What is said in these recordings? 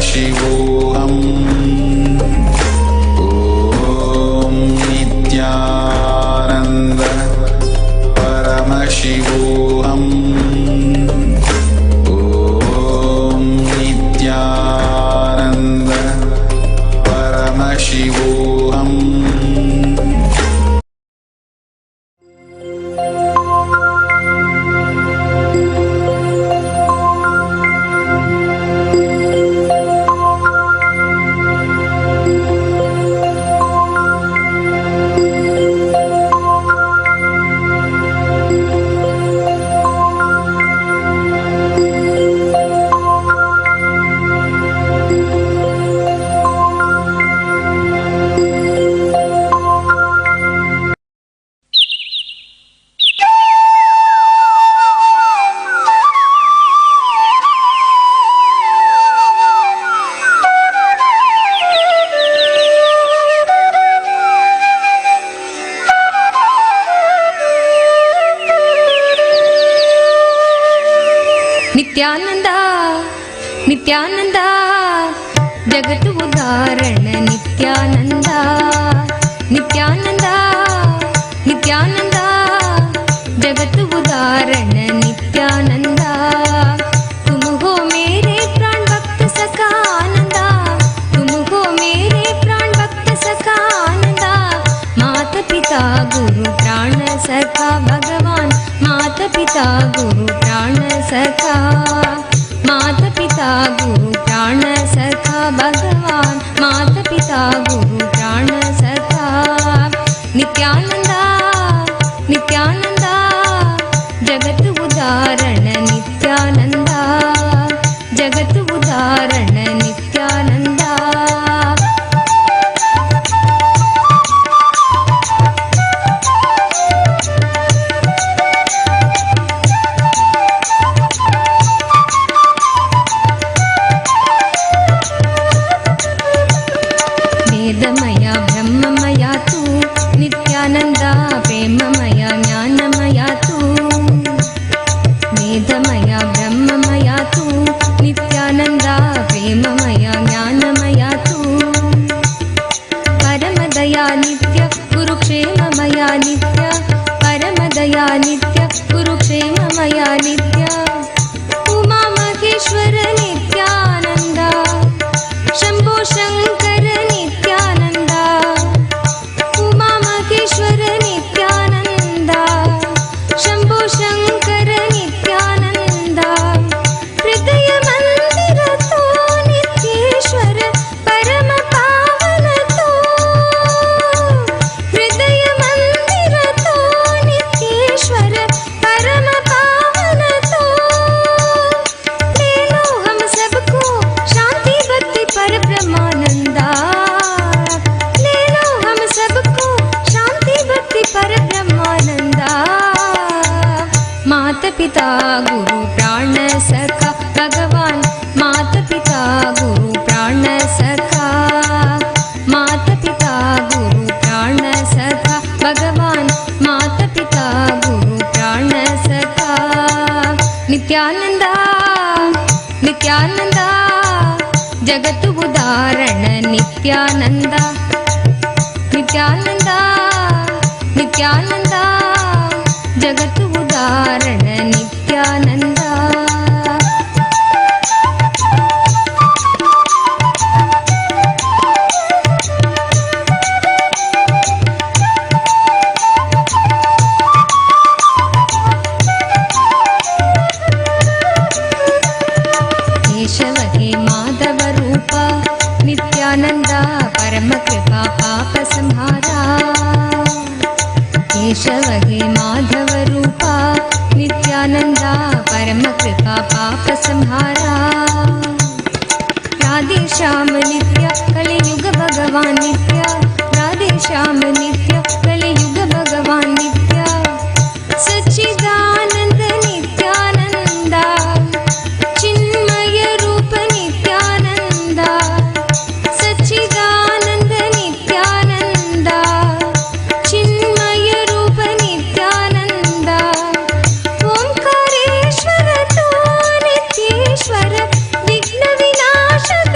Paramashivam. Om Nithyananda Paramashivam. Om Nithyananda Paramashivam. Nithyananda Nithyananda ಜಗತ್ತು ಉದಾಹರಣ ನಿತ್ಯಾನಂದ ನಿತ್ಯಾನಂದ ನಿತ್ಯಾನಂದ ಜಗತ್ತು ಉದಾಹರಣ ನಿತ್ಯಾನಂದ ತುಮ್ ಹೋ ಮೇರೆ ಪ್ರಾಣ ಭಕ್ತ ಸಖಾ ಆನಂದ ತುಮ್ ಹೋ ಮೇರೆ ಪ್ರಾಣ ಭಕ್ತ ಸಖಾ ಆನಂದ ಮಾತ ಪಿತಾ ಗುರು ಪ್ರಾಣ ಸಖಾ ಭಗವಾನ್ ಮಾತ ಪಿತಾ ಗುರು ಪ್ರಾಣ ಸಖಾ ಮಾತ ಪಿತಾ ಗುರು ಪ್ರಾಣ ಸಖಾ ಭಗವಾನ್ ಮಾತ ಪಿತಾ ಗುರು ಪ್ರಾಣ ಸಖಾ ನಿತ್ಯಾನಂದ ನಿತ್ಯಾನಂದ ಜಗತ್ತು ಉದಾಹರಣ ನಿತ್ಯಾನಂದ ಜಗತ್ತು ಉದಾಹರಣ ನಿತ್ಯಾನಂದ वेदमय ब्रह्ममय तू नित्यानंद प्रेममय ज्ञानमय तू वेदमय ब्रह्ममय तू नित्यानंद प्रेममय ज्ञानमय तू परमदया नित्य गुरुक्षेममय नित्य परमदया नित्य गुरुक्षेममय नित्य उमा महेश्वर नित्यानंद शंभो शंकर नित्यानंद उमा महेश्वर नित्यानंद शंभो शंकर नित्यानंद हृदय मंदिर तो नित्येश्वर परम पावन तो हृदय मंदिर तो नित्येश्वर परम पावन तो ले लो हम सबको शांति भक्ति पर ब्रह्मानंदा ले लो हम सबको शांति भक्ति पर ब्रह्मानंदा माता पिता गुरु प्राण सखा भगवान माता पिता गुरु प्राण सखा माता पिता गुरु प्राण सखा भगवान माता पिता गुरु प्राण सखा नित्यानंद नित्यानंद जगತ್ತು ಉದಾಹರಣ ನಿತ್ಯಾನಂದ ನಿತ್ಯಾನಂದ ನಿತ್ಯಾನಂದ ಜಗತ್ತು ಉದಾಹರಣ ನಿತ್ಯಾನಂದ ಕೇಶವ ಹೇ ಮಾಧವ ರೂಪ ನಿತ್ಯಾನಂದ ಪರಮ ಕೃಪಾ ಪಾಪ ಸಂಹಾರ ಕೇಶವ ಹೇ ಮಾಧವ ರೂಪ ನಿತ್ಯಾನಂದ ಪರಮ ಕೃಪಾ ಪಾಪ ಸಂಹಾರ ರಾಧೆ ಶ್ಯಾಮ ನಿತ್ಯ ಕಲಿಯುಗ ಭಗವಾನ್ ನಿತ್ಯ ರಾಧೆ ಶ್ಯಾಮ ನಿತ್ಯ ಕಲಿಯುಗ ಭಗವಾನ್ ನಿತ್ಯ ಸಚ್ಚಿದಾನಂದ ನಿತ್ಯಾನಂದ ಚಿನ್ಮಯ ರೂಪ ನಿತ್ಯಾನಂದ ಸಚ್ಚಿದಾನಂದ ನಿತ್ಯಾನಂದ ಚಿನ್ಮಯ ರೂಪ ನಿತ್ಯಾನಂದ ಓಂಕಾರೇಶ್ವರ ತೋ ನಿತ್ಯೇಶ್ವರ ವಿಘ್ನ ವಿನಾಶಕ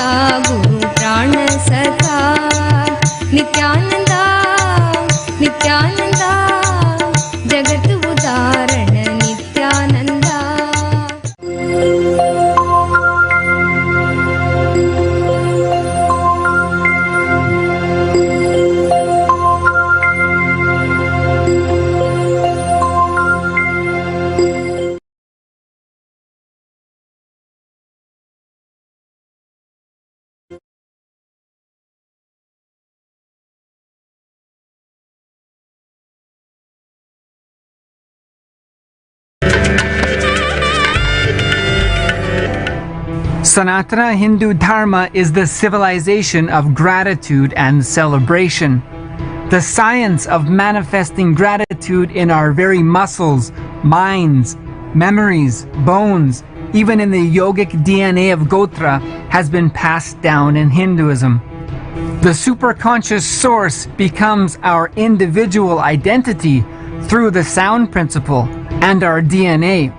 गुरु प्राण सखा नित्यानंदा नित्यानंदा जगत उदाहरण Nityananda. Sanatana Hindu Dharma is the civilization of gratitude and celebration. The science of manifesting gratitude in our very muscles, minds, memories, bones, even in the yogic DNA of Gotra, has been passed down in Hinduism. The superconscious source becomes our individual identity through the sound principle and our DNA.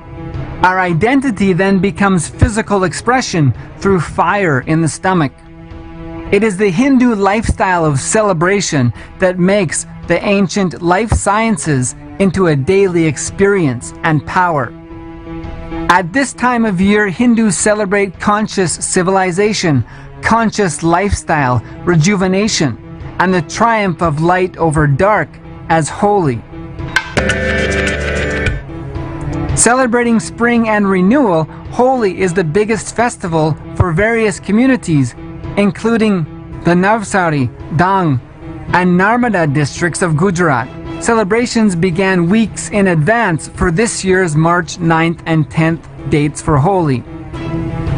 Our identity then becomes physical expression through fire in the stomach. It is the Hindu lifestyle of celebration that makes the ancient life sciences into a daily experience and power. At this time of year, Hindus celebrate conscious civilization, conscious lifestyle, rejuvenation, and the triumph of light over dark as holy. Celebrating spring and renewal, Holi is the biggest festival for various communities, including the Navsari, Dang, and Narmada districts of Gujarat. Celebrations began weeks in advance for this year's March 9th and 10th dates for Holi.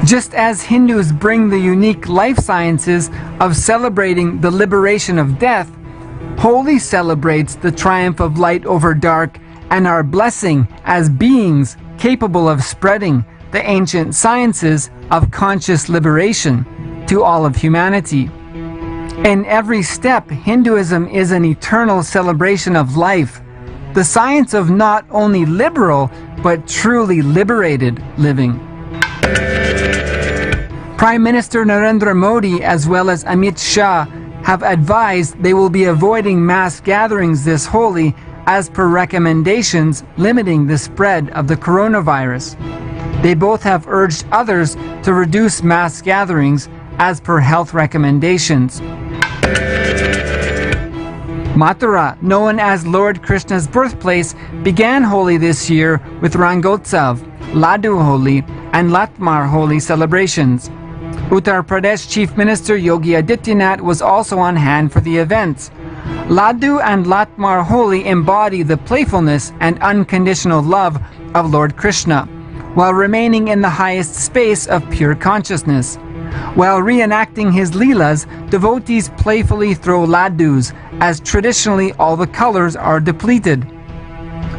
Just as Hindus bring the unique life sciences of celebrating the liberation of death, Holi celebrates the triumph of light over dark and our blessing as beings capable of spreading the ancient sciences of conscious liberation to all of humanity. In every step, Hinduism is an eternal celebration of life, the science of not only liberal, but truly liberated living. Prime Minister Narendra Modi as well as Amit Shah have advised they will be avoiding mass gatherings this Holi as per recommendations limiting the spread of the coronavirus. They both have urged others to reduce mass gatherings as per health recommendations. Mathura, known as Lord Krishna's birthplace, began Holi this year with Rangotsav, Laddu Holi, and Latmar Holi celebrations. Uttar Pradesh Chief Minister Yogi Adityanath was also on hand for the events. Laddu and Latmar Holi embody the playfulness and unconditional love of Lord Krishna, while remaining in the highest space of pure consciousness. While reenacting his Leelas, devotees playfully throw laddus, as traditionally all the colors are depleted.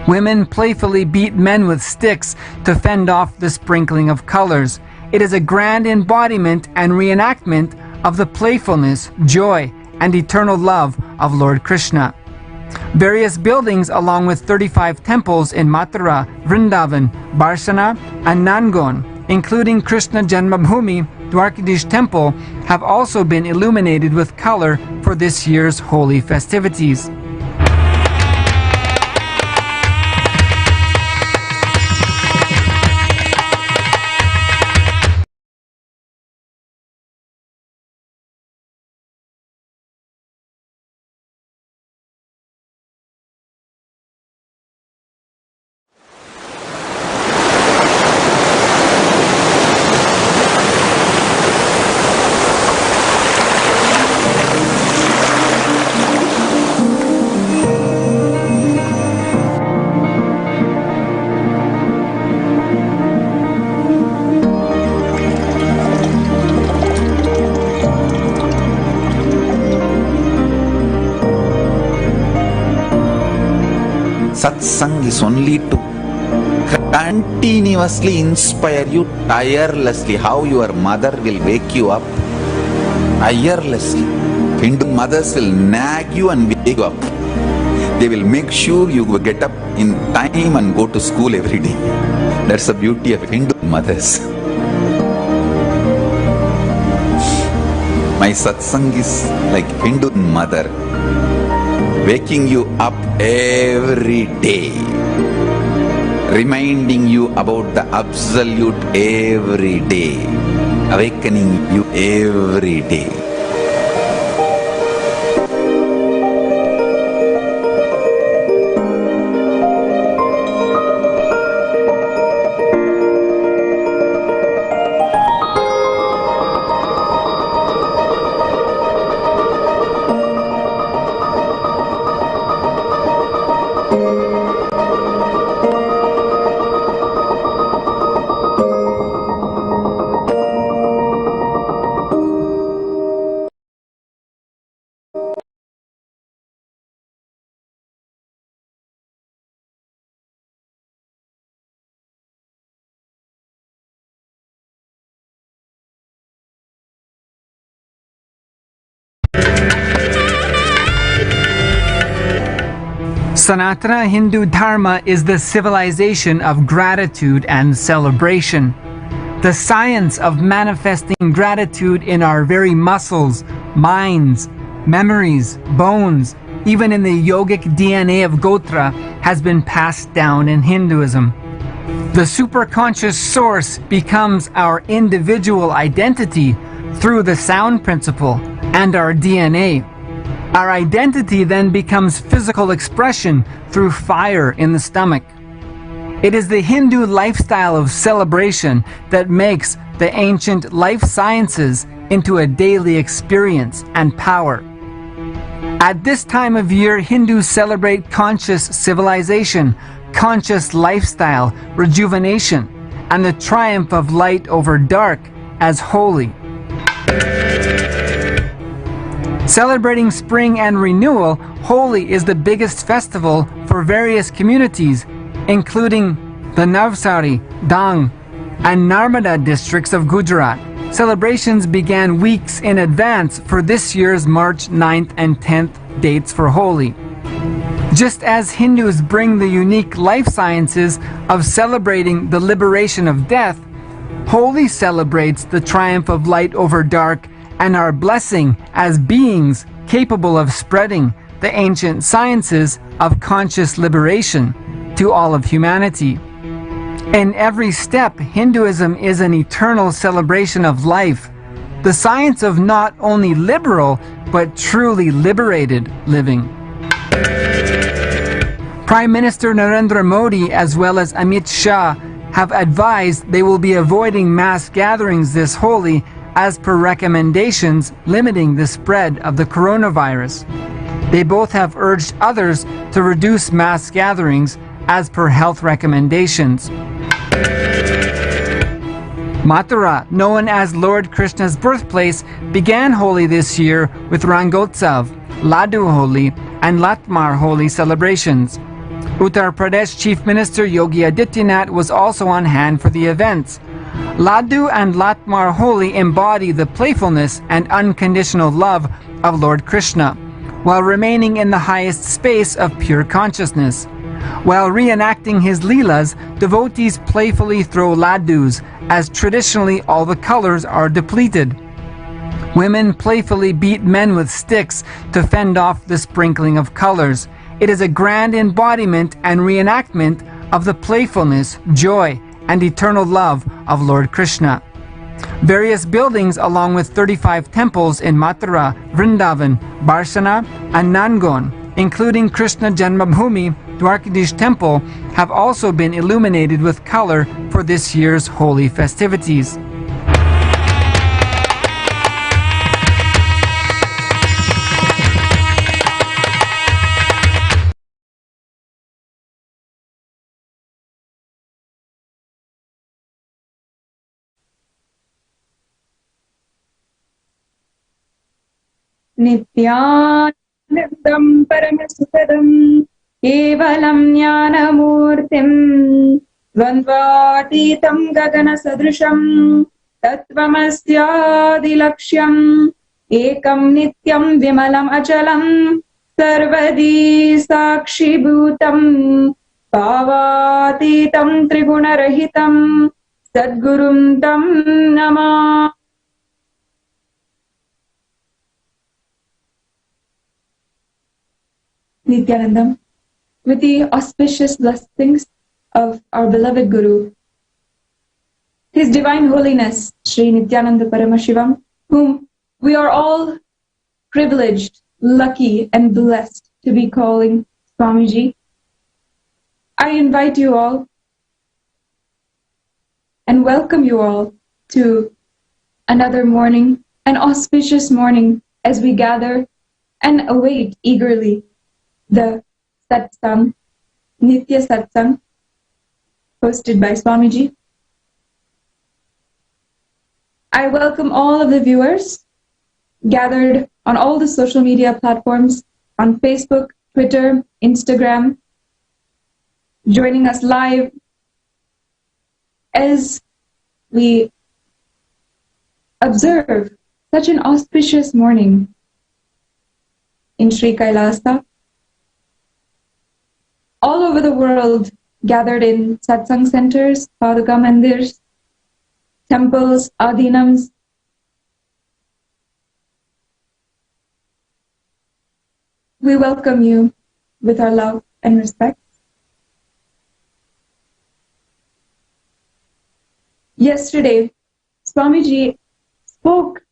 Women playfully beat men with sticks to fend off the sprinkling of colors. It is a grand embodiment and reenactment of the playfulness, joy, and eternal love of Lord Krishna. Various buildings along with 35 temples in Mathura, Vrindavan, Barsana, and Nangon, including Krishna Janmabhoomi, Dwarkadish Temple, have also been illuminated with color for this year's holy festivities. Satsang is only to continuously inspire you tirelessly. How your mother will wake you up tirelessly. Hindu mothers will nag you and wake you up. They will make sure you get up in time and go to school every day. That's the beauty of Hindu mothers. My satsang is like Hindu mother, waking you up every day, reminding you about the absolute every day, awakening you every day. Sanatana Hindu Dharma is the civilization of gratitude and celebration. The science of manifesting gratitude in our very muscles, minds, memories, bones, even in the yogic DNA of Gotra, has been passed down in Hinduism. The superconscious source becomes our individual identity through the sound principle and our DNA. Our identity then becomes physical expression through fire in the stomach. It is the Hindu lifestyle of celebration that makes the ancient life sciences into a daily experience and power. At this time of year, Hindus celebrate conscious civilization, conscious lifestyle, rejuvenation, and the triumph of light over dark as holy. Celebrating spring and renewal, Holi is the biggest festival for various communities, including the Navsari, Dang, and Narmada districts of Gujarat. Celebrations began weeks in advance for this year's March 9th and 10th dates for Holi. Just as Hindus bring the unique life sciences of celebrating the liberation of death, Holi celebrates the triumph of light over dark and our blessing as beings capable of spreading the ancient sciences of conscious liberation to all of humanity. In every step, Hinduism is an eternal celebration of life, the science of not only liberal but truly liberated living. Prime Minister Narendra Modi as well as Amit Shah have advised they will be avoiding mass gatherings this Holi as per recommendations limiting the spread of the coronavirus. They both have urged others to reduce mass gatherings as per health recommendations. Mathura, known as Lord Krishna's birthplace, began Holi this year with Rangotsav, Ladu Holi, and Latmar Holi celebrations. Uttar Pradesh Chief Minister Yogi Adityanath was also on hand for the events. Ladu and Latmar Holi embody the playfulness and unconditional love of Lord Krishna, while remaining in the highest space of pure consciousness. While reenacting his Leelas, devotees playfully throw ladus, as traditionally all the colors are depleted. Women playfully beat men with sticks to fend off the sprinkling of colors. It is a grand embodiment and reenactment of the playfulness, joy, and eternal love of Lord Krishna. Various buildings along with 35 temples in Mathura, Vrindavan, Barsana, and Nangon, including Krishna Janmabhoomi, Dwarkadish Temple, have also been illuminated with color for this year's holy festivities. Nithyanandam Paramashivam Kevalam Jnanamurtim Dvandvatitam Gagana Sadrisham Tattvamasyaadilaksham Ekam Nityam Vimalam Achalam Sarvadi Sakshibhutam Bhavatitam Trigunarahitam Sadgurum Tam Namah. Nithyanandam, with the auspicious blessings of our beloved Guru, His Divine Holiness, Sri Nithyananda Paramashivam, whom we are all privileged, lucky, and blessed to be calling Swamiji. I invite you all and welcome you all to another morning, an auspicious morning, as we gather and await eagerly the Satsang, Nithya Satsang, hosted by Swamiji. I welcome all of the viewers gathered on all the social media platforms, on Facebook, Twitter, Instagram, joining us live as we observe such an auspicious morning in Sri Kailasa. All over the world, gathered in satsang centers, Padaka mandirs, temples, adinams. We welcome you with our love and respect. Yesterday, Swamiji spoke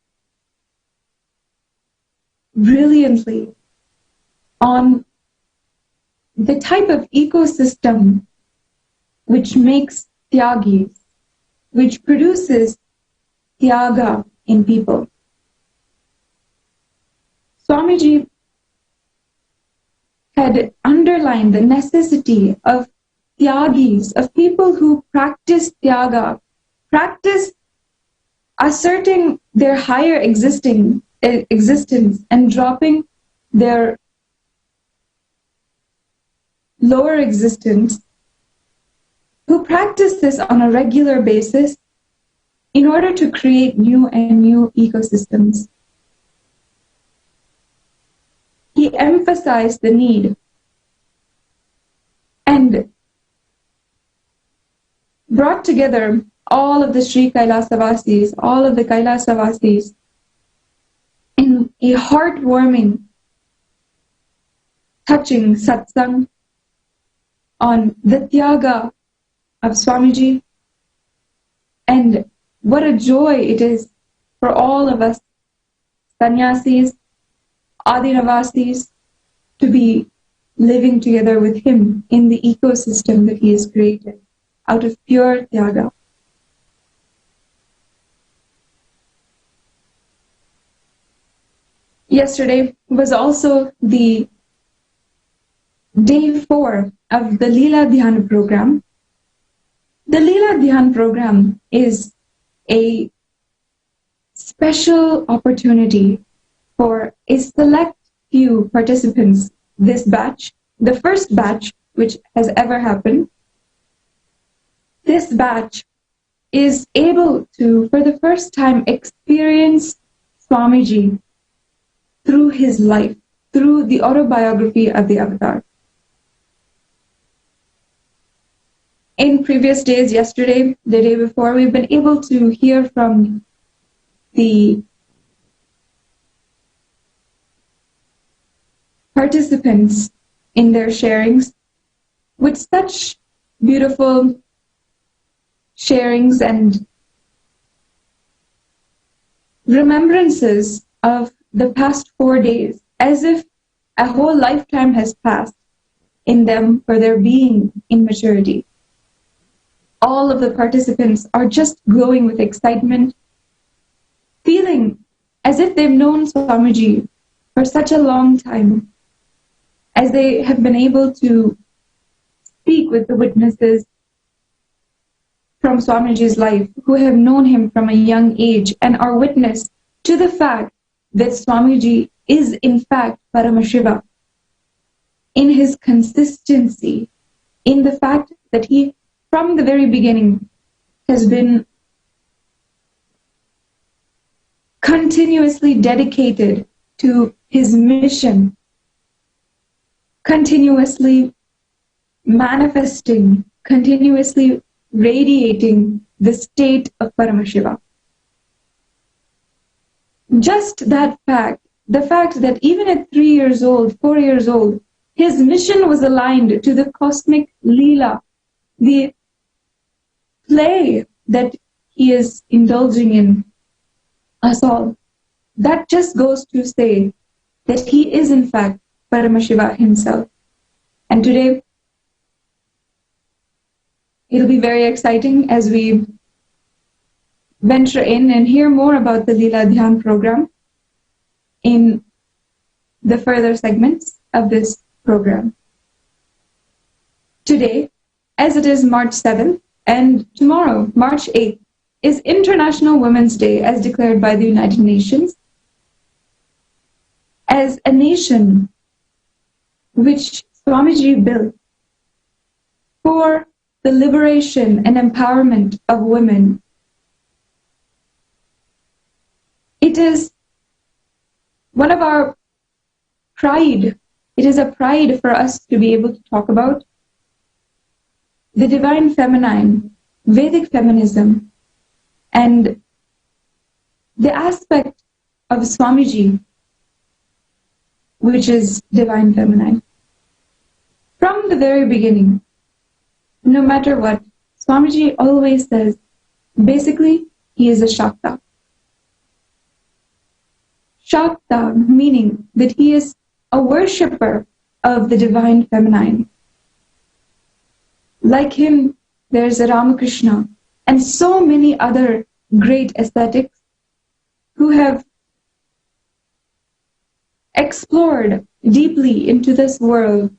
brilliantly on the type of ecosystem which makes Tyagis, which produces Tyaga in people. Swamiji had underlined the necessity of Tyagis, of people who practice Tyaga, practice asserting their higher existence and dropping their lower existence, who practice this on a regular basis in order to create new and new ecosystems. He emphasized the need and brought together all of the Sri Kailasavasis, all of the Kailasavasis, in a heartwarming, touching satsang on the Tyaga of Swamiji, and what a joy it is for all of us sannyasis, adinavasis, to be living together with him in the ecosystem that he has created out of pure Tyaga. Yesterday was also the day 4 of the Leela Dhyan program. The Leela Dhyan program is a special opportunity for a select few participants. This batch, the first batch which has ever happened, this batch is able to, for the first time, experience Swamiji through his life, through the autobiography of the Avatar. In previous days, yesterday, the day before, we've been able to hear from the participants in their sharings with such beautiful sharings and remembrances of the past 4 days, as if a whole lifetime has passed in them for their being in maturity. All of the participants are just glowing with excitement, feeling as if they've known Swamiji for such a long time, as they have been able to speak with the witnesses from Swamiji's life, who have known him from a young age and are witness to the fact that Swamiji is in fact Paramashiva, in his consistency, in the fact that he, from the very beginning, has been continuously dedicated to his mission, continuously manifesting, continuously radiating the state of Paramashiva. Just that fact, the fact that even at 3 years old, 4 years old, His mission was aligned to the cosmic Leela, the play that he is indulging in us all. That just goes to say that he is in fact Paramashiva himself. And today, it'll be very exciting as we venture in and hear more about the Leela Dhyan program in the further segments of this program. Today, as it is March 7th, and tomorrow, March 8th, is International Women's Day as declared by the United Nations. As a nation which Swamiji built for the liberation and empowerment of women, it is one of our pride. It is a pride for us to be able to talk about the divine feminine, Vedic feminism, and the aspect of Swamiji, which is divine feminine. From the very beginning, no matter what, Swamiji always says, basically, he is a Shakta. Shakta meaning that he is a worshipper of the divine feminine. Like him, there's a Ramakrishna and so many other great ascetics who have explored deeply into this world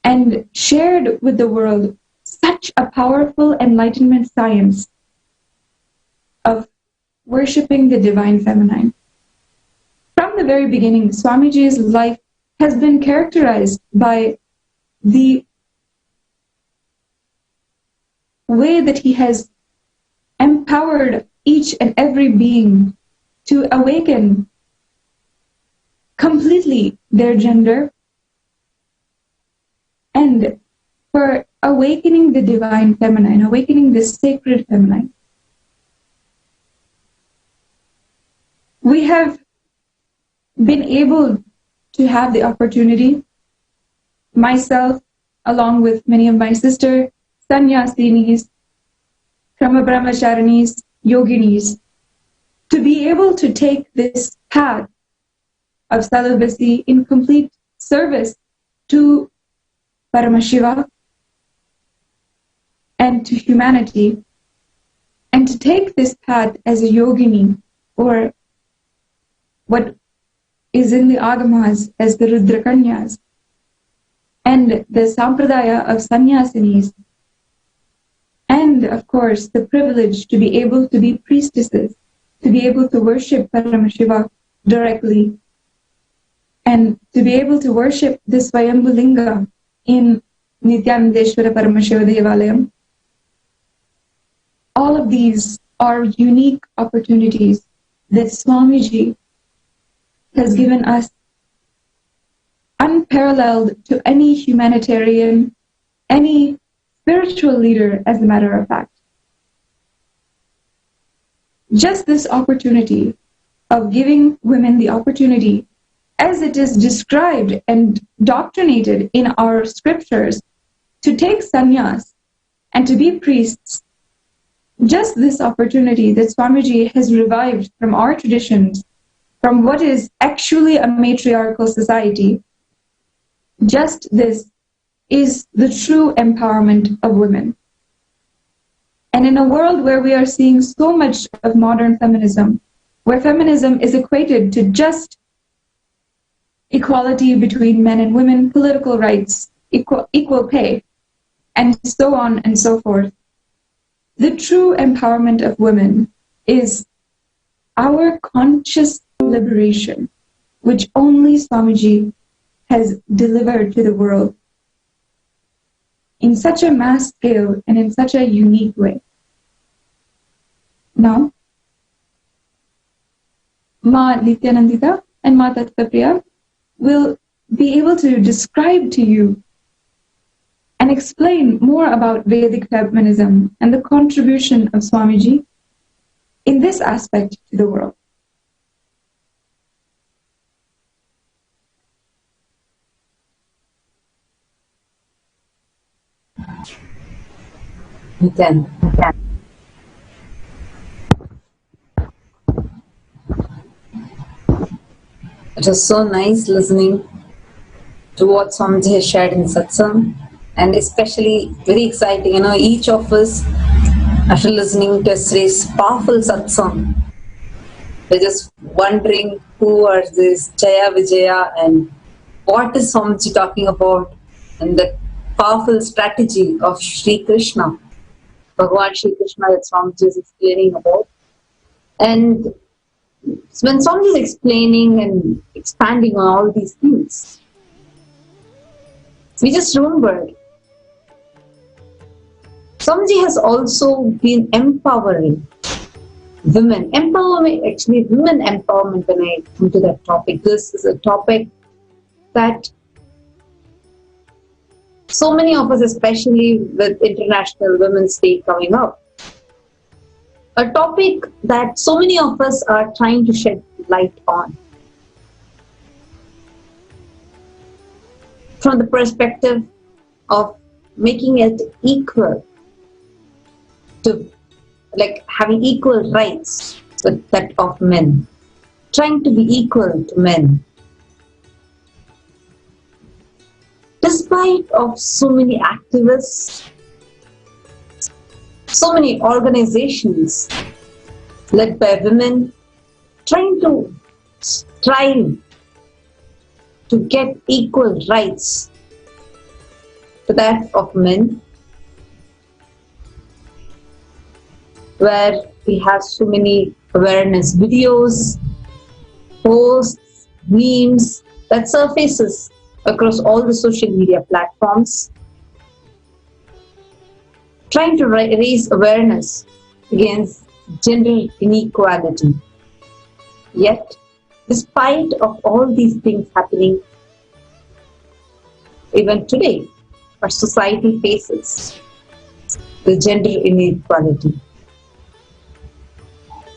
and shared with the world such a powerful enlightenment science of worshipping the divine feminine. From the very beginning, Swamiji's life has been characterized by the way that he has empowered each and every being to awaken completely their gender and for awakening the divine feminine, awakening the sacred feminine. We have been able to have the opportunity, myself, along with many of my sister Sanyasinis, Krama Brahmacharinis, Yoginis, to be able to take this path of celibacy in complete service to Paramashiva and to humanity, and to take this path as a yogini, or what is in the Agamas as the Rudrakanyas, and the Sampradaya of Sanyasinis, and of course the privilege to be able to be priestesses, to be able to worship Paramashiva directly, and to be able to worship the Swayambhulinga in Nithyanandeshwara Paramashiva Devalayam. All of these are unique opportunities that Swamiji has given us, unparalleled to any humanitarian, any spiritual leader, as a matter of fact. Just this opportunity of giving women the opportunity, as it is described and doctrinated in our scriptures, to take sannyas and to be priests, just this opportunity that Swamiji has revived from our traditions, from what is actually a matriarchal society, just this is the true empowerment of women. And in a world where we are seeing so much of modern feminism, where feminism is equated to just equality between men and women, political rights, equal pay, and so on and so forth, the true empowerment of women is our conscious liberation, which only Swamiji has delivered to the world in such a mass scale and in such a unique way. Now, Ma Nithyanandita and Ma Tattva will be able to describe to you and explain more about Vedic feminism and the contribution of Swamiji in this aspect to the world. You can. It was so nice listening to what Swamiji has shared in Satsang, and especially very exciting. Each of us, after listening to yesterday's powerful Satsang, we're just wondering who are this Jaya Vijaya and what is Swamiji talking about, and the powerful strategy of Sri Krishna, Bhagavan Sri Krishna that Swamiji is explaining about. And when Swamiji is explaining and expanding on all these things, we just remembered Swamiji has also been empowering women. Women empowerment, when I come to that topic, this is a topic that so many of us, especially with International Women's Day coming up, a topic that so many of us are trying to shed light on. From the perspective of making it equal to, like having equal rights with that of men, trying to be equal to men. Despite of so many activists, so many organizations led by women trying to strive to get equal rights to that of men, where we have so many awareness videos, posts, memes that surfaces across all the social media platforms, trying to raise awareness against gender inequality. Yet, despite of all these things happening, even today, our society faces the gender inequality.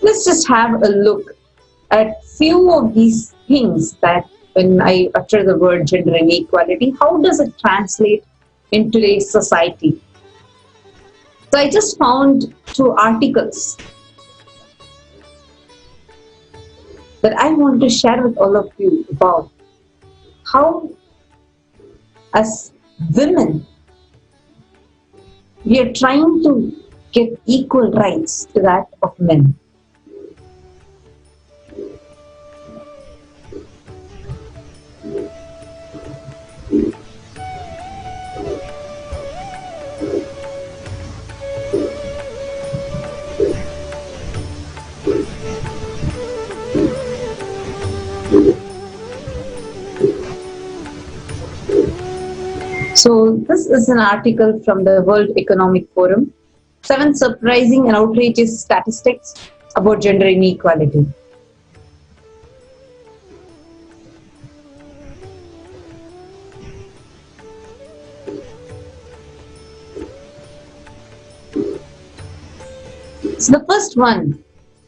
Let's just have a look at few of these things that when I utter the word gender inequality, how does it translate in today's society? So I just found 2 articles that I want to share with all of you about how, as women, we are trying to get equal rights to that of men. So this is an article from the World Economic Forum, 7 surprising and outrageous statistics about gender inequality. So the first one,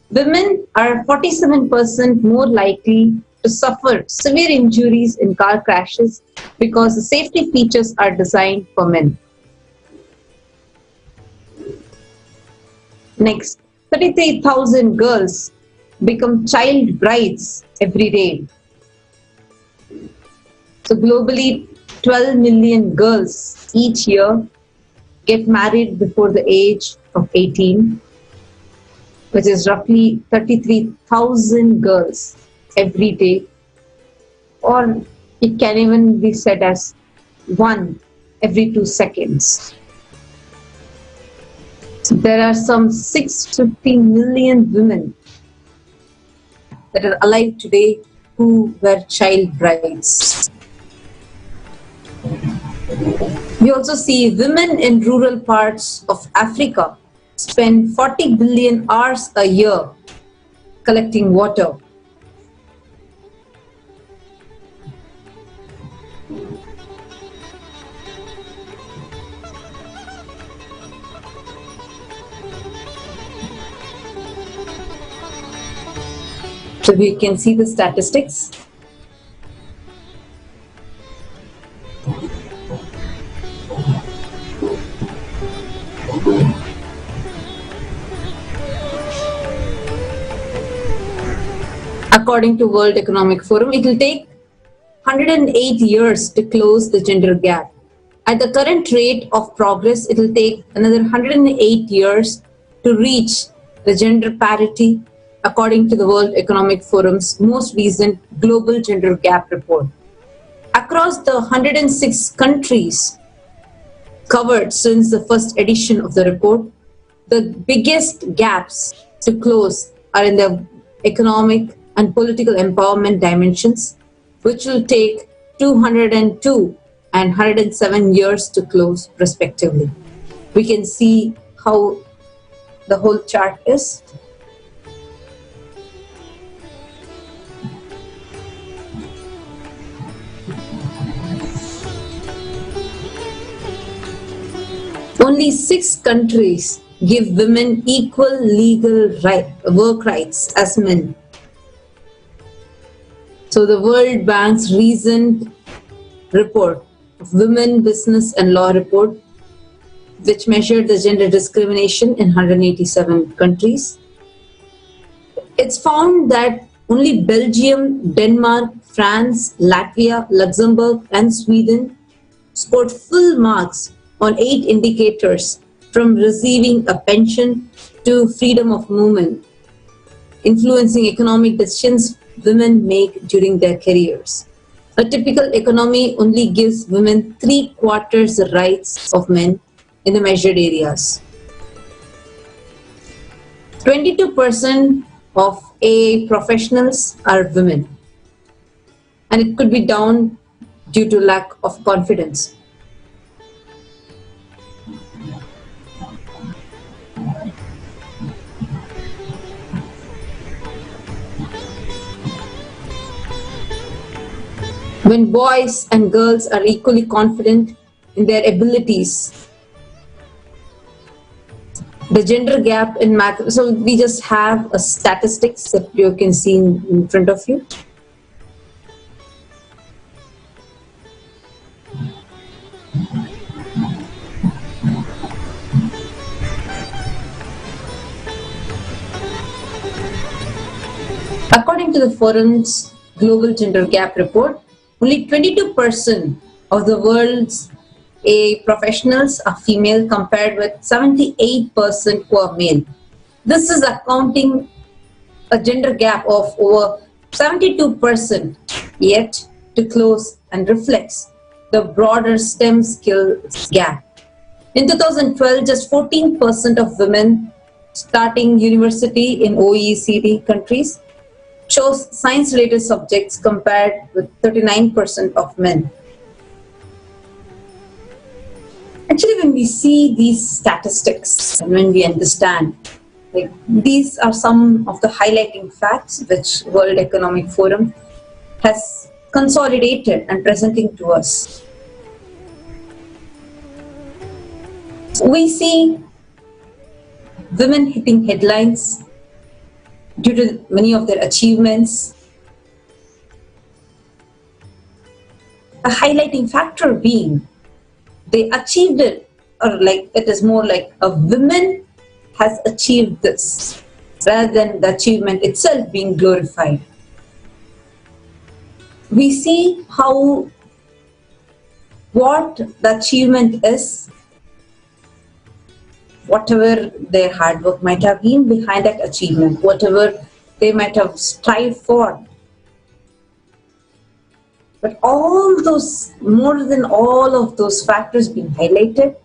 women are 47% more likely to suffer severe injuries in car crashes because the safety features are designed for men. Next, 33,000 girls become child brides every day. So globally, 12 million girls each year get married before the age of 18, which is roughly 33,000 girls every day, or it can even be said as 1 every 2 seconds. So there are some 650 million women that are alive today who were child brides. We also see women in rural parts of Africa spend 40 billion hours a year collecting water. So we can see the statistics. according to World Economic Forum, it will take 108 years to close the gender gap. At the current rate of progress, it will take another 108 years to reach the gender parity according to the World Economic Forum's most recent Global Gender Gap Report. Across the 106 countries covered since the first edition of the report, the biggest gaps to close are in the economic and political empowerment dimensions, which will take 202 and 107 years to close respectively. We can see how the whole chart is. Only 6 countries give women equal legal work rights as men. So the World Bank's recent report, Women, Business and Law report, which measured the gender discrimination in 187 countries, it's found that only Belgium, Denmark, France, Latvia, Luxembourg and Sweden scored full marks on 8 indicators, from receiving a pension to freedom of movement, influencing economic decisions women make during their careers. A typical economy only gives women 3/4 the rights of men in the measured areas. 22% of AA professionals are women, and it could be down due to lack of confidence. When boys and girls are equally confident in their abilities, the gender gap in math. So we just have a statistics that you can see in front of you. According to the Forum's Global Gender Gap Report, only 22% of the world's AA professionals are female, compared with 78% who are male. This is accounting a gender gap of over 72% yet to close, and reflects the broader STEM skills gap. In 2012, just 14% of women starting university in OECD countries chose science-related subjects, compared with 39% of men. Actually, when we see these statistics and when we understand, these are some of the highlighting facts which World Economic Forum has consolidated and presenting to us. We see women hitting headlines due to many of their achievements. A highlighting factor being they achieved it, or it is more like a woman has achieved this, rather than the achievement itself being glorified. We see how what the achievement is, whatever their hard work might have been behind that achievement, whatever they might have strived for. But all those, more than all of those factors being highlighted,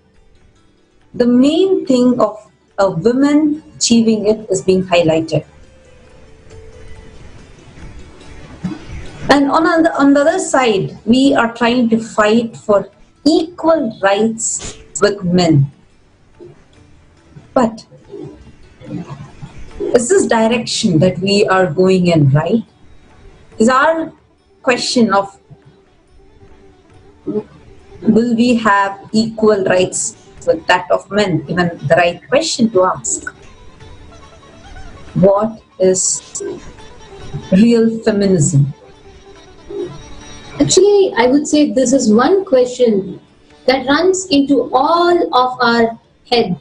the main thing of a woman achieving it is being highlighted. And on the other side, we are trying to fight for equal rights with men. But is this direction that we are going in right? Is our question of will we have equal rights with that of men even the right question to ask? What is real feminism? Actually, I would say this is one question that runs into all of our head.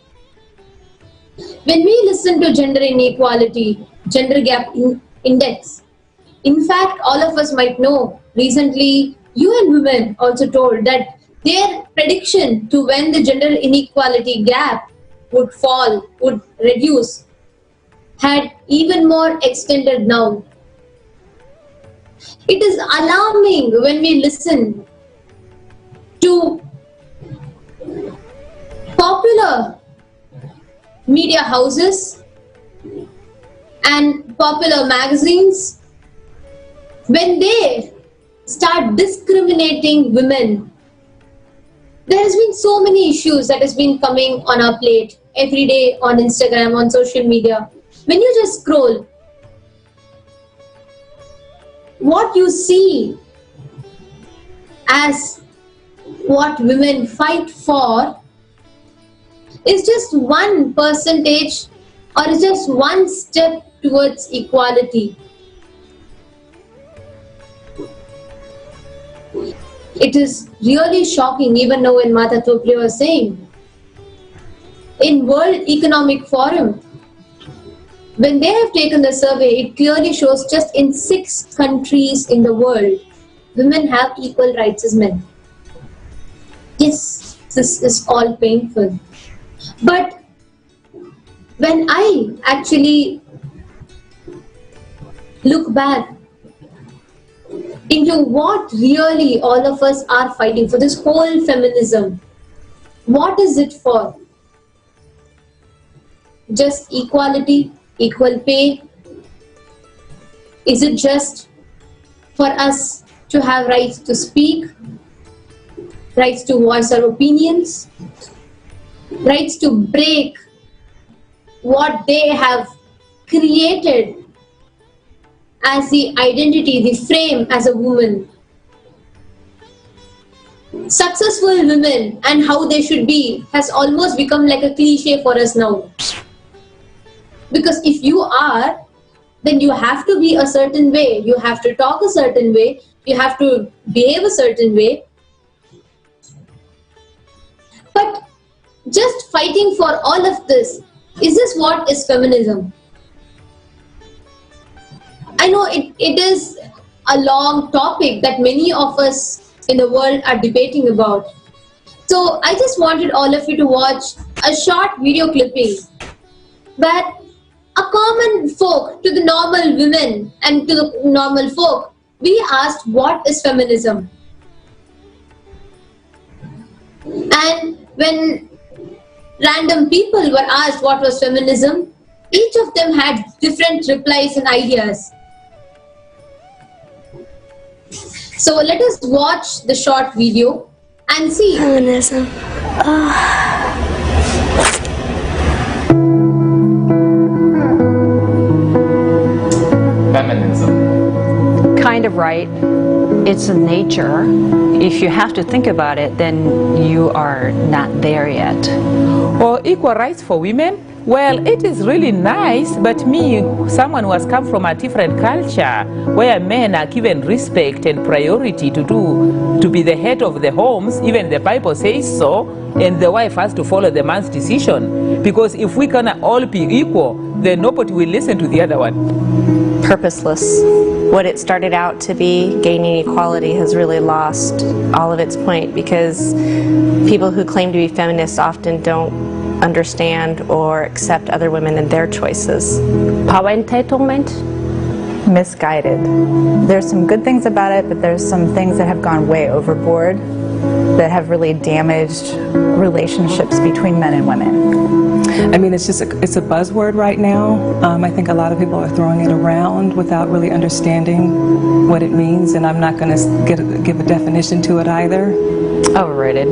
When we listen to gender inequality, gender gap index, In fact, all of us might know, recently UN Women also told that their prediction to when the gender inequality gap would fall, would reduce, had even more extended now. It is alarming when we listen to popular media houses and popular magazines when they start discriminating women. There has been so many issues that has been coming on our plate every day on Instagram, on social media. When you just scroll, what you see as what women fight for is just 1% or is just one step towards equality. It is really shocking, even now when Mahasannidhanam was saying, in World Economic Forum, when they have taken the survey, it clearly shows just in 6 countries in the world, women have equal rights as men. Yes, this is all painful. But when I actually look back into what really all of us are fighting for, this whole feminism, what is it for? Just equality, equal pay? Is it just for us to have rights to speak, rights to voice our opinions, rights to break what they have created as the identity, the frame as a woman? Successful women and how they should be has almost become like a cliche for us now. Because if you are, then you have to be a certain way, you have to talk a certain way, you have to behave a certain way. But just fighting for all of this, is this what is feminism? I know it is a long topic that many of us in the world are debating about. So I just wanted all of you to watch a short video clipping where a common folk, to the normal women and to the normal folk, we asked what is feminism. And when random people were asked what was feminism, each of them had different replies and ideas. So let us watch the short video and see. Feminism. Feminism. Kind of right. It's a nature. If you have to think about it, then you are not there yet. Or equal rights for women? Well, it is really nice, but me, someone who has come from a different culture, where men are given respect and priority to be the head of the homes, even the Bible says so, and the wife has to follow the man's decision. Because if we can all be equal, then nobody will listen to the other one. Purposeless. What it started out to be, gaining equality, has really lost all of its point, because people who claim to be feminists often don't understand or accept other women and their choices. Power entitlement? Misguided. There's some good things about it, but there's some things that have gone way overboard that have really damaged relationships between men and women. I mean, it's a buzzword right now. I think a lot of people are throwing it around without really understanding what it means, and I'm not going to give a definition to it either. Overrated.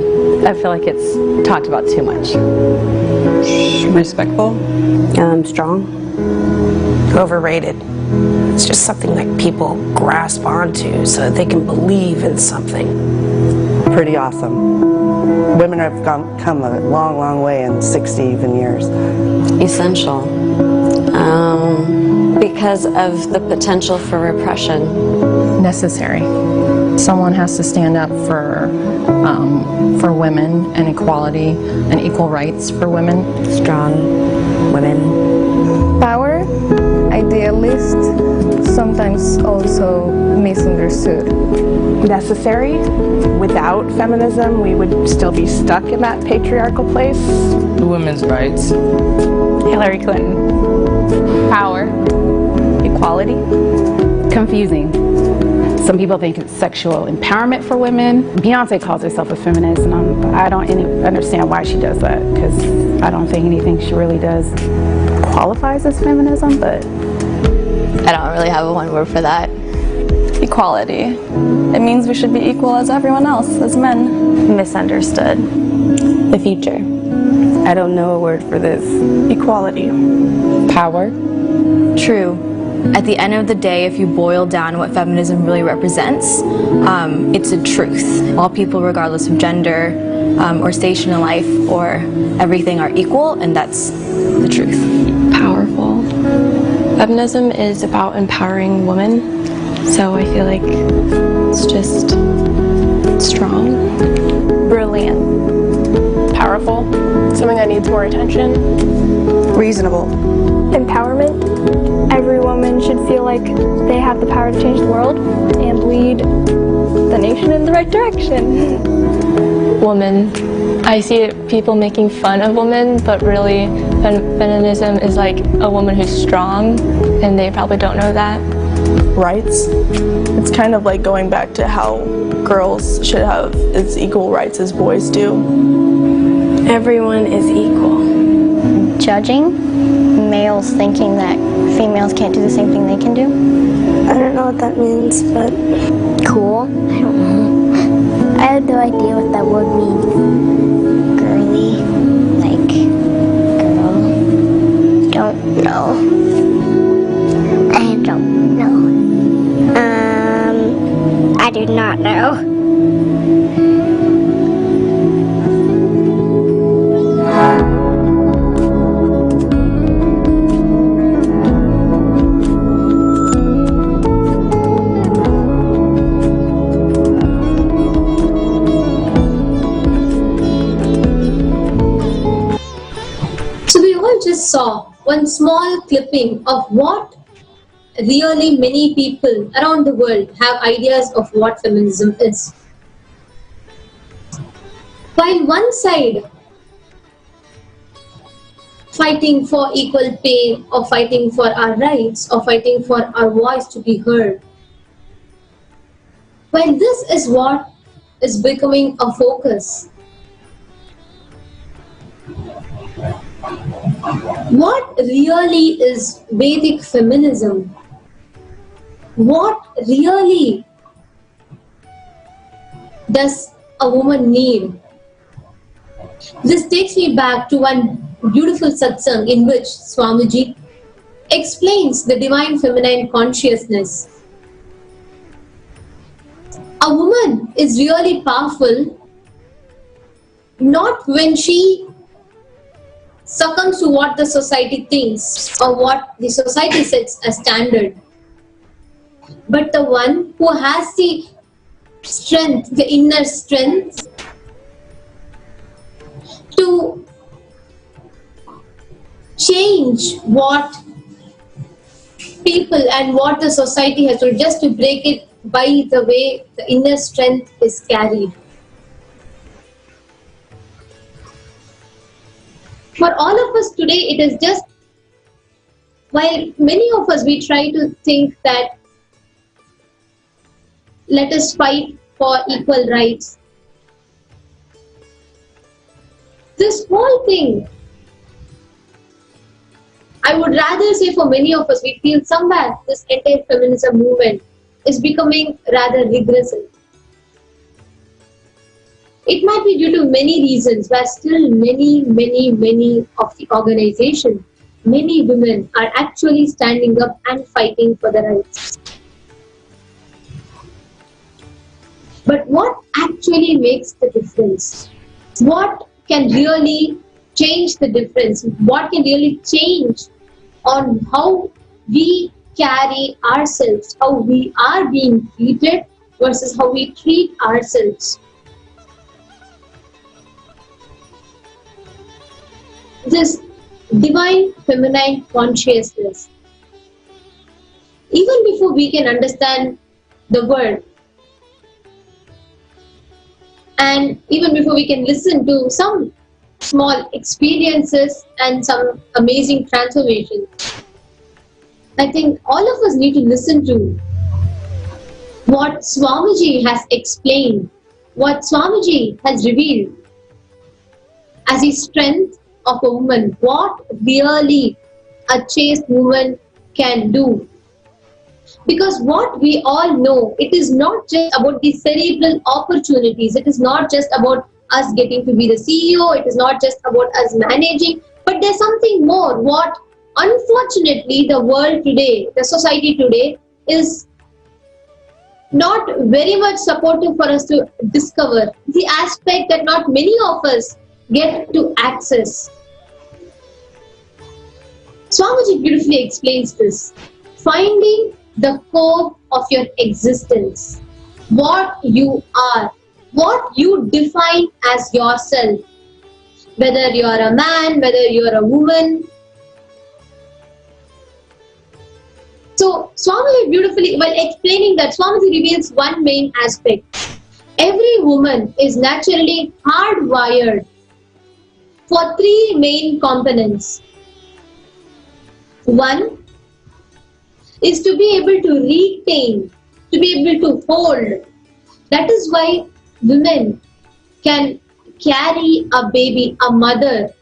I feel like it's talked about too much. Respectful. Strong. Overrated. It's just something that people grasp onto so that they can believe in something. Pretty awesome. Women have come a long, long way in 60 even years. Essential. Because of the potential for repression. Necessary. Someone has to stand up for women and equality and equal rights for women. Strong women. Power? I idealist, sometimes also misunderstood. Necessary. Without feminism, we would still be stuck in that patriarchal place. Women's rights. Hillary Clinton. Power. Equality. Confusing. Some people think it's sexual empowerment for women. Beyonce calls herself a feminist, and I don't understand why she does that, because I don't think anything she really does qualifies as feminism, but I don't really have a one word for that. Equality. It means we should be equal as everyone else, as men. Misunderstood. The future. I don't know a word for this. Equality. Power. True. At the end of the day, if you boil down what feminism really represents, it's a truth. All people, regardless of gender or station in life or everything, are equal, and that's the truth. Powerful. Feminism is about empowering women, so I feel like it's just strong. Brilliant. Powerful. Something that needs more attention. Reasonable. Empowerment. Every woman should feel like they have the power to change the world and lead the nation in the right direction. Woman. I see people making fun of women, but really feminism is like a woman who's strong, and they probably don't know that. Rights. It's kind of like going back to how girls should have as equal rights as boys do. Everyone is equal. Judging. Males thinking that females can't do the same thing they can do. I don't know what that means, but cool. I don't know. I have no idea what that word means. Girly, like girl. Don't know. I don't know. I do not know. Saw one small clipping of what really many people around the world have ideas of what feminism is. While one side fighting for equal pay, or fighting for our rights, or fighting for our voice to be heard, while this is what is becoming a focus, what really is Vedic feminism? What really does a woman need? This takes me back to one beautiful satsang in which Swamiji explains the divine feminine consciousness. A woman is really powerful not when she succumbs to what the society thinks or what the society sets as standard, but the one who has the strength, the inner strength to change what people and what the society has told, just to break it by the way the inner strength is carried. For all of us today, it is just, while many of us, we try to think that let us fight for equal rights. This whole thing, I would rather say for many of us, we feel somewhere this entire feminism movement is becoming rather regressive. It might be due to many reasons, but still many of the organizations, many women are actually standing up and fighting for their rights. But what actually makes the difference? What can really change the difference? What can really change on how we carry ourselves, how we are being treated versus how we treat ourselves? This divine feminine consciousness even before we can understand the word, and even before we can listen to some small experiences and some amazing transformations, I think all of us need to listen to what Swamiji has explained, what Swamiji has revealed as the strength of a woman, what really a chaste woman can do. Because what we all know, it is not just about the cerebral opportunities, it is not just about us getting to be the CEO, it is not just about us managing, but there's something more. What unfortunately the world today, the society today, is not very much supportive for us to discover, the aspect that not many of us get to access. Swamiji beautifully explains this. Finding the core of your existence, what you are, what you define as yourself, whether you are a man, whether you are a woman. So Swamiji beautifully, while explaining that, Swamiji reveals one main aspect. Every woman is naturally hardwired for three main components. One is to be able to retain, to be able to hold. That is why women can carry a baby, a mother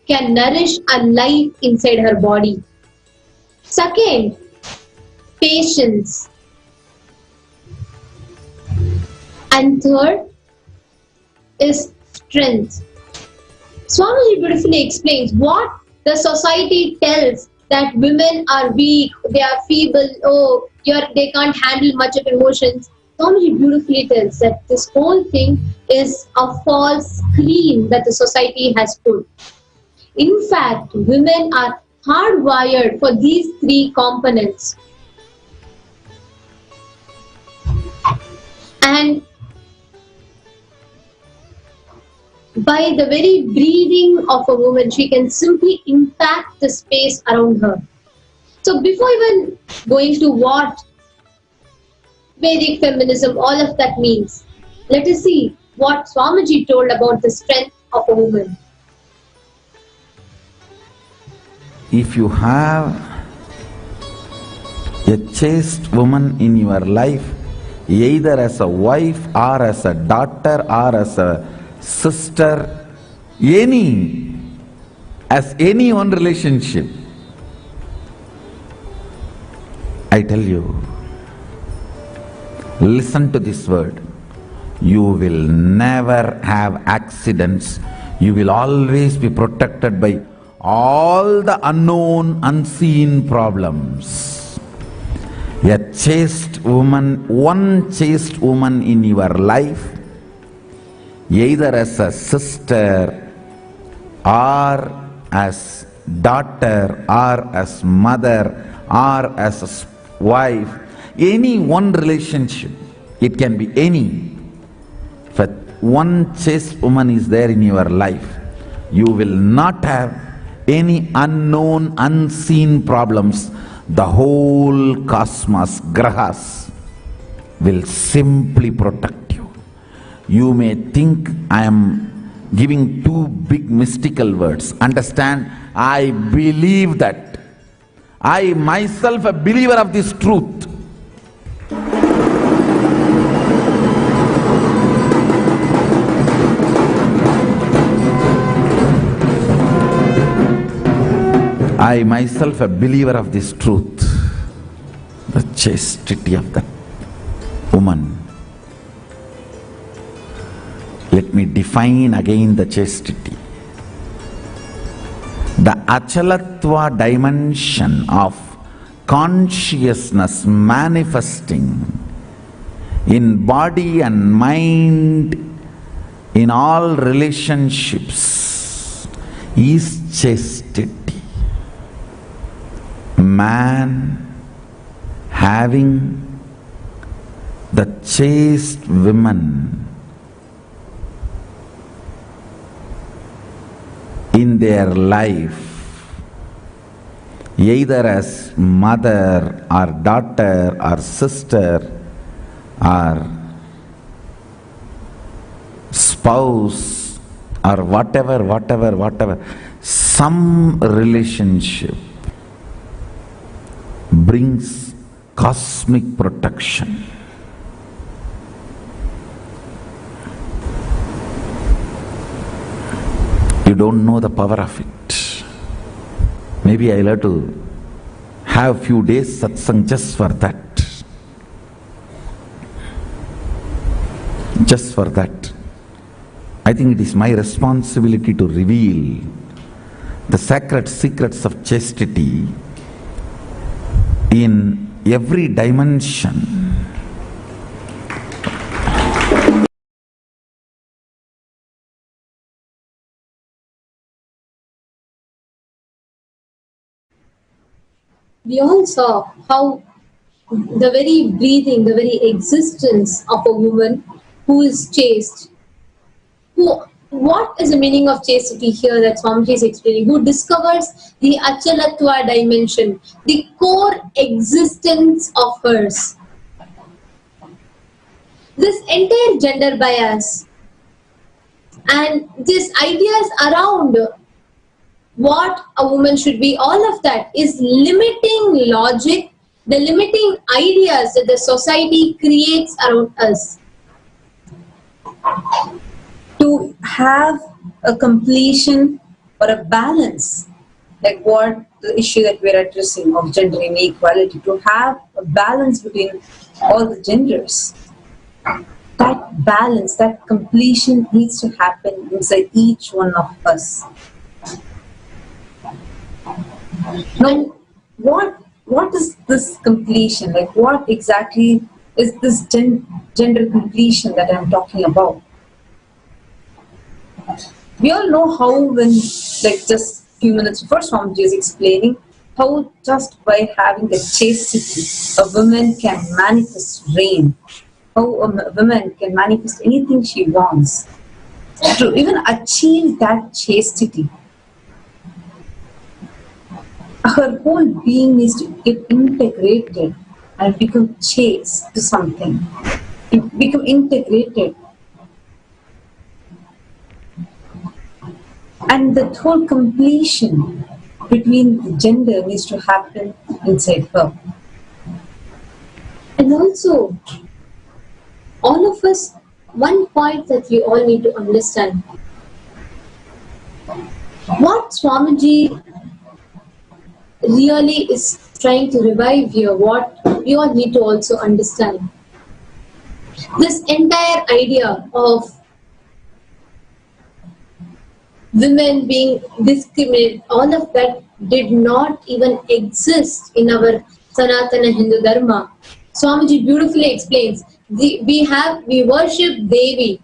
can nourish a life inside her body. Second, patience. And third is strength. Swamiji beautifully explains what the society tells, that women are weak, they are feeble, oh, they can't handle much of emotions. Swamiji beautifully tells that this whole thing is a false screen that the society has put. In fact, women are hardwired for these three components. And by the very breathing of a woman, she can simply impact the space around her. So before even going to what Vedic feminism, all of that means, let us see what Swamiji told about the strength of a woman. If you have a chaste woman in your life, either as a wife or as a daughter or as a sister, as any one relationship, I tell you, listen to this word, you will never have accidents, you will always be protected by all the unknown, unseen problems. A chaste woman, one chaste woman in your life, either as a sister or as daughter or as mother or as a wife, any one relationship, it can be any. If one chaste woman is there in your life, you will not have any unknown, unseen problems. The whole cosmos, grahas, will simply protect you. You may think I am giving two big mystical words. Understand, I believe that. I myself a believer of this truth. I myself a believer of this truth, the chastity of that woman. Let me define again the chastity. The achalatva dimension of consciousness manifesting in body and mind in all relationships is chastity. Man having the chaste women in their life either as mother or daughter or sister or spouse or whatever, some relationship brings cosmic protection. You don't know the power of it. Maybe I'll have to have few days satsang just for that. Just for that. I think it is my responsibility to reveal the sacred secrets of chastity in every dimension. We all saw how the very breathing, the very existence of a woman who is chaste, what is the meaning of chastity here that Swamiji is explaining? Who discovers the Atmatattva dimension, the core existence of hers. This entire gender bias and these ideas around what a woman should be, all of that is limiting logic, the limiting ideas that the society creates around us. To have a completion or a balance, like what the issue that we're addressing of gender inequality, to have a balance between all the genders, that balance, that completion needs to happen inside each one of us. Now, what is this completion? Like, what exactly is this gender completion that I'm talking about? We all know how when, like just a few minutes before Swamiji is explaining, how just by having the chastity, a woman can manifest rain, how a woman can manifest anything she wants. To even achieve that chastity, her whole being needs to get integrated and become chaste to something, become integrated. And that whole completion between the gender needs to happen inside her. And also, all of us, one point that we all need to understand. What Swamiji really is trying to revive here, what we all need to also understand. This entire idea of women being discriminated, all of that did not even exist in our Sanatana Hindu Dharma. Swamiji beautifully explains, we worship Devi.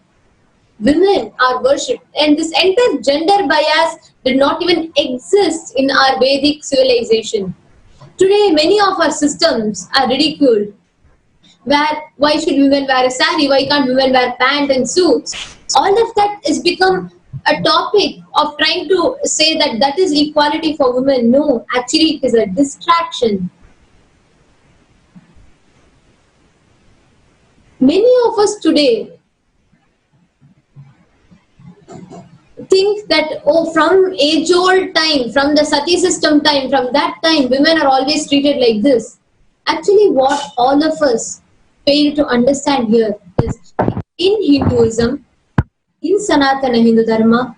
Women are worshipped, and this entire gender bias did not even exist in our Vedic civilization. Today, many of our systems are ridiculed. Why should women wear a sari? Why can't women wear pants and suits? All of that has become a topic of trying to say that that is equality for women. No, actually it is a distraction. Many of us today think that, from age-old time, from the sati system time, from that time, women are always treated like this. Actually, what all of us fail to understand here is, in Hinduism, in Sanatana Hindu Dharma,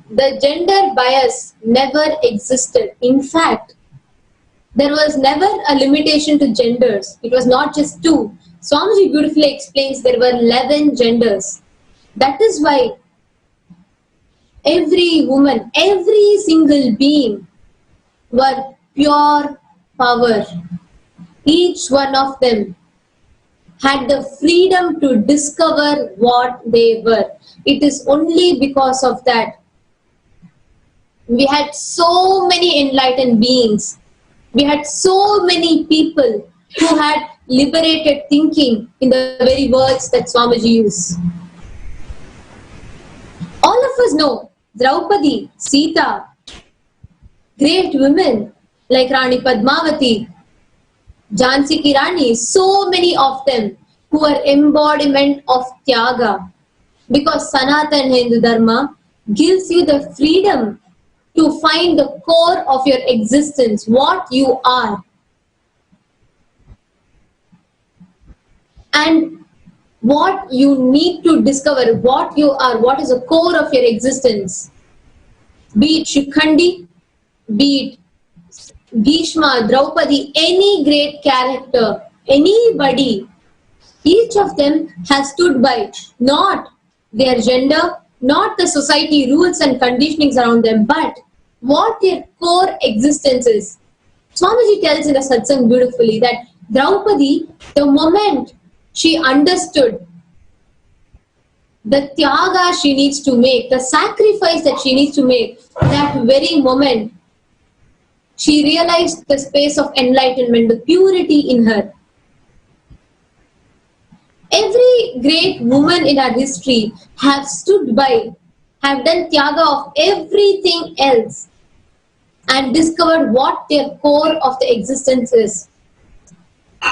the gender bias never existed. In fact, there was never a limitation to genders. It was not just 2. Swamiji beautifully explains there were 11 genders. That is why every woman, every single being were pure power. Each one of them had the freedom to discover what they were. It is only because of that we had so many enlightened beings. We had so many people who had liberated thinking in the very words that Swamiji used. All of us know Draupadi, Sita, great women like Rani Padmavati, Jhansi Ki Rani, so many of them who are embodiment of Tyaga, because Sanatana Hindu Dharma gives you the freedom to find the core of your existence, what you are. And what you need to discover, what you are, what is the core of your existence. Be it Shikhandi, be it Bhishma, Draupadi, any great character, anybody, each of them has stood by not their gender, not the society rules and conditionings around them, but what their core existence is. Swamiji tells in a satsang beautifully that Draupadi, the moment she understood the Tyaga she needs to make, the sacrifice that she needs to make, that very moment, she realized the space of enlightenment, the purity in her. Every great woman in our history have stood by, have done Tyaga of everything else and discovered what their core of the existence is. In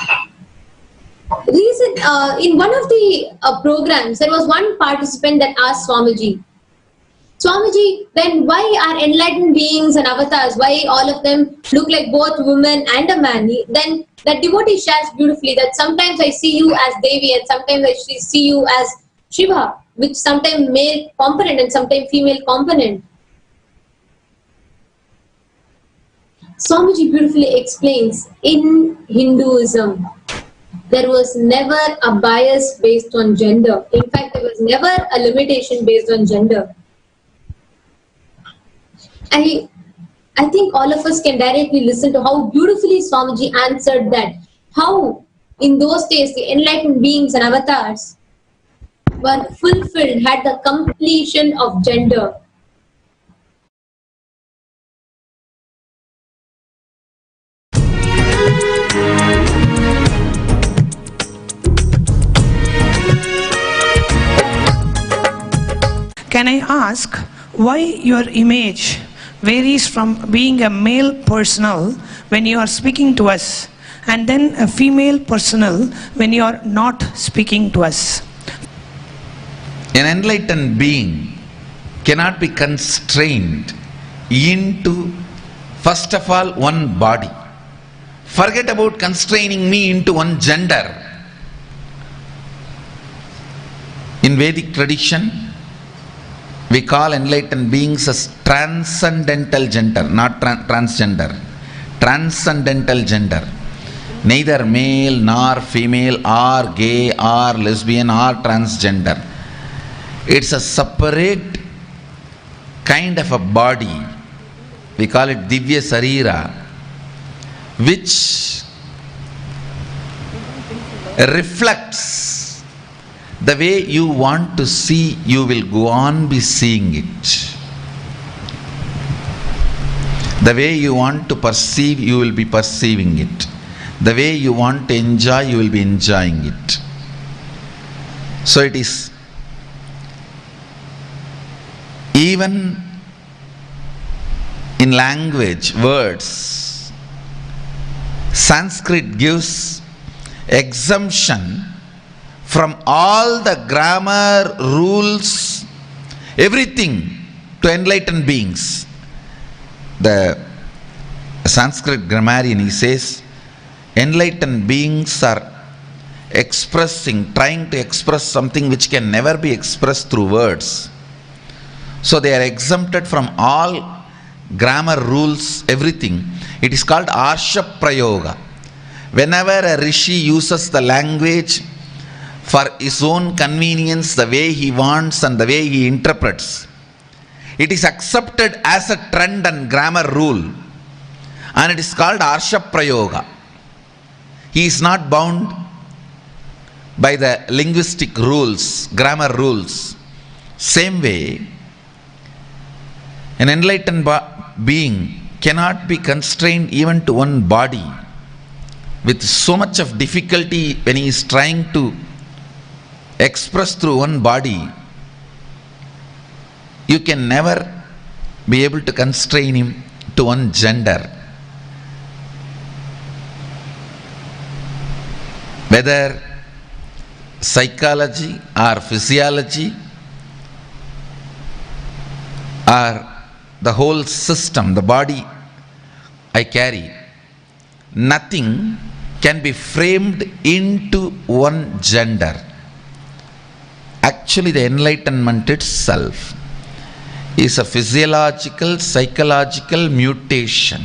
one of the programs, there was one participant that asked Swamiji, then why are enlightened beings and avatars, why all of them look like both women and a man? Then that devotee shares beautifully that sometimes I see you as Devi and sometimes I see you as Shiva, which sometimes male component and sometimes female component. Swamiji beautifully explains, in Hinduism, there was never a bias based on gender. In fact, there was never a limitation based on gender. I think all of us can directly listen to how beautifully Swamiji answered that. How in those days the enlightened beings and avatars were fulfilled, had the completion of gender. Can I ask why your image varies from being a male personal when you are speaking to us and then a female personal when you are not speaking to us? An enlightened being cannot be constrained into, first of all, one body. Forget about constraining me into one gender. In Vedic tradition, we call enlightened beings as transcendental gender, not transgender. Transcendental gender. Neither male nor female or gay or lesbian or transgender. It's a separate kind of a body. We call it Divya Sarira, which reflects the way you want to see, you will go on be seeing it. The way you want to perceive, you will be perceiving it. The way you want to enjoy, you will be enjoying it. So it is even in language, words, Sanskrit gives exemption from all the grammar, rules, everything to enlightened beings. The Sanskrit grammarian, he says, enlightened beings are trying to express something which can never be expressed through words. So they are exempted from all grammar rules, everything. It is called Arsha Prayoga. Whenever a rishi uses the language for his own convenience, the way he wants and the way he interprets, it is accepted as a trend and grammar rule, and it is called Arsha Prayoga. He is not bound by the linguistic rules, grammar rules. Same way, an enlightened being cannot be constrained even to one body with so much of difficulty when he is trying to express through one body. You can never be able to constrain him to one gender. Whether psychology or physiology or the whole system, the body I carry, nothing can be framed into one gender. Actually, the enlightenment itself is a physiological, psychological mutation.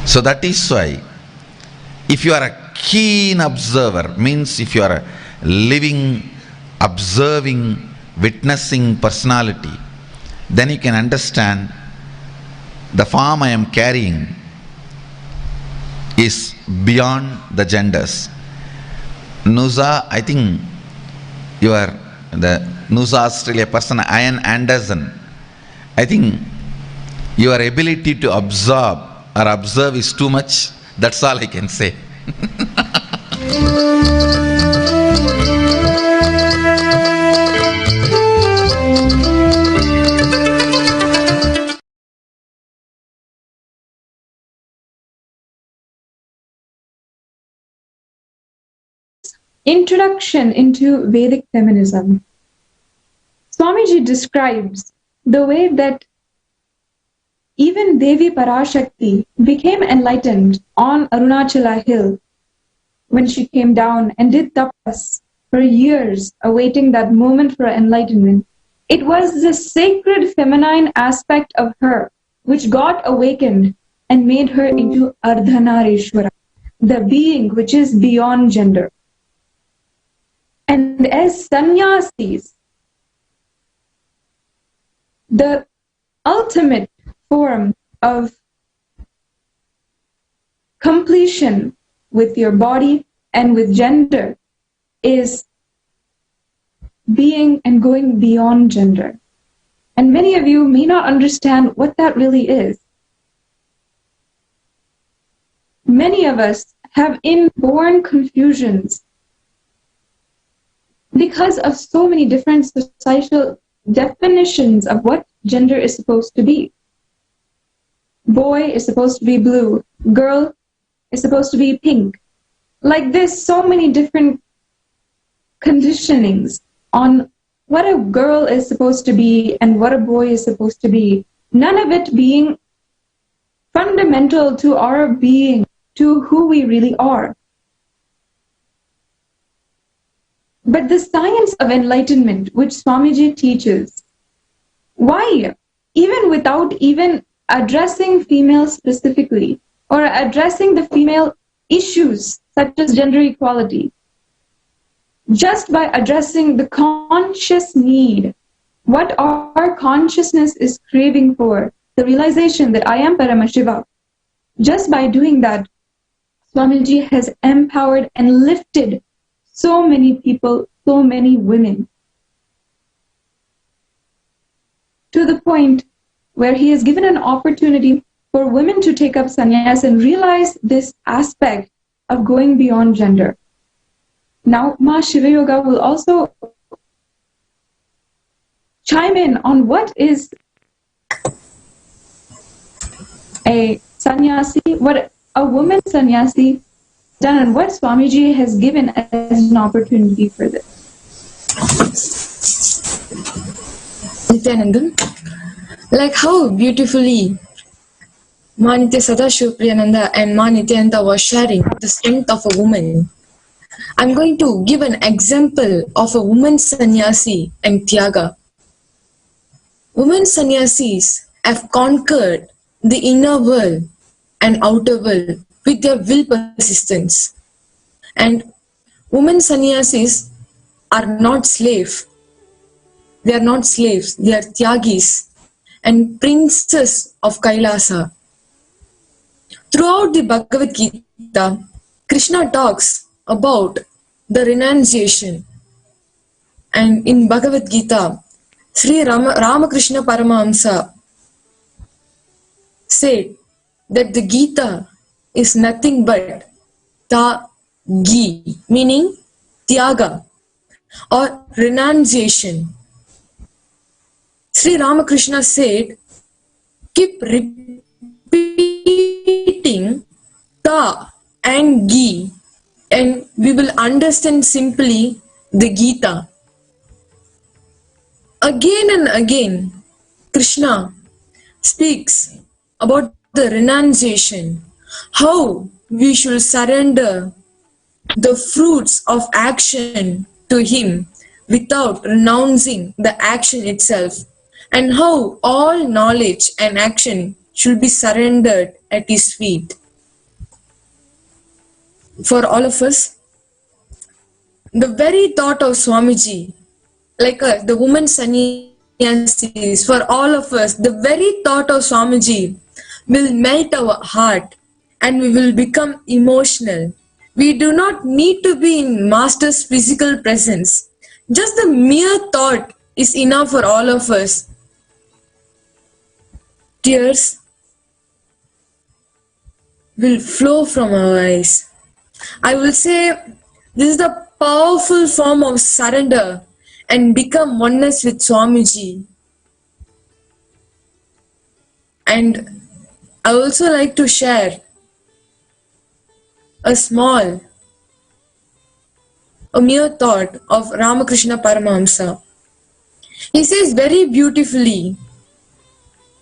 So that is why, if you are a keen observer, means if you are a living, observing, witnessing personality, then you can understand the form I am carrying is beyond the genders. Nusa, I think you are the Nusa Australia person, Ian Anderson. I think your ability to absorb or observe is too much. That's all I can say. Introduction into Vedic feminism. Swamiji describes the way that even Devi Parashakti became enlightened on Arunachala hill when she came down and did tapas for years, awaiting that moment for enlightenment. It was the sacred feminine aspect of her which got awakened and made her into Ardhanarishwara, the being which is beyond gender. And as sannyasis, the ultimate form of completion with your body and with gender is being and going beyond gender. And many of you may not understand what that really is. Many of us have inborn confusions because of so many different societal definitions of what gender is supposed to be. Boy is supposed to be blue. Girl is supposed to be pink. Like there's so many different conditionings on what a girl is supposed to be and what a boy is supposed to be. None of it being fundamental to our being, to who we really are. But the science of enlightenment, which Swamiji teaches, why, even without even addressing females specifically, or addressing the female issues such as gender equality, just by addressing the conscious need, what our consciousness is craving for, the realization that I am Paramashiva, just by doing that, Swamiji has empowered and lifted so many people, so many women, to the point where he has given an opportunity for women to take up sannyas and realize this aspect of going beyond gender. Now, Ma Shiva Yoga will also chime in on what is a sannyasi, what a woman sannyasi done, and what Swamiji has given as an opportunity for this. Nithyananda, like how beautifully Ma Sadashiva and Ma Nithyananda was sharing the strength of a woman, I'm going to give an example of a woman sannyasi and Tyaga. Women sannyasis have conquered the inner world and outer world with their will persistence. And women sannyasis are not slaves. They are not slaves. They are Tyagis and princes of Kailasa. Throughout the Bhagavad Gita, Krishna talks about the renunciation. And in Bhagavad Gita, Sri Ramakrishna Paramahamsa said that the Gita is nothing but Tagi, meaning Tyaga or renunciation. Sri Ramakrishna said keep repeating Ta and Gi, and we will understand simply the Gita. Again and again, Krishna speaks about the renunciation, how we should surrender the fruits of action to Him without renouncing the action itself, and how all knowledge and action should be surrendered at His feet. For all of us, the very thought of Swamiji, like us, the women sannyasis, for all of us, the very thought of Swamiji will melt our heart and we will become emotional. We do not need to be in Master's physical presence. Just the mere thought is enough for all of us. Tears will flow from our eyes. I will say this is the powerful form of surrender and become oneness with Swamiji. And I also like to share a mere thought of Ramakrishna Paramahamsa. He says very beautifully,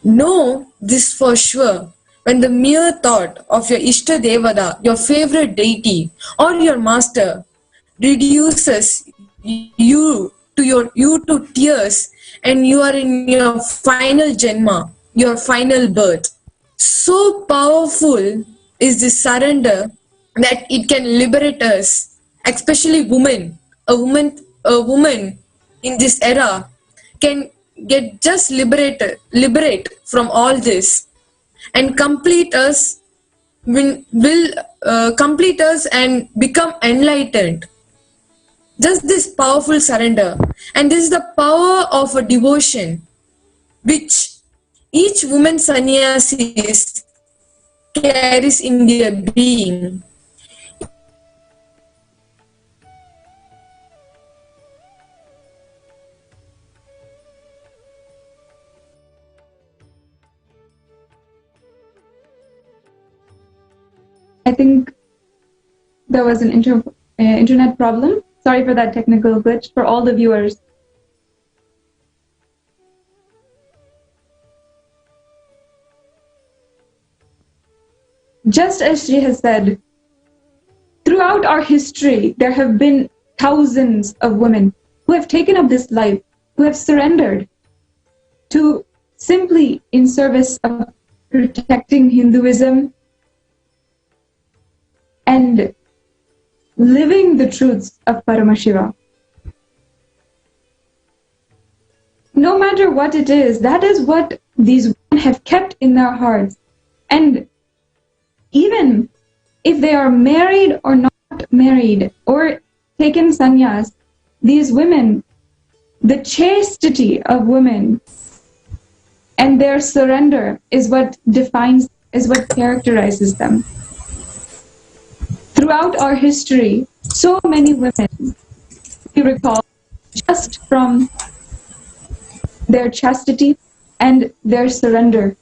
know this for sure, when the mere thought of your Ishta Devada, your favorite deity or your master reduces you to tears, and you are in your final janma, your final birth. So powerful is this surrender that it can liberate us, especially women. A woman in this era can get just liberate from all this and complete us complete us and become enlightened. Just this powerful surrender, and this is the power of a devotion which each woman sannyasis carries in their being. I think there was an internet problem. Sorry for that technical glitch for all the viewers. Just as she has said, throughout our history, there have been thousands of women who have taken up this life, who have surrendered to simply in service of protecting Hinduism and living the truths of Paramashiva. No matter what it is, that is what these women have kept in their hearts. And even if they are married or not married or taken sannyas, these women, the chastity of women and their surrender is what characterizes them. Throughout our history, so many women, we recall, just from their chastity and their surrender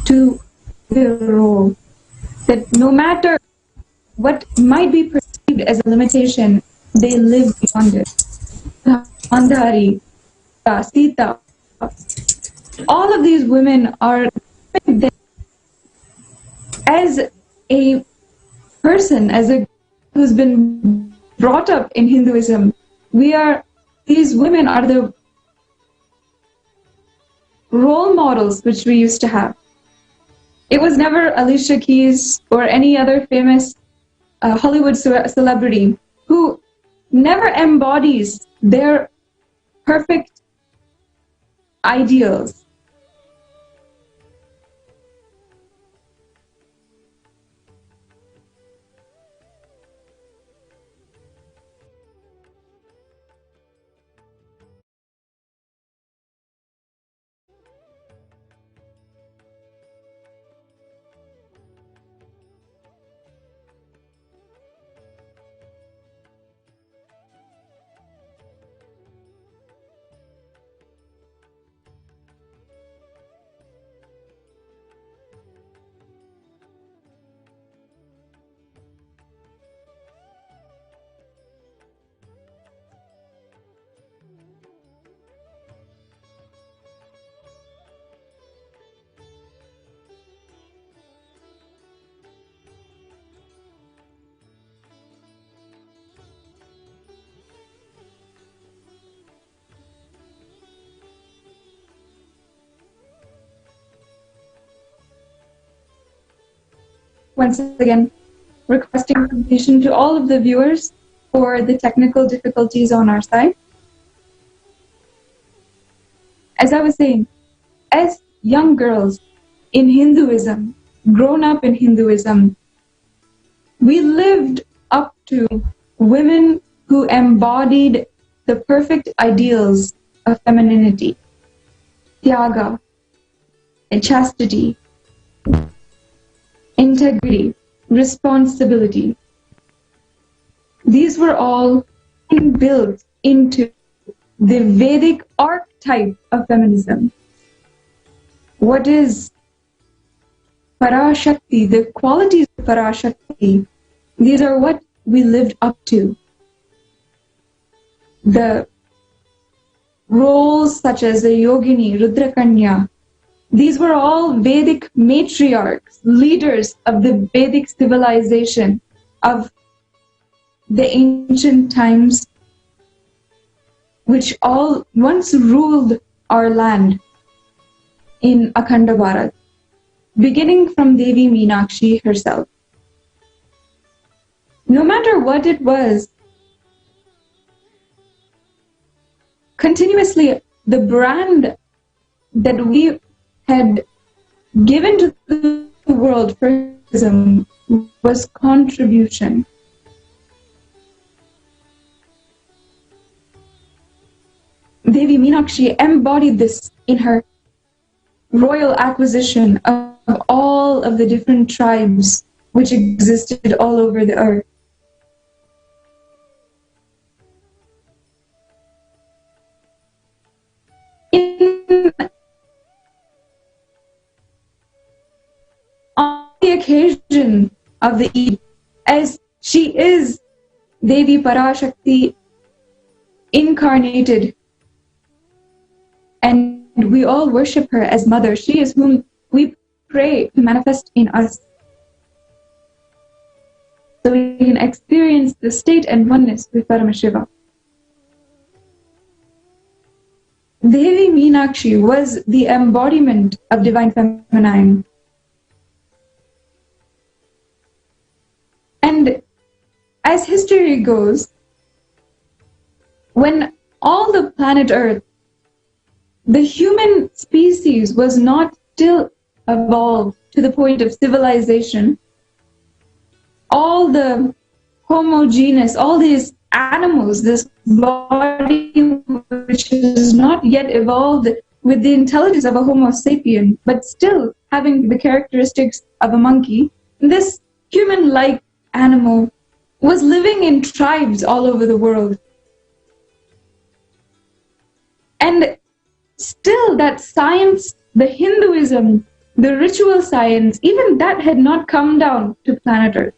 to their role, that no matter what might be perceived as a limitation, they live beyond it. Gandhari, Sita, all of these women are, as a person, who's been brought up in Hinduism, these women are the role models which we used to have. It was never Alicia Keys or any other famous Hollywood celebrity who never embodies their perfect ideals. once again requesting completion to all of the viewers for the technical difficulties on our side. As I was saying, as young girls in Hinduism, grown up in Hinduism, we lived up to women who embodied the perfect ideals of femininity, Tyaga, and chastity, integrity, responsibility. These were all inbuilt into the Vedic archetype of feminism. What is Parashakti, the qualities of Parashakti, these are what we lived up to. The roles such as the Yogini, Rudrakanya, these were all Vedic matriarchs, leaders of the Vedic civilization of the ancient times, which all once ruled our land in Akhanda Bharat, beginning from Devi Meenakshi herself. No matter what it was, continuously the brand that we had given to the world for Hinduism was contribution. Devi Meenakshi embodied this in her royal acquisition of all of the different tribes which existed all over the earth. On the occasion of the Eid, as she is Devi Parashakti incarnated, and we all worship her as Mother. She is whom we pray to manifest in us, so we can experience the state and oneness with Paramashiva. Devi Meenakshi was the embodiment of Divine Feminine. And as history goes, when all the planet Earth, the human species was not still evolved to the point of civilization, all the homogeneous, all these animals, this body which is not yet evolved with the intelligence of a Homo sapien, but still having the characteristics of a monkey, this human-like animal was living in tribes all over the world. And still that science, the Hinduism, the ritual science, even that had not come down to planet Earth.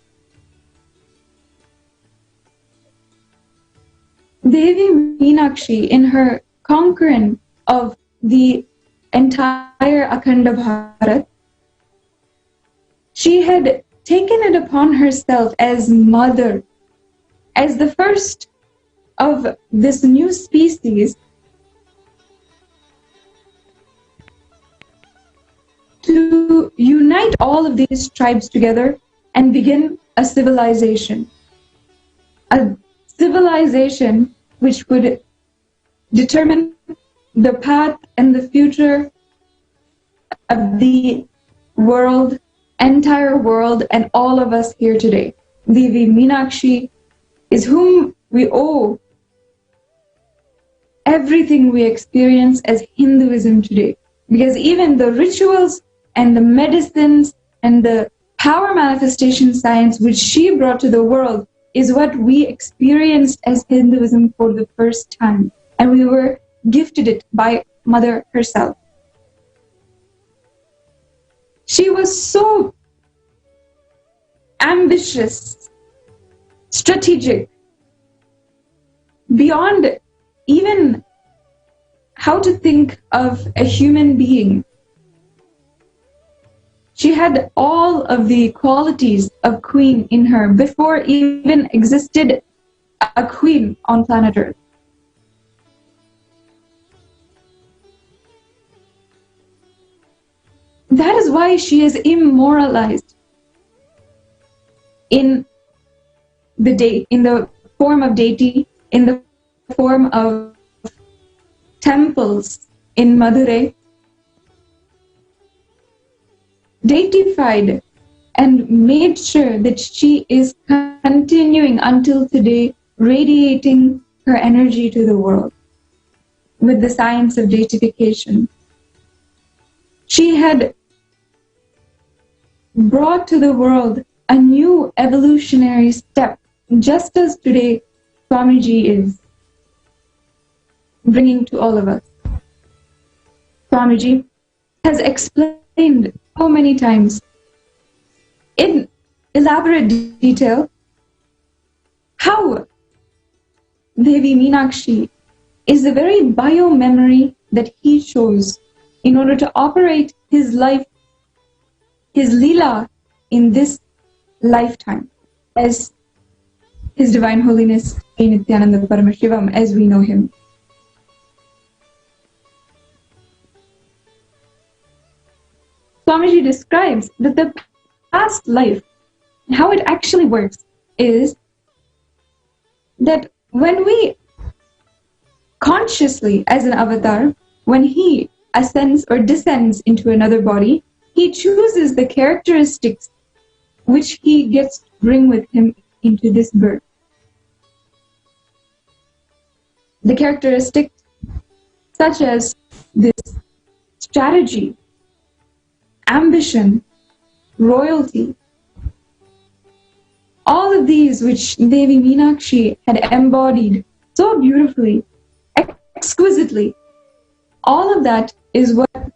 Devi Meenakshi, in her conquering of the entire Akhanda Bharat, she had taken it upon herself as mother, as the first of this new species, to unite all of these tribes together and begin a civilization. A civilization which would determine the path and the future of the world, entire world, and all of us here today. Devi Meenakshi is whom we owe everything we experience as Hinduism today. Because even the rituals and the medicines and the power manifestation science which she brought to the world is what we experienced as Hinduism for the first time. And we were gifted it by Mother herself. She was so ambitious, strategic, beyond even how to think of a human being. She had all of the qualities of queen in her before even existed a queen on planet Earth. That is why she is immortalized in the form of deity, in the form of temples in Madurai, deified and made sure that she is continuing until today, radiating her energy to the world with the science of deification. She had brought to the world a new evolutionary step, just as today Swamiji is bringing to all of us. Swamiji has explained so many times in elaborate detail how Devi Meenakshi is the very bio-memory that he chose in order to operate his life, his Leela in this lifetime as His Divine Holiness Nithyananda Paramashivam as we know him. Swamiji describes that the past life, how it actually works, is that when we consciously, as an avatar, when he ascends or descends into another body, he chooses the characteristics which he gets to bring with him into this birth. The characteristics such as this strategy, ambition, royalty, all of these which Devi Meenakshi had embodied so beautifully, exquisitely, all of that is what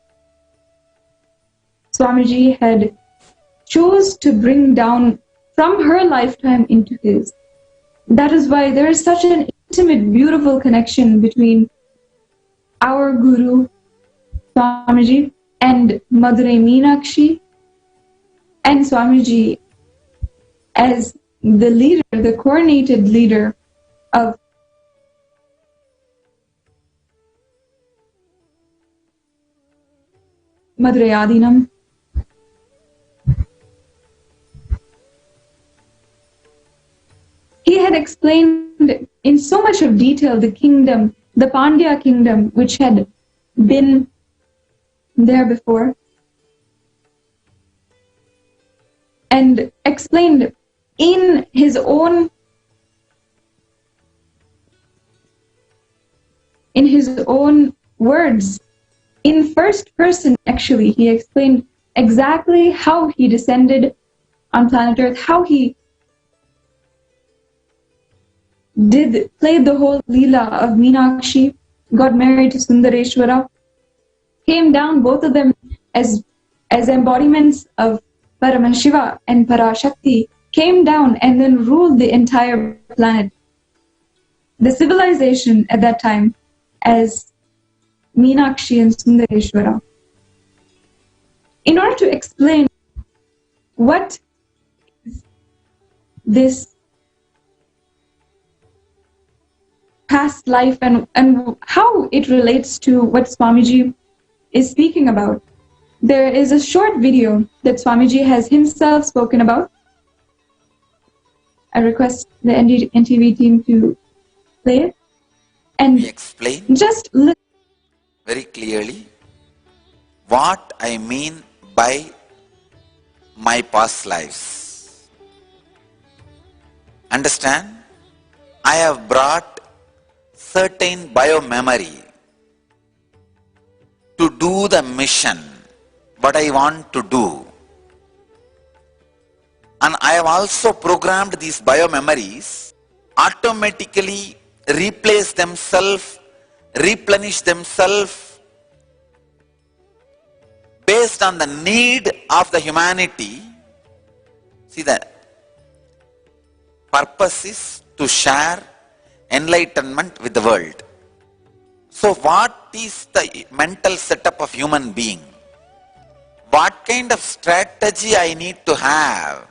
Swamiji had chose to bring down from her lifetime into his. That is why there is such an intimate, beautiful connection between our Guru, Swamiji, and Madurai Meenakshi, and Swamiji as the leader, the coronated leader of Madurai Adinam. He had explained in so much of detail the kingdom, the Pandya kingdom, which had been there before, and explained in his own words, in first person actually, he explained exactly how he descended on planet Earth, how he played the whole Leela of Meenakshi, got married to Sundareshwara, came down, both of them as embodiments of Paramashiva and Parashakti, came down and then ruled the entire planet. The civilization at that time as Meenakshi and Sundareshwara. In order to explain what this past life and how it relates to what Swamiji is speaking about, there is a short video that Swamiji has himself spoken about. I request the NTV team to play it. And we explain just very clearly what I mean by my past lives. Understand? I have brought certain bio-memory to do the mission, what I want to do. And I have also programmed these bio-memories automatically replace themselves, replenish themselves based on the need of the humanity. See, the purpose is to share enlightenment with the world. So what is the mental setup of human being? What kind of strategy I need to have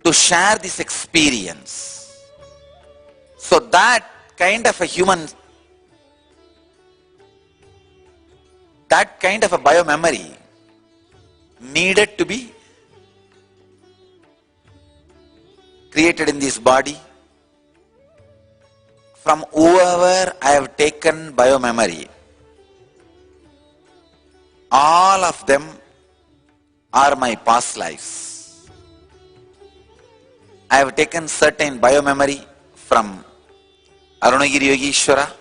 to share this experience? So that kind of a human, that kind of a bio-memory needed to be created in this body, from whoever I have taken biomemory, all of them are my past lives. I have taken certain biomemory from Arunagiri Yogeshwara.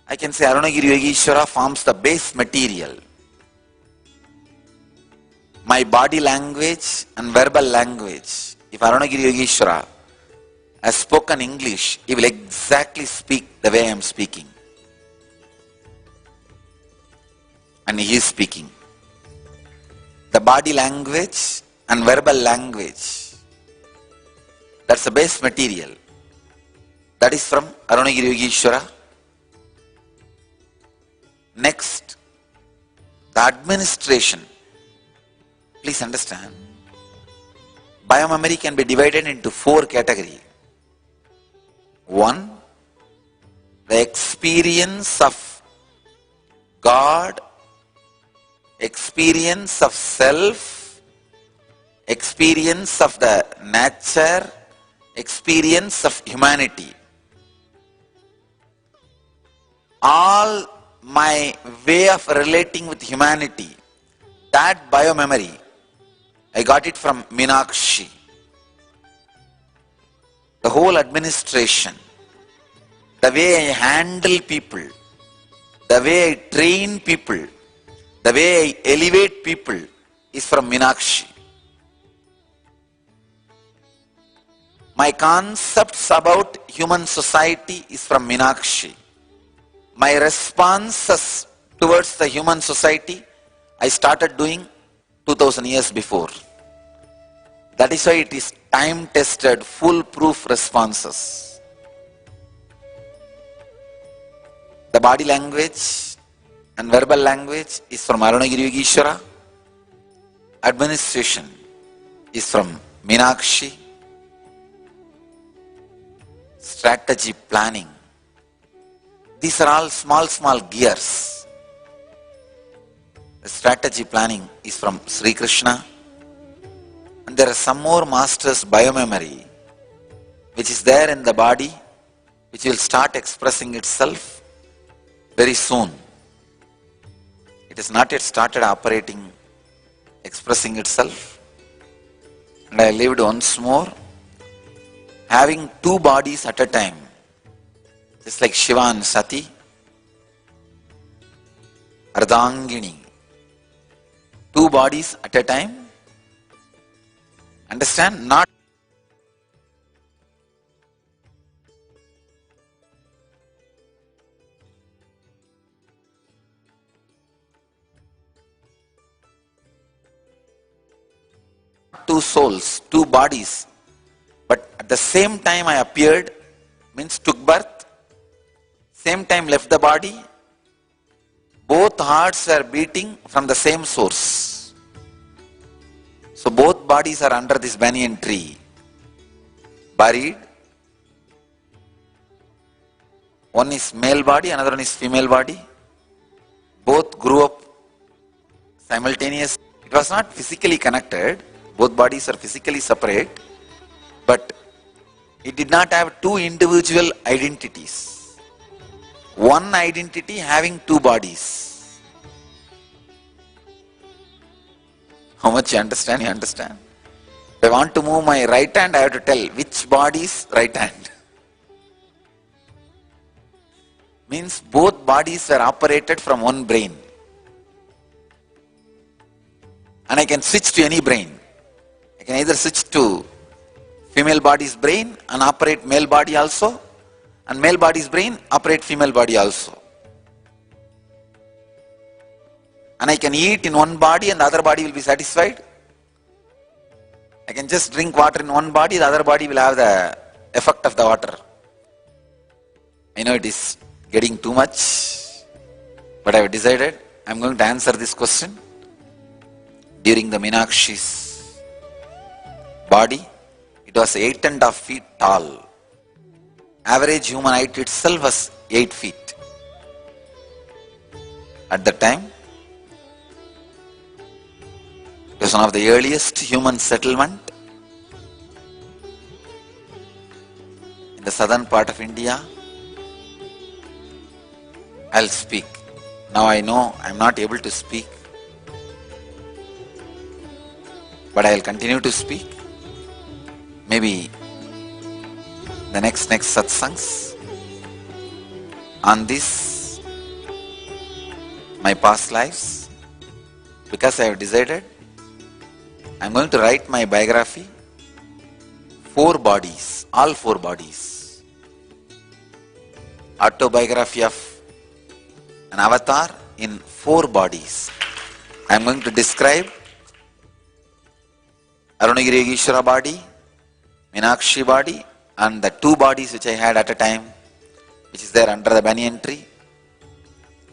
I can say Arunagiri Yogeshwara forms the base material. My body language and verbal language, if Arunagiri Yogeshwara has spoken English, he will exactly speak the way I am speaking. And he is speaking. The body language and verbal language, that's the base material. That is from Arunagiri Yogeshwara. Next, the administration. Please understand, biomemory can be divided into 4 categories. 1, the experience of God, experience of self, experience of the nature, experience of humanity. All my way of relating with humanity, that biomemory, I got it from Meenakshi. The whole administration, the way I handle people, the way I train people, the way I elevate people is from Meenakshi. My concepts about human society is from Meenakshi. My responses towards the human society, I started doing 2000 years before. That is why it is time-tested, foolproof responses. The body language and verbal language is from Arunagiri Yogeshwara. Administration is from Meenakshi. Strategy planning. These are all small gears. The strategy planning is from Sri Krishna. And there are some more masters' biomemory which is there in the body, which will start expressing itself very soon. It has not yet started operating, expressing itself. And I lived once more, having 2 bodies at a time, just like Shiva and Sati, Ardhangini. 2 bodies at a time. Understand? Not two souls, 2 bodies, but at the same time I appeared, means took birth, same time left the body, both hearts were beating from the same source. So both bodies are under this banyan tree, buried. One is male body, another one is female body. Both grew up simultaneously. It was not physically connected. Both bodies are physically separate, but it did not have 2 individual identities. One identity having 2 bodies. How much you understand? You understand? If I want to move my right hand, I have to tell which body is right hand. Means both bodies were operated from one brain. And I can switch to any brain. I can either switch to female body's brain and operate male body also, and male body's brain operate female body also. And I can eat in one body and the other body will be satisfied. I can just drink water in one body, the other body will have the effect of the water. I know it is getting too much, but I have decided I am going to answer this question. During the Meenakshi's body, it was 8.5 feet tall. Average human height itself was 8 feet. At that time, it was one of the earliest human settlement. in the southern part of India, I'll speak. Now I know I'm not able to speak, but I'll continue to speak. Maybe the next satsangs on this, my past lives, because I have decided I'm going to write my biography, 4 bodies, all 4 bodies. Autobiography of an avatar in 4 bodies. I'm going to describe Arunagiri Yogeshwara body, Meenakshi body, and the 2 bodies which I had at a time, which is there under the banyan tree,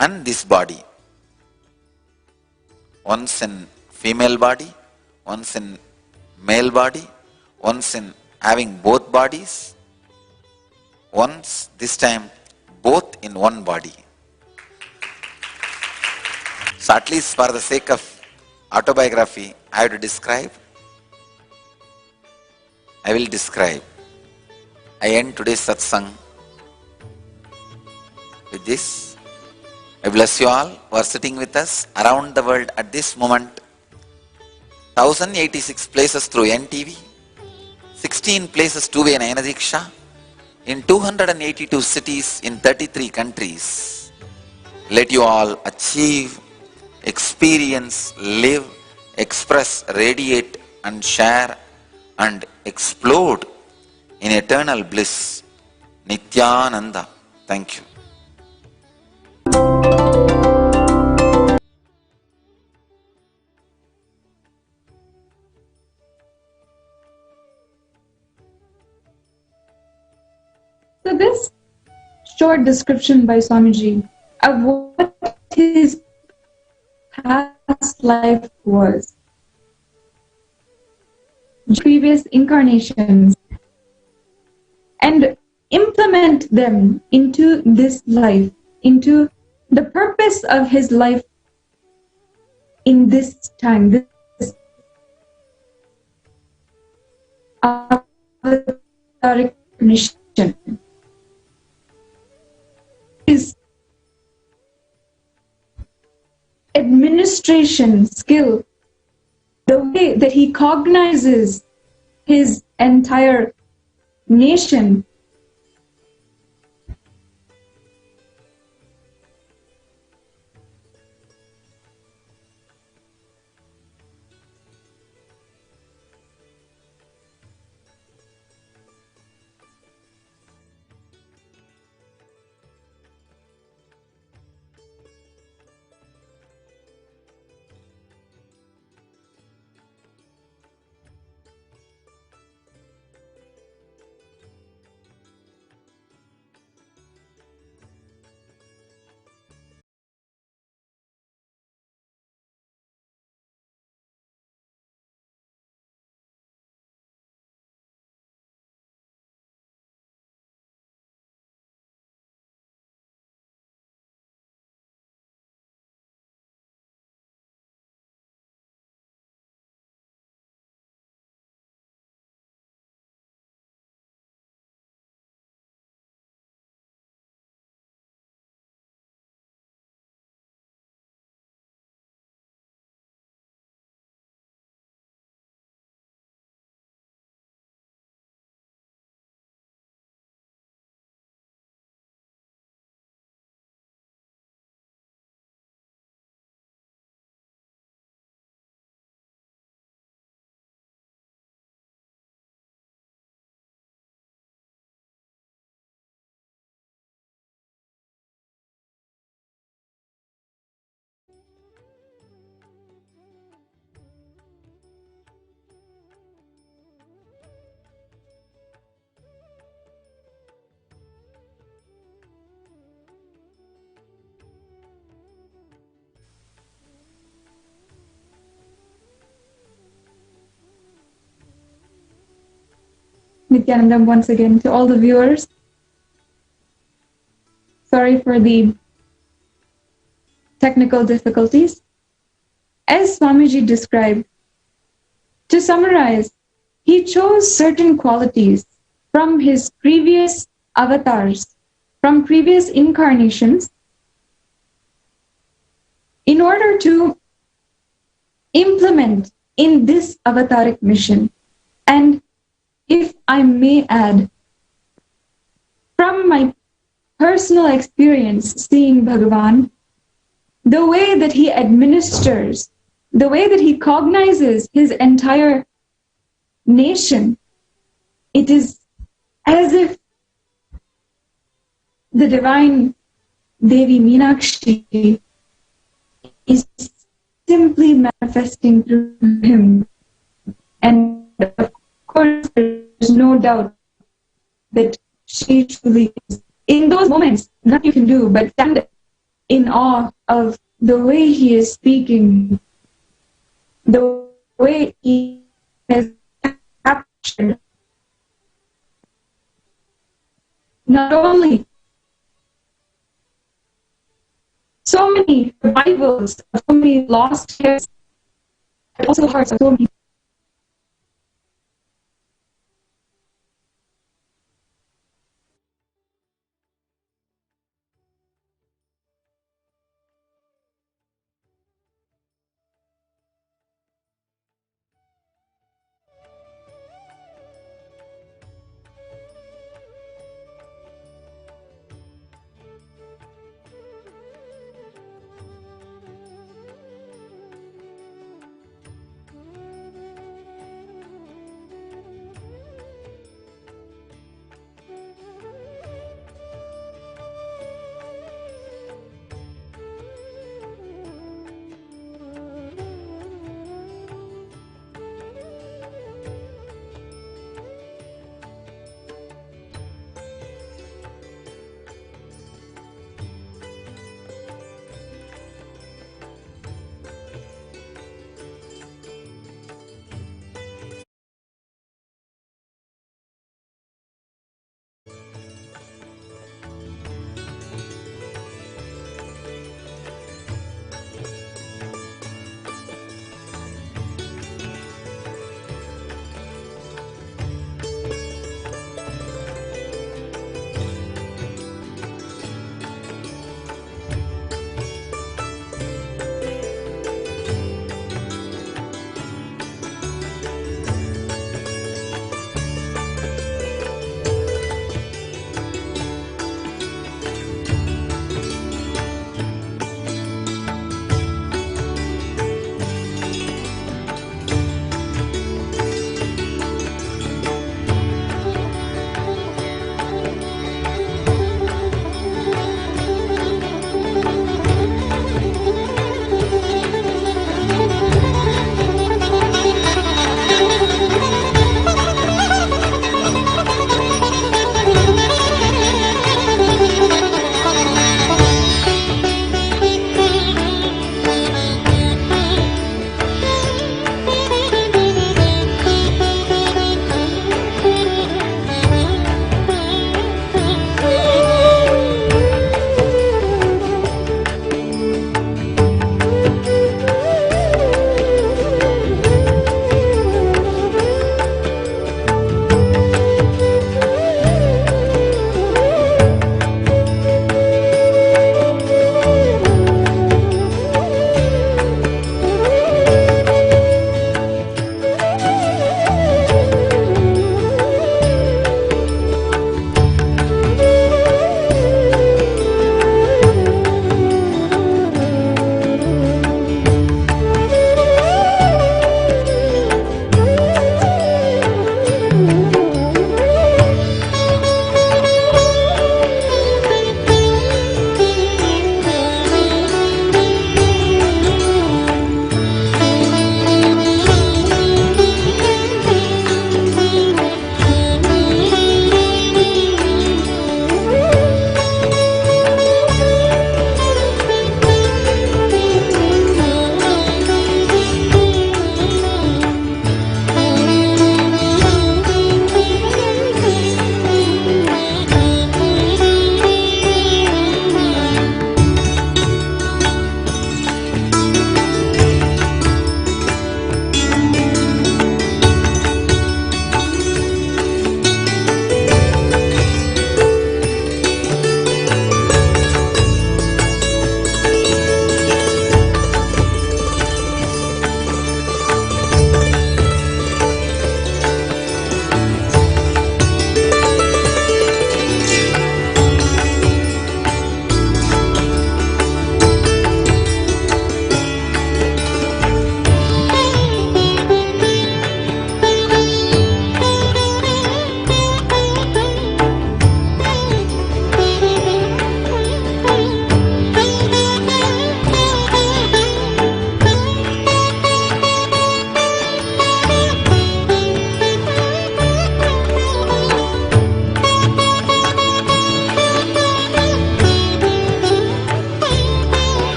and this body. Once in female body, once in male body, once in having both bodies, once this time both in one body. So at least for the sake of autobiography, I have to describe. I will describe. I end today's satsang with this. I bless you all who are sitting with us around the world at this moment. 1086 places through NTV, 16 places two-way Nayana Diksha, in 282 cities in 33 countries. Let you all achieve, experience, live, express, radiate and share and explode in eternal bliss. Nithyananda. Thank you. So this short description by Swamiji of what his past life was, previous incarnations, and implement them into this life, into the purpose of his life in this time, this avataric mission. His administration skill, the way that he cognizes his entire nation, Nithyanandam once again to all the viewers. Sorry for the technical difficulties. As Swamiji described, to summarize, he chose certain qualities from his previous avatars, from previous incarnations, in order to implement in this avataric mission. And if I may add, from my personal experience seeing Bhagavan, the way that he administers, the way that he cognizes his entire nation, it is as if the divine Devi Meenakshi is simply manifesting through him. And of course, there's no doubt that she truly is. In those moments, nothing you can do but stand in awe of the way he is speaking, the way he has captured not only so many revivals of so many lost hearts, but also hearts of so many.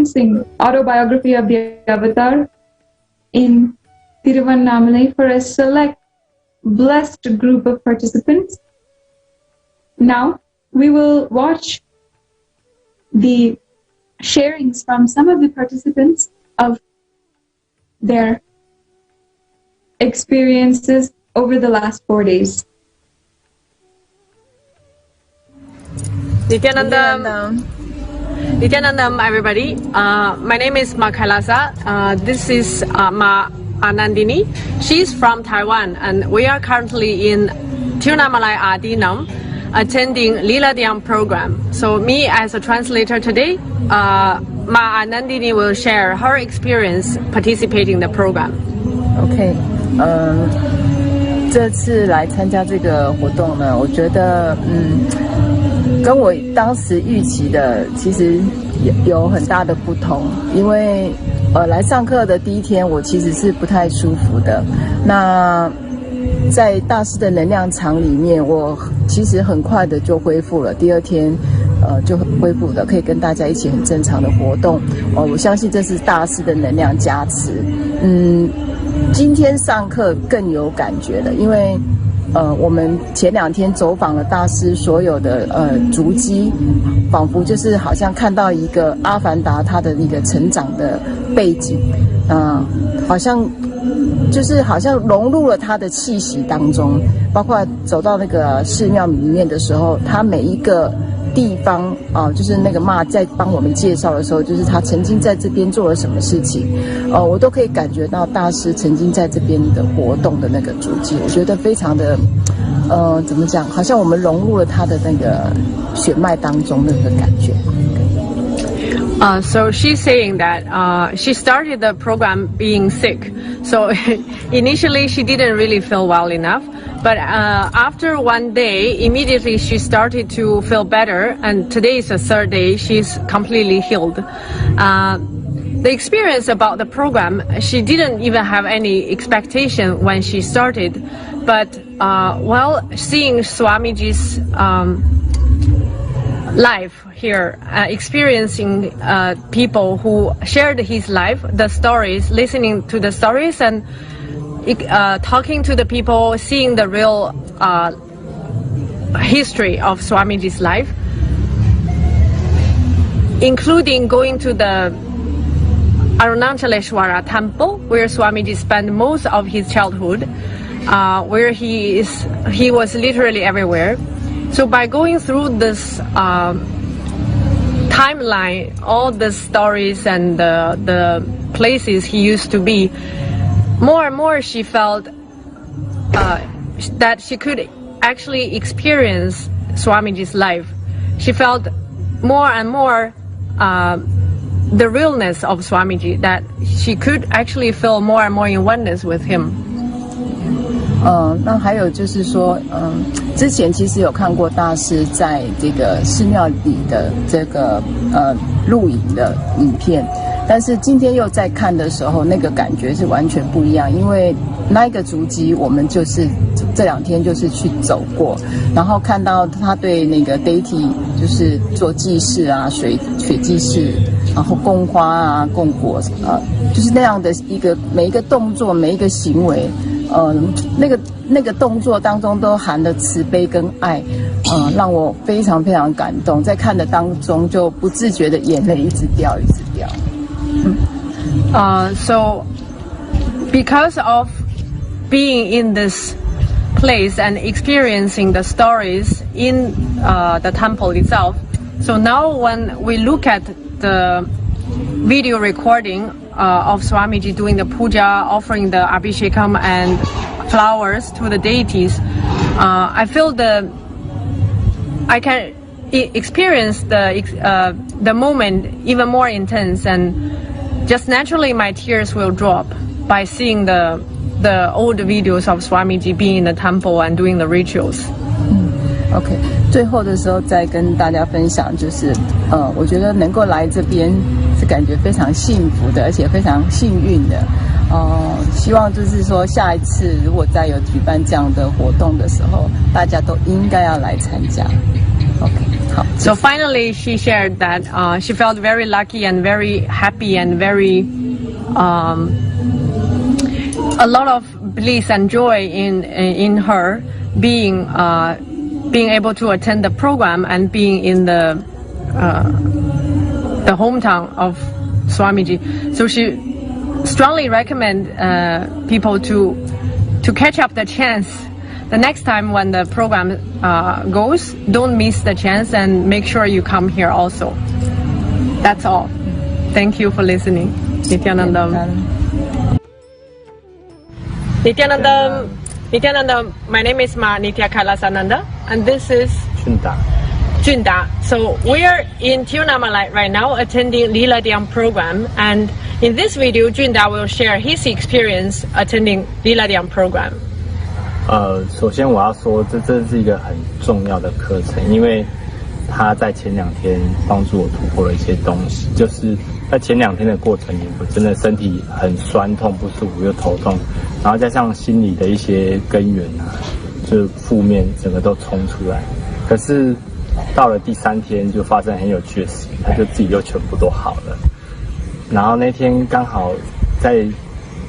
announcing autobiography of the Avatar in Tiruvannamalai for a select, blessed group of participants. Now, we will watch the sharings from some of the participants of their experiences over the last 4 days. Nithyanandam, everybody. My name is Ma Kailasa. This is Ma Anandini. She's from Taiwan, and we are currently in Tiruvannamalai Adinam attending Lila Dhyam program. So me as a translator today, Ma Anandini will share her experience participating in the program. OK， 这次来参加这个活动呢，我觉得跟我当时预期的其实有很大的不同，因为来上课的第一天我其实是不太舒服的。那在大师的能量场里面，我其实很快的就恢复了，第二天就恢复了，可以跟大家一起很正常的活动。我相信这是大师的能量加持。今天上课更有感觉了，因为我们前2天走访了大师所有的足迹，仿佛就是好像看到一个阿凡达他的一个成长的背景，好像融入了他的气息当中，包括走到那个寺庙里面的时候，他每一个地方就是那个妈在帮我们介绍的时候，就是他曾经在这边做了什么事情，我都可以感觉到大师曾经在这边的活动的那个足迹，我觉得非常的怎么讲，好像我们融入了他的那个血脉当中的那个感觉。So she's saying that she started the program being sick. So initially she didn't really feel well enough. But after one day, immediately she started to feel better. And today is the 3rd day. She's completely healed. The experience about the program, she didn't even have any expectation when she started. But while seeing Swamiji's life here, experiencing people who shared his life, the stories, listening to the stories and talking to the people, seeing the real history of Swamiji's life, including going to the Arunachaleshwara temple where Swamiji spent most of his childhood, where he was literally everywhere. So by going through this timeline, all the stories and the places he used to be, more and more she felt that she could actually experience Swamiji's life. She felt more and more the realness of Swamiji, that she could actually feel more and more in oneness with him. 那还有就是说，之前其实有看过大师在这个寺庙里的这个录影的影片，但是今天又在看的时候，那个感觉是完全不一样，因为那一个足迹我们就是这2天就是去走过，然后看到他对那个 deity 就是做祭祀啊，水祭祀，然后供花啊、供果就是那样的一个每一个动作、每一个行为。那个动作当中都含了慈悲跟爱，让我非常非常感动，在看的当中就不自觉的眼泪一直掉。So because of being in this place and experiencing the stories in the temple itself, so now when we look at the video recording of Swamiji doing the puja, offering the abhishekam and flowers to the deities, I feel I can experience the moment even more intense, and just naturally my tears will drop by seeing the old videos of Swamiji being in the temple and doing the rituals. OK， 最后的时候再跟大家分享，就是我觉得能够来这边是感觉非常幸福的，而且非常幸运的。希望就是说下一次如果再有举办这样的活动的时候，大家都应该要来参加。OK。So finally, she shared that she felt very lucky and very happy and very a lot of bliss and joy in her being able to attend the program and being in the hometown of Swamiji. So she strongly recommend people to catch up the chance. The next time when the program goes, don't miss the chance and make sure you come here also. That's all. Thank you for listening. Nithyanandam. Nithyanandam. Nithyanandam. My name is Nithya Kailasananda, and this is Junda. So we are in Tirunamalai right now attending Lila Dhyam program, and in this video, Junda will share his experience attending Lila Dhyam program. 首先我要说，这是一个很重要的课程，因为他在前2天帮助我突破了一些东西。就是在前2天的过程里，我真的身体很酸痛不舒服又头痛，然后加上心理的一些根源啊，就负面整个都冲出来。可是到了第3天就发生很有趣的事情，他就自己就全部都好了。然后那天刚好在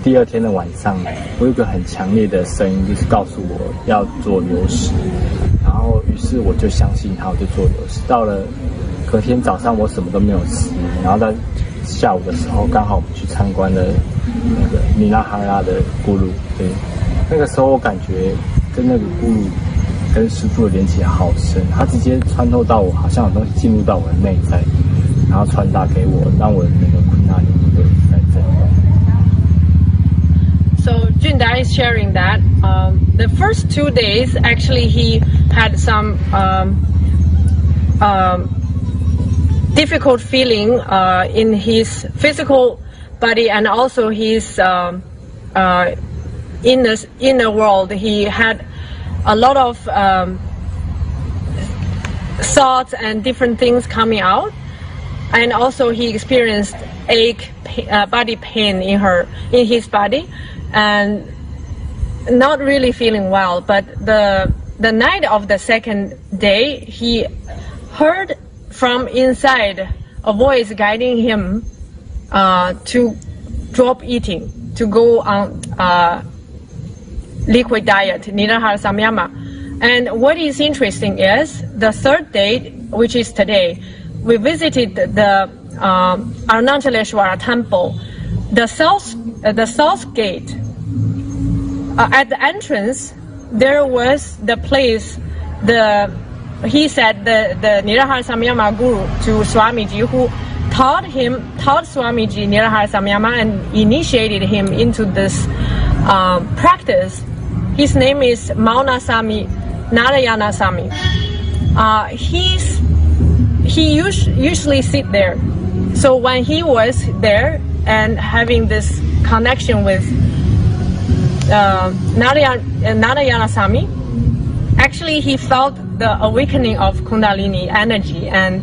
第2天的晚上，我有一个很强烈的声音，就是告诉我要做流食，然后于是我就相信他，我就做流食。到了隔天早上，我什么都没有吃，然后在下午的时候，刚好我们去参观了那个米拉哈拉的咕噜，对，那个时候我感觉跟那个咕噜跟师父的连结好深，他直接穿透到我，好像有东西进入到我的内在，然后传达给我，让我的那个昆达里尼的在震动。So Junda is sharing that the first 2 days, actually, he had some difficult feeling in his physical body and also his inner world. He had a lot of thoughts and different things coming out, and also he experienced body pain in his body. And not really feeling well, but the night of the 2nd day, he heard from inside a voice guiding him to drop eating, to go on liquid diet, Nirahara Samyama. And what is interesting is the 3rd day, which is today, we visited the Arunachaleshwara temple. The south gate. At the entrance, there was the place. He said the Nirahara Samyama Guru to Swamiji, who taught Swamiji Nirahara Samyama and initiated him into this practice. His name is Mauna Sami Narayana Sami. He usually sit there. So when he was there and having this connection with Narayana Sami, actually he felt the awakening of Kundalini energy, and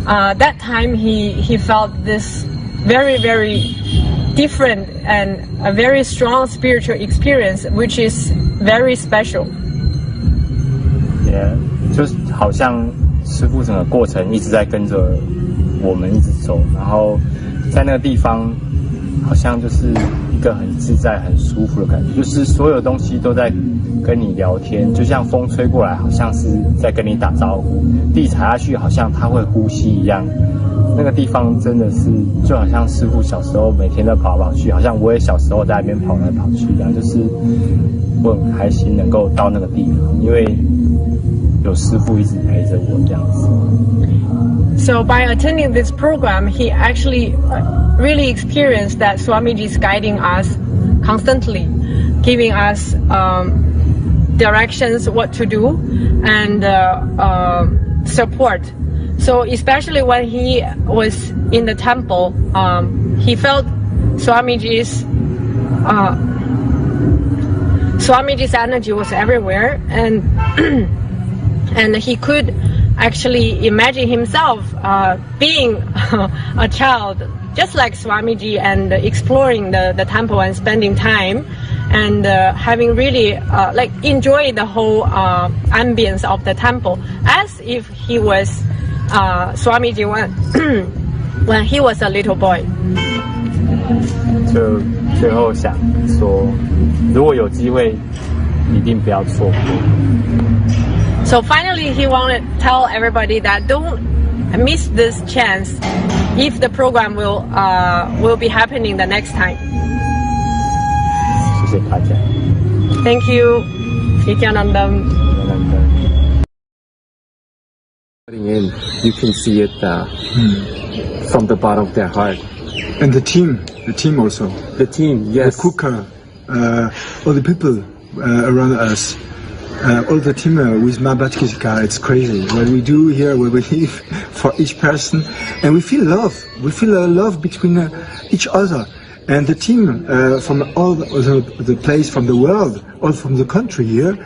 that time he felt this very, very different and a very strong spiritual experience, which is very special. Yeah, 就是好像师父整个过程一直在跟着我们一直走，然后在那个地方好像就是一个很自在很舒服的感觉，就是所有东西都在跟你聊天，就像风吹过来好像是在跟你打招呼，地踩下去好像它会呼吸一样。那个地方真的是就好像师父小时候每天都跑来跑去，好像我也小时候在那边跑来跑去一样，就是我很开心能够到那个地方，因为有师父一直陪着我这样子。So by attending this program, he actually really experienced that Swamiji is guiding us constantly, giving us directions what to do and support. So especially when he was in the temple, he felt Swamiji's energy was everywhere, and and he could actually imagine himself being a child, just like Swamiji, and exploring the temple and spending time and having really like enjoy the whole ambience of the temple, as if he was Swamiji when he was a little boy. 就最后想说，如果有机会，一定不要错过。So finally, he wanted to tell everybody that don't miss this chance if the program will be happening the next time. 谢谢大家。Thank you, Nithyananda. In, you can see it from the bottom of their heart. And the team also. The team, yes. The cooker, all the people around us, all the team with Mahasannidhanam, it's crazy. What we do here, what we live for each person, and we feel love. We feel love between each other. And the team from all the place from the world, all from the country here,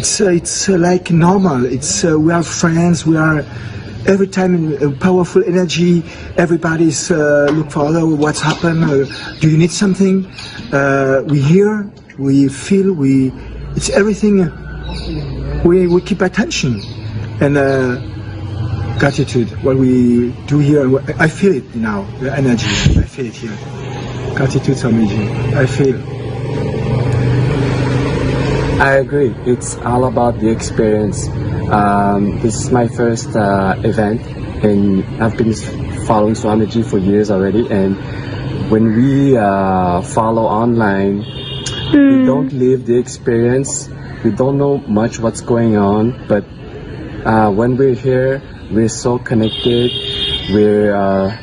it's like normal. It's we are friends. We are every time in powerful energy. Everybody's look for other. What's happened? Do you need something? We hear. We feel. It's everything. We keep attention and gratitude. What we do here. I feel it now. The energy. I feel it here. Gratitude, Swamiji. I feel. I agree. It's all about the experience. This is my first event, and I've been following Swamiji for years already. And when we follow online, we don't live the experience. We don't know much what's going on. But when we're here, we're so connected. We're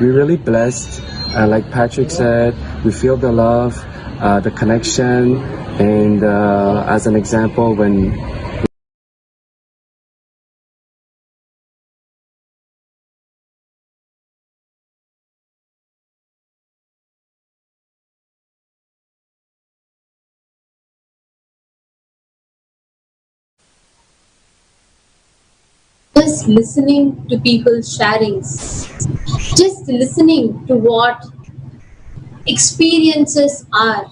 really blessed. Like Patrick said, we feel the love, the connection. And as an example, when just listening to people's sharings, just listening to what experiences are.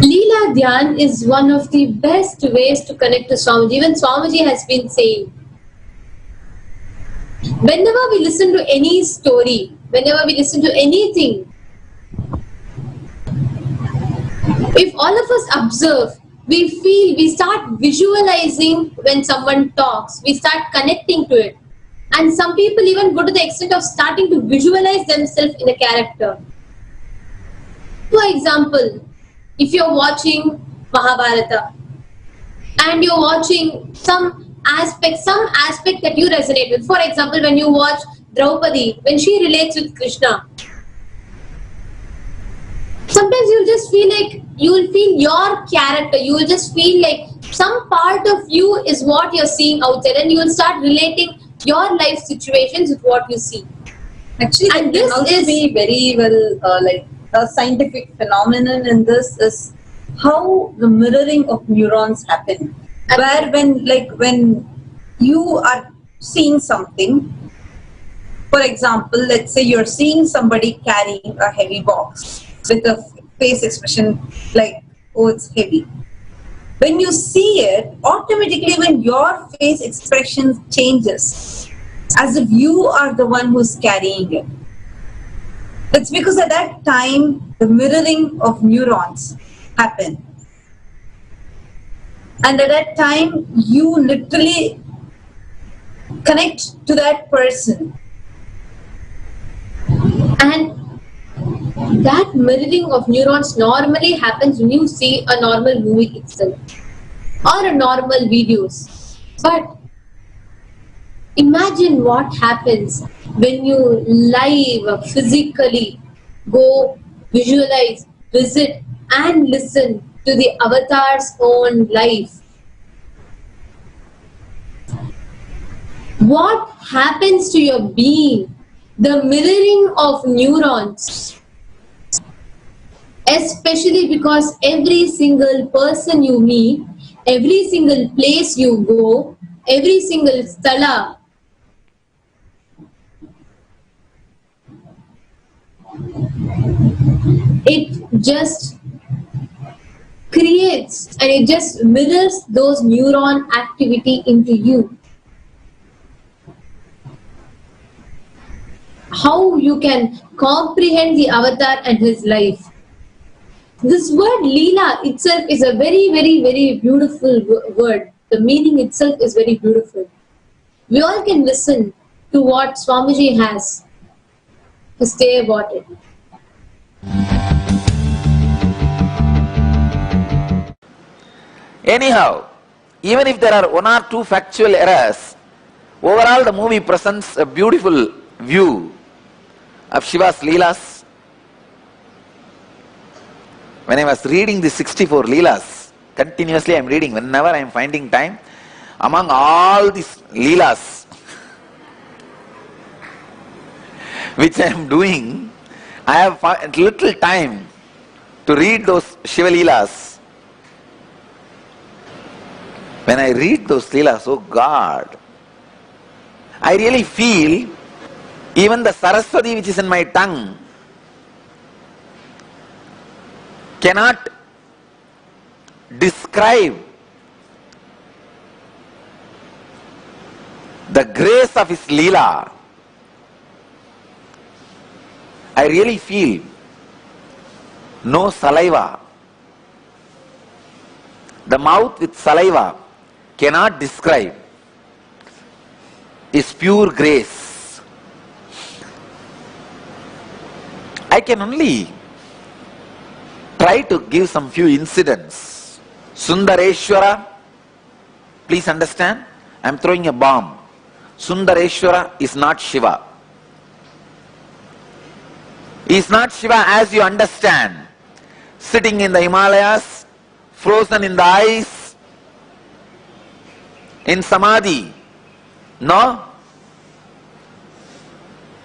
Leela Dhyan is one of the best ways to connect to Swamiji. Even Swamiji has been saying, whenever we listen to any story, whenever we listen to anything, if all of us observe, we start visualizing when someone talks, we start connecting to it. And some people even go to the extent of starting to visualize themselves in a character. For example, if you're watching Mahabharata and you're watching some aspect that you resonate with. For example, when you watch Draupadi, when she relates with Krishna, sometimes you'll just feel like you will feel your character. You will just feel like some part of you is what you're seeing outside, and you will start relating your life situations with what you see. Actually, and this is be very well like a scientific phenomenon in this is how the mirroring of neurons happen. Where when you are seeing something, for example, let's say you're seeing somebody carrying a heavy box with a face expression like, oh, it's heavy. When you see it, automatically when your face expression changes, as if you are the one who's carrying it. It's because at that time, the mirroring of neurons happen. And at that time, you literally connect to that person. And that mirroring of neurons normally happens when you see a normal movie itself or a normal videos. But imagine what happens when you live, physically go, visualize, visit and listen to the avatar's own life. What happens to your being? The mirroring of neurons. Especially because every single person you meet, every single place you go, every single sthala, it just creates and it just mirrors those neuron activity into you. How you can comprehend the avatar and his life. This word Leela itself is a very, very, very beautiful word. The meaning itself is very beautiful. We all can listen to what Swamiji has to say about it. Anyhow, even if there are one or two factual errors, overall the movie presents a beautiful view of Shiva's Leelas. When I was reading the 64 Leelas, continuously I am reading, whenever I am finding time, among all these Leelas which I am doing, I have little time to read those Shiva Leelas. When I read those Leelas, oh God, I really feel even the Saraswati which is in my tongue cannot describe the grace of his Leela. I really feel no saliva. The mouth with saliva cannot describe his pure grace. I can only try to give some few incidents. Sundareshwara, please understand, I am throwing a bomb. Sundareshwara is not Shiva. He is not Shiva as you understand. Sitting in the Himalayas, frozen in the ice, in Samadhi. No.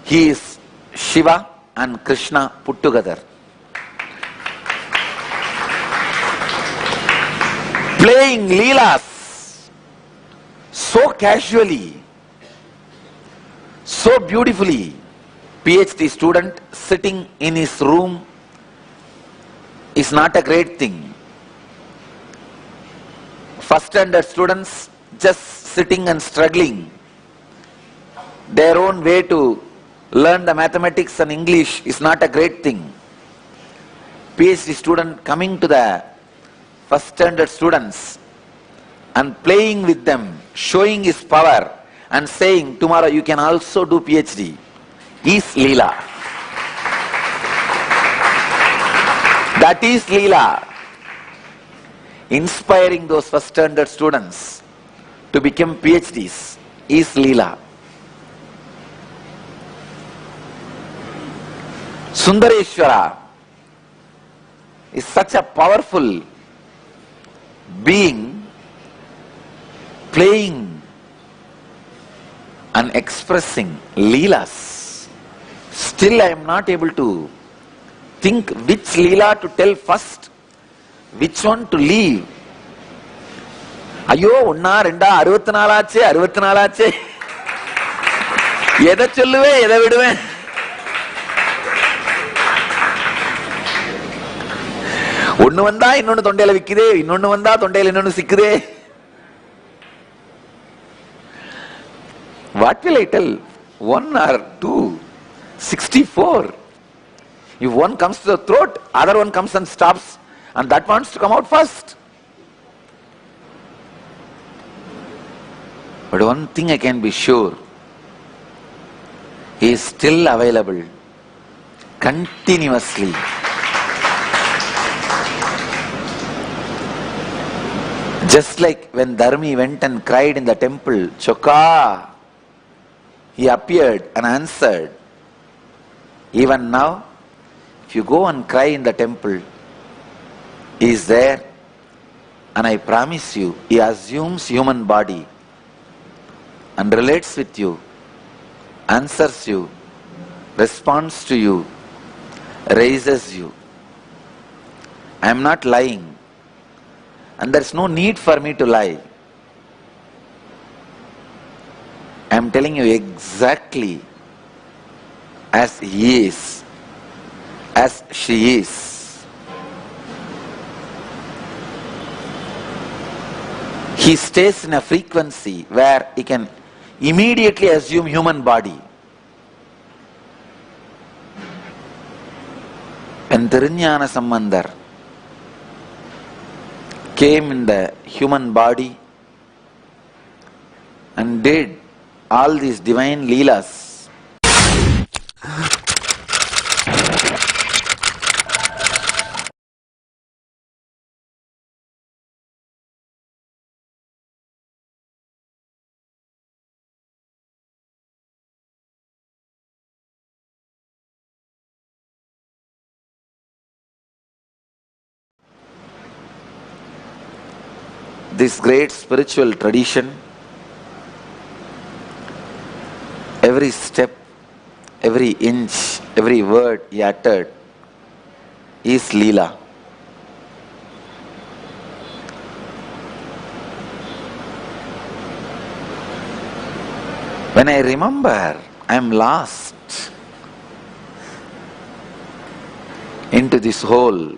He is Shiva and Krishna put together. Playing Leelas so casually, so beautifully. PhD student sitting in his room is not a great thing. First standard students just sitting and struggling their own way to learn the mathematics and English is not a great thing. PhD student coming to the first standard students and playing with them, showing his power and saying, tomorrow you can also do PhD, is Leela. That is Leela. Inspiring those first standard students to become PhDs is Leela. Sundareshwara is such a powerful being, playing and expressing Leelas. Still I am not able to think which Leela to tell first, which one to leave. Ayyo, unna, renda, 64 ஆச்சே. எதை சொல்லுவேன், எதை விடுவேன்? ஒன்னு வந்தா இன்னொன்னு தொண்டையில விக்குதே, இன்னொன்னு வந்தா தொண்டையில இன்னொன்னு சிக்குதே. What will I tell? One or two? 64. If one comes to the throat, other one comes and stops, and that wants to come out first. But one thing I can be sure, he is still available continuously. Just like when Dharmi went and cried in the temple, Choka, he appeared and answered. Even now, if you go and cry in the temple, he is there, and I promise you, he assumes human body and relates with you, answers you, responds to you, raises you. I am not lying. And there is no need for me to lie. I am telling you exactly as he is, as she is. he stays in a frequency where he can immediately assume human body. When Nithyananda Satsang came in the human body and did all these divine leelas, this great spiritual tradition, every step, every inch, every word he uttered is Leela. When I remember, I am lost into this whole,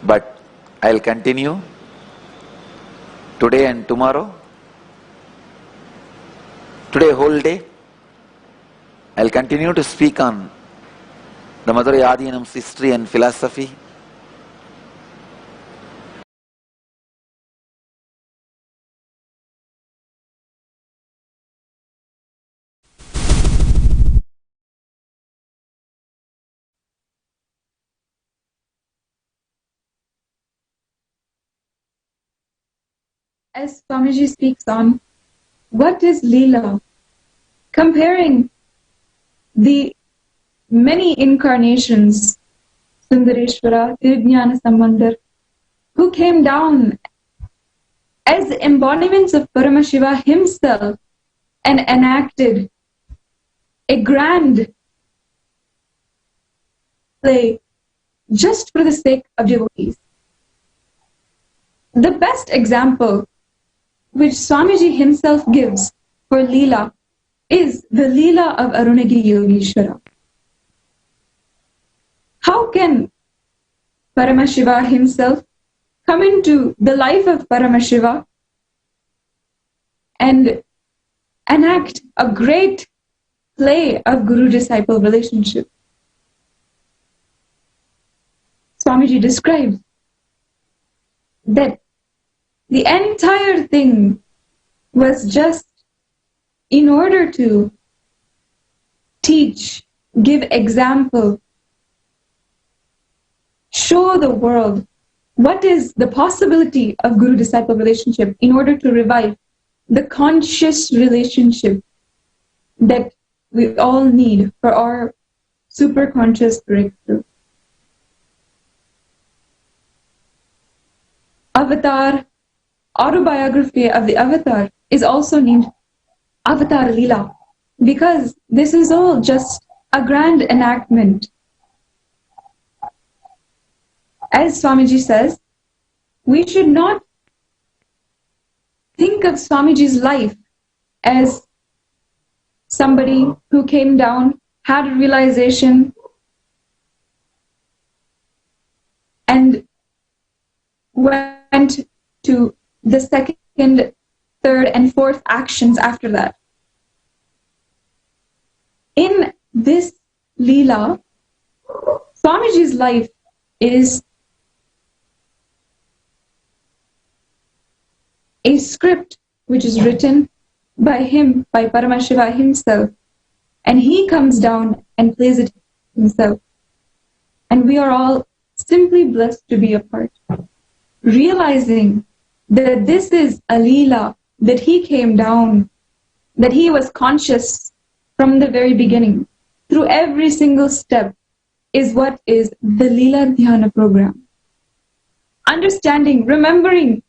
but I'll continue today and tomorrow. Today whole day I'll continue to speak on the Madurai Adinam's history and philosophy. As Swamiji speaks on, what is Leela? Comparing the many incarnations, Sundareshwara, Nithyananda Satsang, who came down as embodiments of Paramashiva himself and enacted a grand play just for the sake of devotees. The best example which Swamiji himself gives for Leela is the Leela of Arunagiri Yogeshwara. How can Paramashiva himself come into the life of Paramashiva and enact a great play of guru-disciple relationship? Swamiji describes that the entire thing was just in order to teach, give example, show the world what is the possibility of guru-disciple relationship in order to revive the conscious relationship that we all need for our super-conscious breakthrough. Avatar, autobiography of the Avatar, is also named Avatar Leela because this is all just a grand enactment. As Swamiji says, we should not think of Swamiji's life as somebody who came down, had a realization, and went to the second, third, and fourth actions after that. In this Leela, Swamiji's life is a script which is written by him, by Paramashiva himself, and he comes down and plays it himself. And we are all simply blessed to be a part, realizing that this is a Leela, that he came down, that he was conscious from the very beginning. Through every single step is what is the Leela Dhyana program. Understanding, remembering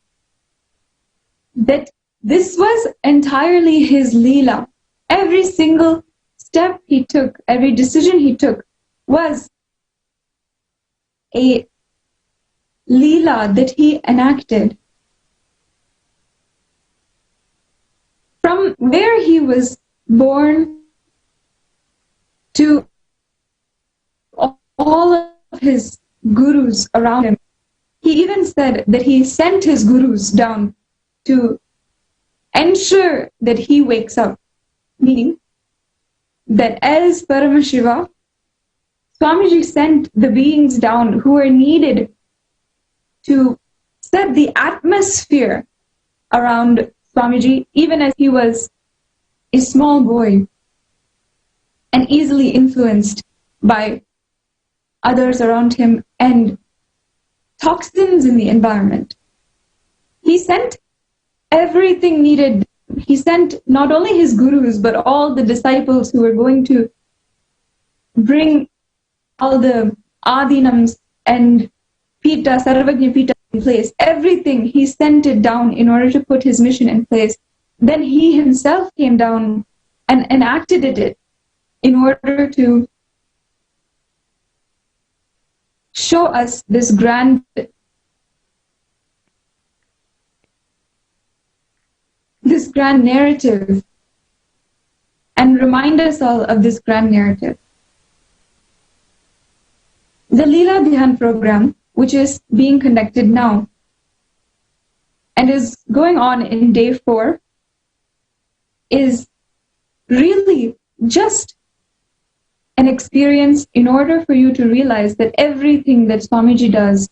that this was entirely his Leela. Every single step he took, every decision he took was a Leela that he enacted. From where he was born to all of his gurus around him, He even said that he sent his gurus down to ensure that he wakes up, meaning that as Paramashiva, Swamiji sent the beings down who were needed to set the atmosphere around Swamiji, even as he was a small boy and easily influenced by others around him and toxins in the environment. He sent everything needed. He sent not only his gurus, but all the disciples who were going to bring all the adinams and pita, sarvajna pita in place. Everything, he sent it down in order to put his mission in place. Then he himself came down and enacted it in order to show us this grand narrative and remind us all of this grand narrative. The Leela Dhyan program, which is being conducted now and is going on in day 4, is really just an experience in order for you to realize that everything that Swamiji does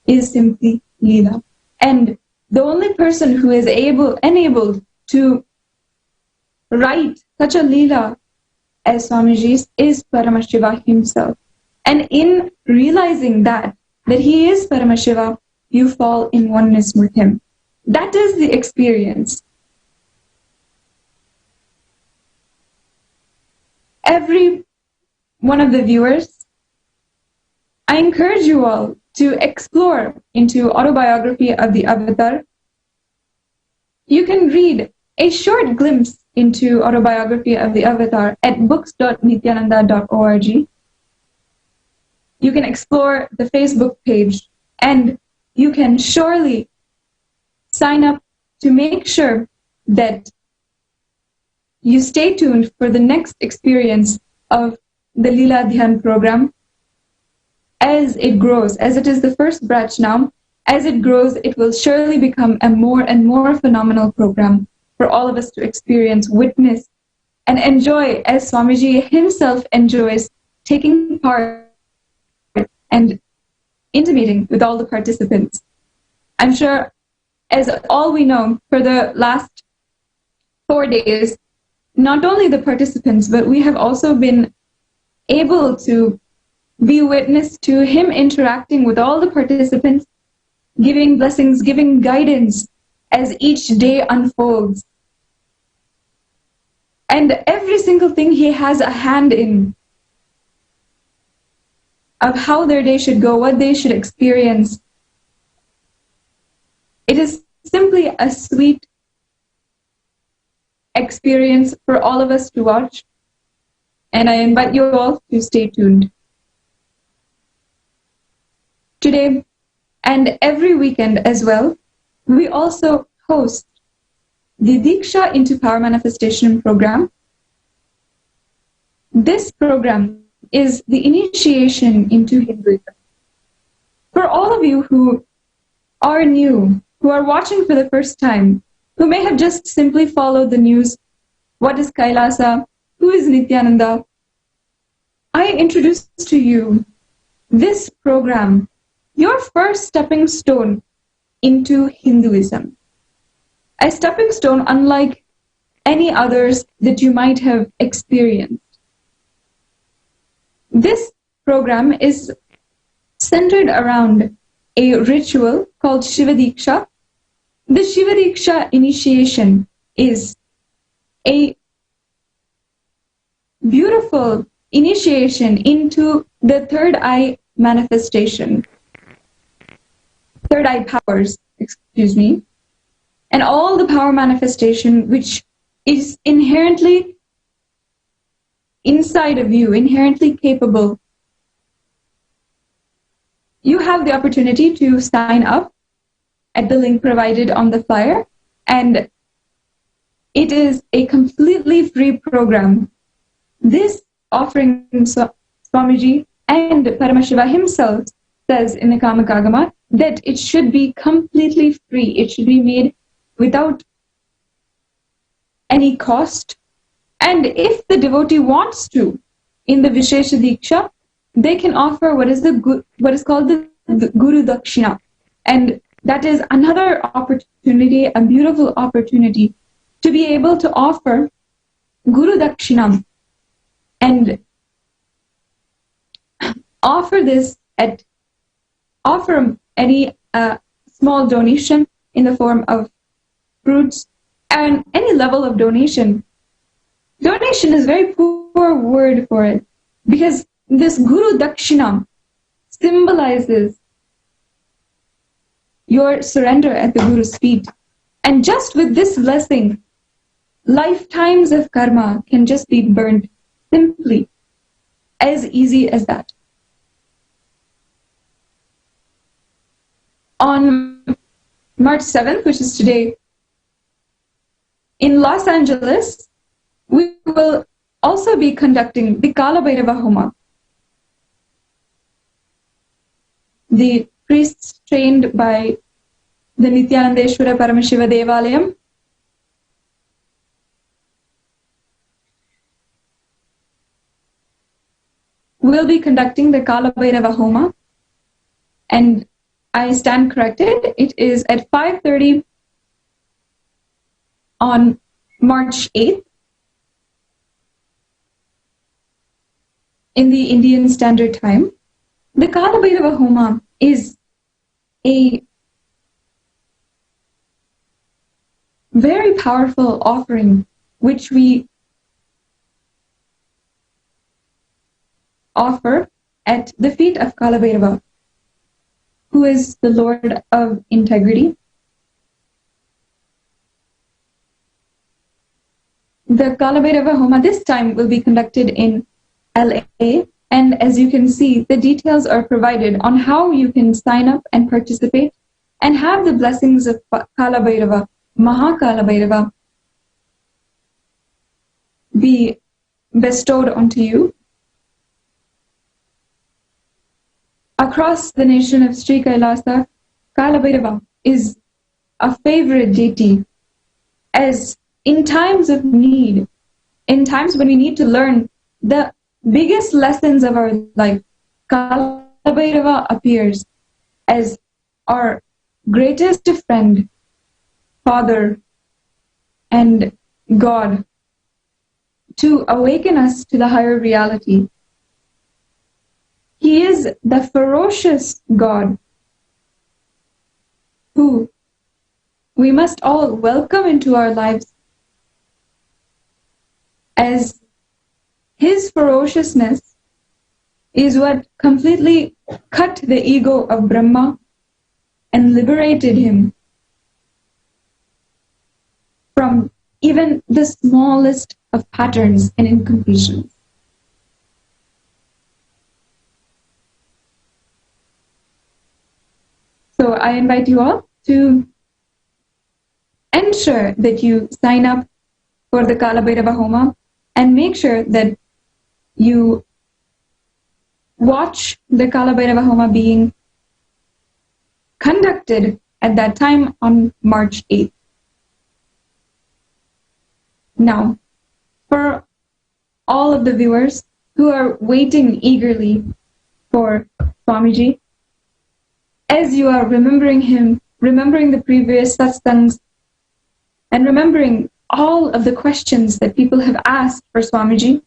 is simply Leela. And the only person who is enabled to write such a Leela as Swamiji's is Paramashiva himself. And in realizing that he is Paramashiva, you fall in oneness with him. That is the experience. Every one of the viewers, I encourage you all to explore into Autobiography of the Avatar. You can read a short glimpse into Autobiography of the Avatar at books.nithyananda.org. You can explore the Facebook page, and you can surely sign up to make sure that you stay tuned for the next experience of the Leela Dhyan program as it grows, as it is the first batch now. As it grows, it will surely become a more and more phenomenal program for all of us to experience, witness, and enjoy as Swamiji himself enjoys taking part and intimating with all the participants. I'm sure, as all we know, for the last 4 days, not only the participants, but we have also been able to be witness to him interacting with all the participants, giving blessings, giving guidance as each day unfolds. And every single thing he has a hand in, of how their day should go, what they should experience. It is simply a sweet experience for all of us to watch, and I invite you all to stay tuned. Today, and every weekend as well, we also host the Diksha into Power Manifestation program. This program is the initiation into Hinduism. For all of you who are new, who are watching for the first time, who may have just simply followed the news, what is Kailasa, who is Nithyananda, I introduce to you this program, your first stepping stone into Hinduism. A stepping stone unlike any others that you might have experienced. This program is centered around a ritual called Shiva Diksha. The Shiva Diksha initiation is a beautiful initiation into the third eye manifestation. Third eye powers, and all the power manifestation which is inherently inside of you, inherently capable. You have the opportunity to sign up at the link provided on the flyer, and it is a completely free program. This offering Swamiji and Paramashiva himself says in the Kamakagama that it should be completely free. It should be made without any cost. And if the devotee wants to, in the Vishesha Diksha, they can offer what is called the Guru Dakshina. And that is another opportunity, a beautiful opportunity, to be able to offer Guru Dakshina and offer any small donation in the form of fruits and any level of donation. Donation is a very poor word for it, because this Guru Dakshina symbolizes your surrender at the Guru's feet. And just with this blessing, lifetimes of karma can just be burnt simply, as easy as that. On March 7th, which is today, in Los Angeles, we will also be conducting the Kala Bhairava Homa. The priests trained by the Nithyanandeshwara Paramashiva Devalayam will be conducting the Kala Bhairava Homa, and I stand corrected, it is at 5:30 on March 8th in the Indian Standard Time. The Kala Bhairava Homa is a very powerful offering which we offer at the feet of Kala Bhairava, who is the Lord of integrity. The Kala Bhairava Homa this time will be conducted in LA, and as you can see, the details are provided on how you can sign up and participate and have the blessings of Kala Bhairava, Mahakala Bhairava, be bestowed onto you. Across the nation of Sri Kailasa, Kala Bhairava is a favorite deity, as in times of need, in times when we need to learn the biggest lessons of our life, Kala Bhairava appears as our greatest friend, Father, and God, to awaken us to the higher reality. He is the ferocious God who we must all welcome into our lives, as his ferociousness is what completely cut the ego of Brahma and liberated him from even the smallest of patterns and incompletions. So I invite you all to ensure that you sign up for the Kala Bhairava Homa and make sure that you watch the Kala Bhairava Homa being conducted at that time on March 8th. Now, for all of the viewers who are waiting eagerly for Swamiji, as you are remembering him, remembering the previous satsangs, and remembering all of the questions that people have asked for Swamiji,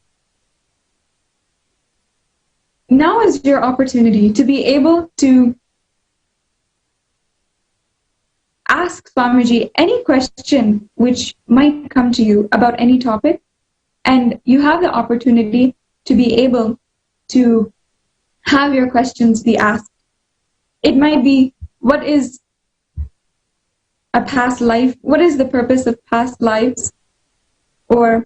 now is your opportunity to be able to ask Swamiji any question which might come to you about any topic, and you have the opportunity to be able to have your questions be asked. It might be, what is a past life? What is the purpose of past lives? Or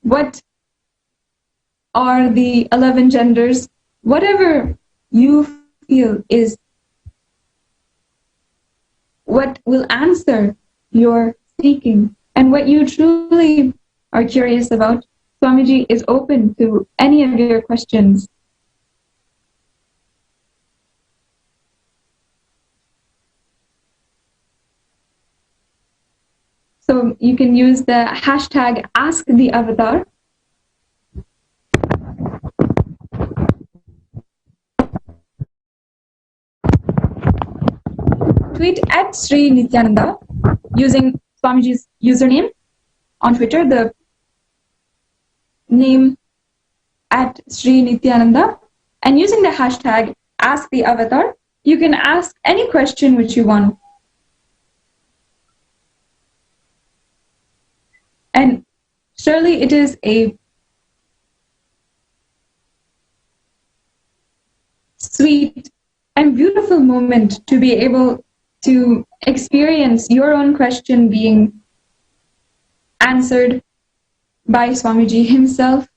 what are the 11 genders? Whatever you feel is what will answer your seeking and what you truly are curious about. Swamiji is open to any of your questions. So you can use the hashtag #AskTheAvatar. Tweet at Sri Nithyananda using Swamiji's username on Twitter, the name at Sri Nithyananda, and using the hashtag #AskTheAvatar, you can ask any question which you want. And surely it is a sweet and beautiful moment to be able to experience your own question being answered by Swamiji himself.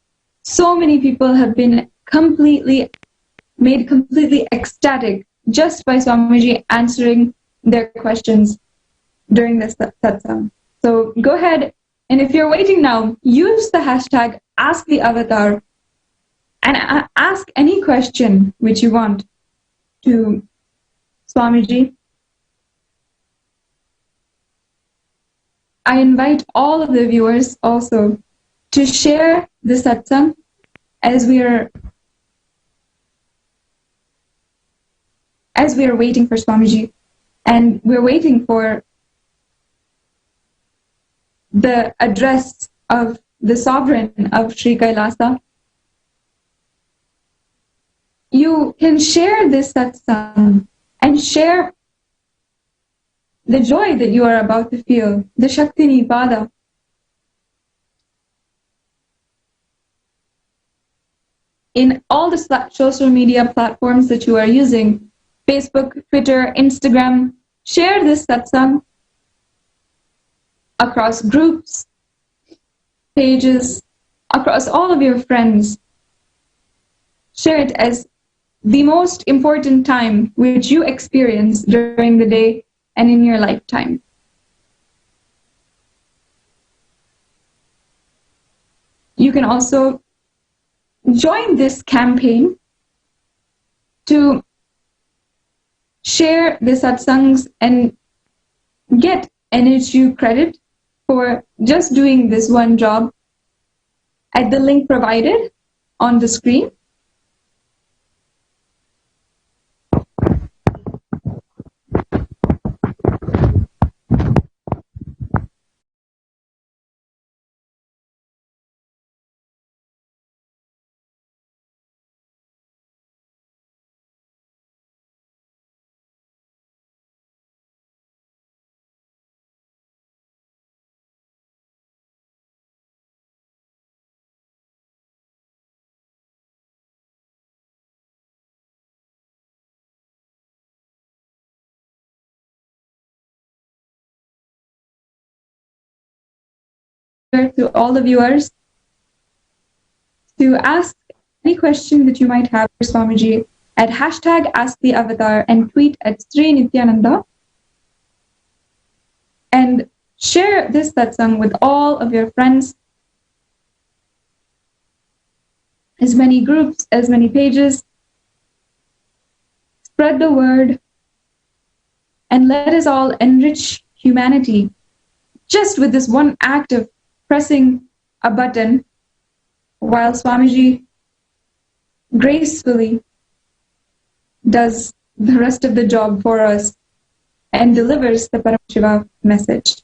So many people have been made completely ecstatic just by Swamiji answering their questions during this satsang. So go ahead, and if you're waiting now, use the hashtag #AskTheAvatar and ask any question which you want to Swamiji. I invite all of the viewers also to share the satsang as we are waiting for Swamiji, and we're waiting for the address of the sovereign of Sri Kailasa. You can share this satsang and share the joy that you are about to feel, the Shakti Nipada. In all the social media platforms that you are using, Facebook, Twitter, Instagram, share this satsang across groups, pages, across all of your friends. Share it as the most important time which you experience during the day and in your lifetime. You can also join this campaign to share the satsangs and get NHU credit for just doing this one job at the link provided on the screen. To all the viewers to ask any question that you might have for Swamiji at hashtag #AskTheAvatar and tweet at Sri Nithyananda, and share this satsang with all of your friends, as many groups, as many pages. Spread the word and let us all enrich humanity just with this one act of pressing a button, while Swamiji gracefully does the rest of the job for us and delivers the Paramashiva message.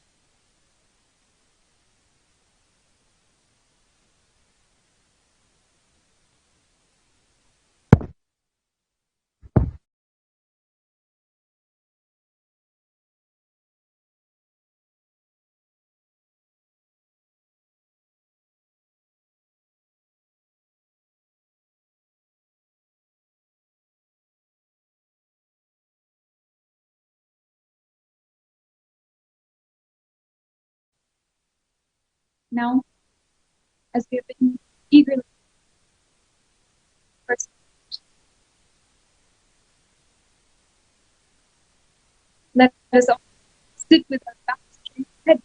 Now, as we have been eagerly let us all sit with our backs straight ahead.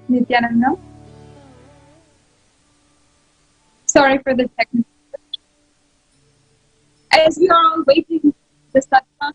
Nithyananda. Sorry for the technical. As we are all waiting for the satsang,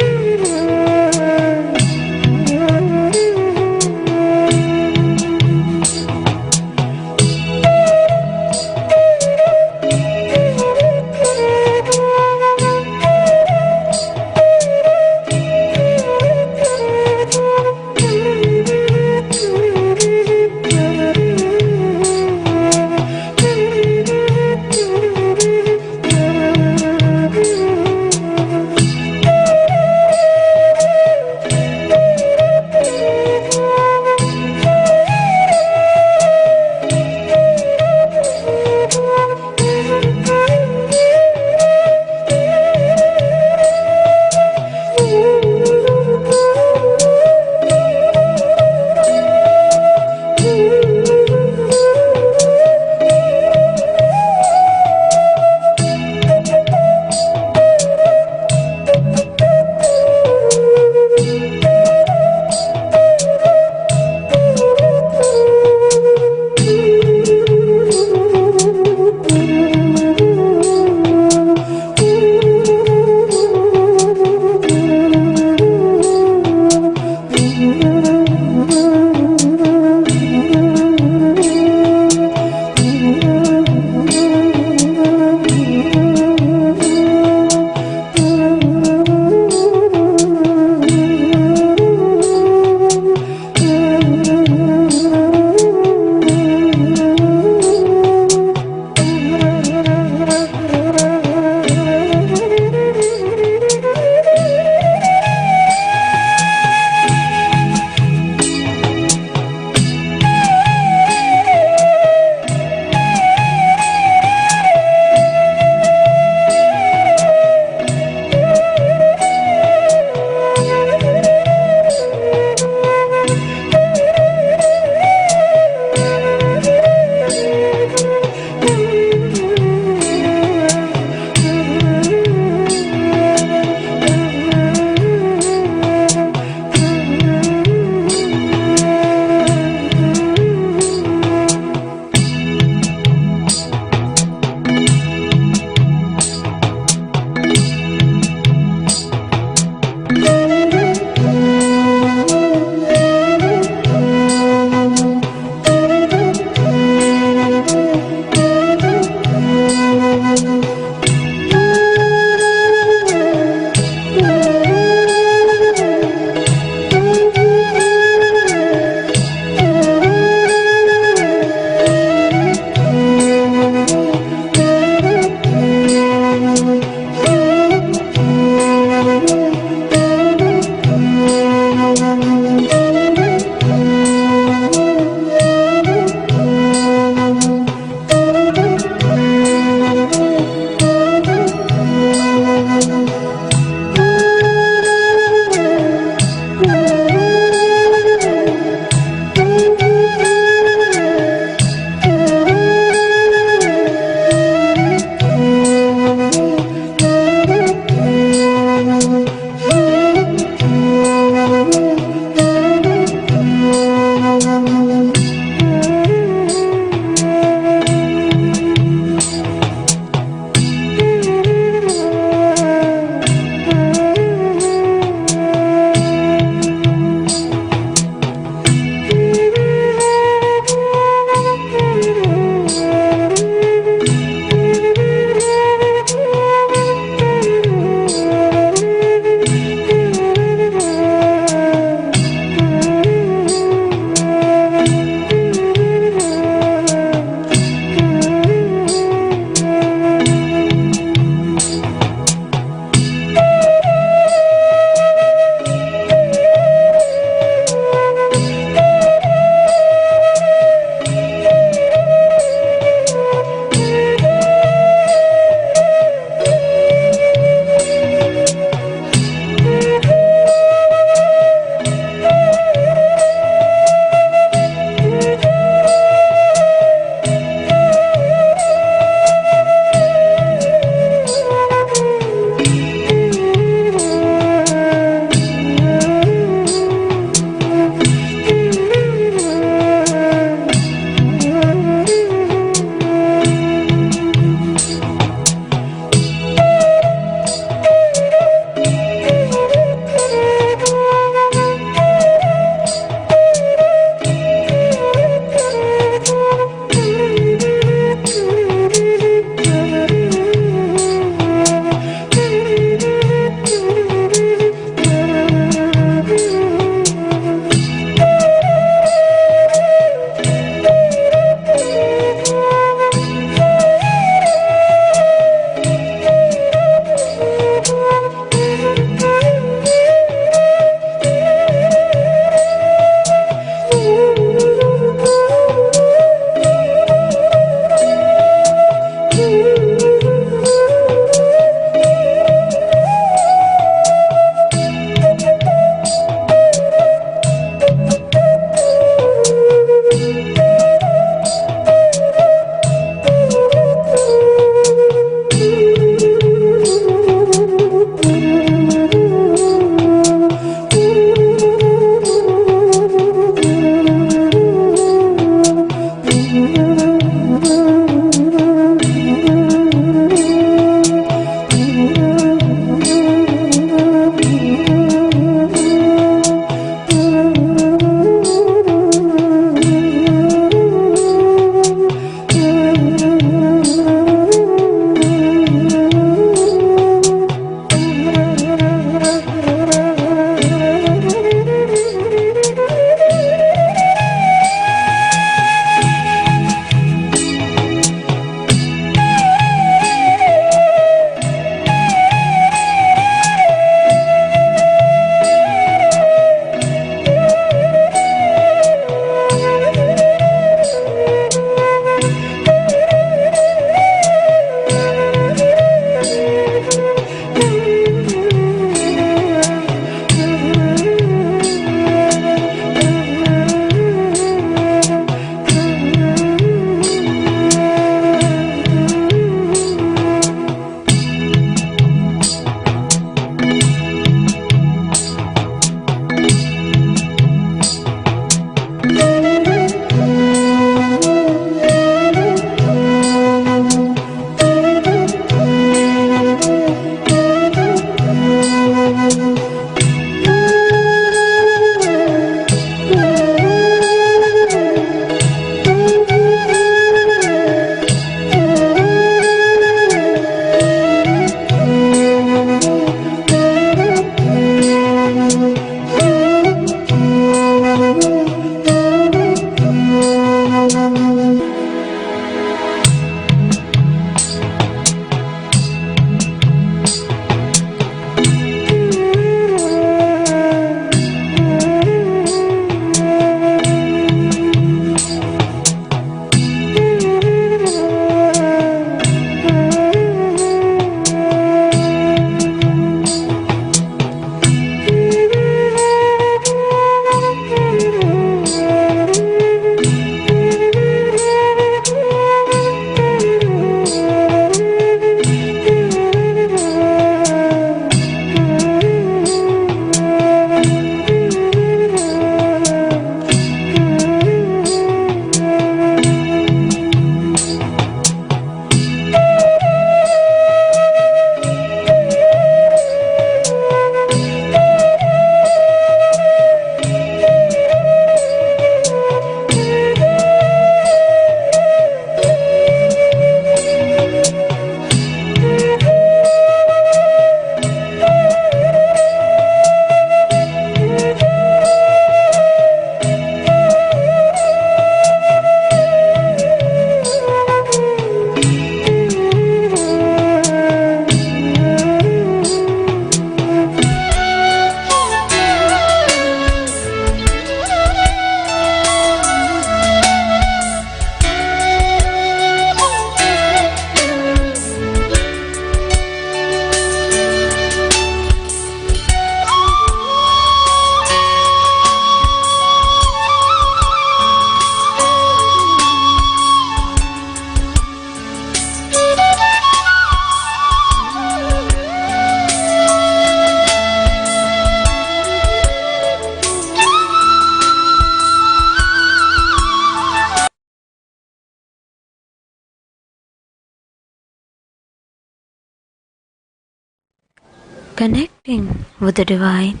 Connecting with the divine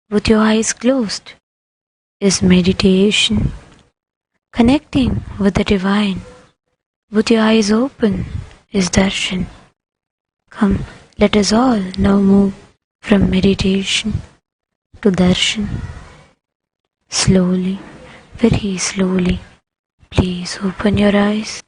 with your eyes closed is meditation. Connecting with the divine with your eyes open is darshan. Come, let us all now move from meditation to darshan. Slowly, very slowly, please open your eyes.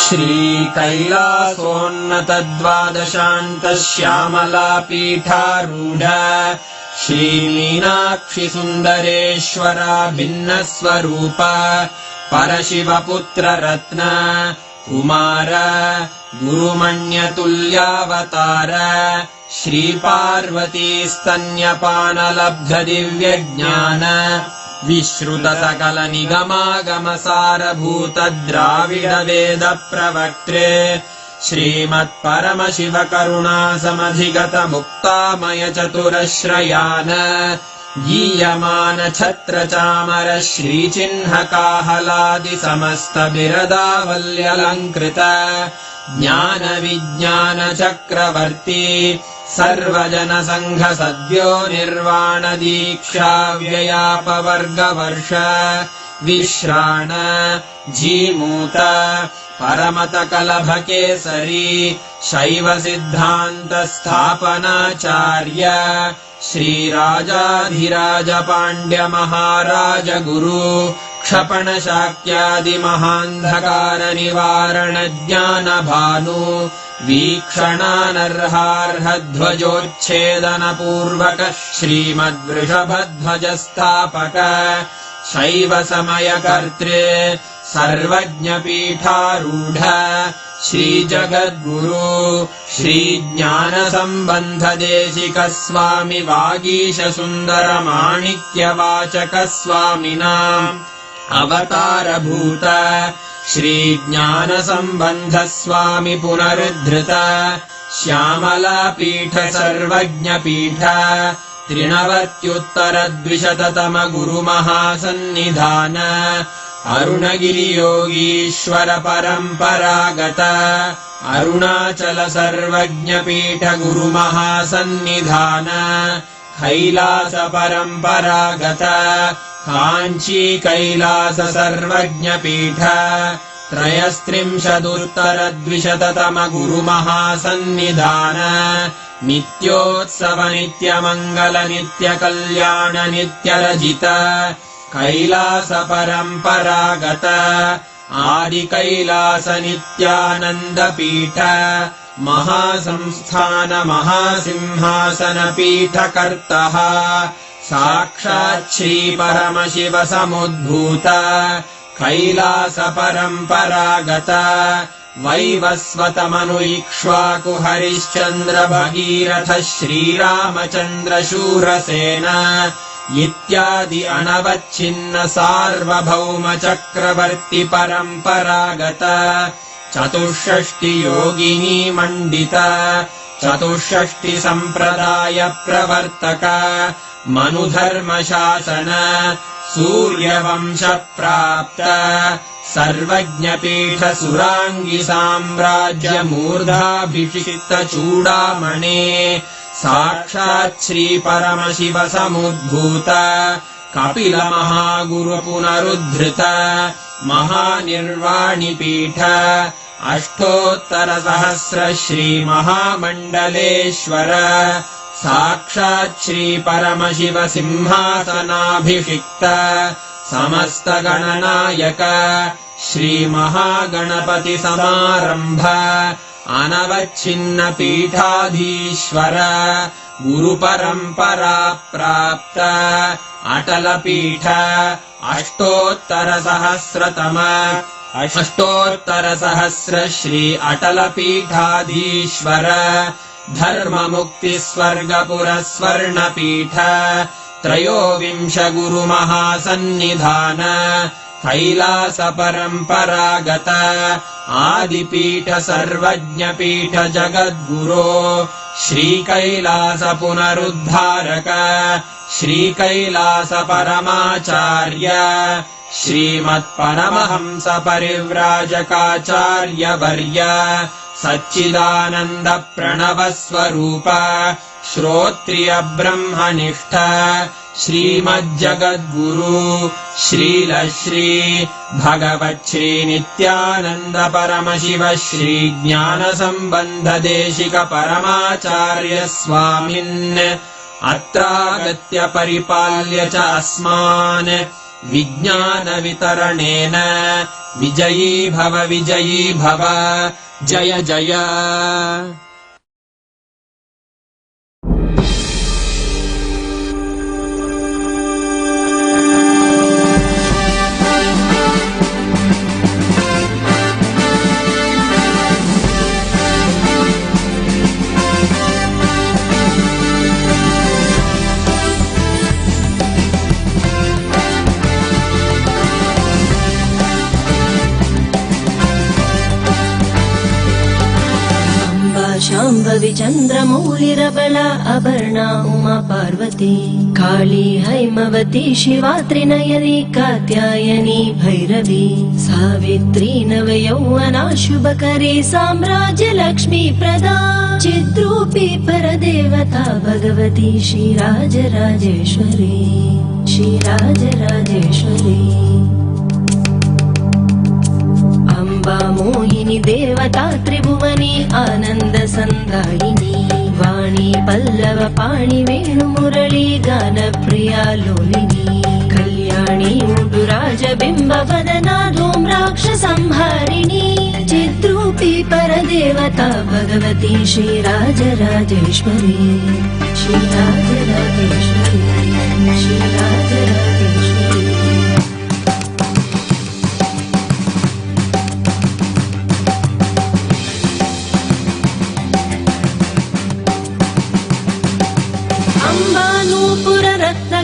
Shri Kailasonnatadvadashantas Shyamala Pitharudha Shri Meenakshi Sundareshwara Bhinnaswarupa Parashiva Putra Ratna Kumara Gurumanya Tulyavatara Shri Parvati Stanyapana Labdha Divya Jnana Vishruta Sakala Nigama Gamasara Bhuta Dravida Veda Pravaktre Srimad Paramashiva Karuna Samadhigata Mukta Maya Chaturashrayana Giyamana Chatra Chamara Shri Chinha Kahaladi Samasta Birada Valyalankrita Jnana Vijnana Chakravarti Sarvajana Sangha Sadvyo Nirvana Diksha Vyayapa Varga Varsha Vishrana Jimuta Paramata Kalabha Kesari Shaiva Siddhanta Sthapanacharya Shri Rajadhiraja Pandya Maharaja Guru Kshapana Shakyadi Mahandhakara Nivarana Jnana Bhanu Vikshana Narharha Dhvajochedana Purvaka Shrimad Vrishabhadhvaja Sthapaka Shaiva Samaya Kartre Sarvajna Pitharudha Shri Jagatguru Shri Jnana Sambandha Deshika Swami Vagisha Sundara Manikya Vachaka Swaminam Avatara Bhuta Shri Jnana Sambandha Swami Punaruddhrita Shyamala Pitha Sarvajna Pitha Trinavatyuttara Dvishatatama Guru Mahasannidhana Arunagiri Yogishwara Paramparagata Arunachala Sarvajna Pitha Guru Mahasannidhana Kailasa Paramparagata Kanchi Kailasa Sarvajna Pitha Trayastrimshaduttara Dvishatatama Guru Mahasannidhana Nityotsava Nitya Mangala Nitya Kalyana Nitya Rajita Kailasa Paramparagata Adi Kailasa Nityananda Pitha Mahasamsthana Mahasimhasana Pitha Kartaha Sakshat Shri Paramashiva Samudbhuta Kailasa Paramparagata Vaivasvatamanu Ikshvaku Harishchandra Bhagiratha Shri Ramachandra Shurasena Ityadi Anavachinna Sarvabhauma Chakravarti Paramparagata Chatushashti Yogini Mandita Chatushashti Sampradaya Pravartaka Manudharma Shasana Surya Vamsha Prapta Sarvajna Pitha Surangi Samrajya Murdhabhishita Chudamane Sakshat Shri Paramashiva Samudbhuta Kapila Mahaguru Punaruddhrita Mahanirvani Pitha Ashtottara Sahasra Shri Mahamandaleshwara Sakshat Shri Paramashiva Simhasanabhishikta Samasta Gananayaka Shri Mahaganapati Samarambha Anavachinna Pithadhishwara Guru Parampara Prapta Atala Pitha Ashtottara Sahasratama Ashtottara Sahasra Shri Atala Pithadhishwara Dharma Mukti Swargapura Swarna Pitha Trayovinsha Guru Mahasannidhana Kailasa Paramparagata Adipita Sarvajna Pitha Jagatguru Shri Kailasa Punaruddharaka Shri Kailasa Paramacharya श्रीमत्परमहंस परिव्राजकाचार्यवर्य सच्चिदानन्द प्रणवस्वरूप श्रोत्रिय ब्रह्मनिष्ठ श्रीमज्जगद्गुरु श्रील श्री भगवच्छ्री नित्यानन्द परमशिव श्री ज्ञानसम्बन्ध देशिक परमाचार्य स्वामिन् अत्रागत्य परिपाल्य च अस्मान् विज्ञान वितरणेन विजयी भव जय जय। शाम्भवी चन्द्रमौलिरबला अपर्णा उमा पार्वती काली हैमवती शिवा त्रिनयनी कात्यायनी भैरवी सावित्री नवयौवना शुभकरी साम्राज्य लक्ष्मी प्रदा चिद्रूपी परदेवता भगवती श्रीराजराजेश्वरी अम्बा मोहिनी देवता त्रिभुवनी आनन्द सन्दायिनी वाणी पल्लव पाणि वेणु मुरली गान प्रिया लोलिनी कल्याणी मुडुराज बिम्ब वदना धूम्राक्ष संहारिणी चिद्रूपी परदेवता भगवती श्रीराजराजेश्वरी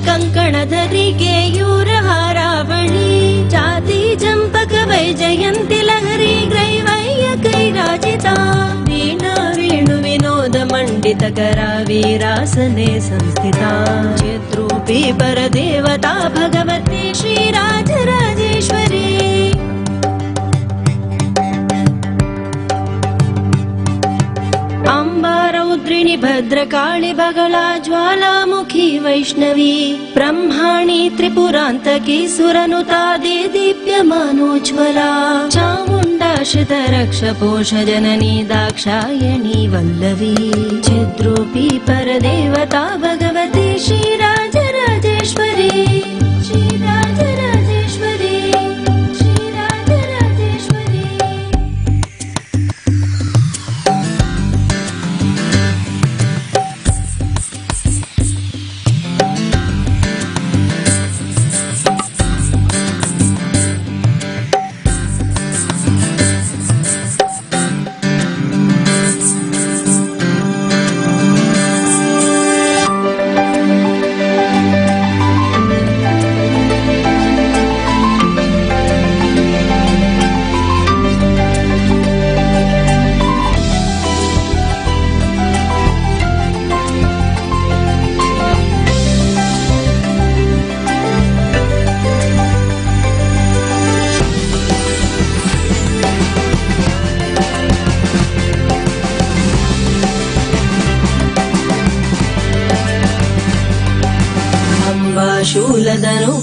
कंकणधरी केयूरहारावणी चाती चंपक वैजयंती लहरी ग्रैवय्य कैराजिता वीणा वेणु विनोद मंडित करा वीरासने संस्थिता चिद्रूपी परदेवता भगवती श्रीराजराजेश्वरी अम्बा रौद्रिणी भद्रकाळि बगला ज्वालामुखी वैष्णवी ब्रह्माणि त्रिपुरान्तकी सुरनुता दीप्यमानोज्ज्वला चामुण्डा श्रितरक्षपोष जननी दाक्षायणी वल्लवी चिद्रूपी परदेवता भगवती श्रीराजराजेश्वरी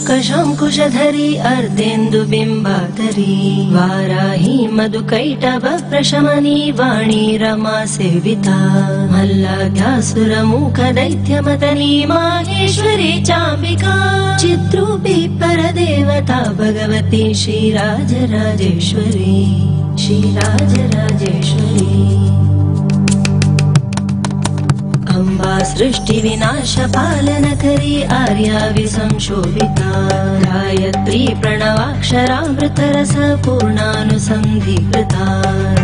शूलधनुकशङ्कुशधरी अर्धेन्दुबिम्बाधरी वाराही मधुकैटभ प्रशमनी वाणी रमा सेविता मल्लाध्यासुरमुख दैत्यमतनी माहेश्वरी चाम्बिका चिद्रूपी परदेवता भगवती श्रीराजराजेश्वरी अम्बा सृष्टि विनाश पालन करी आर्या विसंशोभिता गायत्री प्रणवाक्षरामृत रस पूर्णानुसन्धिकृता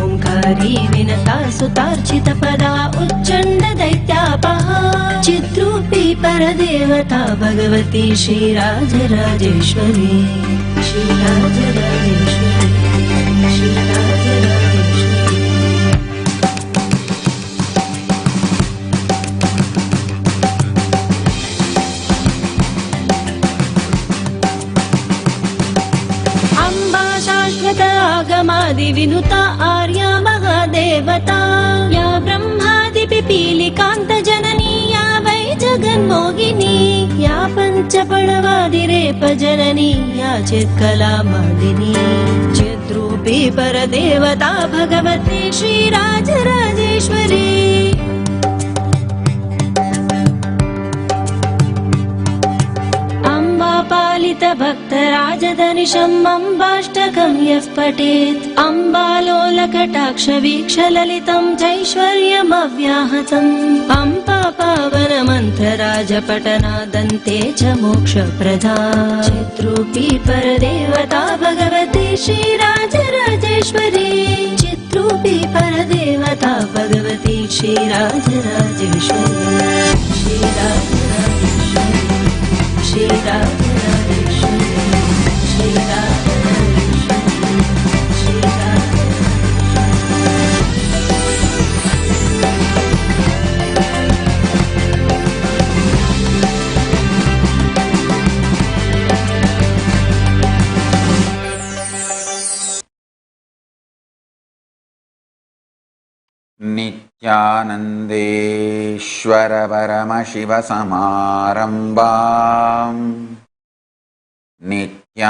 ओंकारी विनता सुतार्चित पदा उच्चण्ड दैत्यापहा चिद्रूपी परदेवता भगवती श्रीराजराजेश्वरी आदिविनुता आर्या महादेवता या ब्रह्मादिपिपीलिकान्तजननी या वै जगन्मोहिनी या पञ्चपणवादिरेपजननी या चित्कलामालिनी चिद्रूपी परदेवता भगवती श्रीराजराजेश्वरी पालितभक्तराजधनिशम् अम्बाष्टकं यः पठेत् अम्बालोलकटाक्षवीक्षललितं चैश्वर्यमव्याहतम् अम्बापावनमन्थराजपठनादन्ते च मोक्षप्रदा चिद्रूपी परदेवता भगवती श्रीराजराजेश्वरी चिद्रूपी परदेवता भगवती श्रीराजराजेश्वरी नित्यानन्देश्वर परमशिव समारम्भाम् नित्यानन्देश्वरि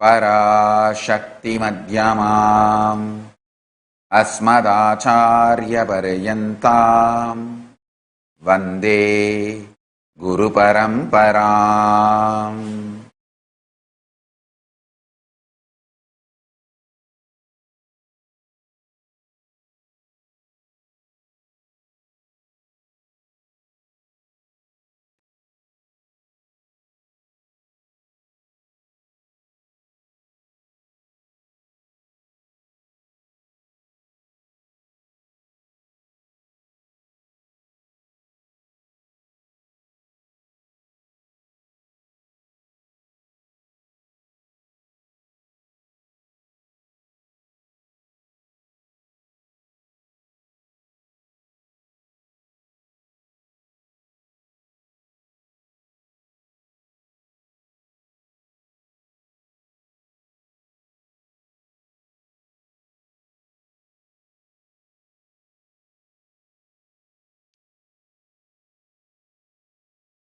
पराशक्ति मध्यमाम् अस्मदाचार्यपर्यन्ताम् वन्दे गुरुपरम्पराम्.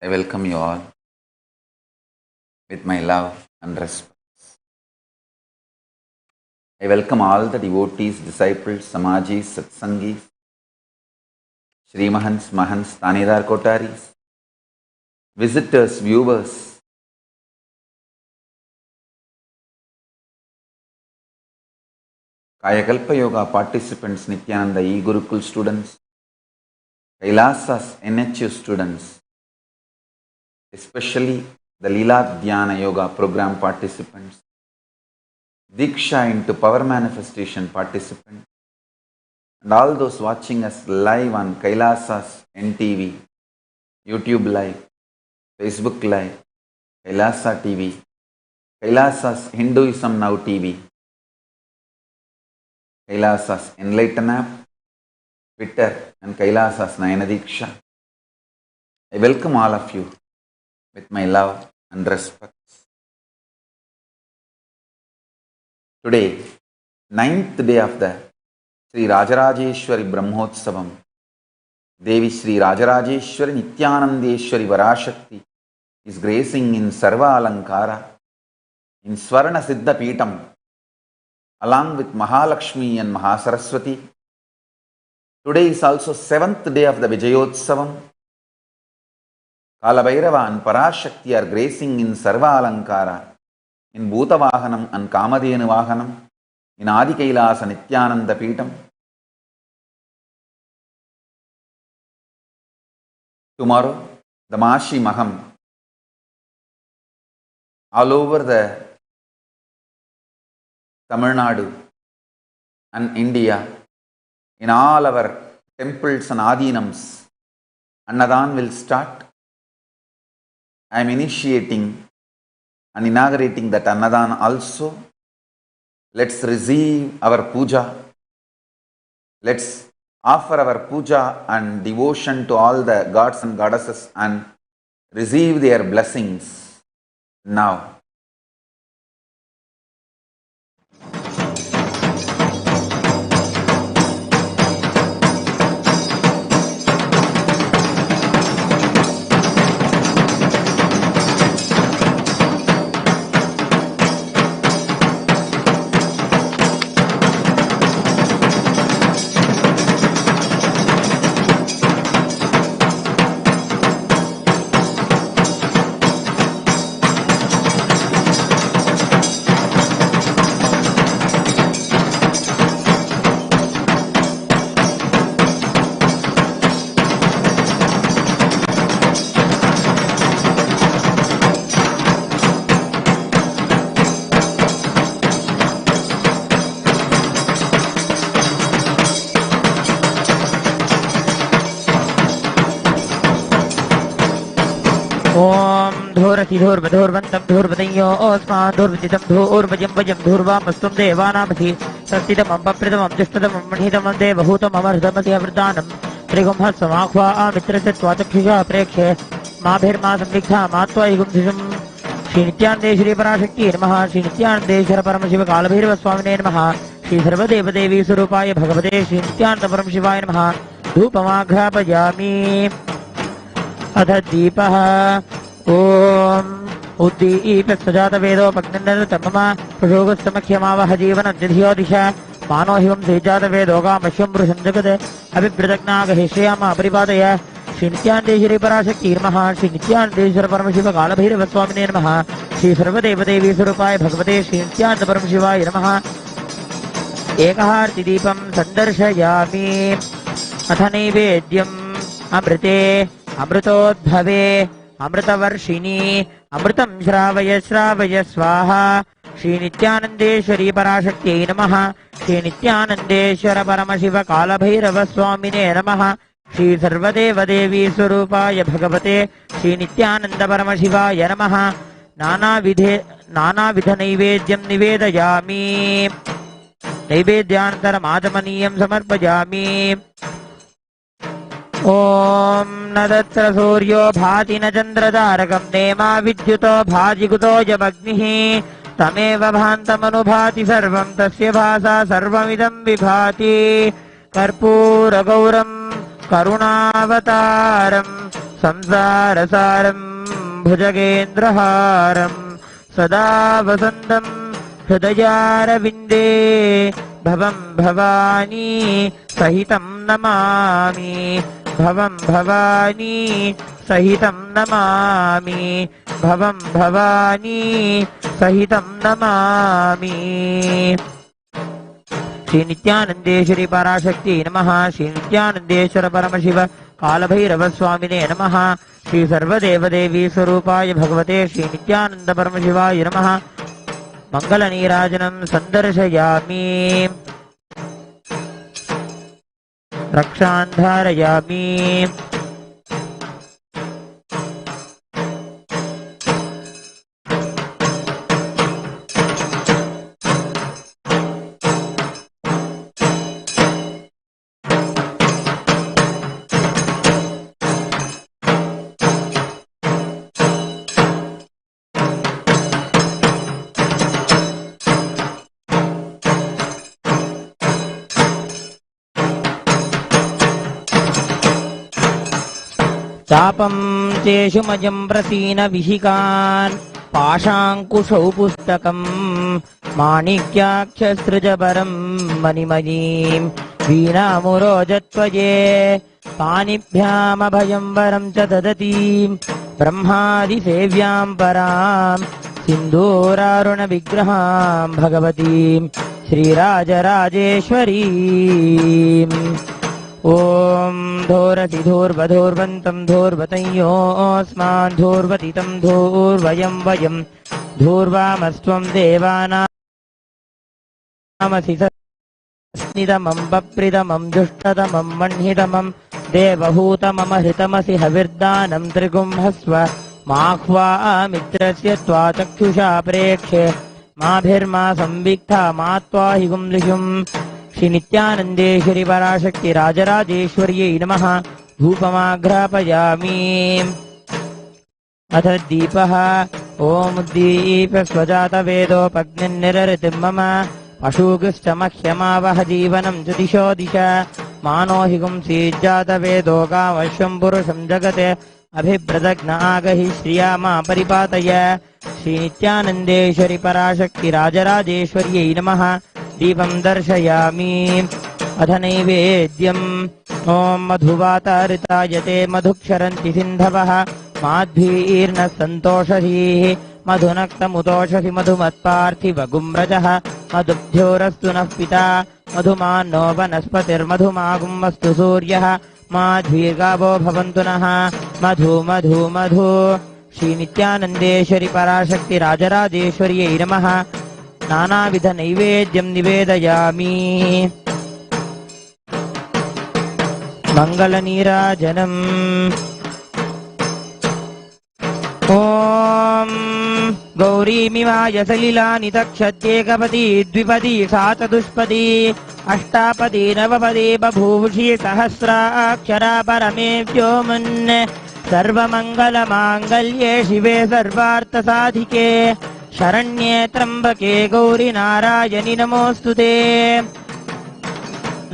I welcome you all with my love and respect. I welcome all the devotees, disciples, samajis, satsangis, Srimahans, Mahants, Tanidar Kotaris, visitors, viewers, Kayakalpa Yoga participants, Nithyananda E-Gurukul students, Kailasas NHU students, especially the Leela Dhyana Yoga program participants, Diksha into Power Manifestation participants, and all those watching us live on Kailasas NTV, YouTube Live, Facebook Live, Kailasa TV, Kailasas Hinduism Now TV, Kailasas Enlightened app, Twitter, and Kailasas Nayana Diksha. I welcome all of you with my love and respect. Today, 9th day of the Sri Rajarajeshwari Brahmotsavam, Devi Sri Rajarajeshwari Nithyanandeshwari Varashakti is gracing in Sarva Alankara in Swarna Siddha Peetam along with Mahalakshmi and Mahasaraswati. Today is also 7th day of the Vijayotsavam. Kalabhairava and Parashakti are gracing in Sarva Alankara in Bhuta Vahanam and Kamadhenu Vahanam in Adi Kailasa Nithyananda Peetam. Tomorrow, the Mashi Maham, all over the Tamil Nadu and India, in all our temples and adhinams, Annadan will start. I am initiating and inaugurating that Annadan also. Let's receive our puja. Let's offer our puja and devotion to all the gods and goddesses and receive their blessings now. ॐ धूरति धूर्वधूर्वन्तं धूर्वदयो ओस्मान् धूर्वतितं धूर्वजं वजं धूर्वामस्त्वं देवानामसि सस्तितमं पप्रितमं दुष्टतमं मणितमं देवहूतममर्धमसि अवृदानं त्रिगुंहस्वमाह्वा मित्रस्य त्वाचक्षुषा प्रेक्षे माभिर्मा संविग्धा मात्वायुगुंसिषं श्रीनित्यानन्दे श्रीपराशक्ति नमः श्रीनित्यानन्देश्वर परमशिव कालभैरव स्वामिने नमः श्री सर्वदेवदेवी स्वरूपाय भगवते श्रीनित्यानन्द परमशिवाय नमः धूपमाघ्रापयामि अथ दीपः ॐ उद्दीपस्वजातवेदोपग्निर्तमम प्रशोगस्तमख्यमावह जीवनद्यधियो दिश मानो हिवं सेजातवेदोगामश्वं पुरुषं जगत् अभिप्रदग्नागहिष्याम परिपादय श्रीनित्यानन्देश्वरी पराशक्ति नमः श्रीनित्यानन्देश्वर परमशिव कालभैरव स्वामिने नमः श्री सर्वदेवदेवी स्वरूपाय भगवते श्रीनित्यानन्द परमशिवाय नमः एकहार्तिदीपं सन्दर्शयामि अथ नैवेद्यम् अमृते अमृतोद्भवे अमृतवर्षिणी अमृतं श्रावय श्रावय स्वाहा श्रीनित्यानन्देश्वरी पराशक्त्यै नमः श्रीनित्यानन्देश्वर परमशिव कालभैरव स्वामिने नमः श्री सर्वदेवदेवी स्वरूपाय भगवते श्रीनित्यानन्द परमशिवाय नमः नानाविध नैवेद्यं निवेदयामि नैवेद्यानन्तरमाचमनीयं समर्पयामि ॐ न तत्र सूर्यो भाति न चन्द्रतारकं नेमा विद्युतो भाजिकुतो जमग्निः तमेव भान्तमनुभाति सर्वं तस्य भासा सर्वमिदं विभाति कर्पूरगौरं करुणावतारं संसारसारं भुजगेन्द्रहारं सदा वसन्तं हृदयारविन्दे भवं भवानी सहितं नमामि भवं भवानी सहितं नमामि भवं भवानी सहितं नमामि श्रीनित्यानन्देश्वरी पराशक्ति नमः श्रीनित्यानन्देश्वर परमशिव कालभैरव स्वामिने नमः श्री सर्वदेवदेवी स्वरूपाय भगवते श्रीनित्यानन्द परमशिवाय नमः मङ्गलनीराजनं सन्दर्शयामि रक्षान् धारयामि चापं चेषुमजं प्रसीन विहिकान् पाशाङ्कुशौ पुस्तकं माणिक्याक्षसृजपरं मणिमयीं वीणामुरोजत्वये पाणिभ्यामभयं वरं च ददतीं ब्रह्मादिसेव्यां परां सिन्दूरारुणविग्रहां भगवतीं श्रीराजराजेश्वरीम् ॐ धूरति धूर्वधूर्वन्तं धूर्वतयोऽस्मान् धूर्वतितं धूर्वयं वयं धूर्वामस्त्वं देवानामसि स्नितमं बप्रितमं दुष्टतमं मह्नितमं देवहूतममहृतमसि हविर्दानं त्रिगुंहस्व माह्वामित्रस्य त्वाचक्षुषा प्रेक्षे माभिर्मा संविग्धा मात्वाहि गुंलिषुम् श्रीनित्यानन्देश्वरी पराशक्ति राजराजेश्वर्यै नमः धूपमाघ्रापयामि अथ दीपः ॐ दीपस्वजातवेदोपग्निर्निरृतिं मम पशुगश्च मह्यमावह जीवनं च दिशो दिश मानो हि गुंसीज्जातवेदो कामश्वं पुरुषं जगते अभिप्रदग्न आगहि श्रिया मा परिपातय श्रीनित्यानन्देश्वरी पराशक्ति राजराजेश्वर्यै नमः दीपं दर्शयामि अथ नैवेद्यम् ॐ मधुवातारितायते मधुक्षरन्ति सिन्धवः माध्वीर्न सन्तोषधीः मधुनक्तमुतोषधि मधुमत्पार्थिवगुम्रजः मधुभ्योरस्तु नः पिता मधुमान्नो वनस्पतिर्मधुमागुम्वस्तु सूर्यः माध्वीर्गावो भवन्तु नः मधु मधु मधु श्रीनित्यानन्देश्वरी पराशक्ति राजराजेश्वर्यै नमः नानाविध नैवेद्यं निवेदयामि मङ्गलनीराजनम् गौरीमिवाय सलिलानि तक्षत्येकपदी द्विपदी सा चतुष्पदी अष्टापदी नवपदी बभूषी सहस्राक्षरा परमे व्योमन् सर्वमङ्गलमाङ्गल्ये शिवे सर्वार्थसाधिके शरण्ये त्र्यम्बके गौरि नारायणि नमोऽस्तुते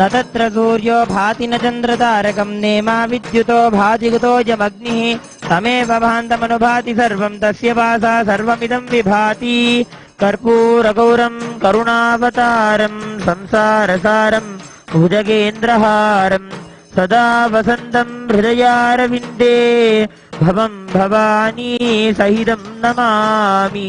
न तत्र सूर्यो भाति न चन्द्रतारकम् नेमा विद्युतो भातिगतो यमग्निः तमेव भान्तमनुभाति सर्वम् तस्य पासा सर्वमिदम् विभाति कर्पूरगौरम् करुणावतारम् संसारसारम् भुजगेन्द्रहारम् सदा वसन्तम् हृदयारविन्दे भवम् भवानी सहितम् नमामि।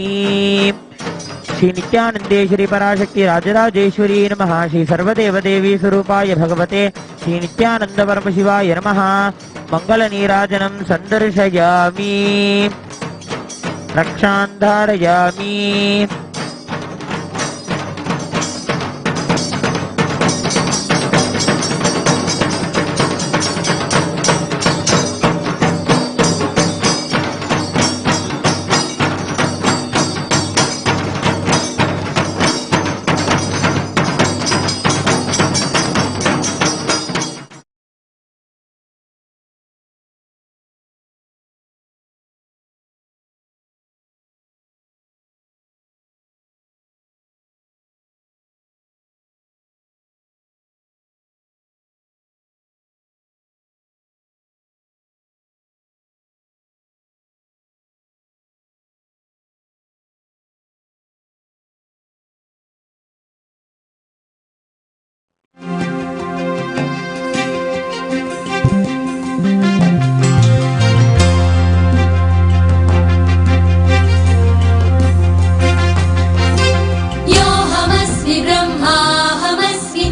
श्री नित्यानन्देश्वरी पराशक्ति राजराजेश्वरी नमः। श्री सर्वदेवदेवी स्वरूपाय भगवते श्री नित्यानन्द परमशिवाय नमः। मङ्गलनीराजनम् सन्दर्शयामि, रक्षान् धारयामि। ब्रह्माहमस्मि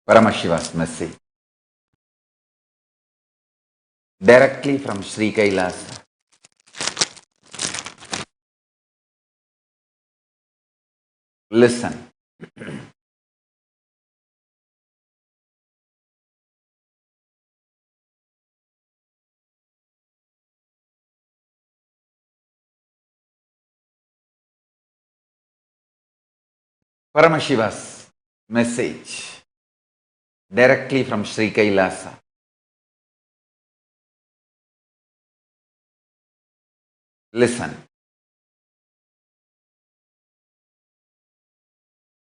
Paramashiva's message directly from Sri Kailasa. Listen. Paramashiva's message directly from Sri Kailasa. Listen.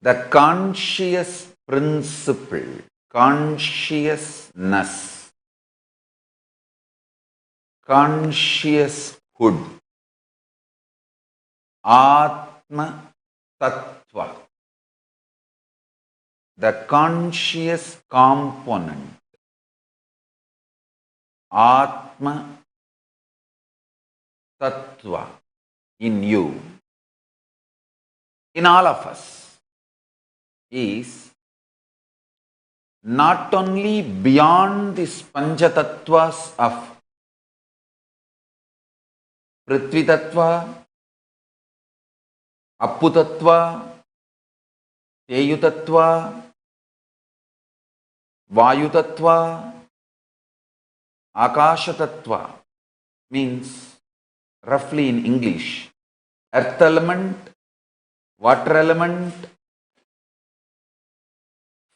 The conscious principle, consciousness, conscioushood, Atmatattva, the conscious component, Atmatattva in you, in all of us, is not only beyond these Panchatattva's of Prithvi Tattva, Appu Tattva, Teyu Tattva, Vayu Tattva, Akasha Tattva, means roughly in English, earth element, water element,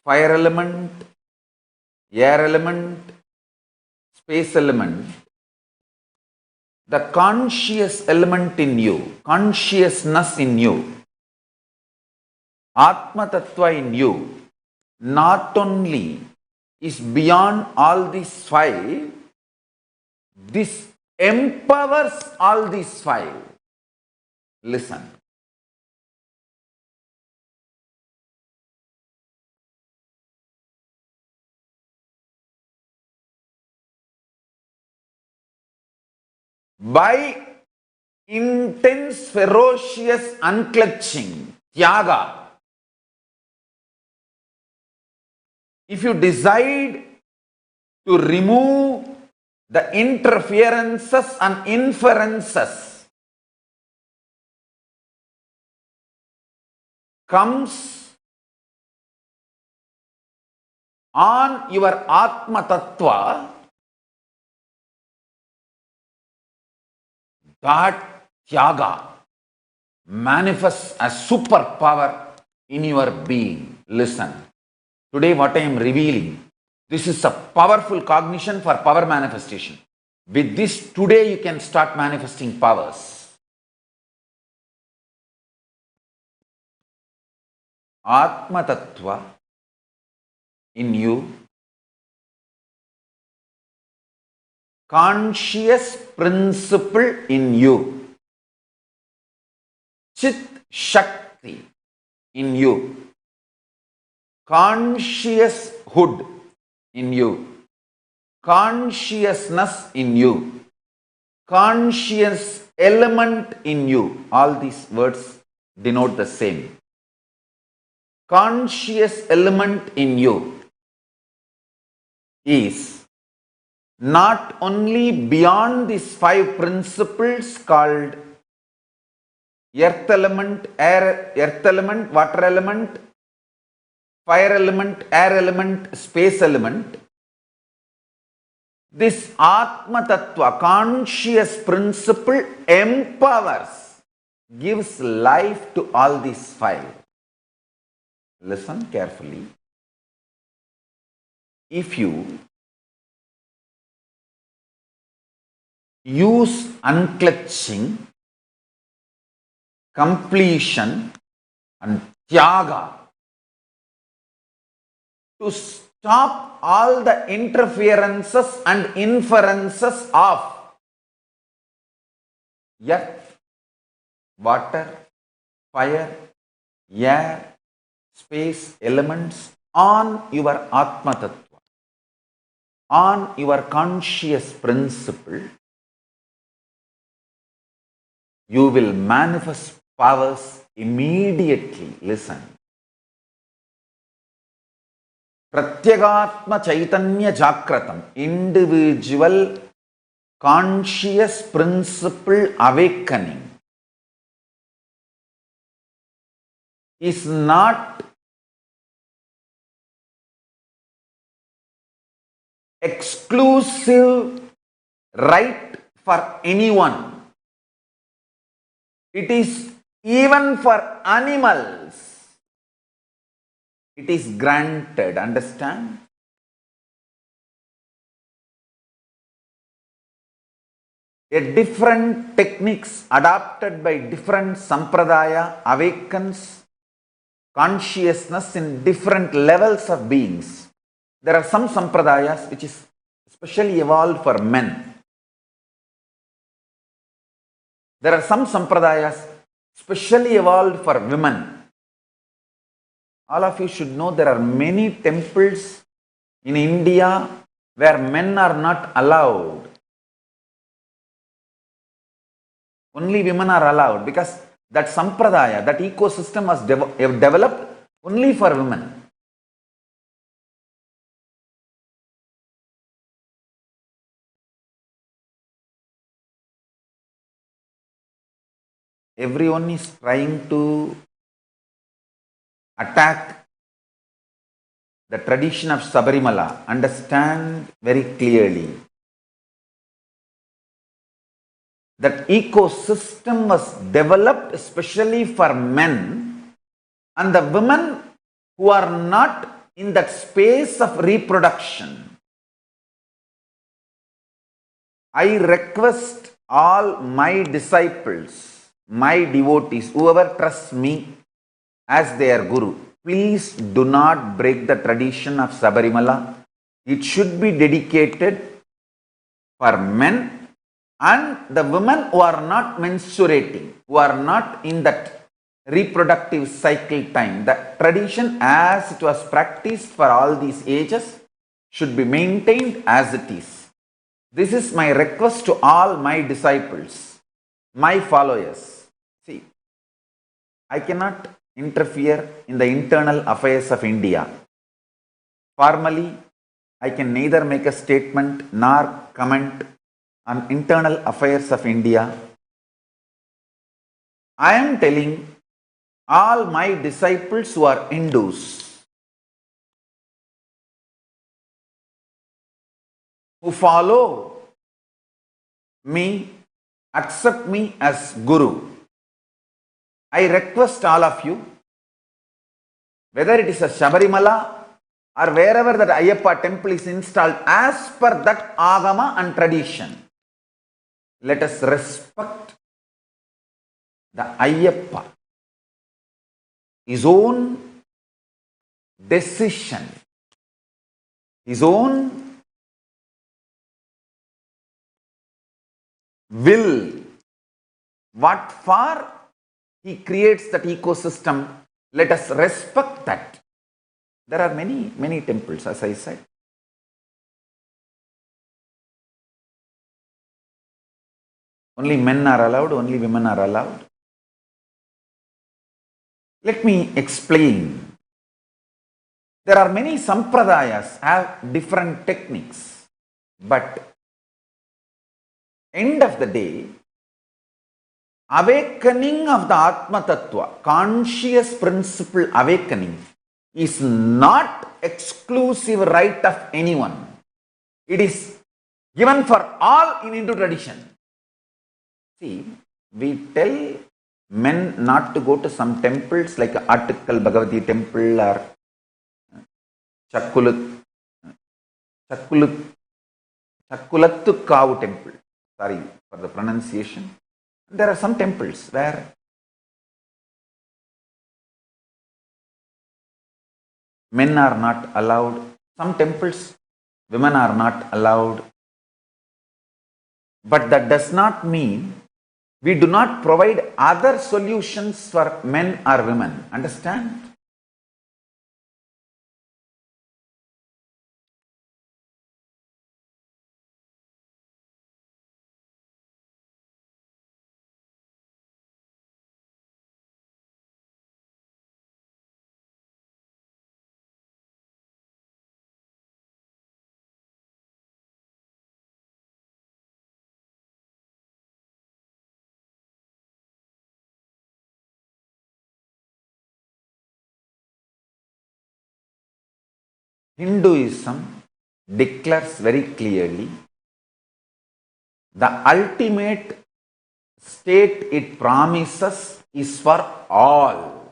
fire element, air element, space element, the conscious element in you, consciousness in you, Atma Tattva in you, not only is beyond all these five, this empowers all these five. Listen. By intense, ferocious unclutching, Tyaga, if you decide to remove the interferences and inferences, comes on your Atma Tattva, that Tyaga manifests as superpower in your being. Listen, today what I am revealing, this is a powerful cognition for power manifestation. With this, today you can start manifesting powers. Atma Tattva in you, conscious principle in you, Chit Shakti in you, conscious hood in you, consciousness in you, conscious element in you. All these words denote the same. Conscious element in you is not only beyond these five principles called earth element, earth element, water element, fire element, air element, space element. This Atma Tattva, conscious principle, empowers, gives life to all these five. Listen carefully. If you use unclutching, completion and Tyaga to stop all the interferences and inferences of earth, water, fire, air, space elements on your Atma Tattva, on your conscious principle, you will manifest powers immediately. Listen. Pratyagatma Chaitanya Jakratam, individual conscious principle awakening, is not exclusive right for anyone. It is even for animals. It is granted, understand? A different techniques adopted by different sampradaya awakens consciousness in different levels of beings. There are some sampradayas which is specially evolved for men. There are some sampradayas specially evolved for women. All of you should know there are many temples in India where men are not allowed. Only women are allowed because that sampradaya, that ecosystem was developed only for women. Everyone is trying to attack the tradition of Sabarimala. Understand very clearly. That ecosystem was developed especially for men, and the women who are not in that space of reproduction. I request all my disciples, my devotees, whoever trusts me as their guru, please do not break the tradition of Sabarimala. It should be dedicated for men and the women who are not menstruating, who are not in that reproductive cycle time. The tradition as it was practiced for all these ages should be maintained as it is. This is my request to all my disciples, my followers. See, I cannot interfere in the internal affairs of India. Formally, I can neither make a statement nor comment on internal affairs of India. I am telling all my disciples who are Hindus, who follow me, accept me as Guru. I request all of you, whether it is a Sabarimala or wherever that Ayyappa temple is installed, as per that agama and tradition, let us respect the Ayyappa, his own decision, his own will, what for he creates that ecosystem. Let us respect that. There are many temples, as I said. Only men are allowed, only women are allowed. Let me explain. There are many sampradayas have different techniques, but end of the day, awakening of the Atmatattva, conscious principle awakening, is not exclusive right of anyone. It is given for all in Hindu tradition. See, we tell men not to go to some temples like Attikal Bhagavati temple or Chakkulattu Kavu temple. Sorry for the pronunciation. There are some temples where men are not allowed. Some temples, women are not allowed. But that does not mean we do not provide other solutions for men or women. Understand? Hinduism declares very clearly the ultimate state it promises is for all.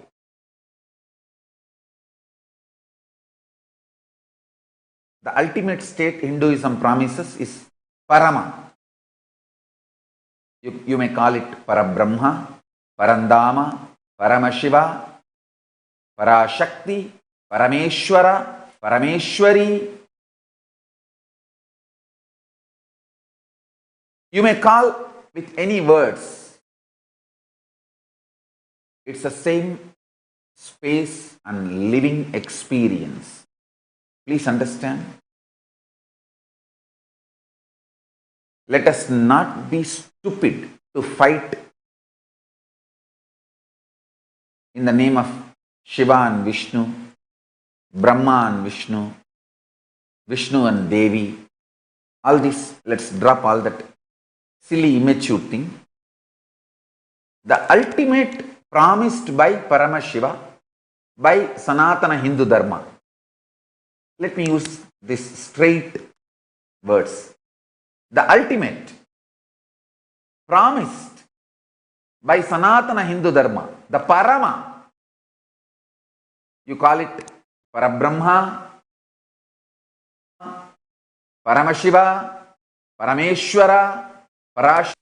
The ultimate state Hinduism promises is Parama. You may call it Parabrahma, Parandama, Paramashiva, Parashakti, Parameshwara, Parameshwari. You may call with any words. It's the same space and living experience. Please understand. Let us not be stupid to fight in the name of Shiva and Vishnu, Brahma and Vishnu, Vishnu and Devi. All this, let's drop all that silly immature thing. The ultimate promised by Paramashiva, by Sanatana Hindu Dharma. Let me use these straight words. The ultimate promised by Sanatana Hindu Dharma, the Parama. You call it Parabrahma, Paramashiva, Parameshwara, Parash.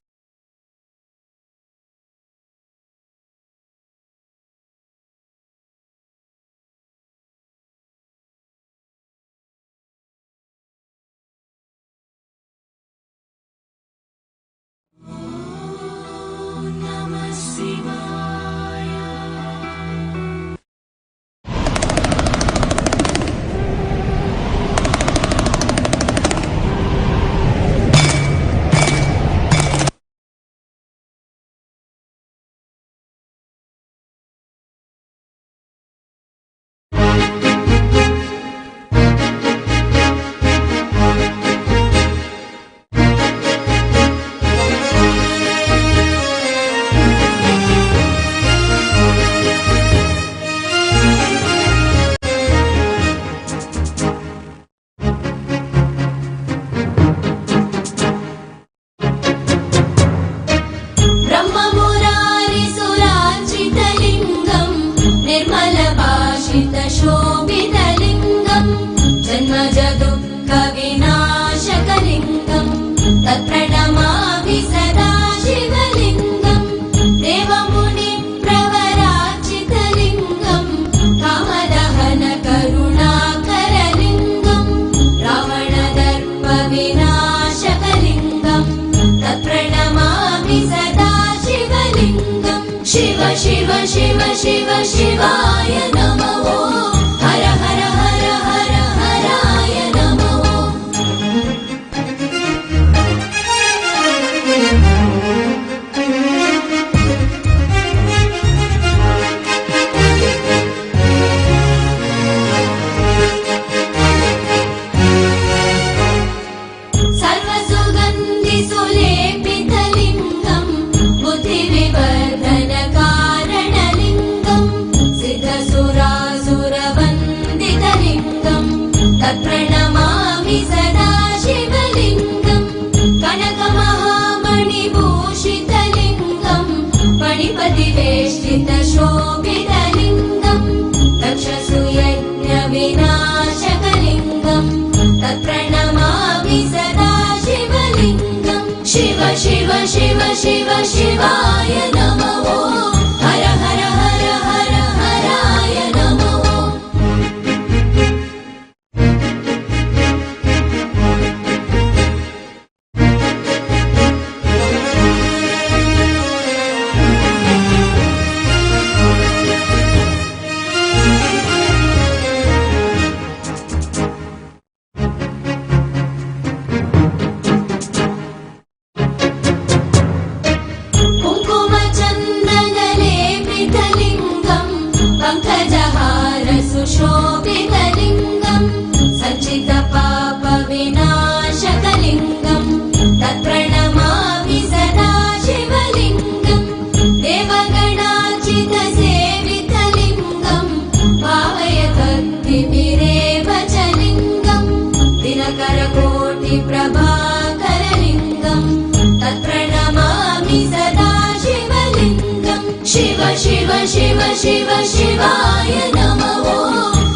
Shiv Shiv शिवाय नमः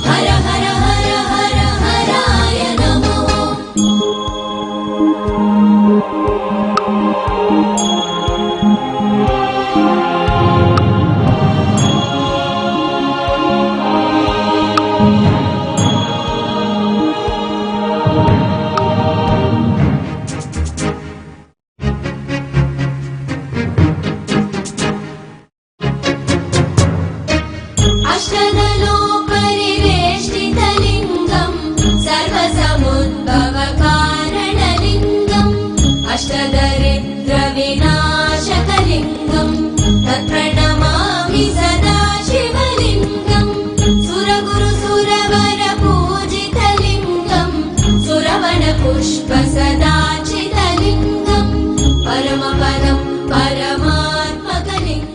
हर हर हर हर हराय नमः अष्टदलोपरिवेष्टितलिङ्गम् सर्वसमुद्भवकारणलिङ्गम् अष्टदरिद्रविनाशकलिङ्गम् तत्प्रणमामि सदा शिवलिङ्गम् सुरगुरुसुरवरपूजितलिङ्गम् सुरवनपुष्पसदाचितलिङ्गम् परमपदम् परमात्मकलिङ्गम्.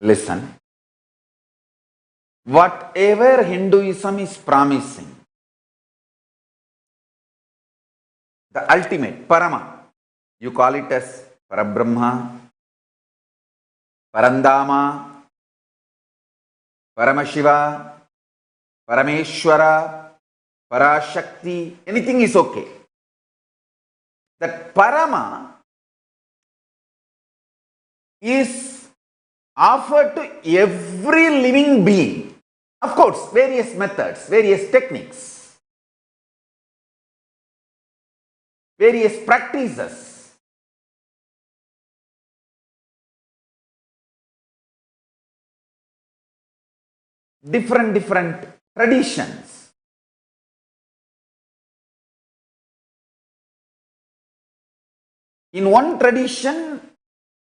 Listen, whatever Hinduism is promising, the ultimate, Parama, you call it as Parabrahma, Parandama, Paramashiva, Parameshwara, Parashakti, anything is okay. That Parama is offered to every living being. Of course, various methods, various techniques, various practices. Different traditions. In one tradition,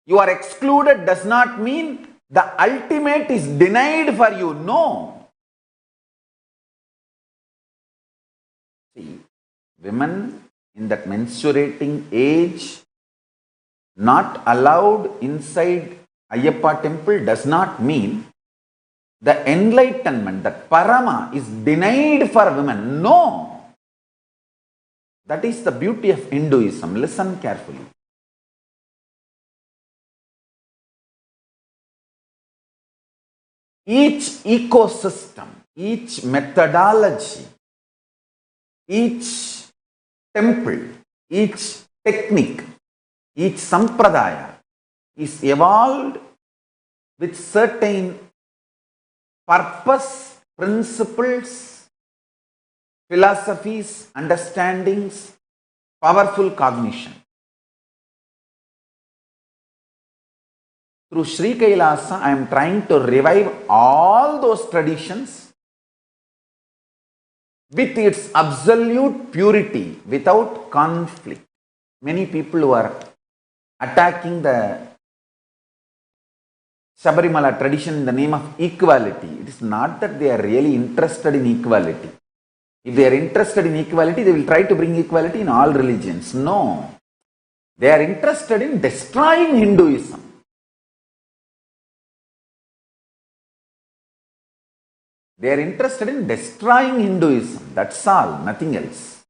you are excluded does not mean the ultimate is denied for you. No. See, women in that menstruating age not allowed inside Ayyappa temple does not mean the enlightenment, that Parama is denied for women. No. That is the beauty of Hinduism. Listen carefully. Each ecosystem, each methodology, each temple, each technique, each sampradaya is evolved with certain purpose, principles, philosophies, understandings, powerful cognition. Through Sri Kailasa, I am trying to revive all those traditions with its absolute purity, without conflict. Many people who are attacking the Sabarimala tradition in the name of equality, it is not that they are really interested in equality. If they are interested in equality, they will try to bring equality in all religions. No. They are interested in destroying Hinduism. They are interested in destroying Hinduism. That's all, nothing else.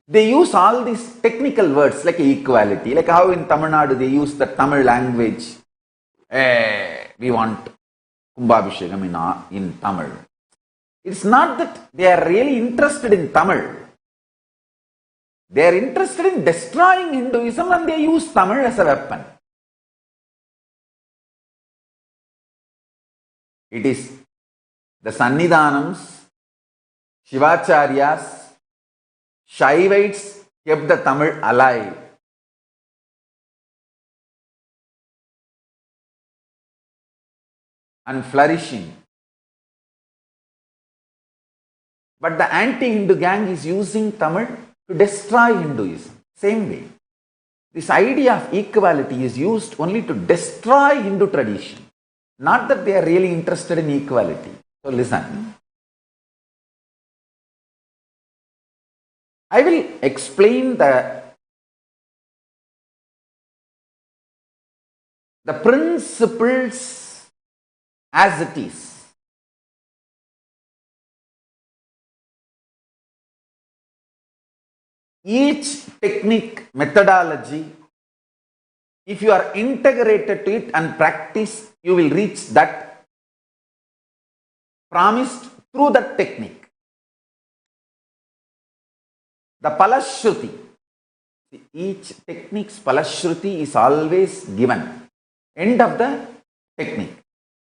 They use all these technical words like equality, like how in Tamil Nadu they use the Tamil language. We want Kumbhabhishekam in Tamil. It's not that they are really interested in Tamil. They are interested in destroying Hinduism and they use Tamil as a weapon. It is the Sannidhanams, Shivacharyas, Shaivites kept the Tamil alive. And flourishing. But the anti-Hindu gang is using Tamil to destroy Hinduism. Same way. This idea of equality is used only to destroy Hindu tradition. Not that they are really interested in equality. So listen. I will explain the principles as it is. Each technique, methodology, if you are integrated to it and practice, you will reach that promised through that technique. The Palashruti, each technique's Palashruti is always given. End of the technique.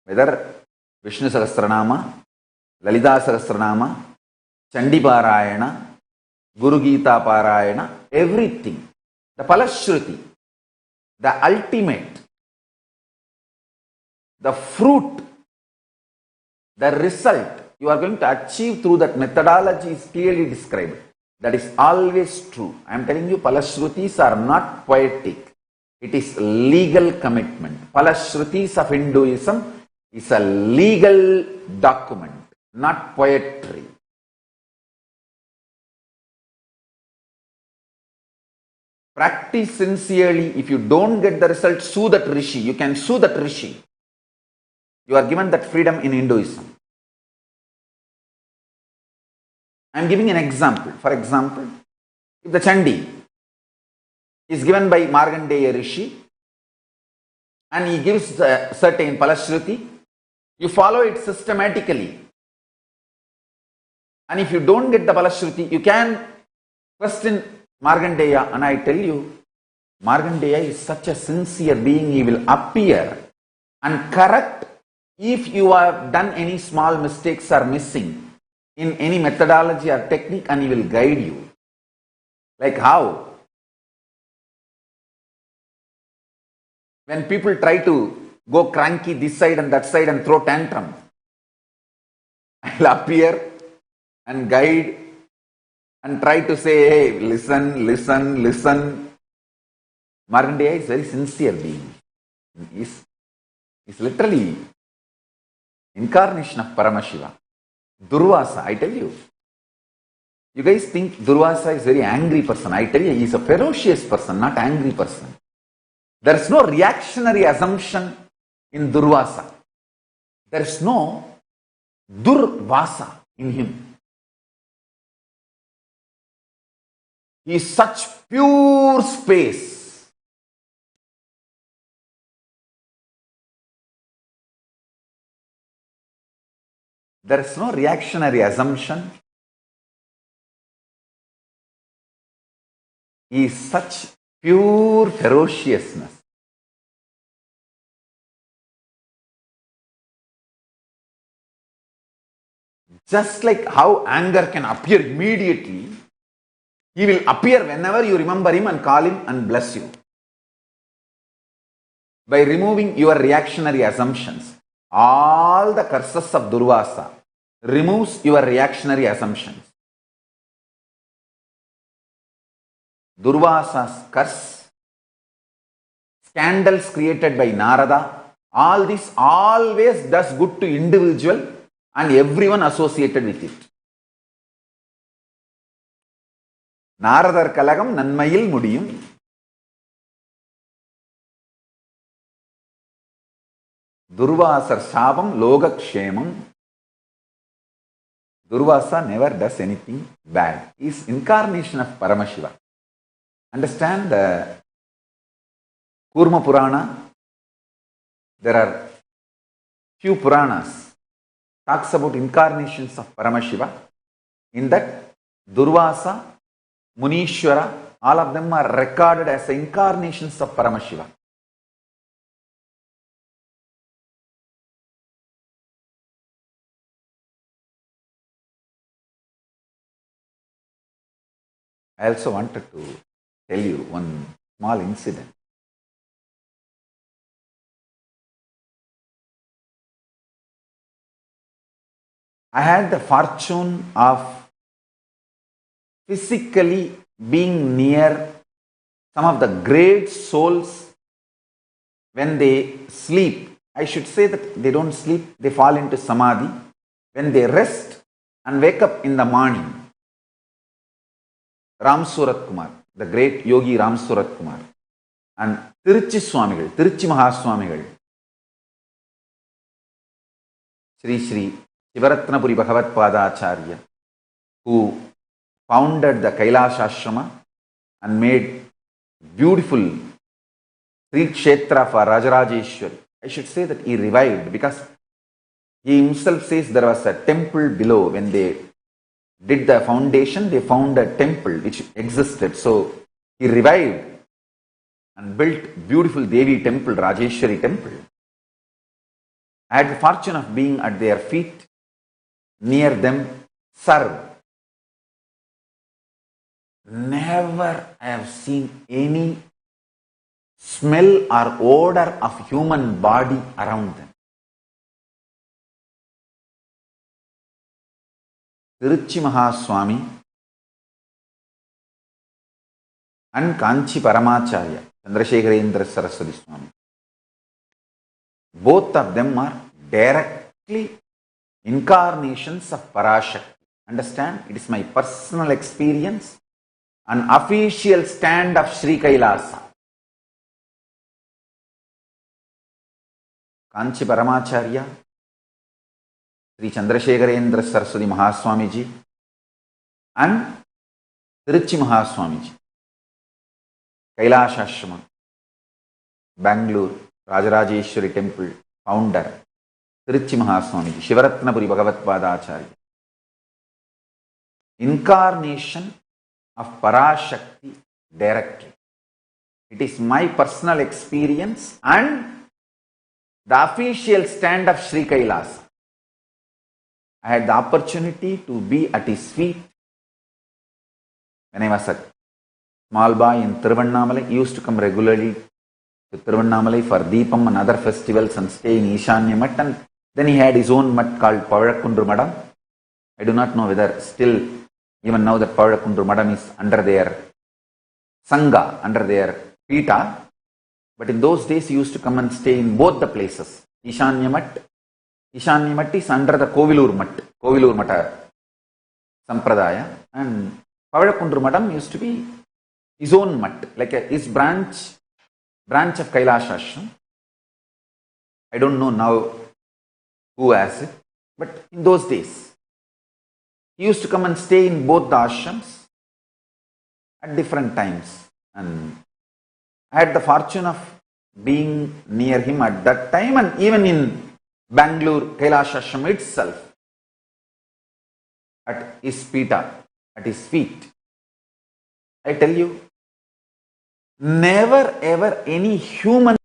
Whether Vishnu Sahasranama, Lalita Sahasranama, Chandi Parayana, Guru Gita Parayana, everything. The Palashruti, the ultimate, the fruit, the result you are going to achieve through that methodology is clearly described. That is always true. I am telling you, Palashrutis are not poetic. It is legal commitment. Palashrutis of Hinduism is a legal document, not poetry. Practice sincerely. If you don't get the result, sue that Rishi. You can sue that Rishi. You are given that freedom in Hinduism. I am giving an example. For example, if the Chandi is given by Markandeya Rishi and he gives a certain Palashruti, you follow it systematically. And if you don't get the Palashruti, you can question Markandeya, and I tell you, Markandeya is such a sincere being, he will appear and correct if you have done any small mistakes or missing in any methodology or technique, and he will guide you. Like how? When people try to go cranky this side and that side and throw tantrum, I will appear and guide and try to say, hey, listen, listen, listen. Markandeya is very sincere being. He is literally incarnation of Paramashiva. Durvasa, I tell you. You guys think Durvasa is a very angry person. I tell you, he is a ferocious person, not angry person. There is no reactionary assumption in Durvasa. There is no Durvasa in him. He is such pure space. There is no reactionary assumption. He is such pure ferociousness. Just like how anger can appear immediately, he will appear whenever you remember him and call him and bless you. By removing your reactionary assumptions. All the curses of Durvasa removes your reactionary assumptions. Durvasa's curse, scandals created by Narada, all this always does good to individual and everyone associated with it. Naradar Kalagam Nanmayil Mudiyum. Durvasar Shabam Logakshemam. Durvasa never does anything bad. He is incarnation of Paramashiva. Understand the Kurma Purana? There are few Puranas talks about incarnations of Paramashiva. In that, Durvasa, Munishwara, all of them are recorded as incarnations of Paramashiva. I also wanted to tell you one small incident. I had the fortune of physically being near some of the great souls when they sleep. I should say that they don't sleep, they fall into samadhi. When they rest and wake up in the morning. Ram Surat Kumar, the great yogi Ram Surat Kumar, and Tiruchi Swamigal, Tiruchi Mahaswamigal. Sri Shivaratnapuri Bhagavat Padacharya, who founded the Kailasa Ashrama and made beautiful Sri Kshetra for Rajarajeshwari. I should say that he revived, because he himself says there was a temple below. When they did the foundation, they found a temple which existed. So he revived and built beautiful Devi temple, Rajeshwari temple. I had the fortune of being at their feet, near them, serve. Never I have seen any smell or odor of human body around them. Tiruchi Mahaswami and Kanchi Paramacharya, Chandrasekharendra Saraswati Swami, both of them are directly incarnations of Parashakti. Understand? It is my personal experience, an official stand of Sri Kailasa. Kanchi Paramacharya, Sri Chandrasekharendra Saraswati Mahaswamiji, and Tiruchi Mahaswamiji, Kailasa Ashrama, Bangalore, Rajarajeshwari Temple, founder, Tiruchi Mahaswamiji, Shivaratnapuri Bhagavat Padacharya. Incarnation of Parashakti directly. It is my personal experience and the official stand of Sri Kailasa. I had the opportunity to be at his feet when I was a small boy in Tiruvannamalai. He used to come regularly to Tiruvannamalai for Deepam and other festivals and stay in Ishanya Mat, and then he had his own mat called Pavalakundur Madam. I do not know whether still, even now, that Pavalakundur Madam is under their Sangha, under their Pita. But in those days, he used to come and stay in both the places. Ishanya Mat. Ishanya Mat is under the Kovilur Mata Sampradaya, and Pavalakundur Madam used to be his own mat, like his branch of Kailasa Ashram. I don't know now who has it, but in those days, he used to come and stay in both the ashrams at different times. And I had the fortune of being near him at that time, and even in Bangalore, Kailasa Ashram itself, at his pita, at his feet. I tell you, never ever any human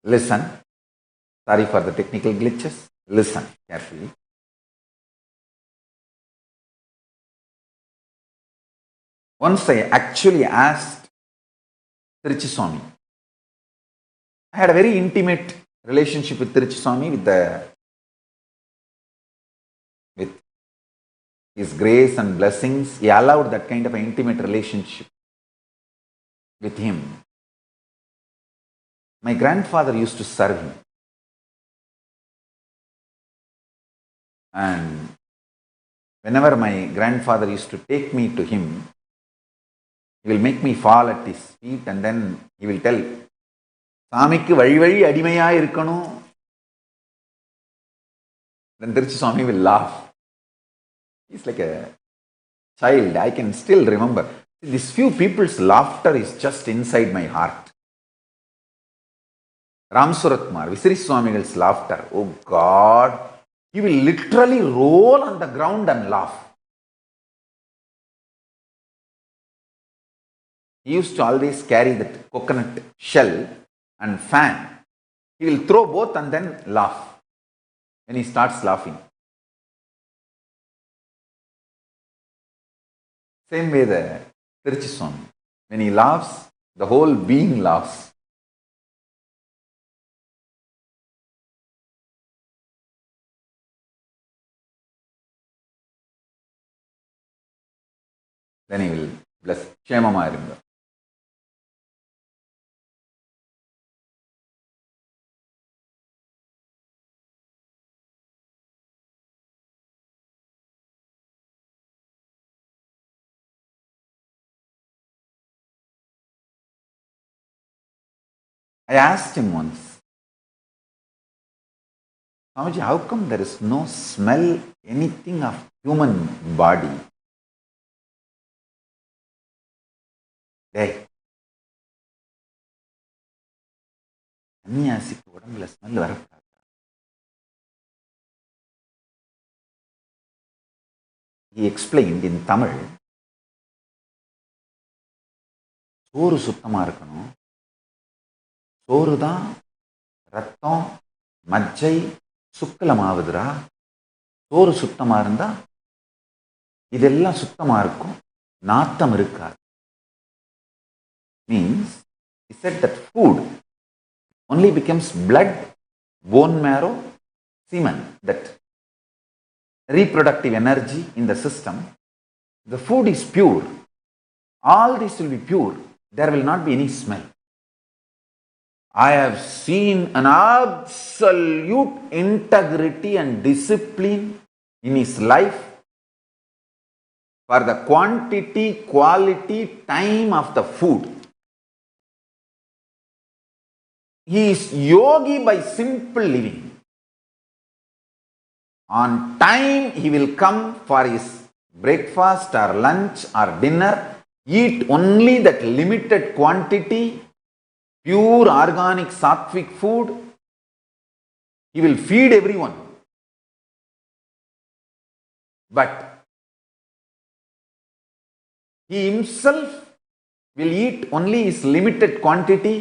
Listen. Sorry for the technical glitches. Listen carefully. Once I actually asked Tirichiswami. I had a very intimate relationship with Tirichiswami, with his grace and blessings. He allowed that kind of an intimate relationship with him. My grandfather used to serve him. And whenever my grandfather used to take me to him, he will make me fall at his feet and then he will tell, Swamikku vali vali adimaya irukano. Then Tirichiswami will laugh. He's like a child. I can still remember. These few people's laughter is just inside my heart. Ramsuratmar, Visiri Swamigal's laughter. Oh God. He will literally roll on the ground and laugh. He used to always carry that coconut shell and fan. He will throw both and then laugh when he starts laughing. Same way the Tirichiswami. When he laughs, the whole being laughs. Then he will bless. Kshemama irunga. I asked him once, Swamiji, how come there is no smell, anything of human body? Hey, சன்னியாசிக்கு உடம்புல smell வரக்கூடாது. He explained in Tamil, சோறு சுத்தமா இருக்கணும். சோறு தான் ரத்தம், மஜ்ஜை, சுக்கலமாவதுரா. சோறு சுத்தமா இருந்தா இதெல்லாம் சுத்தமா இருக்கும், நாத்தம் இருக்காது. Means, he said that food only becomes blood, bone marrow, semen, that reproductive energy in the system. The food is pure. All this will be pure. There will not be any smell. I have seen an absolute integrity and discipline in his life for the quantity, quality, time of the food. He is yogi by simple living. On time he will come for his breakfast or lunch or dinner, eat only that limited quantity, pure organic sattvic food. He will feed everyone. But he himself will eat only his limited quantity.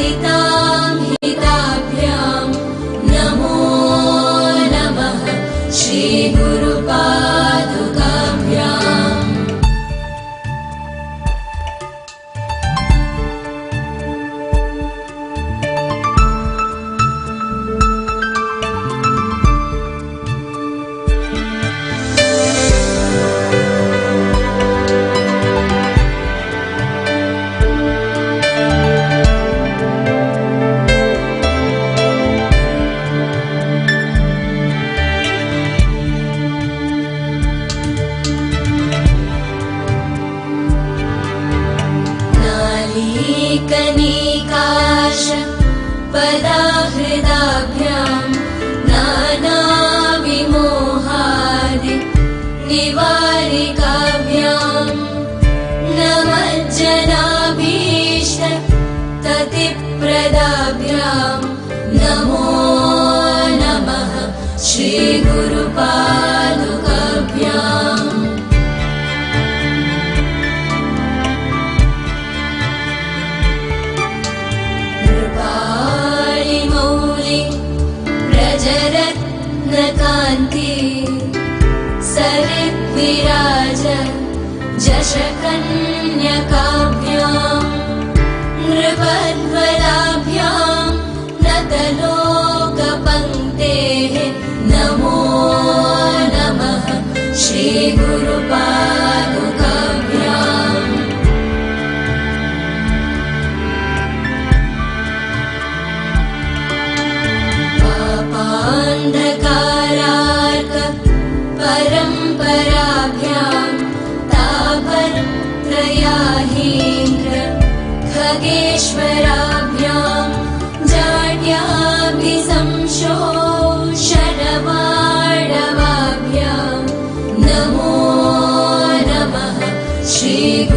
प्रतिपादितां हिताभ्यां नमो नमः श्रीगुरुपादुकाभ्याम्। कनिकाश पदाहृदाभ्यां नानाविमोहादि निवारिकाभ्यां नमज्जनाभीष्ट ततिप्रदाभ्यां नमो नमः श्रीगुरुपादुकाभ्याम्। प्रजरत्नकान्ति सरिद्विराज जशकन्यकाभ्यां नृपध्वलाभ्यां नतलोकपङ्क्तेः नमो नमः श्रीगुरुपादुकाभ्याम्। पापान्धकारार्क परम्पराभ्यां तापत्रयाहीन्द्र खगेश्वराभ्यां जाड्याभिसंशोषणवाडवाभ्यां नमो नमः श्रीगुरुपादुकाभ्याम्।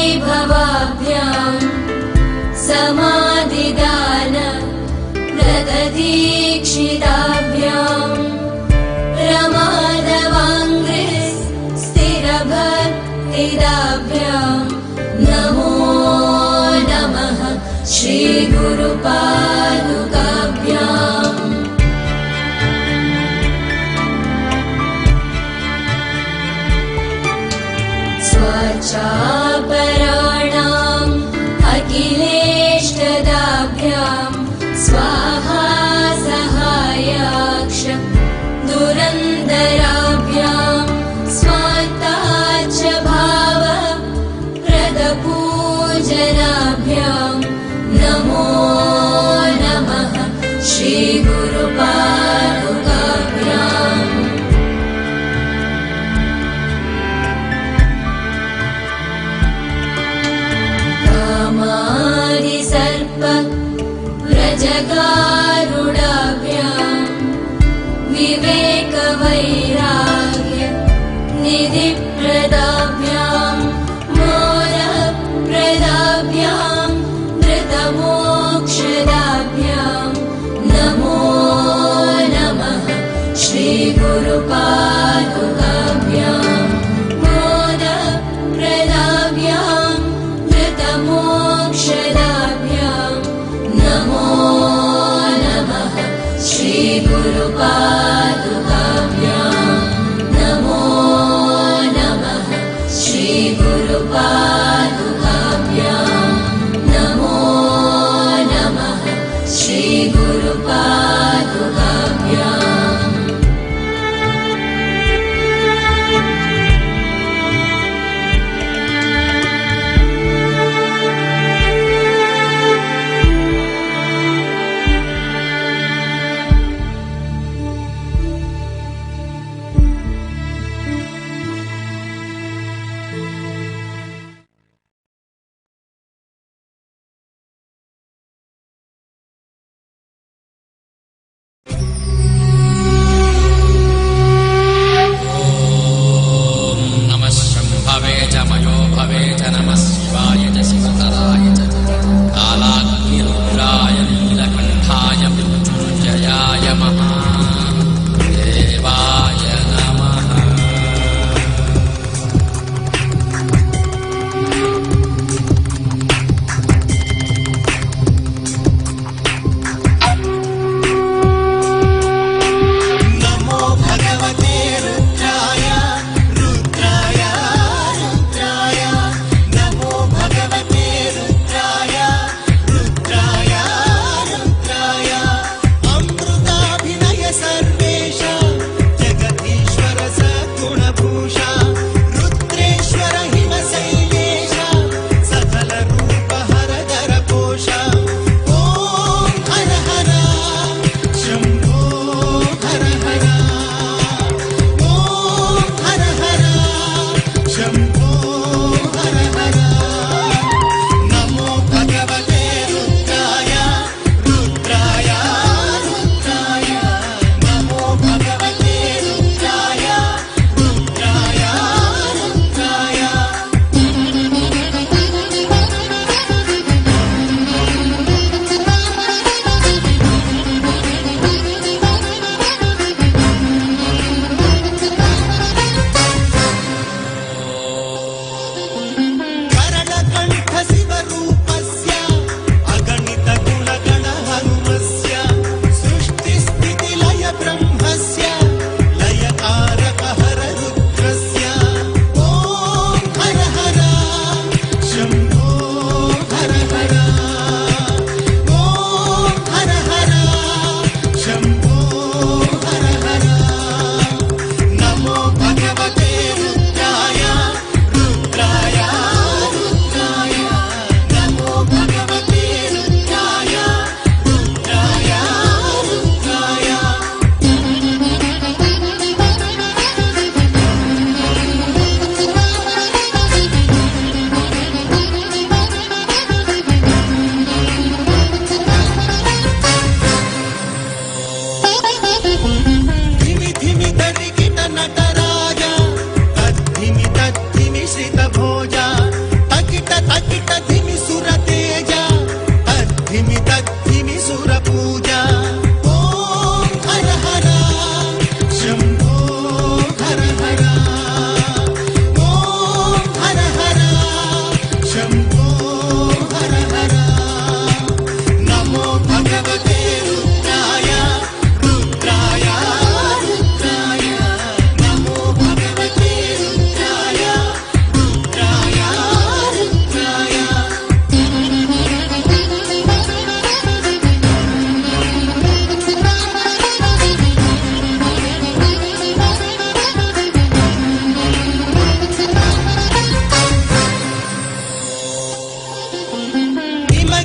प्रदवैभवाभ्यां समाधिदान प्रददीक्षिताभ्यां प्रमादवाङ्घ्रिस्थिरभक्तिदाभ्यां नमो नमः श्रीगुरुपादुकाभ्याम्। स्वाचापराणाम् अखिलेष्टदाभ्यां स्वाहा सहायाक्ष दुरन्दराभ्यां स्वात्ताच भाव प्रदपूजनाभ्यां नमो नमः श्रीगुरुपादुकाभ्याम्। सर्प व्रजगारुडाभ्यां विवेकवैराग्य निधिप्रदाभ्यां मोदप्रदाभ्यां धृतमोक्षदाभ्यां नमो नमः श्रीगुरुपादुकाभ्याम्। मोदप्रदाभ्यां धृतमोक्षदाभ्यां नमो नमः श्रीगुरुपादुकाभ्याम्। नमो नमः श्रीगुरुपादुकाभ्याम्। नमो नमः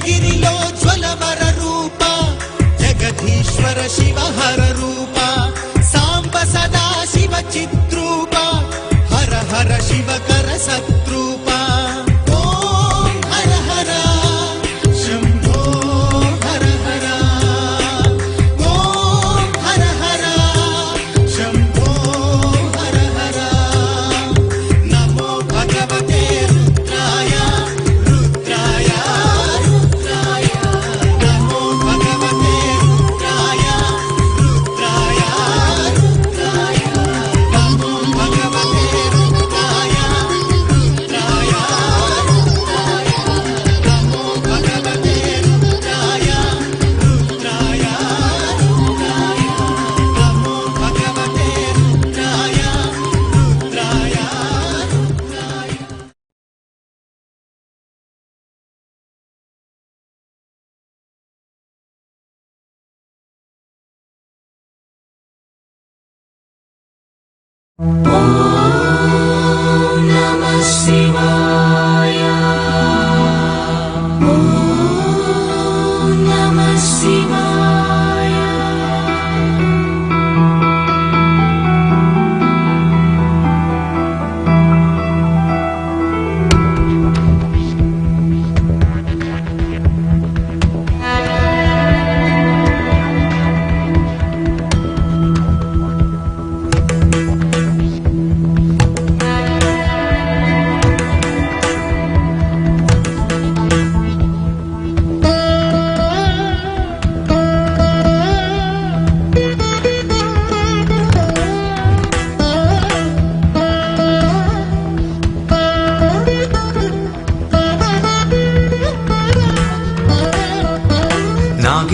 गिरिलो ज्वलवर रूप जगदीश्वर शिव हर रूप सांब सदा शिव चिद्रूप हर हर शिव कर सत्रूप ओम हर हर शंभो हर हर ओम हर हर शंभो हर हर नमो भगवते रुद्राय रुद्राय रुद्राय नमो भगवते रुद्राय रुद्राय रुद्राय नमो भगवते रुद्राय रुद्राय रुद्राय नमो भगवते रुद्राय रुद्राय रुद्राय नमो भगवते रुद्राय रुद्राय रुद्राय Om Namah Shivaya. Om Namah Shivaya.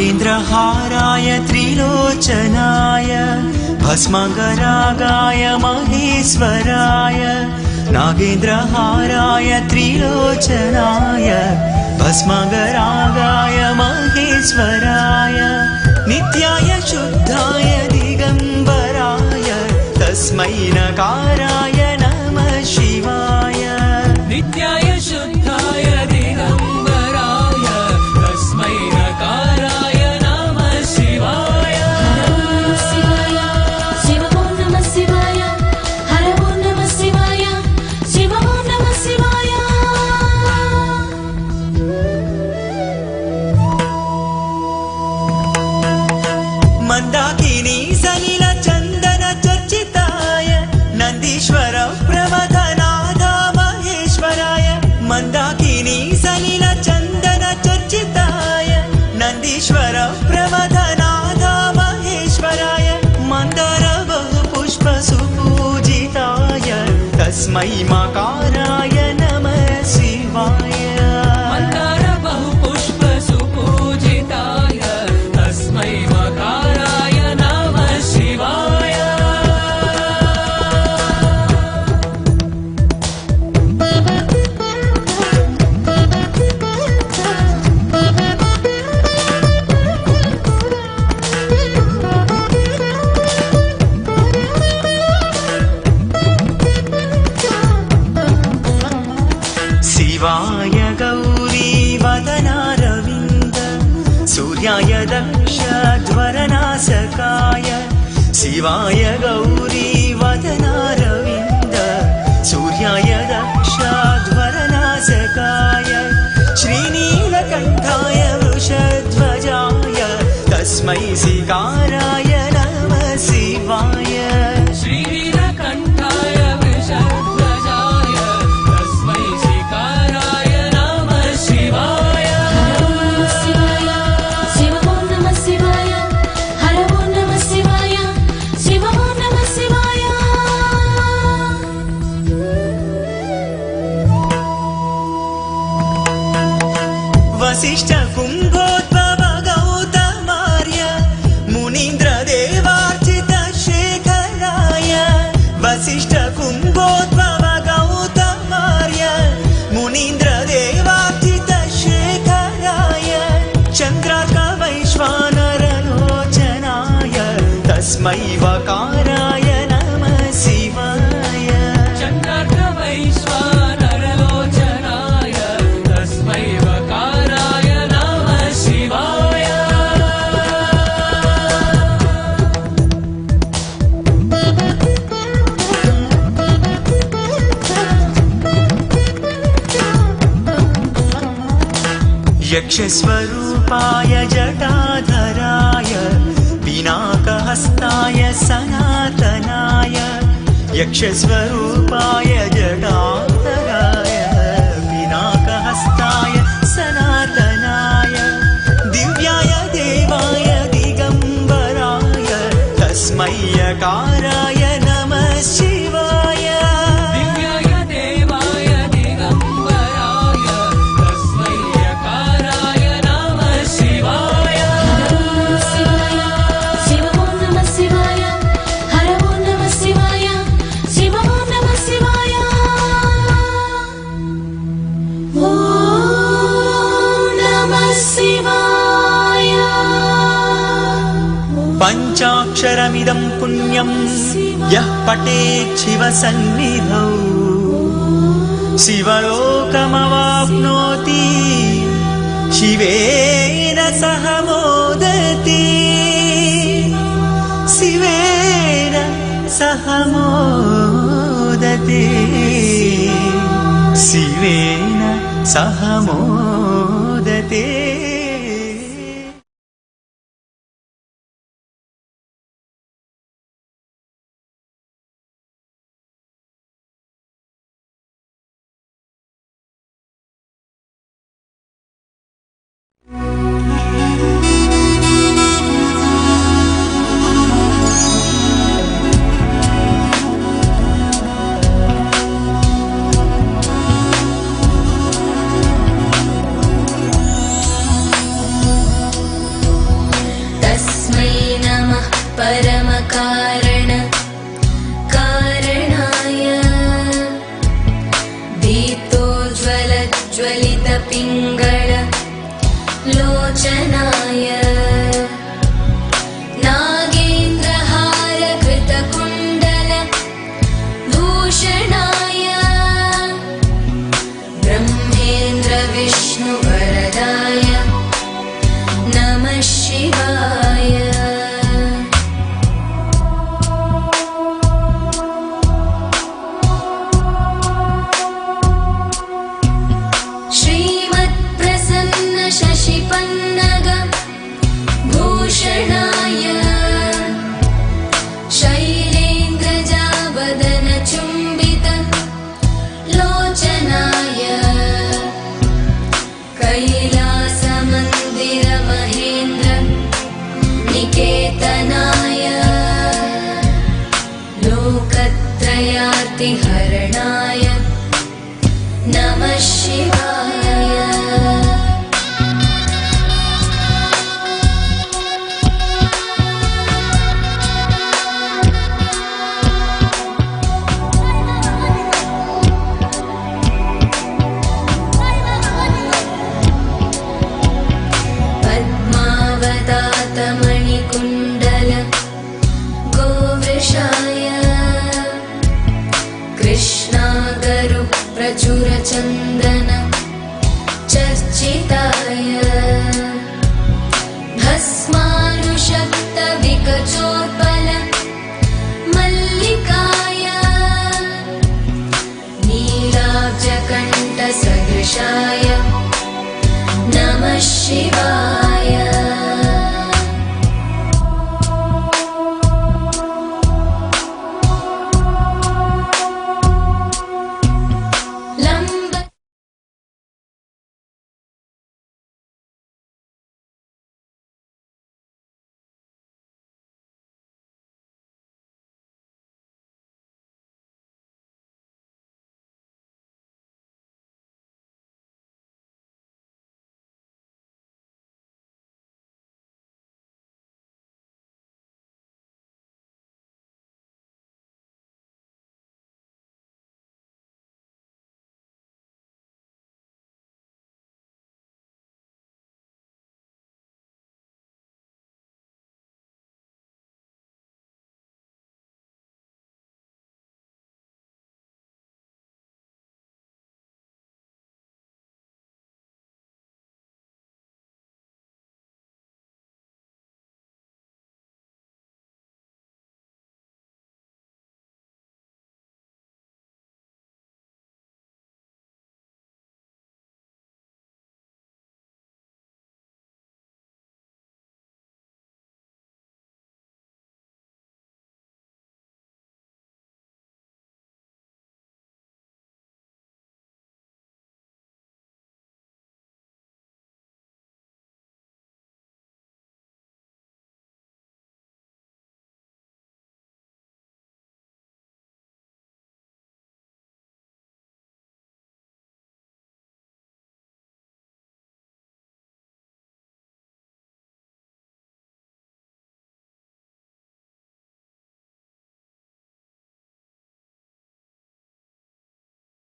नागेन्द्रहाराय त्रिलोचनाय भस्मगरागाय महेश्वराय नागेन्द्रहाराय त्रिलोचनाय भस्मगरागाय महेश्वराय नित्याय शुद्धाय दिगम्बराय तस्मै नकाराय नमः शिवाय नित्याय शुद्धाय दिगम्बराय तस्मै नकाराय नमः शिवाय Shiva Om Namah Shivaya. Hara Om Namah Shivaya. Shiva Om Namah Shivaya. Mandakini Salil चन्दन चर्चिताय नन्दीश्वर प्रमथनाथ महेश्वराय मन्दाकिनी सलिल चन्दन चर्चिताय नन्दीश्वर प्रमथनाथ महेश्वराय मन्दार बहुपुष्प सुपूजिताय तस्मै मकाराय नमः शिवाय मन्दार बहुपुष्प सुपूजिताय तस्मै मकाराय नमः शिवाय शिवाय गौरी वदनारविन्द सूर्याय दक्षध्वरनाशकाय शिवाय गौरी वदनारविन्द सूर्याय दक्षध्वरनाशकाय श्रीनीलकण्ठाय वृषध्वजाय तस्मै शिकाराय नमः शिवाय श्रीनीलकण्ठाय वृषध्वजाय तस्मै शिकाराय नमः शिवाय Shiva Om Namah Shivaya. Hara Om Namah Shivaya. Shiva Om Namah Shivaya. Vasishtha कुम्भोद्भव गौतमार्य मुनीन्द्र देवार्चित शेखराय वसिष्ठ कुम्भोद्भव गौतमार्य मुनीन्द्र देवार्चित शेखराय चन्द्रार्क वैश्वानरलोचनाय तस्मै वकाराय नमः शिवाय चन्द्रार्क वैश्वानरलोचनाय तस्मै वकाराय नमः यक्षस्वरूपाय जटाधराय पिनाकहस्ताय सनातनाय यक्षस्वरूपाय जटाधराय पिनाकहस्ताय सनातनाय दिव्याय देवाय दिगम्बराय तस्मै यकाराय नमः शिवाय दिव्याय देवाय दिगम्बराय तस्मै यकाराय नमः शिवाय शिव ॐ नमः शिवाय हर ॐ नमः शिवाय शिव ॐ नमः शिवाय ॐ नमः शिवाय पञ्चाक्षरमिदं पुण्यं यः पठेत् शिवसन्निधौ शिवलोकमवाप्नोति शिवेन सह मोदति शिवेन सह मोदति शिवेन सह मोदते तस्मै नमः परमकारण कारणाय दीप्तोज्ज्वलज्वलितपिङ्गळ लोचनाय नागेन्द्रहारकृतकुण्डल भूषणाय ब्रह्मेन्द्रविष्णुवरदाय नमः शिवाय श्रीमत्प्रसन्न शशिपन्नग भूषणाय शैलेन्द्रजावदनचुम्बित लोचनाय कैलासमन्दिरमहेन्द्र निकेतनाय लोकत्रयार्तिहरणाय नमः शिवाय पद्मावतातमणिकुण्डल गोवृषाय कृष्णागरुप्रचुरचन्दन चर्चिताय भस्मानुषक्तविकचोत्पल मल्लिकाय नीलाब्जकण्ठसदृशाय नमः शिवाय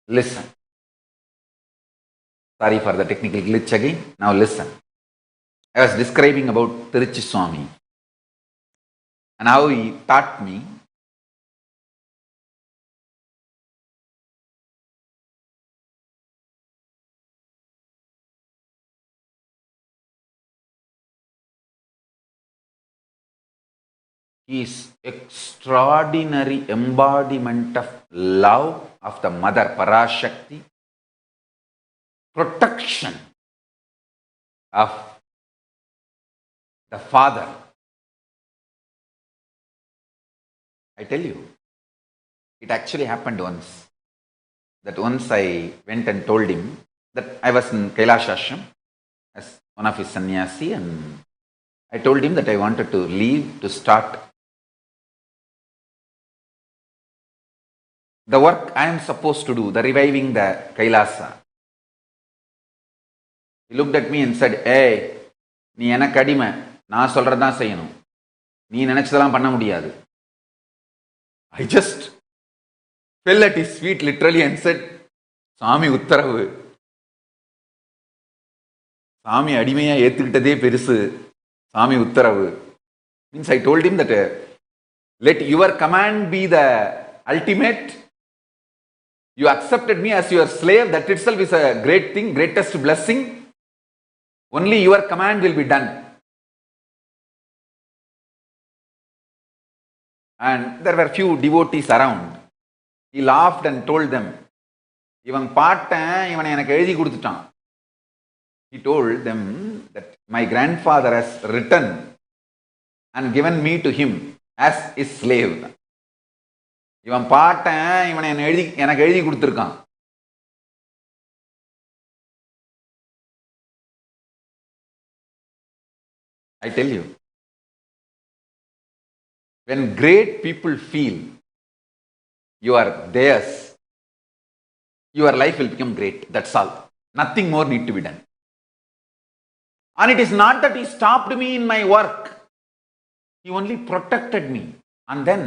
Listen. Sorry for the technical glitch again. Now listen. I was describing about Tiruchi Swami and how he taught me his extraordinary embodiment of love of the Mother Parashakti, protection of the Father. I tell you, it actually happened once. That once I went and told him that I was in Kailasa ashram as one of his sannyasi, and I told him that I wanted to leave to start the work I am supposed to do, the reviving the Kailasa. He looked at me and said, "Hey, நீ எனக்கு அடிமை, நான் சொல்றதான் செய்யணும், நீ நினைச்சதெல்லாம் பண்ண முடியாது." I just fell at his feet literally and said, "சாமி உத்தரவு, சாமி அடிமையா ஏத்துக்கிட்டதே பெருசு, சாமி உத்தரவு." Means I told him that let your command be the ultimate. You accepted me as your slave, that itself is a great thing, greatest blessing. Only your command will be done. And there were few devotees around. He laughed and told them, "இவன் பாட்டன் இவனை எனக்கு எழுதி கொடுத்துட்டான்." He told them that my grandfather has written and given me to him as his slave. இவன் பாட்டன் இவனை எனக்கு எழுதி கொடுத்துருக்கான். I tell you, when great people feel you are theirs, your life will become great. That's all. Nothing more need to be done. And it is not that he stopped me in my work. He only protected me. And then,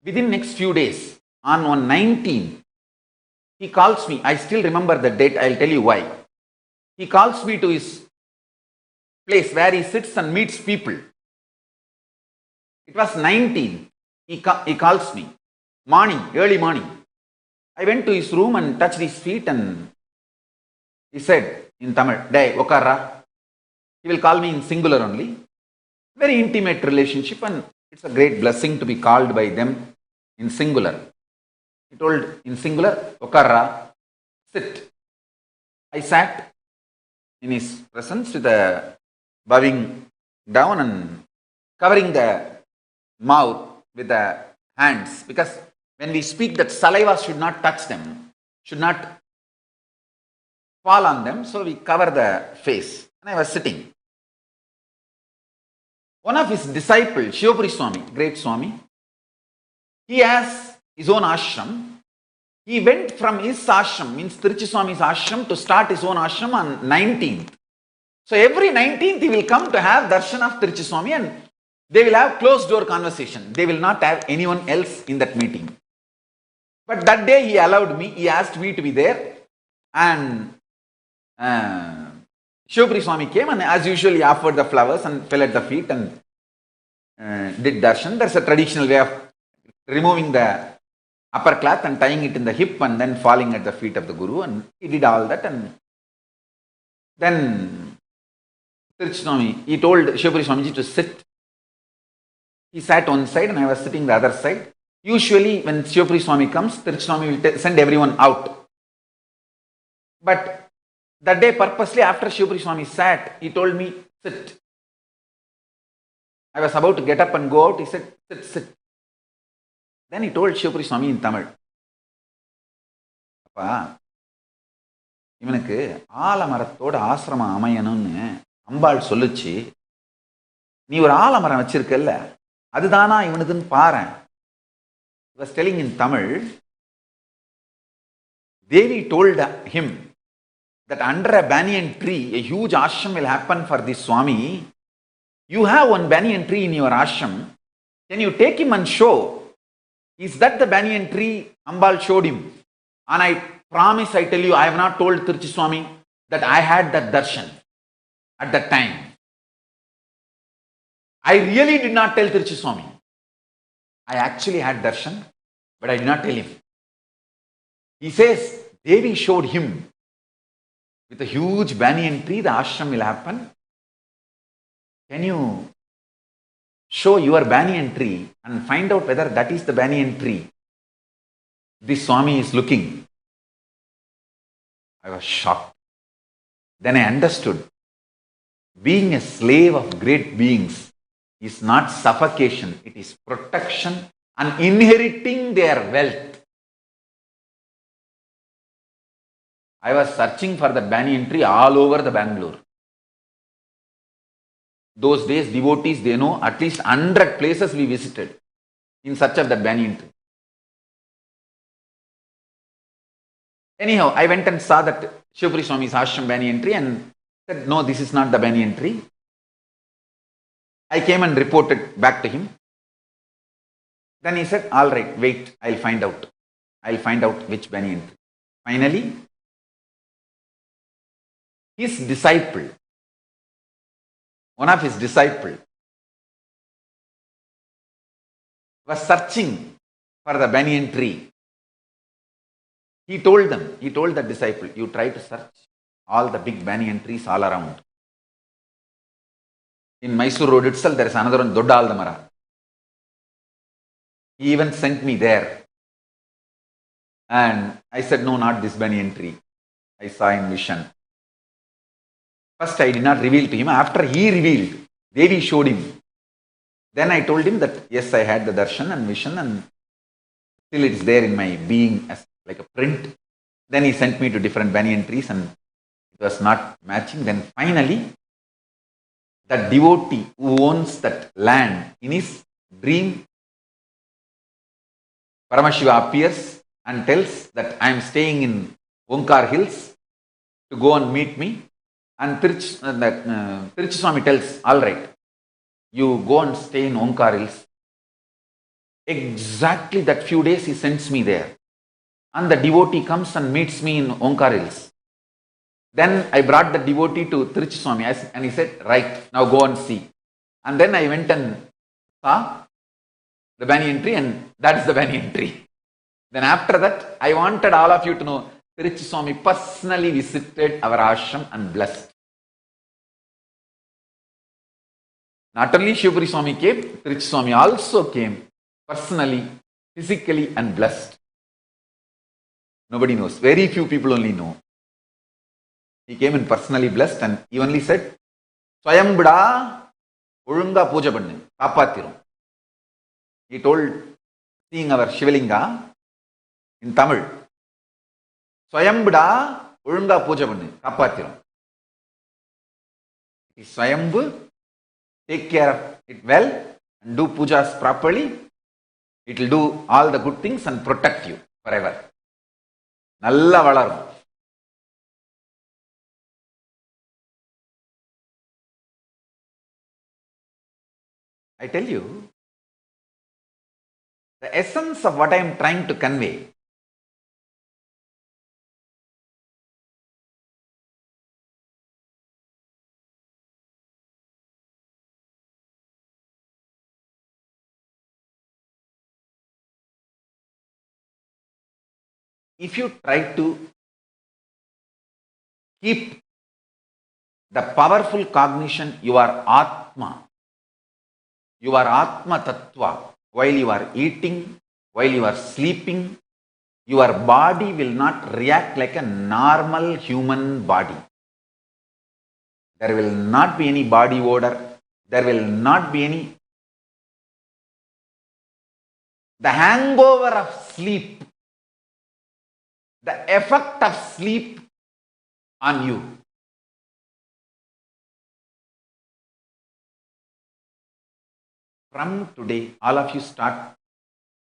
within next few days, on 19th, he calls me. I still remember the date. I'll tell you why. He calls me to his place where he sits and meets people. It was 19th. He calls me. Morning, early morning. I went to his room and touched his feet, and he said in Tamil, "Dey, okarra." He will call me in singular only. Very intimate relationship, and it's a great blessing to be called by them in singular. He told in singular, "Okarra, sit." I sat in his presence with a bowing down and covering the mouth with the hands, because when we speak, that saliva should not touch them, should not fall on them, so we cover the face. And I was sitting. One of his disciples, Shivapuri Swami, great Swami, he has his own ashram. He went from his ashram, means Tiruchi Swami's ashram, to start his own ashram on 19th. So every 19th he will come to have darshan of Tiruchi Swami, and they will have closed door conversation. They will not have anyone else in that meeting. But that day he allowed me, he asked me to be there, and Shivapuri Swami came, and as usual he offered the flowers and fell at the feet and did darshan. There's a traditional way of removing the upper cloth and tying it in the hip and then falling at the feet of the Guru, and he did all that. And then Tiruchi Swami, he told Shivapuri Swamiji to sit. He sat one side and I was sitting the other side. Usually when Shivapuri Swami comes, Tiruchi Swami will send everyone out. But that day purposely, after Shivapuri Swami sat, he told me, "Sit." I was about to get up and go out. He said, "Sit, sit." Then he told Shivapuri Swami in Tamil, "Appa, இவனுக்கு ஆலமரத்தோட ஆசிரமம் அமையணும்னு அம்பாள் சொல்லுச்சு. நீ ஒரு ஆலமரம் வச்சிருக்கல்ல, அதுதானா இவனுக்குன்னு பாரேன்." He was telling in Tamil, Devi told him that under a banyan tree, a huge ashram will happen for this Swami. You have one banyan tree in your ashram. Can you take him and show Is that the banyan tree Ambal showed him? And I promise, I tell you, I have not told Tiruchi Swami that I had that darshan at that time. I really did not tell Tiruchi Swami. I actually had darshan, but I did not tell him. He says, Devi showed him with a huge banyan tree, the ashram will happen. Can you show your banyan tree and find out whether that is the banyan tree this Swami is looking? I was shocked. Then I understood. Being a slave of great beings is not suffocation, it is protection and inheriting their wealth. I was searching for the banyan tree all over the Bangalore. Those days, devotees, they know at least 100 places we visited in search of that banyan tree. Anyhow, I went and saw that Shivpuri Swami's ashram banyan tree and said, no, this is not the banyan tree. I came and reported back to him. Then he said, all right, wait, I'll find out. I'll find out which banyan tree. Finally, his disciple, one of his disciples, was searching for the banyan tree. He told the disciple, you try to search all the big banyan trees all around. In Mysore Road itself, there is another one, Dodda Aldamara. He even sent me there. And I said, no, not this banyan tree. I saw in vision. First, I did not reveal to him. After he revealed, Devi showed him. Then I told him that, yes, I had the darshan and vision and still it is there in my being as like a print. Then he sent me to different banyan trees and it was not matching. Then finally, the devotee who owns that land, in his dream, Paramashiva appears and tells that I am staying in Onkar Hills to go and meet me. And Tiruchi Swami tells, all right, you go and stay in Onkar Hills. Exactly that few days he sends me there. And the devotee comes and meets me in Onkar Hills. Then I brought the devotee to Tiruchi Swami and he said, right, now go and see. And then I went and saw the banyan tree and that is the banyan tree. Then after that, I wanted all of you to know, Tiruchi Swami personally visited our ashram and blessed. Not only Shivpuri Swami came, Tiruchi Swami also came personally, physically and blessed. Nobody knows. Very few people only know. He came and personally blessed and he only said, Swayambada Urunga Puja Pannu, Kapathirum. He told, seeing our Shivalinga in Tamil, Swayambada Urunga Puja Pannu, Kapathirum. Swayambu, take care of it well and do pujas properly. It will do all the good things and protect you forever. Nalla valarum. I tell you, the essence of what I am trying to convey if you try to keep the powerful cognition, you are Atma, you are Atmatattva, while you are eating, while you are sleeping, your body will not react like a normal human body. There will not be any body odor, there will not be any. The hangover of sleep, the effect of sleep on you. From today, all of you start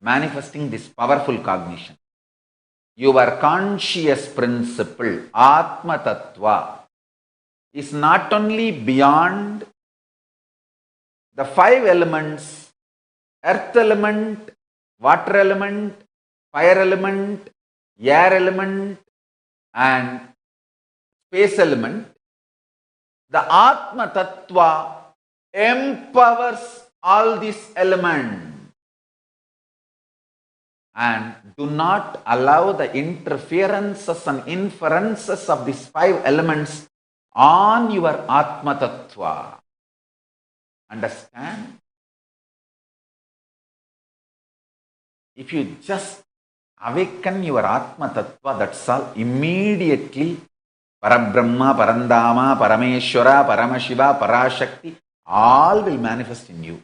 manifesting this powerful cognition. Your conscious principle, Atmatattva, is not only beyond the 5 elements, earth element, water element, fire element, air element and space element, the Atmatattva empowers all these elements and do not allow the interferences and inferences of these 5 elements on your Atmatattva. Understand? If you just awaken your Atmatattva, that's all, immediately Parabrahma, Parandama, Parameshwara, Paramashiva, Parashakti, all will manifest in you.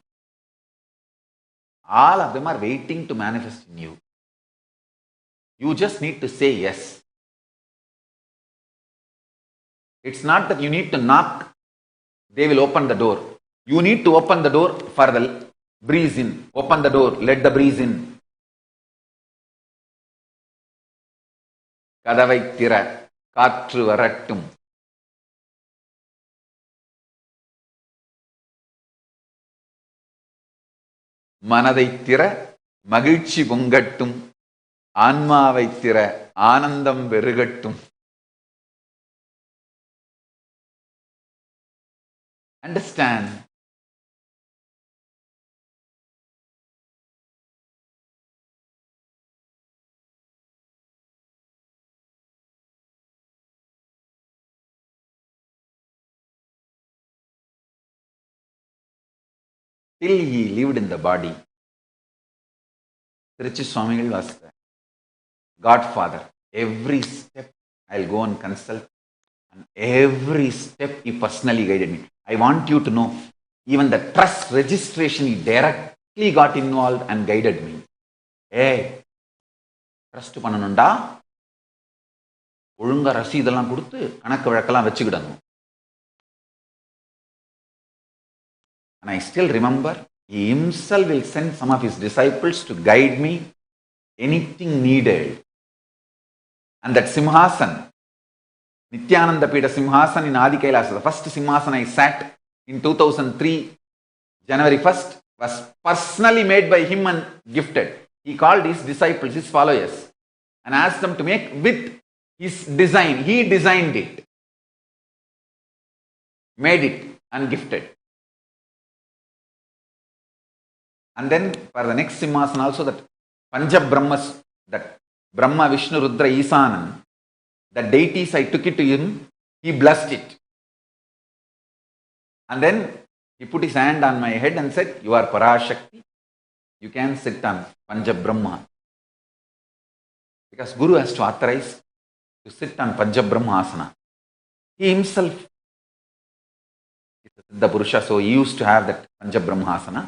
All of them are waiting to manifest in you. You just need to say yes. It's not that you need to knock, they will open the door. You need to open the door for the breeze in. Open the door, let the breeze in. Kadavai tira. காற்று வரட்டும். மனதை திற மகிழ்ச்சி பொங்கட்டும். ஆன்மாவை திற ஆனந்தம் பெருகட்டும். Understand? Till he lived in the body, Tiruchi Swamigal was the godfather. Every step I'll go and consult, and every step he personally guided me. I want you to know, even the trust registration, he directly got involved and guided me. Hey, trust பண்ணனும்டா, ஒழுங்கா ரசீதெல்லாம் கொடுத்து கணக்கு வழக்கெல்லாம் வச்சுக்கிடணும். And I still remember, he himself will send some of his disciples to guide me anything needed. And that Simhasan, Nithyananda Simhasan in Adi Kailasa, the first Simhasan I sat in 2003, January 1st, was personally made by him and gifted. He called his disciples, his followers, and asked them to make with his design. He designed it, made it and gifted. And then for the next Simhasan also, that Pancha Brahmas, that Brahma, Vishnu, Rudra, Isanan, the deities, I took it to him, he blessed it. And then he put his hand on my head and said, you are Parashakti, you can sit on Pancha Brahma. Because Guru has to authorize to sit on Pancha Brahma asana. He himself is a Siddha Purusha, so he used to have that Pancha Brahma asana.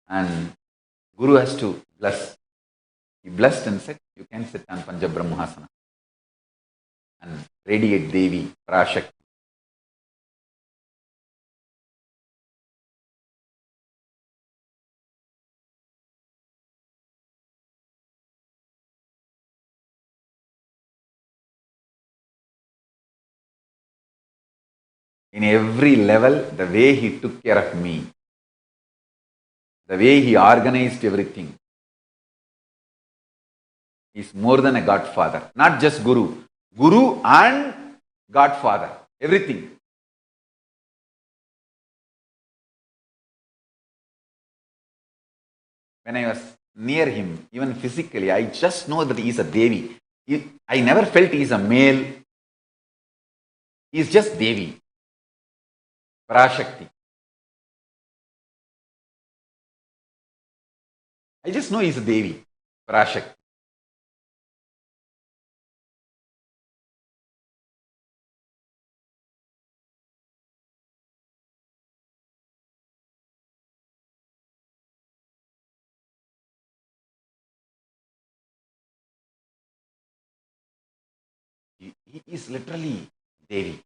And Guru has to bless. He blessed and said, you can sit on Pancha Brahmasana and radiate Devi, Parashakti. In every level, the way he took care of me, the way he organized everything, is more than a godfather. Not just Guru. Guru and godfather. Everything. When I was near him, even physically, I just know that he is a Devi. I never felt he is a male. He is just Devi. Parashakti. I just know he is a Devi. Parashakti. He is literally Devi.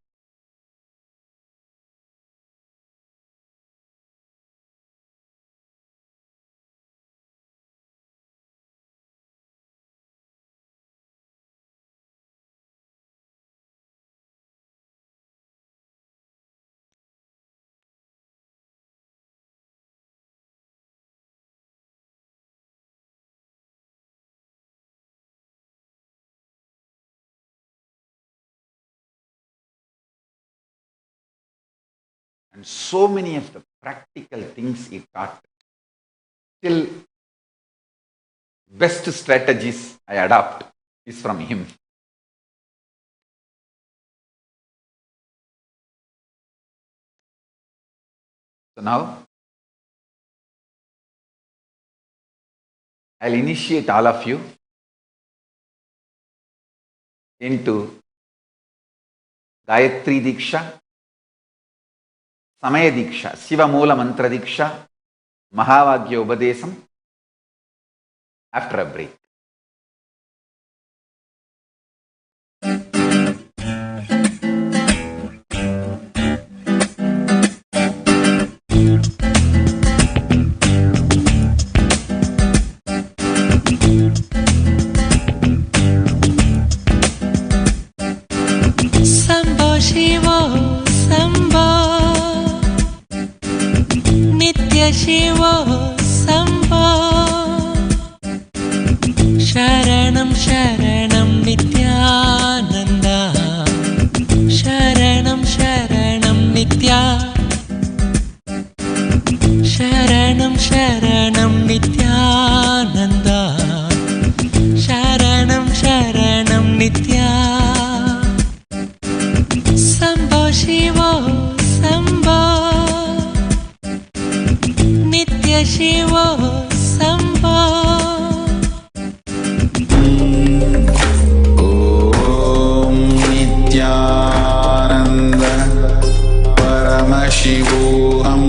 And so many of the practical things he taught. Still, best strategies I adopt is from him. So now, I'll initiate all of you into Gayatri Diksha, Samaya Diksha, Shiva Moola Mantra Diksha, Mahavagya Ubadesam after a break. Sambho Shivo Sambho Nitya Shivo Sambho Sharanam Sharanam Nithyananda Sharanam Sharanam Nithya Sharanam Sharanam Nithyananda Sharanam Sharanam Nithya Sambho Shivo Sambho Nitya Shivo Sambho Om Nithyananda Paramashivam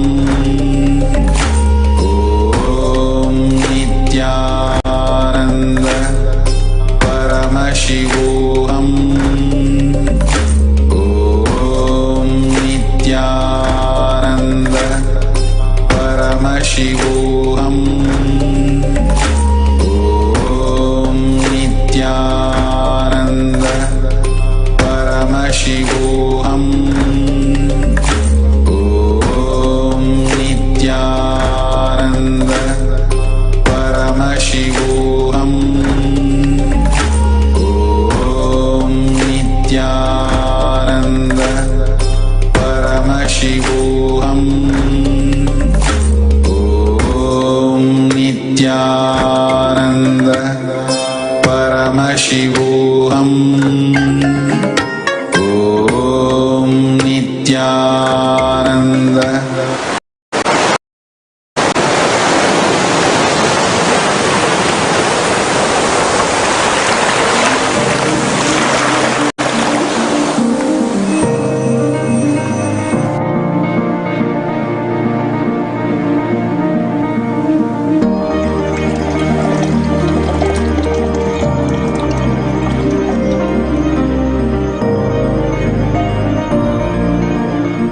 Om Nithyananda Paramashivam Nithyananda Paramashivam Om Nithyananda Paramashivam Om Nithyananda Paramashivam Om Nithyananda Paramashivam Om Nithyananda Paramashivam Om Nithyananda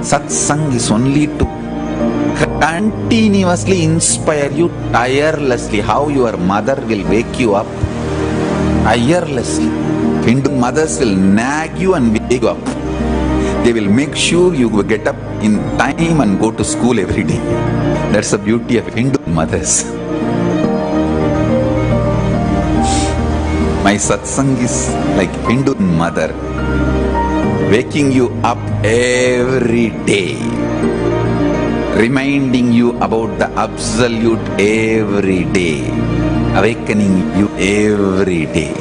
Satsang is only to continuously inspire you tirelessly. How your mother will wake you up tirelessly. Hindu mothers will nag you and wake you up. They will make sure you get up in time and go to school every day. That's the beauty of Hindu mothers. My satsang is like Hindu mother, waking you up every day, reminding you about the absolute every day, awakening you every day.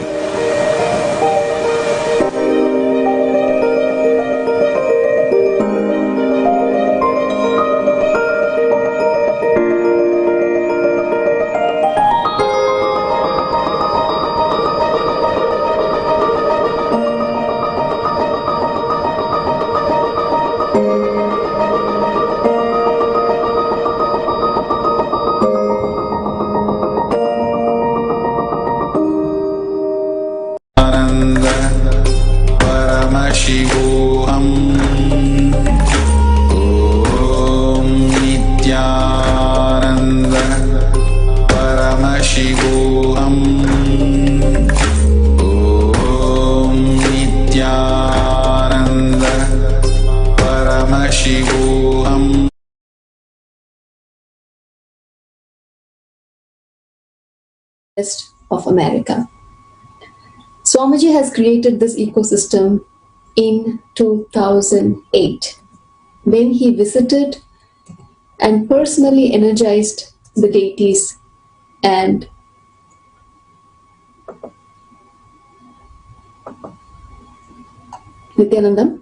Of America. Swamiji has created this ecosystem in 2008. when he visited and personally energized the deities and Nithyanandam.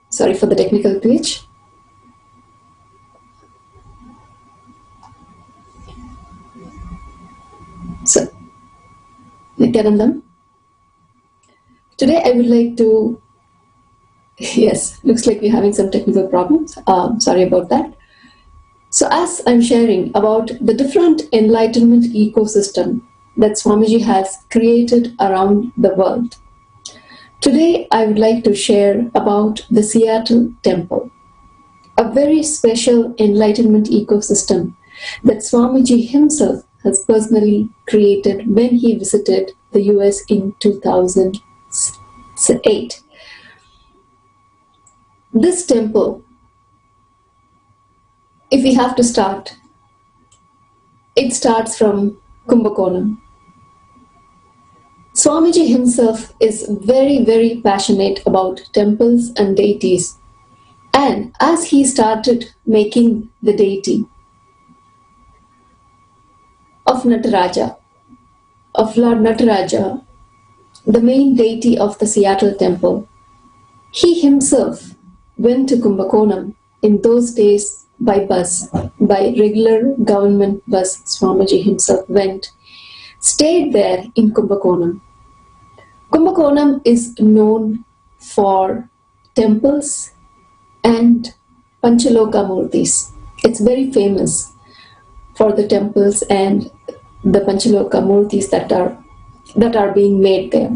Sorry for the technical glitch. So, Nithyanandam. Today I would like to, yes, looks like we're having some technical problems. Sorry about that. So as I'm sharing about the different enlightenment ecosystem that Swamiji has created around the world, today I would like to share about the Seattle Temple, a very special enlightenment ecosystem that Swamiji himself has personally created when he visited the US in 2008. This temple, if we have to start, it starts from Kumbakonam. Swamiji himself is very, very passionate about temples and deities. And as he started making the deity of Nataraja, of Lord Nataraja, the main deity of the Seattle Temple, he himself went to Kumbakonam in those days by bus, by regular government bus. Swamiji himself went, stayed there in Kumbakonam. Kumbakonam is known for temples and Panchaloka Murtis. It's very famous for the temples and the Panchaloka Murtis that are being made there.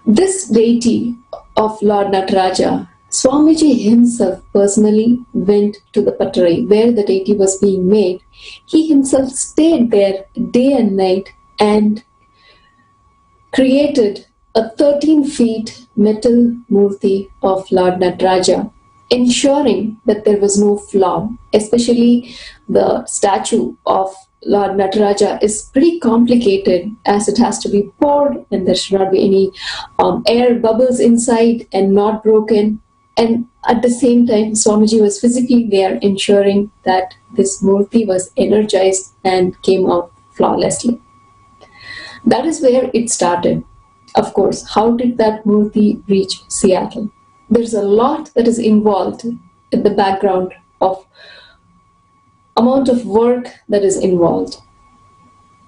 This deity of Lord Nataraja, Swamiji himself personally went to the Patrai where the deity was being made. He himself stayed there day and night and created a 13 feet metal murti of Lord Nataraja, ensuring that there was no flaw. Especially the statue of Lord Nataraja is pretty complicated as it has to be poured and there should not be any air bubbles inside and not broken. And at the same time, Swamiji was physically there ensuring that this murti was energized and came out flawlessly. That is where it started. Of course, how did that murti reach Seattle? There's a lot that is involved in the background of amount of work that is involved.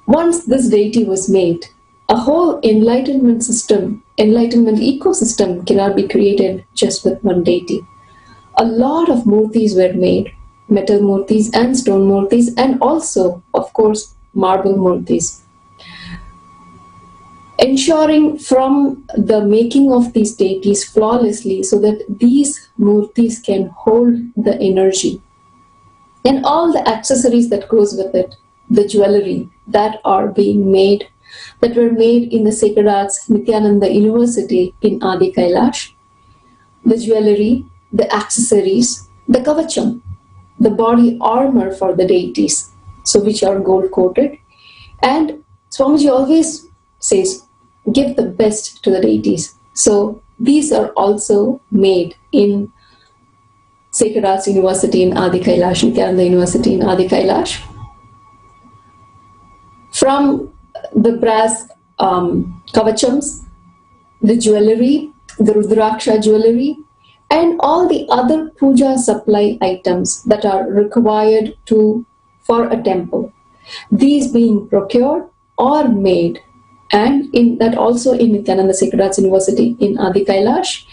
Once this deity was made, a whole enlightenment system, enlightenment ecosystem cannot be created just with one deity. A lot of murtis were made, metal murtis and stone murtis, and also, of course, marble murtis. Ensuring from the making of these deities flawlessly so that these murtis can hold the energy. And all the accessories that goes with it, the jewelry that are being made, that were made in the Sacred Arts Nithyananda University in Adi Kailash, the jewelry, the accessories, the kavacham, the body armor for the deities, so which are gold coated. And Swamiji always says, give the best to the deities. So these are also made in Sacred Arts University in Adi Kailash, Nithyananda University in Adi Kailash. From the brass kavachams, the jewelry, the Rudraksha jewelry, and all the other puja supply items that are required for a temple. These being procured or made, and in that also in Nithyananda Sacred Arts University in Adi Kailash,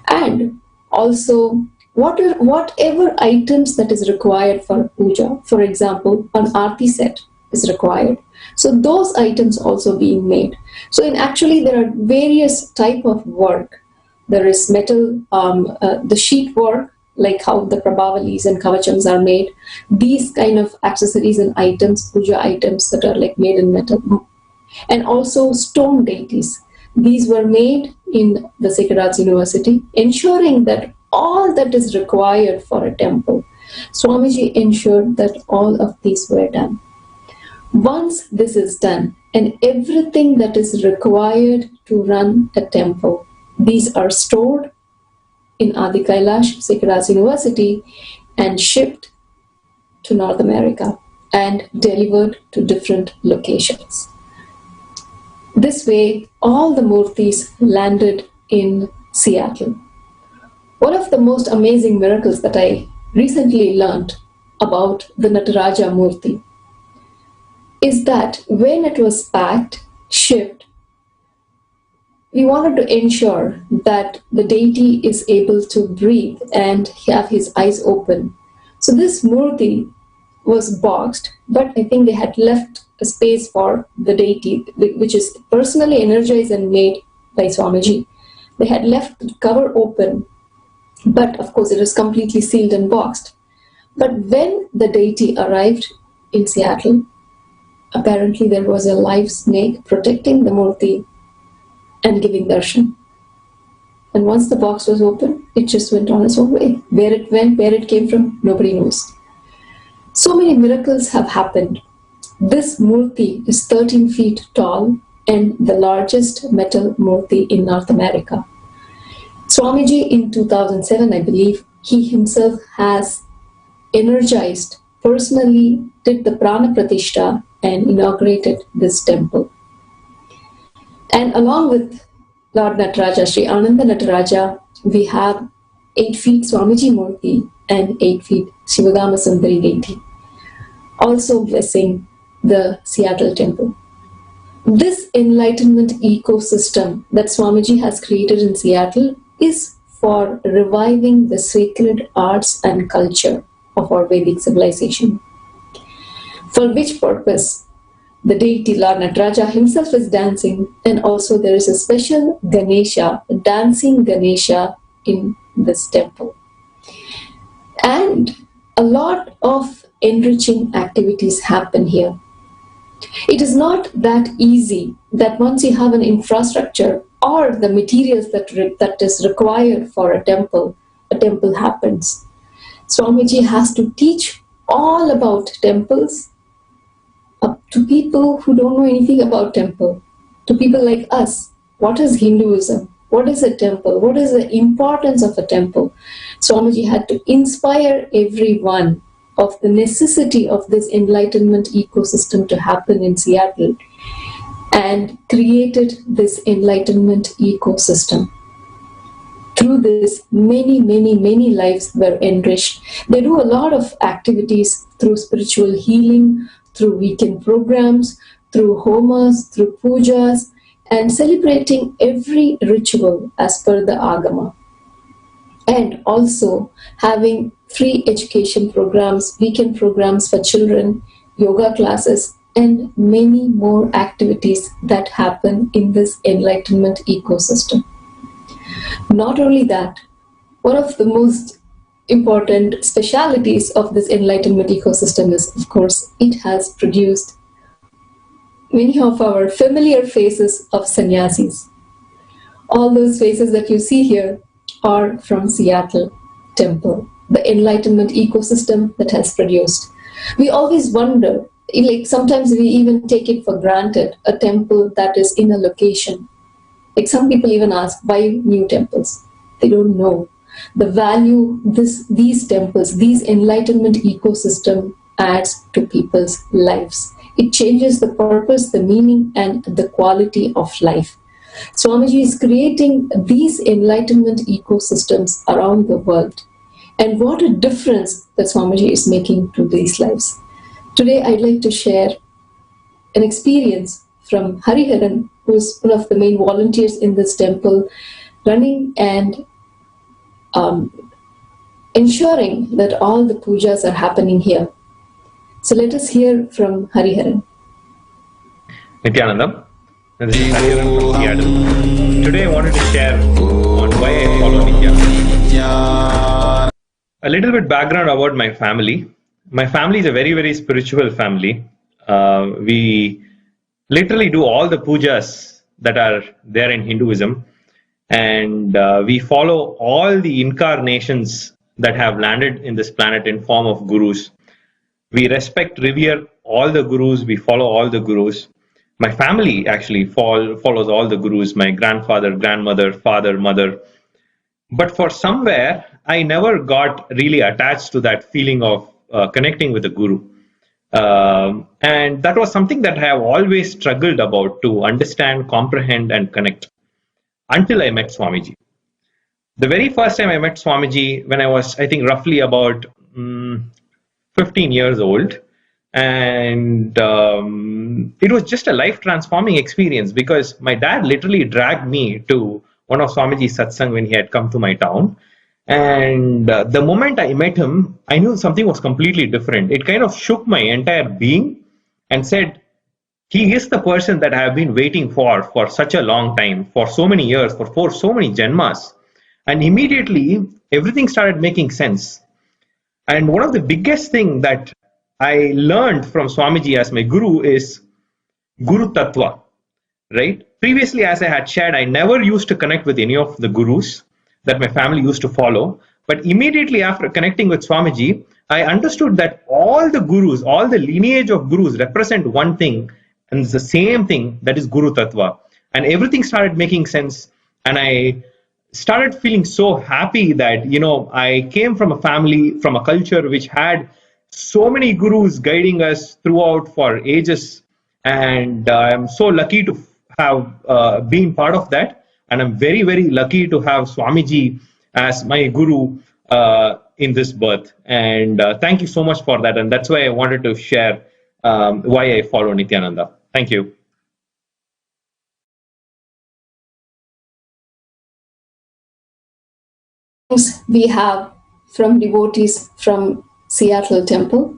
and also whatever items that is required for puja. For example, an arti set is required. So those items also being made. So actually there are various type of work. There is metal, the sheet work, like how the prabhavalis and kavachams are made. These kind of accessories and items, puja items that are like made in metal. And also stone deities. These were made in the Sacred Arts University, ensuring that all that is required for a temple, Swamiji ensured that all of these were done. Once this is done, and everything that is required to run a temple, these are stored in Adi Kailash, Sacred Arts University, and shipped to North America and delivered to different locations. This way, all the murtis landed in Seattle. One of the most amazing miracles that I recently learned about the Nataraja Murti is that when it was packed, shipped, we wanted to ensure that the deity is able to breathe and have his eyes open. So this Murti was boxed, but I think they had left a space for the deity, which is personally energized and made by Swamiji. They had left the cover open, but of course it was completely sealed and boxed. But when the deity arrived in Seattle, apparently there was a live snake protecting the Murti and giving darshan. And once the box was open, it just went on its own way. Where it went, where it came from, nobody knows. So many miracles have happened. This Murti is 13 feet tall and the largest metal Murti in North America. Swamiji in 2007, I believe, he himself has energized, personally did the Prana Pratishtha and inaugurated this temple. And along with Lord Nataraja, Sri Ananda Nataraja, we have 8 feet Swamiji Murti and 8 feet Shivagama Sundari deity, also blessing the Seattle temple. This enlightenment ecosystem that Swamiji has created in Seattle is for reviving the sacred arts and culture of our Vedic civilization. For which purpose the deity Lord Nataraja himself is dancing, and also there is a special Ganesha, a dancing Ganesha in this temple. And a lot of enriching activities happen here. It is not that easy that once you have an infrastructure or the materials that is required for a temple happens. Swamiji has to teach all about temples to people who don't know anything about temple, to people like us. What is Hinduism? What is a temple? What is the importance of a temple? Swamiji had to inspire everyone of the necessity of this enlightenment ecosystem to happen in Seattle, and created this enlightenment ecosystem. Through this, many lives were enriched. They do a lot of activities through spiritual healing, through weekend programs, through homas, through pujas, and celebrating every ritual as per the Agama. And also having free education programs, weekend programs for children, yoga classes, and many more activities that happen in this enlightenment ecosystem. Not only that, one of the most important specialities of this enlightenment ecosystem is, of course, it has produced many of our familiar faces of sannyasis. All those faces that you see here are from Seattle temple, the enlightenment ecosystem that has produced. We always wonder, like sometimes we even take it for granted, a temple that is in a location. Like some people even ask, why new temples? They don't know the value these temples, these enlightenment ecosystem adds to people's lives. It changes the purpose, the meaning, and the quality of life. Swamiji is creating these enlightenment ecosystems around the world. And what a difference that Swamiji is making to these lives. Today, I'd like to share an experience from Hariharan, who is one of the main volunteers in this temple, running and ensuring that all the pujas are happening here. So let us hear from Hariharan. Nithyanandam, this is Hariharan from Seattle. Today I wanted to share on why I follow Nithya. A little bit background about my family. My family is a very spiritual family. We literally do all the pujas that are there in Hinduism, and we follow all the incarnations that have landed in this planet in form of gurus. We respect, revere all the gurus, we follow all the gurus. My family actually follows all the gurus, my grandfather, grandmother, father, mother. But for somewhere, I never got really attached to that feeling of connecting with the Guru. And that was something that I have always struggled about to understand, comprehend, and connect until I met Swamiji. The very first time I met Swamiji, when I was, I think, roughly about 15 years old, and it was just a life-transforming experience because my dad literally dragged me to one of Swamiji's satsang when he had come to my town. And the moment I met him, I knew something was completely different. It kind of shook my entire being and said, he is the person that I have been waiting for such a long time, for so many years, for so many janmas. And immediately, everything started making sense. And one of the biggest things that I learned from Swamiji as my guru is Guru Tattva, right? Previously, as I had shared, I never used to connect with any of the gurus that my family used to follow. But immediately after connecting with Swamiji, I understood that all the gurus, all the lineage of gurus represent one thing, and it's the same thing, that is Guru Tattva. And everything started making sense. And I started feeling so happy that, I came from a family, from a culture which had so many gurus guiding us throughout for ages. And I'm so lucky to have been part of that. And I'm very, very lucky to have Swamiji as my guru in this birth. And thank you so much for that. And that's why I wanted to share why I follow Nithyananda. Thank you. We have from devotees from Seattle Temple.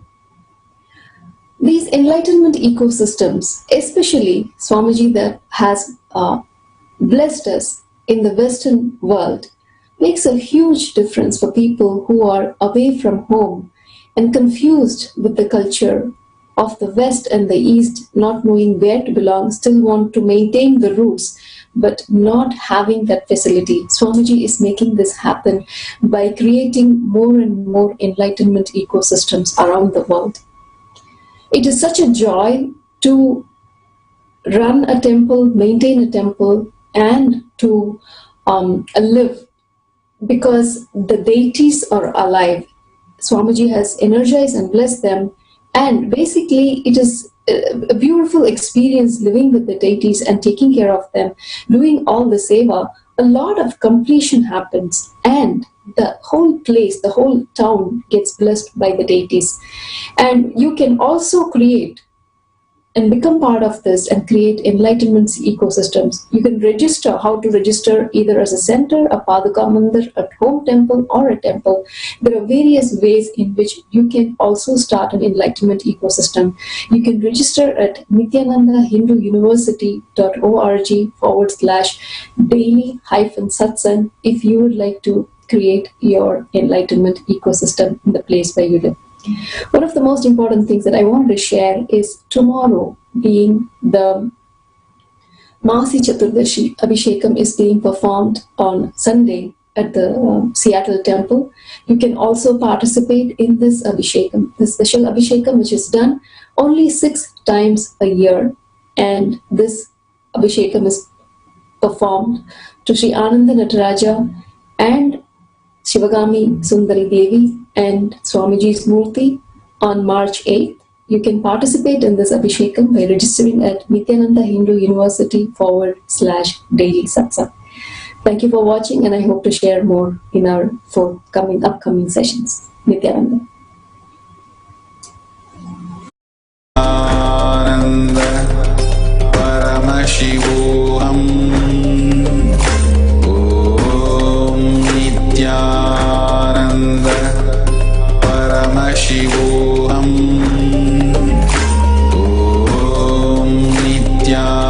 These enlightenment ecosystems, especially Swamiji that has blessed us in the Western world, makes a huge difference for people who are away from home and confused with the culture of the West and the East, not knowing where to belong, still want to maintain the roots, but not having that facility. Swamiji is making this happen by creating more and more enlightenment ecosystems around the world. It is such a joy to run a temple, maintain a temple, and to live, because the deities are alive. Swamiji has energized and blessed them, and basically it is a beautiful experience living with the deities and taking care of them, doing all the seva. A lot of completion happens, and the whole place, the whole town gets blessed by the deities. And you can also create and become part of this and create enlightenment ecosystems. You can register, how to register either as a center, a Paduka Mandir, a home temple, or a temple. There are various ways in which you can also start an enlightenment ecosystem. You can register at Nithyananda Hindu University.org/daily-satsang if you would like to create your enlightenment ecosystem in the place where you live. One of the most important things that I want to share is tomorrow, being the Masi Chaturdashi, Abhishekam is being performed on Sunday at the Seattle Temple. You can also participate in this Abhishekam, the special Abhishekam, which is done only 6 times a year. And this Abhishekam is performed to Sri Ananda Nataraja and Shivagami Sundari Devi and Swamiji's Murti on March 8th. You can participate in this Abhishekam by registering at Nithyananda Hindu University.org/daily satsang. Thank you for watching, and I hope to share more in our upcoming sessions. Nithyananda. Paramashivam. Paramashivam. Om Nithyananda Paramashivam. Om Nithyananda.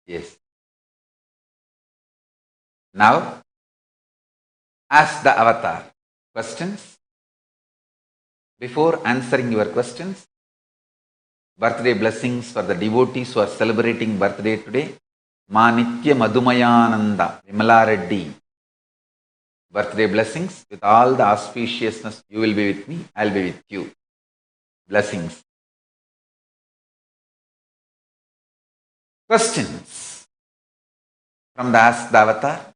Yes. Now, ask the avatar questions. Before answering your questions, birthday blessings for the devotees who are celebrating birthday today. Ma Nitya Madhumayananda Vimala Reddy. Birthday blessings with all the auspiciousness. You will be with me, I will be with you. Blessings. Questions from the Ask the Avatar.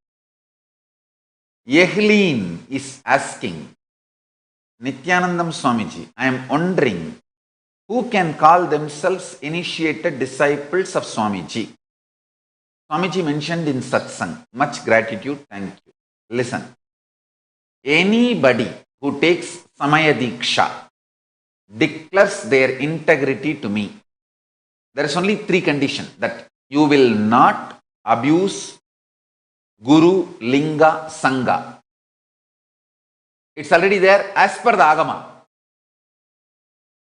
Yehlin is asking, Nithyanandam Swamiji, I am wondering who can call themselves initiated disciples of Swamiji. Swamiji mentioned in Satsang. Much gratitude, thank you. Listen. Anybody who takes Samaya Diksha declares their integrity to me. There is only 3 conditions: that you will not abuse Guru, Linga, Sangha. It's already there as per the Agama.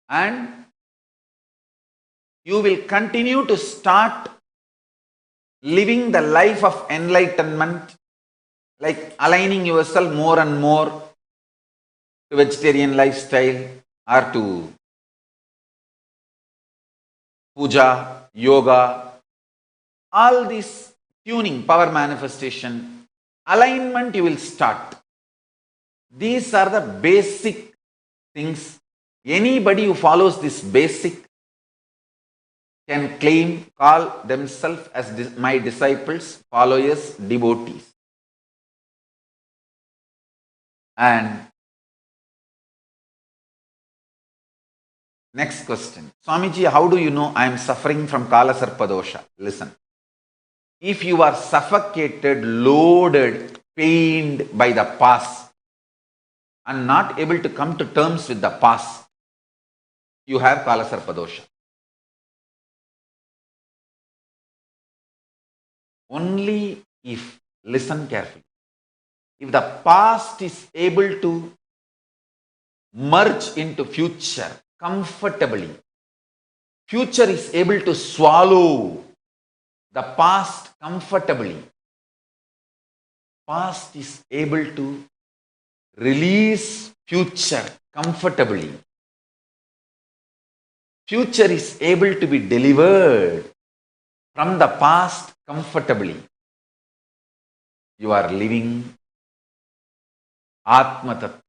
And you will continue to start living the life of enlightenment, like aligning yourself more and more to vegetarian lifestyle or to puja, yoga, all this tuning, power manifestation, alignment you will start. These are the basic things. Anybody who follows this basic can claim, call themselves as my disciples, followers, devotees. And next question. Swamiji, how do you know I am suffering from Kalasarpa dosha? Listen. If you are suffocated, loaded, pained by the past and not able to come to terms with the past, you have Kalasarpa dosha. Only if, listen carefully, if the past is able to merge into future comfortably, future is able to swallow the past comfortably, past is able to release future comfortably, future is able to be delivered from the past comfortably, you are living Atmatattva.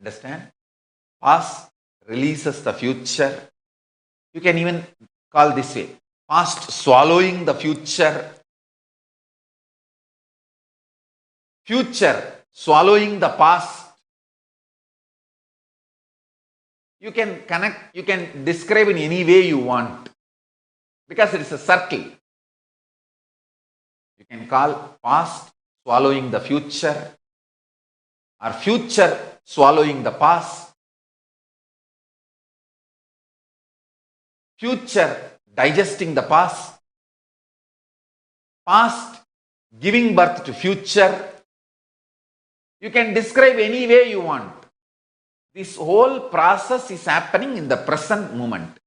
Understand? Past releases the future. You can even call this way. Past swallowing the future. Future swallowing the past. You can connect, you can describe in any way you want. Because it is a circle. You can call past swallowing the future, or future swallowing the past, future digesting the past, past giving birth to future. You can describe any way you want. This whole process is happening in the present moment.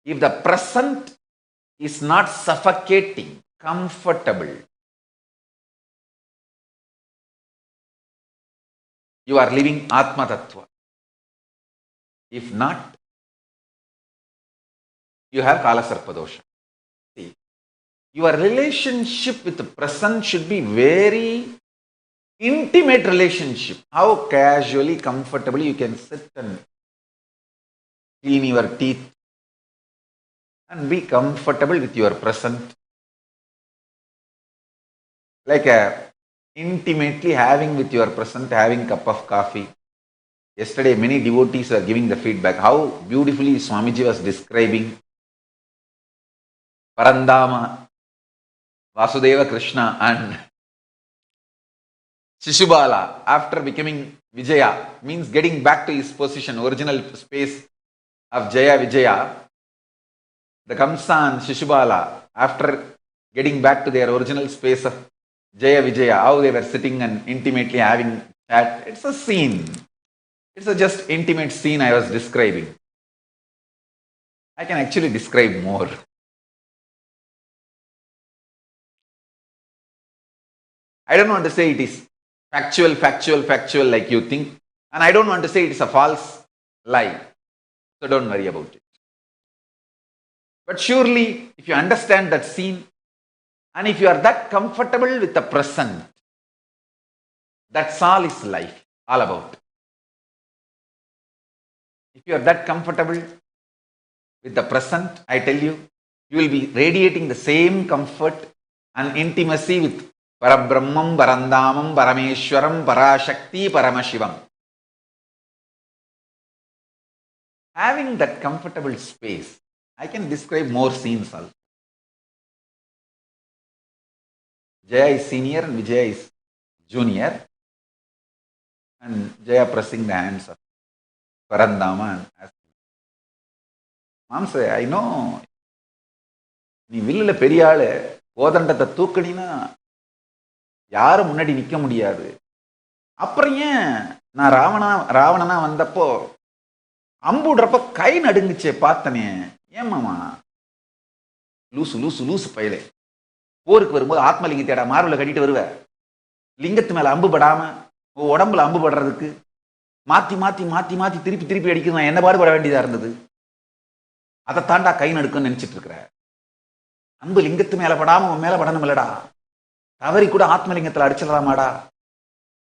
If the present is not suffocating, comfortable, you are living Atmatattva. If not, you have Kalasarpa dosha. See, your relationship with the present should be very intimate relationship. How casually, comfortably you can sit and clean your teeth and be comfortable with your present. Like intimately having with your present, having a cup of coffee. Yesterday, many devotees were giving the feedback how beautifully Swamiji was describing Parandama, Vasudeva Krishna and Shishubala after becoming Vijaya, means getting back to his position, original space of Jaya Vijaya. The Kamsa and Shishubala, after getting back to their original space of Jaya Vijaya, how they were sitting and intimately having chat. It's a scene. It's a just intimate scene I was describing. I can actually describe more. I don't want to say it is factual like you think. And I don't want to say it is a false lie. So don't worry about it. But surely, if you understand that scene, and if you are that comfortable with the present, that's all is life all about. If you are that comfortable with the present, I tell you, you will be radiating the same comfort and intimacy with Parabrahmam, Parandamam, Parameshwaram, Parashakti, Paramashivam. Having that comfortable space, I can describe more scenes also. Jaya is senior and Vijaya is junior. And Jaya pressing the hands of Parandama and asking, Mom say, I know, நீ வில்லுல பெரிய ஆளு, கோதண்டத்தை தூக்கணினா யாரும் முன்னாடி நிக்க முடியாது. அப்புறம் ஏன் நான் ராவணனா வந்தப்போ அம்புடுறப்ப கை நடுங்குச்சே பார்த்தனே, ஏன் மாமா? லூசு பயிலே. போருக்கு வரும்போது ஆத்மலிங்கத்தேடா மார்பில் கட்டிட்டு வருவ, லிங்கத்து மேல அம்பு படாம உடம்புல அம்பு படுறதுக்கு மாத்தி திருப்பி அடிக்கிறது நான் என்ன பாடுபட வேண்டியதா இருந்தது. அதை தாண்டா கை நடுக்குன்னு நினைச்சிட்டு இருக்கிற. அம்பு லிங்கத்து மேல படாம உன் மேல படணும் இல்லடா, தவறி கூட ஆத்மலிங்கத்துல அடிச்சிடலாமாடா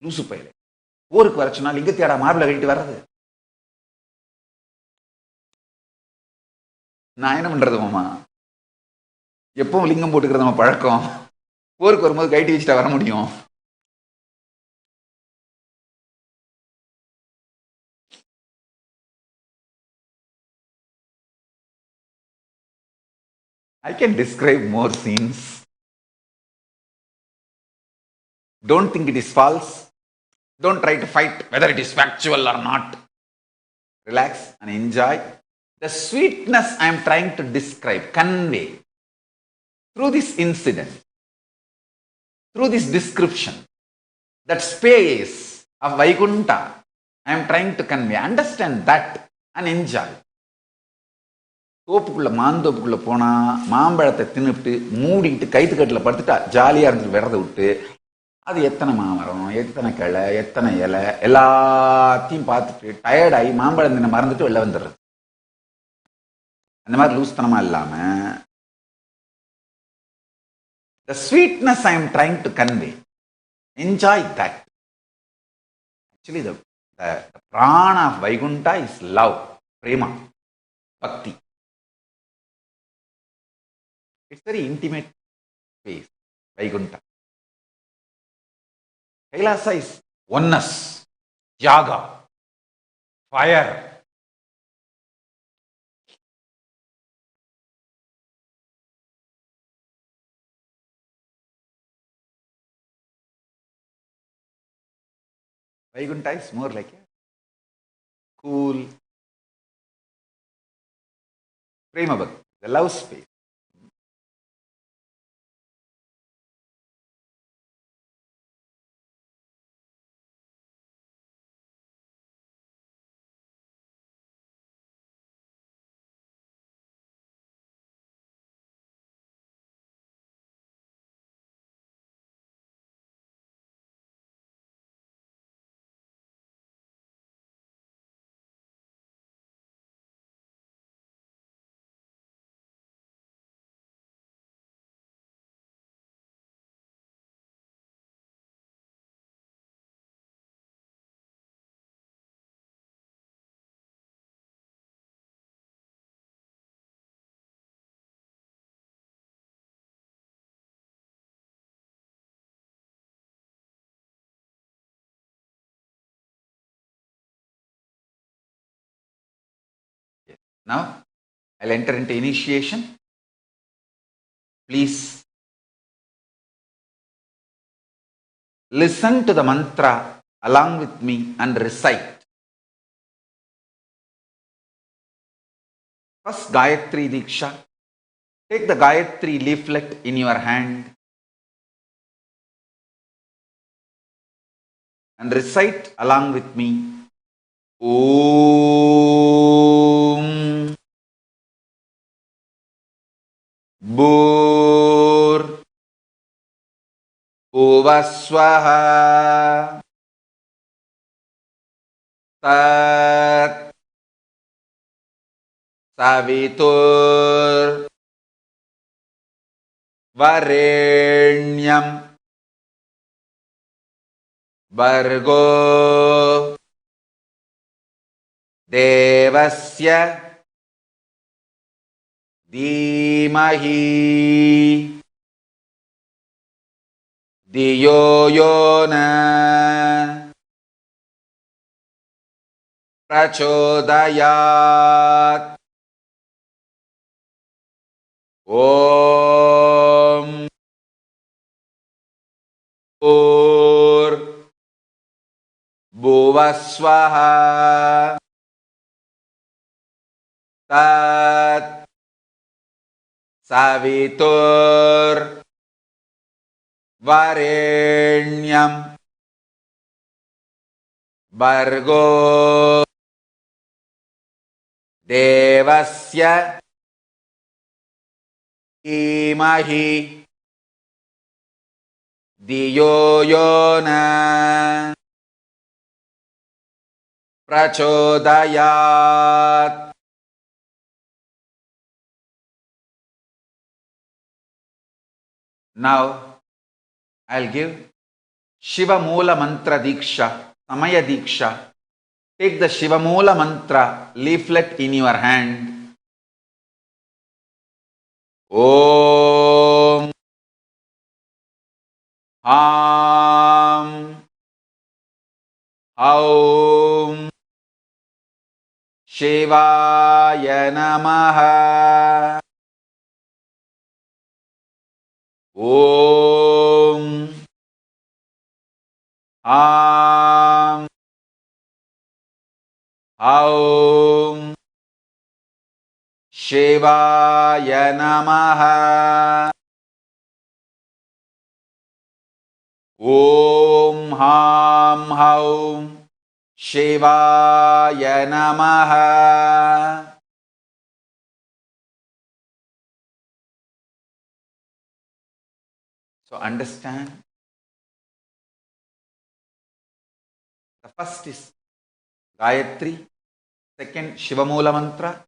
லூசு பயிலே. போருக்கு வர சொன்னா லிங்கத்தையாடா மார்பில் கட்டிட்டு வர்றது. நான் என்ன பண்றது மாமா? எப்பவும் லிங்கம் போட்டுக்கிறது நம்ம பழக்கம். போருக்கு வரும்போது கைட்டி வச்சுட்டா வர முடியும். I can describe more scenes. Don't think it is false. Don't try to fight whether it is factual or not. Relax and enjoy. The sweetness I am trying to describe, convey through this incident, through this description, that space of Vaikunta, I am trying to convey. Understand that and enjoy. தோப்புக்குள்ள மாந்தோப்புக்குள்ள போனா மாம்பழத்தை தின்னுட்டு மூடிட்டு கைத்துக்கட்டில் படுத்துட்டா ஜாலியா இருந்து விரத விட்டு அது எத்தனை மாமரம், எத்தனை கிளை, எத்தனை இலை எல்லாத்தையும் பார்த்துட்டு டயர்டாகி மாம்பழம் தின்ன மறந்துட்டு வெளில வந்துடுறது. அந்த மாதிரி லூஸ்தனமா இல்லாம the sweetness I am trying to convey, enjoy that. Actually the prana of Vaikunta is love, prema, bhakti. It's very intimate space, Vaikunta. Kailasa is oneness, Tyaga, fire. Vaikunta is more like a cool prema bhakti, the love space. Now, I'll enter into initiation. Please listen to the mantra along with me and recite. First, Gayatri Diksha. Take the Gayatri leaflet in your hand and recite along with me. Om Bur Bhuvasvaha Tat Savitur Varenyam Bhargo Devasya Dhimahi Diyo Yona Prachodayat. Om Ur Bhuvasvaha Tat Savitur Varenyam Bhargo Devasya Dhimahi Diyo Yona Prachodayat. Now I'll give Shiva Moola Mantra Diksha, Samaya Diksha. Take the Shiva Moola Mantra leaflet in your hand. Om Ham Aum Shivaya Namaha. Om Ham Aum Shivaya Namaha. Om Ham Aum Shivaya Namaha. So understand, the first is Gayatri, second Shivamoola Mantra,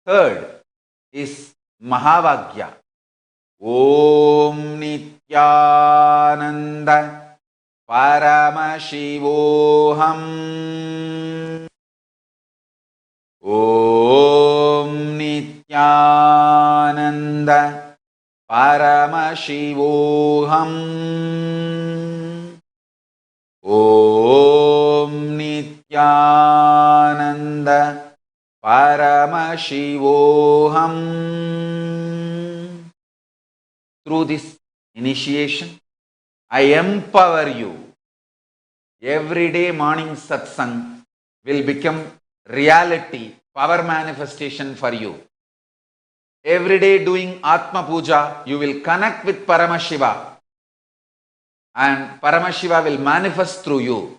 third is Mahavagya. Om Nithyananda Paramashivoham. Om Nithyananda Paramashivoham. Om Nithyananda Paramashivoham. Through this initiation, I empower you. Everyday morning satsang will become reality, power manifestation for you. Every day doing Atma Puja, you will connect with Paramashiva and Paramashiva will manifest through you.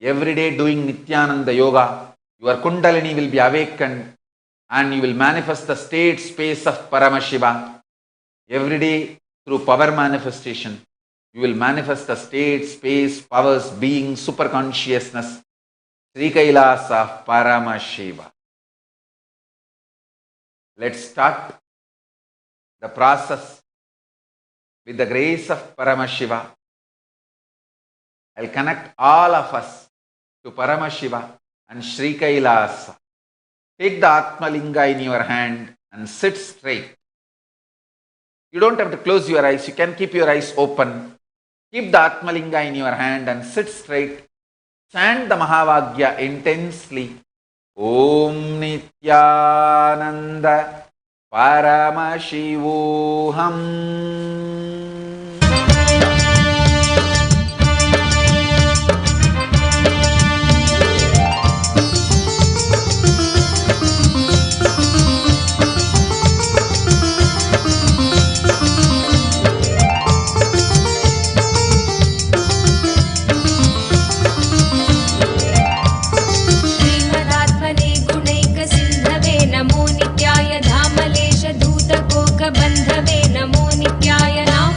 Every day doing Nithyananda Yoga, your Kundalini will be awakened and you will manifest the state space of Paramashiva. Every day through power manifestation, you will manifest the state, space, powers, being, super consciousness, Sri Kailasa of Paramashiva. Let's start the process with the grace of Paramashiva. I'll connect all of us to Paramashiva and Sri Kailasa. Take the Atmalinga in your hand and sit straight. You don't have to close your eyes, you can keep your eyes open. Keep the Atmalinga in your hand and sit straight. Chant the Mahavagya intensely. Om Nithyananda Paramashivoham. बंधवे नमो नित्याय नाम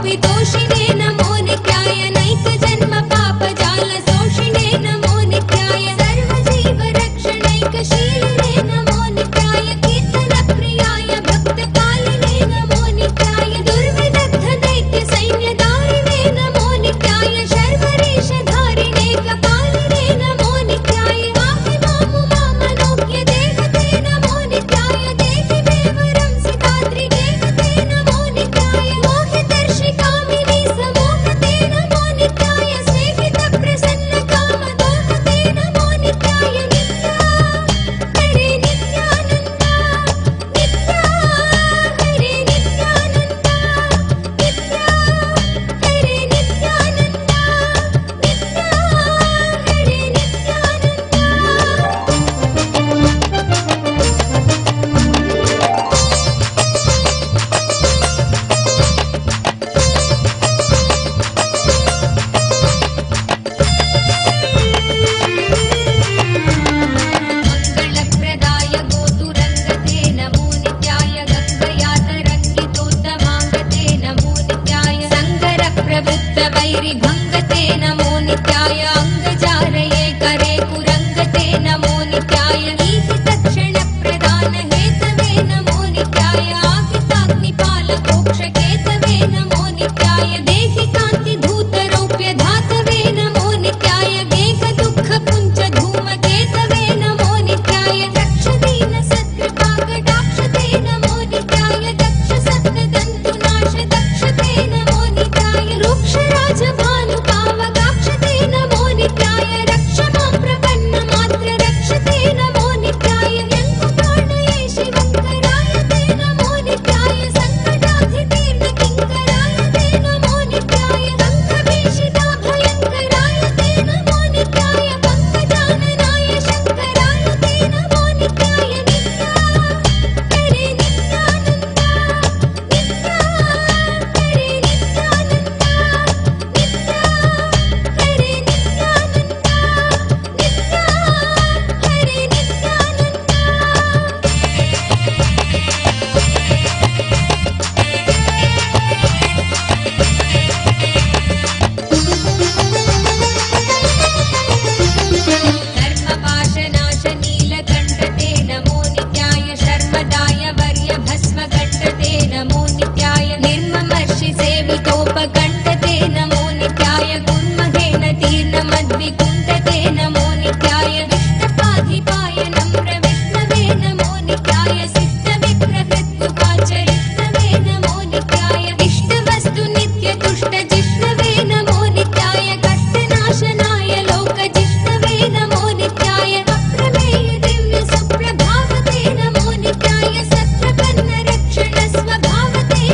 पापितोषिणे नमो नित्याय नैकजन्म पापजाल शोषिणे नमो नित्याय सर्वजीवरक्षणैकशीलिने नमो नित्याय कीर्तनप्रियाय भक्तकालिने नमो नित्याय दुर्विदग्धदैत्यसैन्यदारिणे नमो नित्याय शर्वरीशधारिणे कपालिने नमो नित्याय पाहि मामुमामनोज्ञ देवते नमो नित्याय देहि मे वरं सिताद्रिदेवते नमो नित्याय मोहदर्शिकामिनी समोहते नमो नित्याय स्नेहितप्रसन्नकामदोहते नमो नित्याय नित्या हरे नित्यानन्द नित्या हरे नित्यानन्द नित्या हरे नित्यानन्द नित्या हरे मङ्गलप्रदाय गोतुरङ्गते नमो नित्याय गङ्गयातरङ्गितोत्तमाङ्गते नमो नित्याय सङ्गरप्रवृत्तवैरिभङ्गते नमो नित्याय अङ्गजालये करे कुरङ्गते नमो नित्याय नीतितक्षणप्रदानहेतवे नमो नित्याय आहिताग्निपालकोक्षकेतवे नमो नित्याय देहि कान्तिधूतरौप्यधातवे नमो नित्याय गेहदुःखपुञ्जधूमकेतवे नमो नित्याय दक्षदीनसत्कृपाकटाक्षते नमो नित्याय दक्षसप्तदन्तुनाशदक्षते नमो नित्याय रुक्षराजभानुकावगाक्षते नमो नित्याय रक्ष मां प्रपन्नमात्ररक्षते नमो नित्याय यङ्कुपाणये शिवङ्कराय ते नमो नित्याय सङ्कटाधितीर्णकिङ्कराय ते नमो नित्याय अङ्कभीषिताभयङ्कराय ते नमो नित्याय पङ्कजाननाय शङ्कराय ते नमो नित्याय नित्या हरे नित्यानन्द नित्या हरे नित्यानन्द नित्या हरे नित्यानन्द नित्या हरे धर्मपाशनाशनीलकण्ठते नमो नित्याय शर्मदाय वर्यभस्मकण्ठते नमो नित्याय निर्ममर्षिसेवितोपकण्ठते नमो नित्याय गुन्महेन तीर्णमद्विकुण्ठते नमो नित्याय विष्णुपाधिपाय नम्रविष्णवे नमो नित्याय सिद्धविप्रहृत्तुकाचरिष्णवे नमो नित्याय इष्टवस्तु नित्यतुष्टजिष्णवे नमो नित्याय कष्टनाशनाय लोकजिष्णवे नमो नित्याय अप्रमेय दिव्य सुप्रभावते नमो नित्याय सत्प्रपन्न रक्षण स्वभावते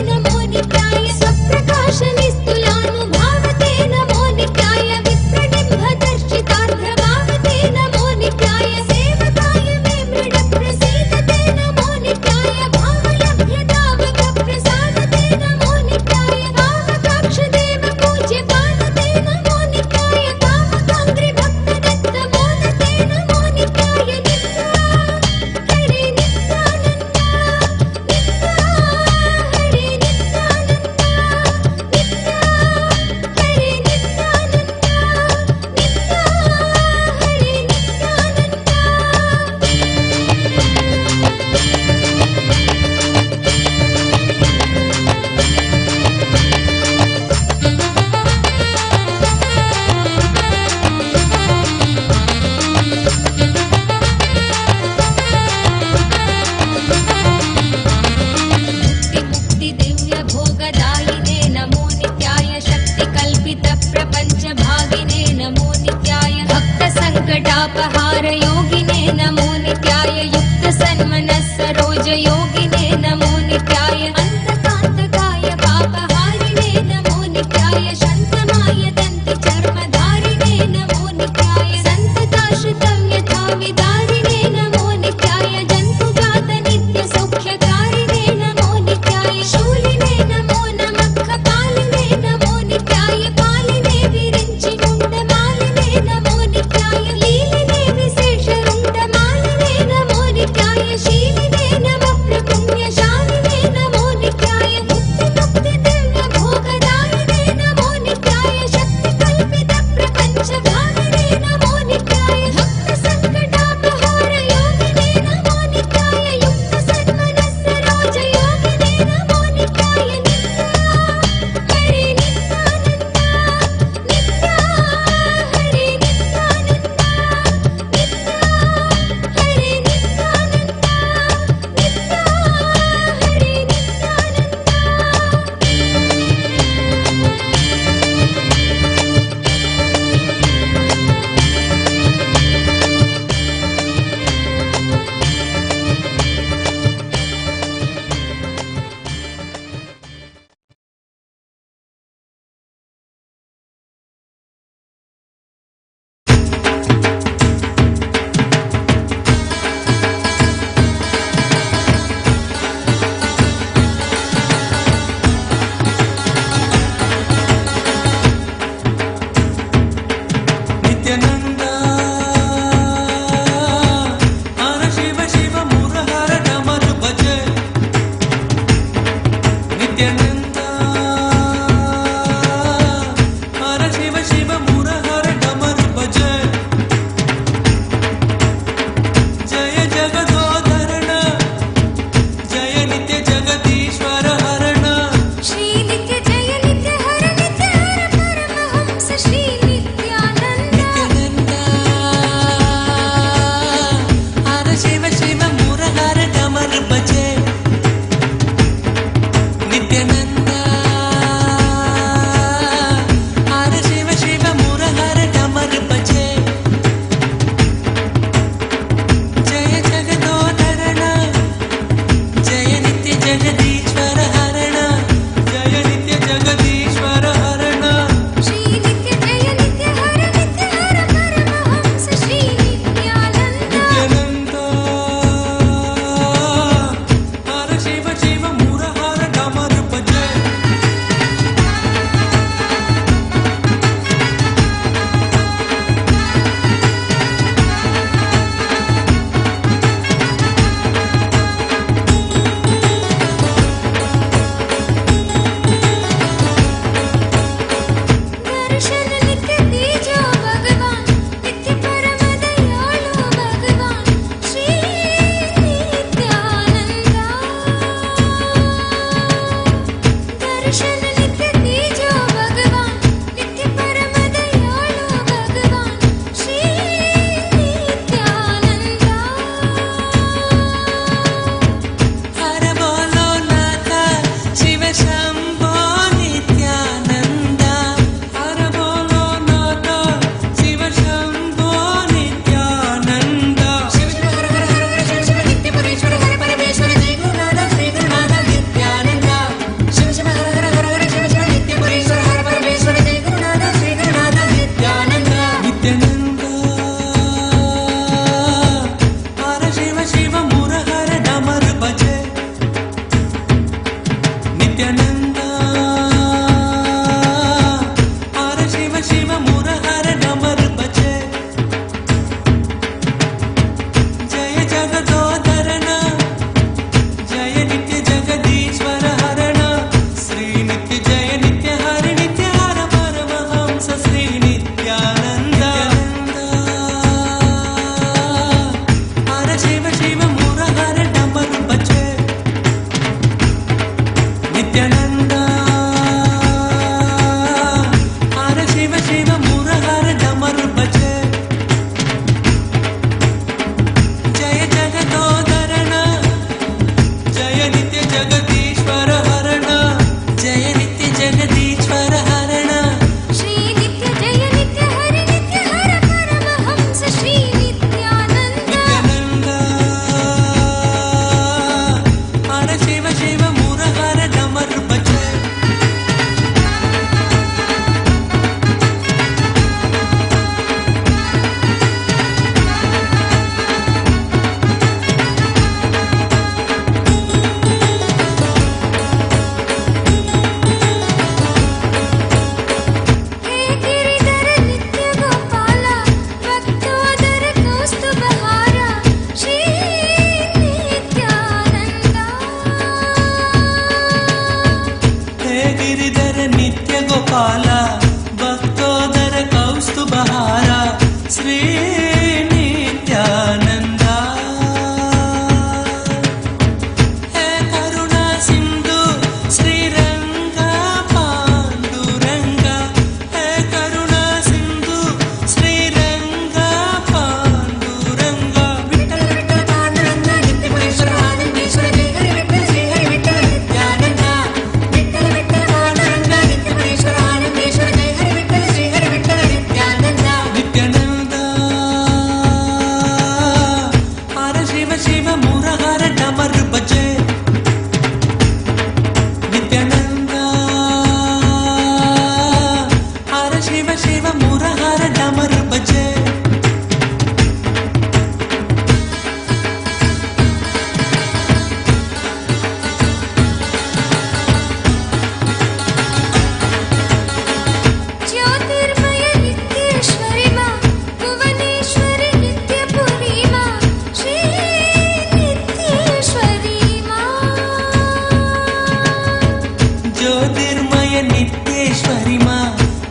ज्योतिर्मय नित्येश्वरी मां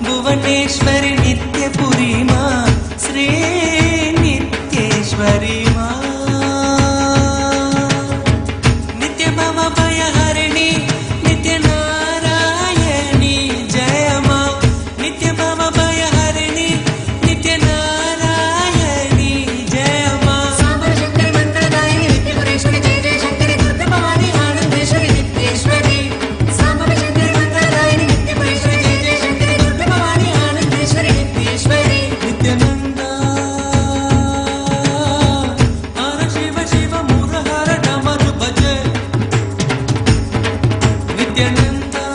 भुवनेश्वरी नित्यपुरी मां श्री नित्येश्वरी मां नित्य भव भयहरिणी नित्य नारायणी जय मां नित्य भव भयहरिणी नित्य नारायणी जय मां सांबर शंकर मंत्रदायिनी नित्यपुरेश्वरी जय जय शंकरी दुर्गा भवानी आनंदेश्वरी नित्येश्वरी सांबर शंकर मंत्रदायिनी नित्यपुरेश्वरी जय जय शंकरी दुर्गा भवानी आनंदेश्वरी नित्येश्वरी नित्यानंदा हर शिव शिव मुरहर डमरू भजे नित्यानंदा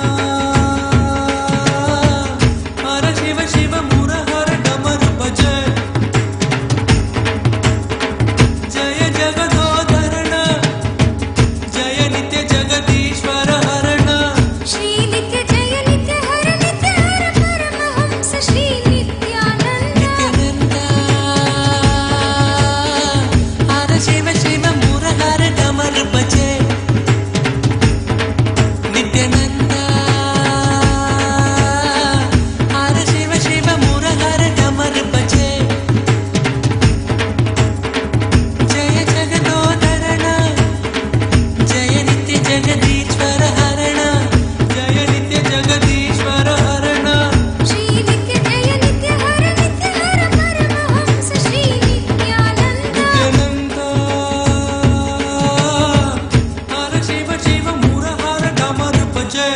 हर शिव शिव मुरहर डमरू भजे जय जगदोधरण जय नित्य जगदीश्वर हरण श्री नित्य जय नित्य हर परमहंस श्री नित्यानंदा हर शिव शिव मुरहर डमरू भजे नित्यानंदा हर शिव शिव मुरहर डमरू भजे जय जगदोधरण जय नित्य जगदीश्वर हरण जय नित्य जगदीश्वर हरण श्री नित्य जय नित्य हर परमहंस श्री नित्यानंदा हर शिव शिव मुरहर डमरू भजे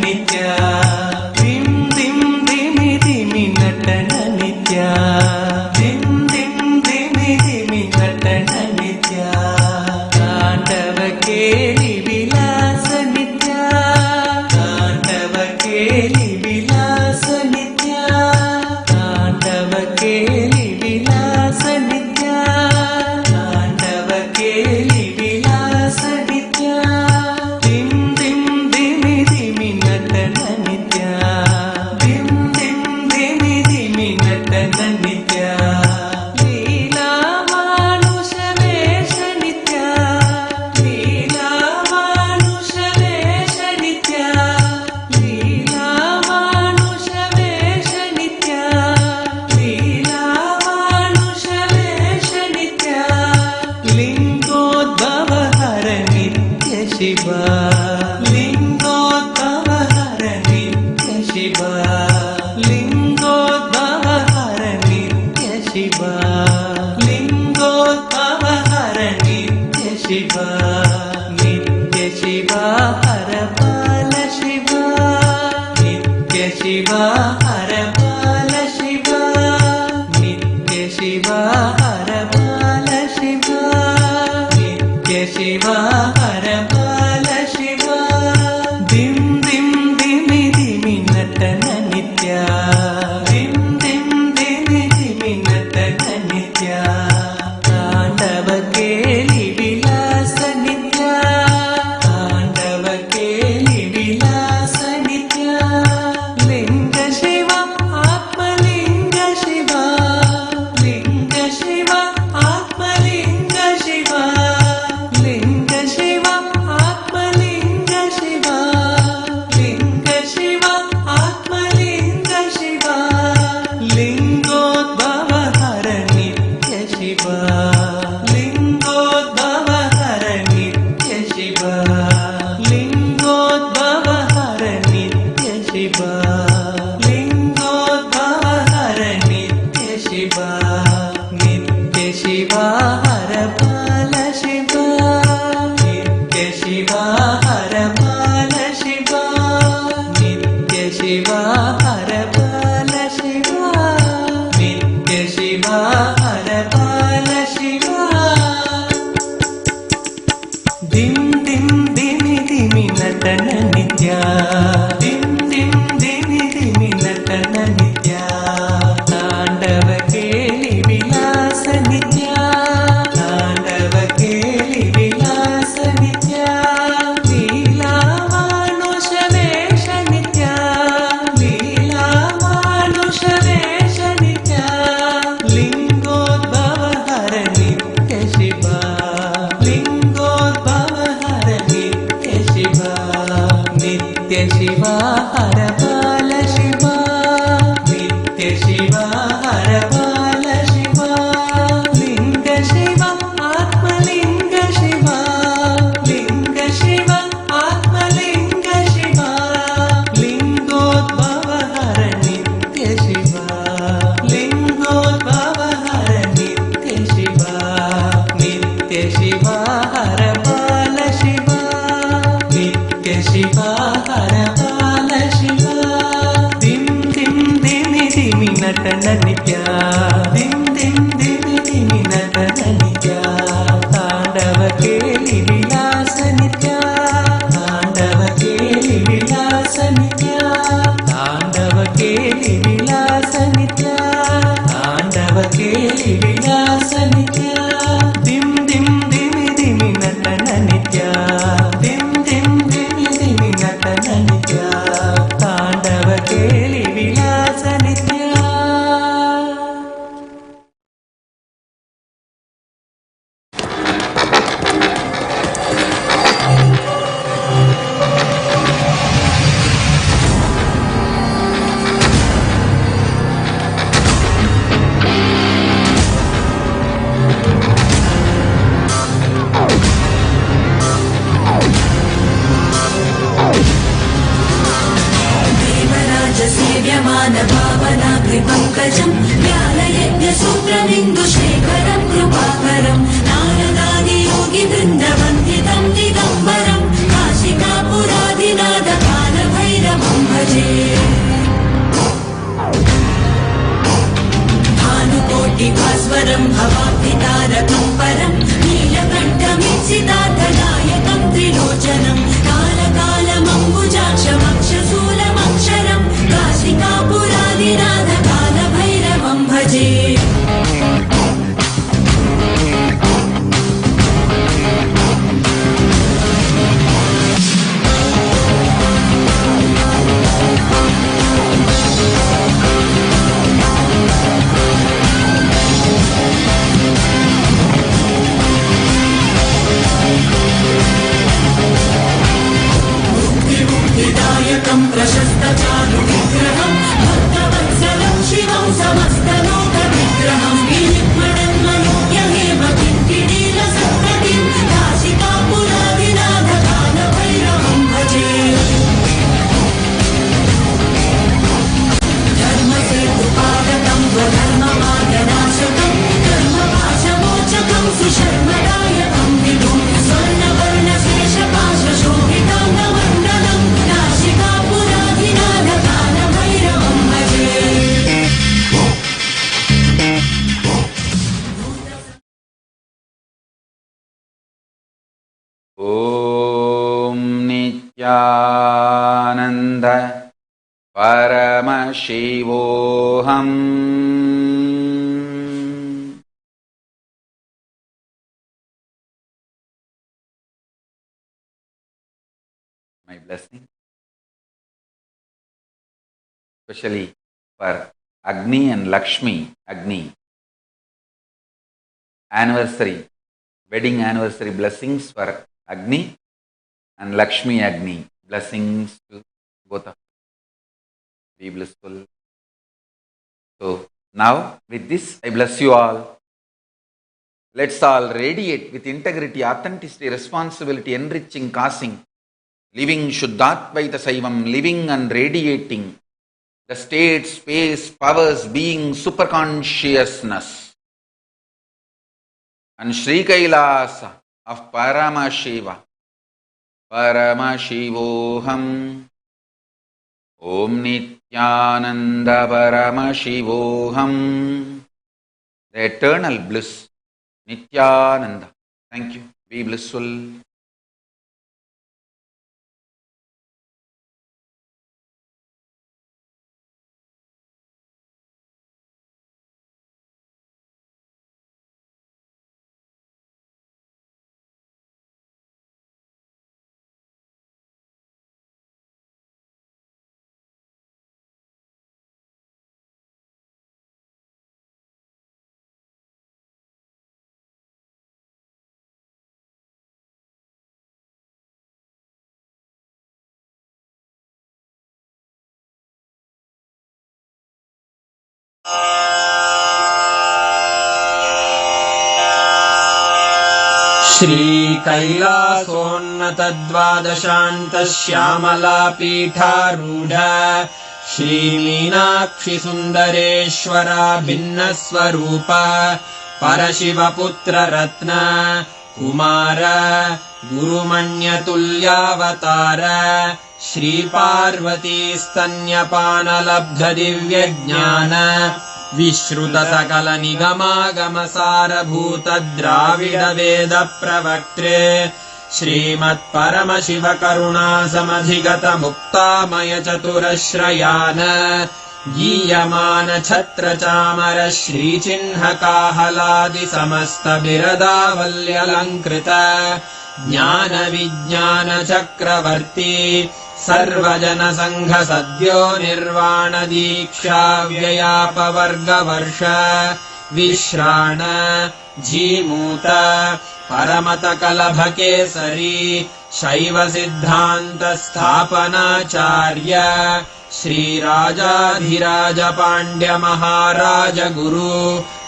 ನಿತ್ಯ ದಿಂ ದಿಂ ದಿಮಿ ದಿಮಿ ನಟನ ನಿತ್ಯ ದಿಂ ದಿಂ ದಿಮಿ ದಿಮಿ ನಟನ ನಿತ್ಯ ತಾಂಡವ ಕೇಳಿ ವಿಲಾಸ ನಿತ್ಯ ತಾಂಡವ ಕೇಳಿ ವಿಲಾಸ ನಿತ್ಯ ತಾಂಡವ ಕೇಳಿ ವಿಲಾಸ ನಿತ್ಯ ತಾಂಡವ ಕೇಳಿ ವಿಲಾಸ ನಿತ್ಯ ದಿಂ ದಿಂ ದಿಮಿ ದಿಮಿ ನಟನ ನಿತ್ಯ ದಿಂ ದಿಂ ದಿಮಿ ದಿಮಿ ನಟನ ನಿತ್ಯ ಲೀಲಾ ಮಾನುಷ ವೇಷ ನಿತ್ಯ ಲೀಲಾ ಮಾನುಷ ವೇಷ ನಿತ್ಯ ಲೀಲಾ ಮಾನುಷ ವೇಷ ನಿತ್ಯ ಲೀಲಾ ಮಾನುಷ ವೇಷ ನಿತ್ಯ ಲಿಂಗೋದ್ಭವ ಹರ ನಿತ್ಯ ಶಿವ ಲಿಂಗೋದ್ಭವ ಹರ ನಿತ್ಯ ಶಿವ ಲಿಂಗೋದ್ಭವ ಹರ ನಿತ್ಯ ಶಿವ ಲಿಂಗೋದ್ಭವ ಹರ ನಿತ್ಯ ಶಿವ ನಿತ್ಯ ಶಿವ ಹರ ಬಾಲ ಶಿವ ನಿತ್ಯ ಶಿವ ಹರ ಬಾಲ ಶಿವ ನಿತ್ಯ ಶಿವ ಹರ ಬಾಲ ಶಿವ ನಿತ್ಯ ಶಿವ ಹರ ಬಾಲ ಶಿವ ದಿಂ ದಿಂ ದಿಮಿ ದಿಮಿ ನಟನ ನಿತ್ಯ ದಿಂ ದಿಂ ದಿಮಿ ದಿಮಿ ನಟನ ನಿತ್ಯ ತಾಂಡವ ಕೇಳಿ ವಿಲಾಸ ನಿತ್ಯ ತಾಂಡವ ಕೇಳಿ ವಿಲಾಸ ನಿತ್ಯ ಲಿಂಗ ಶಿವ ಆತ್ಮಲಿಂಗ ಶಿವ ಲಿಂಗ ಶಿವ ಆತ್ಮಲಿಂಗ ಶಿವ ಲಿಂಗ ಶಿವ ಆತ್ಮಲಿಂಗ ಶಿವ ಲಿಂಗ ಶಿವ ಆತ್ಮಲಿಂಗ ಶಿವ ಲಿಂಗೋದ್ಭವ ಹರ ನಿತ್ಯ ಶಿವ ಲಿಂಗೋದ್ಭವ ಹರ ನಿತ್ಯ ಶಿವ ಲಿಂಗೋದ್ಭವ ಹರ ನಿತ್ಯ ಶಿವ ಲಿಂಗೋದ್ಭವ ಹರ ನಿತ್ಯ ಶಿವ ನಿತ್ಯ ಶಿವ ಹರ ಬಾಲ ಶಿವ ನಿತ್ಯ ಶಿವ ಹರ ಬಾಲ ಶಿವ ನಿತ್ಯ ಶಿವ ಹರ ಬಾಲ ಶಿವ ನಿತ್ಯ ಶಿವ ಹರ ಬಾಲ ಶಿವ ದಿಂ ದಿಂ ದಿಮಿ ದಿಮಿ ನಟನ ನಿತ್ಯ ದಿಂ ದಿಂ ದಿಮಿ ದಿಮಿ ನಟನ ನಿತ್ಯ ತಾಂಡವ ಕೇಳಿ ವಿಲಾಸ ನಿತ್ಯ ತಾಂಡವ ಕೇಳಿ ವಿಲಾಸ ನಿತ್ಯ ಲೀಲಾ ಮಾನುಷ ವೇಷ ನಿತ್ಯ ಲೀಲಾ ಮಾನುಷ ವೇಷ ನಿತ್ಯ ಲಿಂಗೋದ್ಭವ ಹರ ನಿತ್ಯ ಶಿವ ಲಿಂಗೋದ್ಭವ ಹರ ನಿತ್ಯ ಶಿವ ನಿತ್ಯ ಶಿವ ಹರ ಬಾಲ ಶಿವ ನಿತ್ಯ ಶಿವ ಹರ ಬಾಲ ಶಿವ ಲಿಂಗ ಶಿವ ಆತ್ಮಲಿಂಗ ಶಿವ ಲಿಂಗ ಶಿವ ಆತ್ಮಲಿಂಗ ಶಿವ ಲಿಂಗೋದ್ಭವ ಹರ ನಿತ್ಯ ಶಿವ ಲಿಂಗೋದ್ಭವ ಹರ ನಿತ್ಯ ಶಿವ ನಿತ್ಯ ಶಿವ ಹರ ಬಾಲ ಶಿವ ನಿತ್ಯ ಶಿವ ಹರ ಬಾಲ ಶಿವ ದಿಂ ದಿಂ ದಿಮಿ ದಿಮಿ ನಟನ ನಿತ್ಯ ದಿಂ ದಿಂ ದಿಮಿ ದಿಮಿ ನಟನ ನಿತ್ಯ ತಾಂಡವ ಕೇಳಿ ವಿಲಾಸ ನಿತ್ಯ ತಾಂಡವ ಕೇಳಿ ವಿಲಾಸ ನಿತ್ಯ ತಾಂಡವ ಕೇಳಿ ವಿಲಾಸ ನಿತ್ಯ ತಾಂಡವ ಕೇಳಿ ವಿಲಾಸ ನಿತ್ಯ ದಿಂ ದಿಂ ದಿಮಿ ದಿಮಿ ನಟನ ನಿತ್ಯ ದಿಂ ದಿಂ ದಿಮಿ ದಿಮಿ ನಟನ ನಿತ್ಯ ತಾಂಡವ ಕೇಳಿ ವಿಲಾಸ ನಿತ್ಯ. देवराजसेव्यमानभावनाग्रिपङ्कजम् ज्ञानयज्ञसूत्रमिन्दुशेखरम् कृपाकरम् नारदादियोगिवृन्दवन्दितम् दिगम्बरम् काशिकापुरादिनाथकालभैरवम् तं प्रशस्तचारुविग्रहं भक्तवत्सलं शिवं समस्तलोकविग्रहं गिरित्मणन्मनोज्ञहेमकिङ्किणीलसत्पतिं काशिकापुरादिनाथकालभैरवं भजे धर्मसेतुपालकं स्वधर्ममार्गनाशकं धर्मपाशमोचकं सुशर्मदायकं विभुं स्वर्णवर्णशेषपाशशोभिताङ्गमण्डलं काशिकापुरादिनाथकालभैरवं भजे ॐ नित्यानन्द परमशिवोऽहम्। My blessing, especially for Agni and Lakshmi. Agni anniversary, wedding anniversary blessings for Agni and Lakshmi Agni. Blessings to both of you. Be blissful. So now with this I bless you all. Let's all radiate with integrity, authenticity, responsibility, enriching, causing, living Shuddhatvaita Saivam, living and radiating the state, space, powers, being, superconsciousness and Sri Kailasa of Paramashiva. Paramashivoham. Om Nithyananda Paramashivoham. The eternal bliss. Nithyananda. Thank you. Be blissful. श्रीकैलासोन्नतद्वादशान्तश्यामलापीठारूढ श्रीमीनाक्षि सुन्दरेश्वरा भिन्नस्वरूप परशिवपुत्ररत्न Kumar गुरुमण्यतुल्यावतार श्रीपार्वतीस्तन्यपानलब्धदिव्यज्ञान विश्रुतसकलनिगमागमसारभूतद्राविडवेदप्रवक्त्रे श्रीमत्परमशिवकरुणासमधिगतमुक्तामयचतुरश्रयान् गीयमानछत्रचामर श्रीचिह्नकाहलादिसमस्तबिरदावल्यलङ्कृत ज्ञानविज्ञानचक्रवर्ती सर्वजनसङ्घसद्यो निर्वाणदीक्षाव्ययापवर्गवर्ष विश्राण Jimuta परमतकलभकेसरी शैवसिद्धान्तस्थापनाचार्य श्रीराजाधिराजपाण्ड्यमहाराजगुरु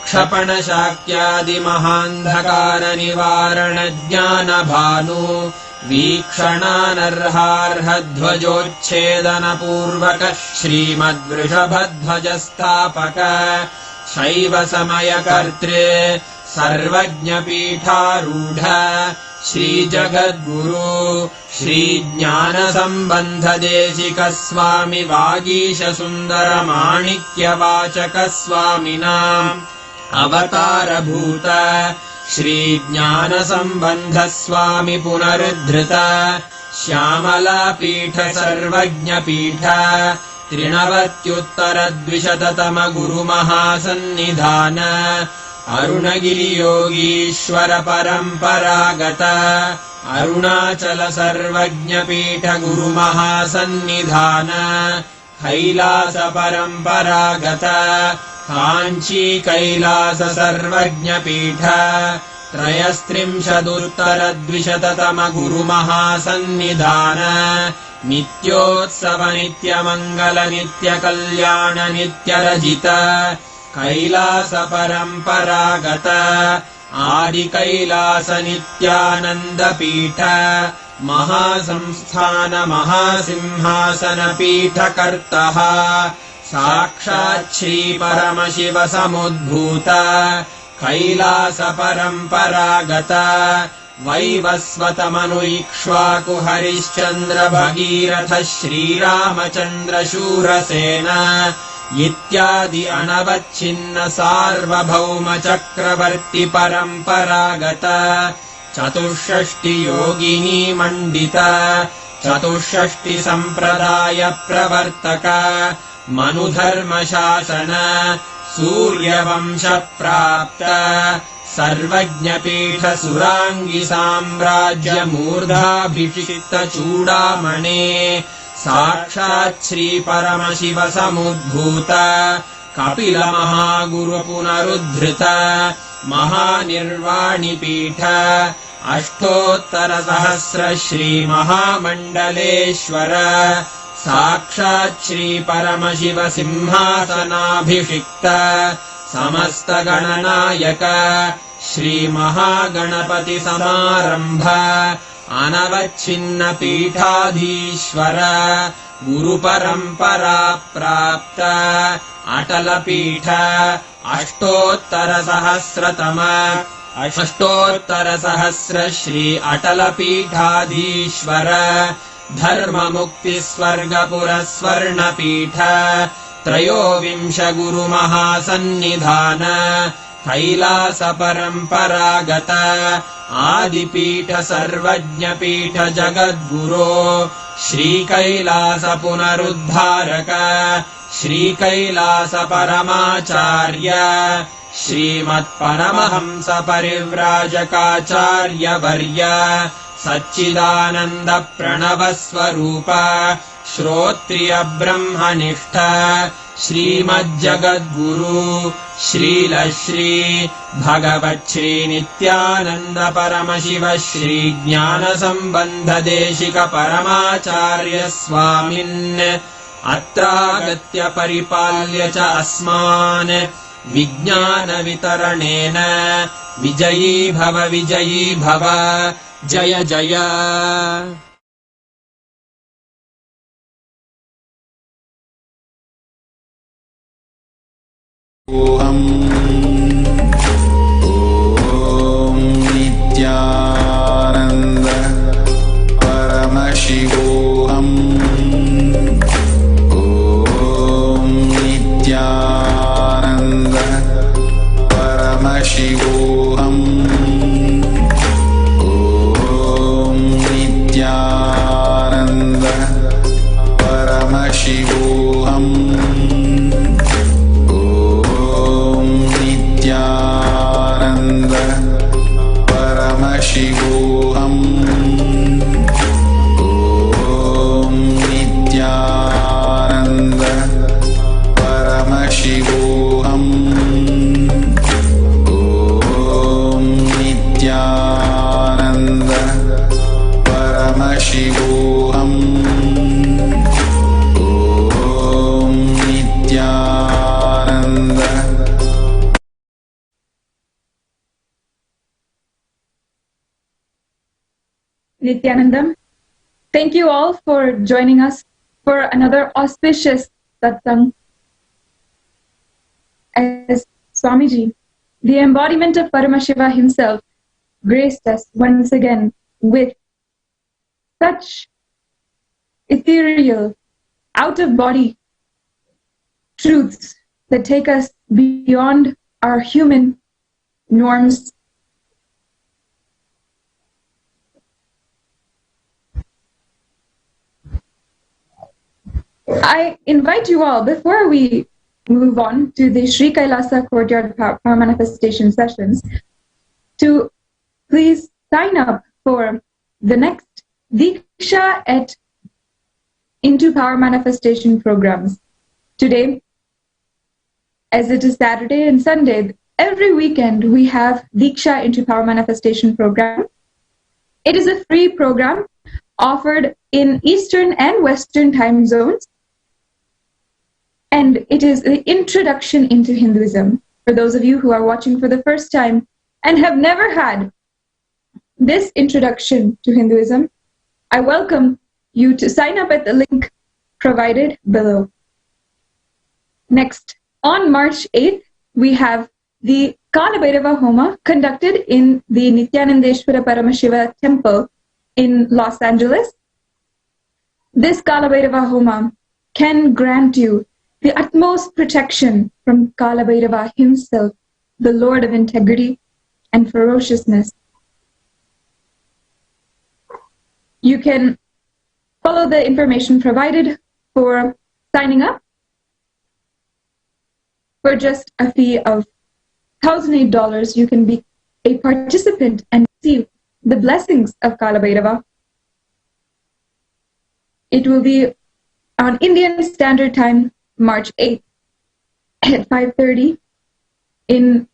क्षपणशाक्यादिमहान्धकारनिवारणज्ञानभानु वीक्षणानर्हार्हध्वजोच्छेदनपूर्वक श्रीमद्वृषभध्वजस्थापक शैवसमयकर्त्रे सर्वज्ञपीठारूढ श्रीजगद्गुरु श्रीज्ञानसम्बन्धदेशिकस्वामि वागीशसुन्दरमाणिक्यवाचकस्वामिनाम् अवतारभूत श्रीज्ञानसम्बन्धस्वामि पुनरुद्धृत श्यामलापीठ सर्वज्ञपीठ त्रिणवत्युत्तरद्विशततम गुरुमहासन्निधान अरुणगिरियोगीश्वर परम्परागत अरुणाचल सर्वज्ञपीठ गुरुमहासन्निधान कैलास परम्परागत काञ्ची कैलास सर्वज्ञपीठ त्रयस्त्रिंशदुत्तरद्विशततम गुरुमहासन्निधान नित्योत्सव नित्यमङ्गल नित्यकल्याण नित्यरजित कैलास परम्परागत आदिकैलास नित्यानन्दपीठ महासंस्थान महासिंहासन पीठकर्तः साक्षात् श्री परमशिव समुद्भूत कैलास परम्परागत वैवस्वतमनु इक्ष्वाकु हरिश्चन्द्र भगीरथ श्रीरामचन्द्र शूरसेन इत्यादि अनवच्छिन्न सार्वभौम चक्रवर्ति परम्परागत चतुष्षष्टि योगिनी मण्डित चतुष्षष्टि सम्प्रदाय प्रवर्तक मनुधर्मशासन सूर्यवंश प्राप्त सर्वज्ञपीठ सुराङ्गि साम्राज्य मूर्धाभिषिक्त चूडामणे साक्षात् श्री परमशिव समुद्भूत कपिल महागुरु पुनरुद्धृत महानिर्वाणिपीठ अष्टोत्तर सहस्र श्री महामण्डलेश्वर साक्षात् श्री परमशिव सिंहासनाभिषिक्त समस्त गणनायक श्री महागणपति समारंभ अनवच्छिन्न पीठाधीश्वर गुरु परंपरा प्राप्त अटल पीठ अष्टोत्तर सहस्र श्री अटल पीठाधीश्वर धर्म मुक्ति स्वर्गपुर स्वर्ण पीठ त्रयोविंश गुरु महासन्निधान कैलास परम्परागत आदिपीठ सर्वज्ञपीठ जगद्गुरो श्री कैलास पुनरुद्धारक श्री कैलास परमाचार्य श्रीमत्परमहंस परिव्राजकाचार्य वर्य सच्चिदानन्द प्रणव स्वरूप श्रोत्रिय ब्रह्मनिष्ठ श्रीमज्जगद्गुरु श्रील श्री भगवत् श्री नित्यानंद परमशिव श्री ज्ञान संबंध देशिक परमाचार्य स्वामिन् अत्रागत्य परिपाल्य च अस्मान् विज्ञान वितरणेन विजयी भव जय जय। ॐ नित्यानन्द परमशिवोऽहम् ॐ नित्यानन्द परमशिवोऽहम् ॐ नित्यानन्द परमशिवोऽहम् नित्यानन्द परमशिवोऽहम् ॐ नित्यानन्द परमशिवोऽहम् ॐ नित्यानन्द परमशिवोऽहम् ॐ Nityanand. Nithyanandam, thank you all for joining us for another auspicious satsang. As Swamiji, the embodiment of Paramashiva himself, graced us once again with such ethereal, out-of-body truths that take us beyond our human norms. I invite you all, before we move on to the Sri Kailasa Courtyard Power Manifestation sessions, to please sign up for the next Diksha at Into Power Manifestation programs. Today, as it is Saturday and Sunday, every weekend we have Diksha Into Power Manifestation program. It is a free program offered in Eastern and Western time zones. And it is the introduction into Hinduism. For those of you who are watching for the first time and have never had this introduction to Hinduism, I welcome you to sign up at the link provided below. Next, on March 8th, we have the Kalabhairava Homa conducted in the Nithyanandeshwara Paramashiva temple in Los Angeles. This Kalabhairava Homa can grant you the utmost protection from Kalabhairava himself, the Lord of integrity and ferociousness. You can follow the information provided for signing up. For just a fee of $1,008, you can be a participant and receive the blessings of Kalabhairava. It will be on Indian Standard Time, March 8th at 5:30 in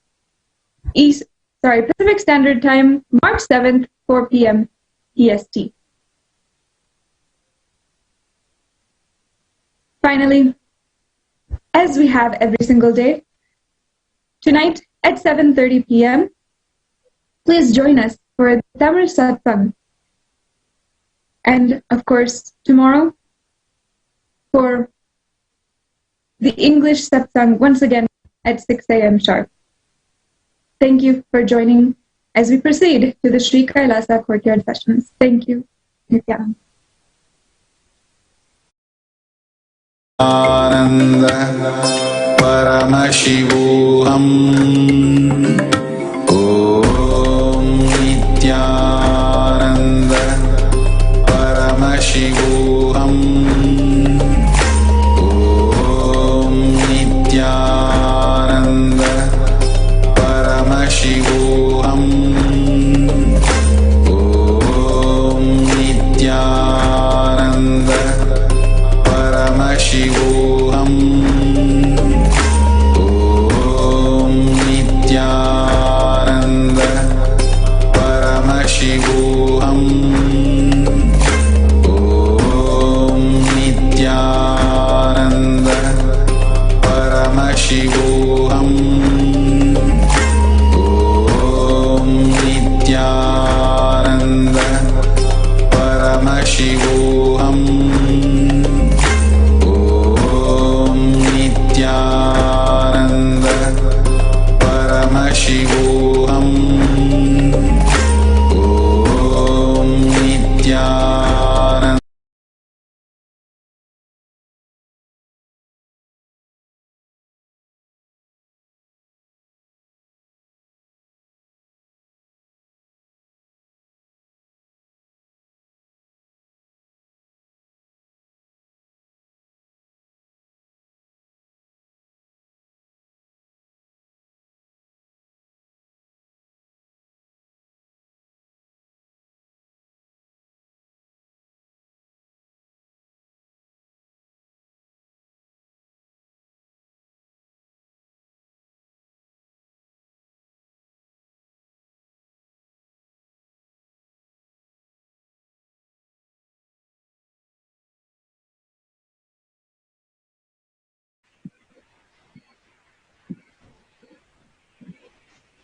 Pacific Standard Time, March 7th, 4 p.m. EST. Finally, as we have every single day, tonight at 7:30 p.m., please join us for the Tamil Satsang. And of course, tomorrow for the English Satsang, once again at 6 a.m. sharp. Thank you for joining as we proceed to the Sri Kailasa Courtyard sessions. Thank you. Nithyananda. Paramashivam. Om Nithyananda Paramashivam. Om Nithyananda Paramashivam. Om Nithyananda Paramashivam. Om Nithyananda Paramashivam. Om Nithyananda Paramashivam. Om Nithyananda Paramashivam. Om Nithyananda Paramashivam. Om Nithyananda.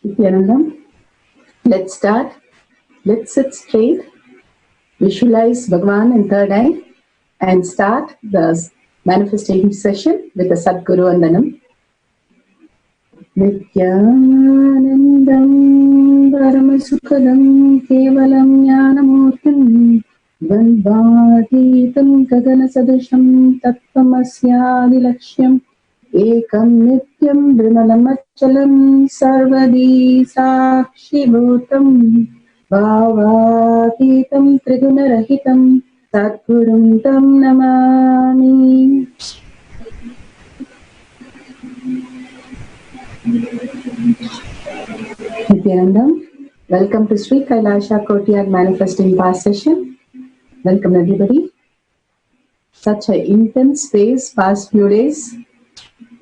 Nithyanandam. Let's start. Let's sit straight. Visualize Bhagavan in third eye and start the manifestation session with the Sadguru Vandanam. Nithyanandam Paramasukadam Kevalam Jnanamurtim Dvandvatitam Gagana Sadasham Tattvamasyaadilakshyam Ekam Nityam Brimalamacchalam Sarvadi Sakshibhutam Bhavatitam Trigunarahitam Sadgurum Tam Namami. Nithyanandam, welcome to Sri Kailasa Courtyard Manifesting Past session. Welcome everybody. Such an intense phase past few days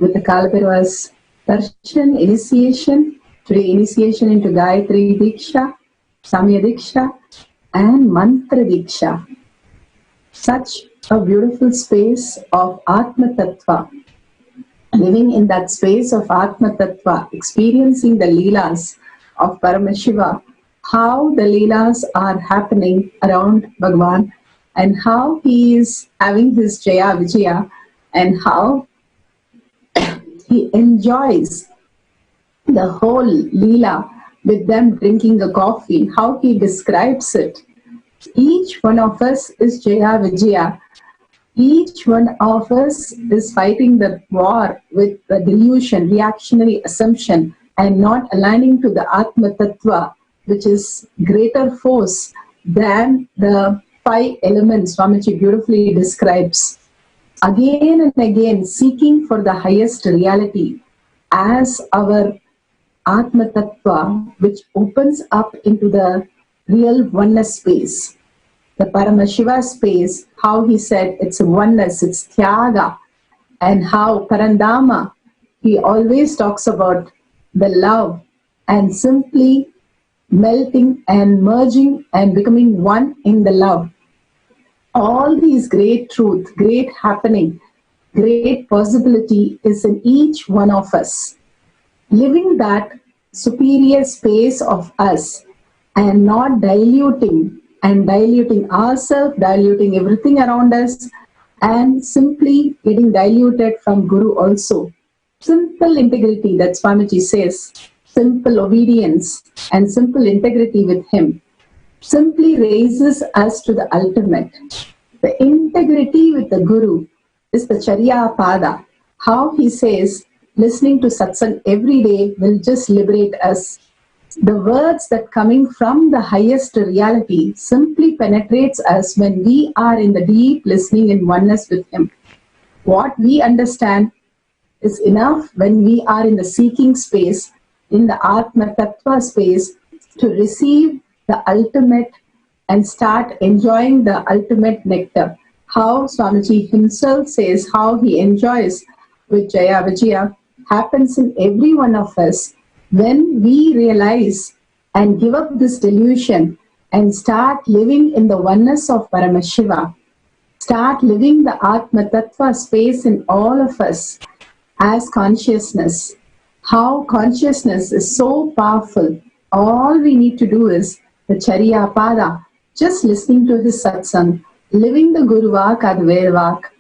with the Kalabhairava's darshan, initiation, today initiation into Gayatri Diksha, Samya Diksha and Mantra Diksha. Such a beautiful space of Atmatattva. Living in that space of Atmatattva, experiencing the Leelas of Paramashiva, how the Leelas are happening around Bhagavan, and how he is having his Jaya Vijaya, and how he enjoys the whole Leela with them drinking a coffee, how he describes it. Each one of us is Jaya Vijaya. Each one of us is fighting the war with the delusion, reactionary assumption, and not aligning to the Atmatattva, which is greater force than the 5 elements Swamiji beautifully describes. Again and again, seeking for the highest reality as our Atmatattva, which opens up into the real oneness space. The Paramashiva space, how he said it's a oneness, it's Tyaga, and how Parandama, he always talks about the love and simply melting and merging and becoming one in the love. All these great truth, great happening, great possibility is in each one of us. Living that superior space of us and not diluting ourselves, diluting everything around us, and simply getting diluted from Guru also. Simple integrity, that Swamiji says, simple obedience and simple integrity with him simply raises us to the ultimate. The integrity with the Guru is the Charya Pada. How he says, listening to Satsang every day will just liberate us. The words that coming from the highest reality simply penetrates us when we are in the deep listening in oneness with him. What we understand is enough when we are in the seeking space, in the Atmatattva space, to receive the ultimate and start enjoying the ultimate nectar. How Swamiji himself says how he enjoys with Jaya Vijaya happens in every one of us when we realize and give up this delusion and start living in the oneness of Paramashiva. Start living the Atmatattva space in all of us as consciousness. How consciousness is so powerful. All we need to do is the Charya Pada, just listening to his Satsang, living the Guru Vak Advaita Vak,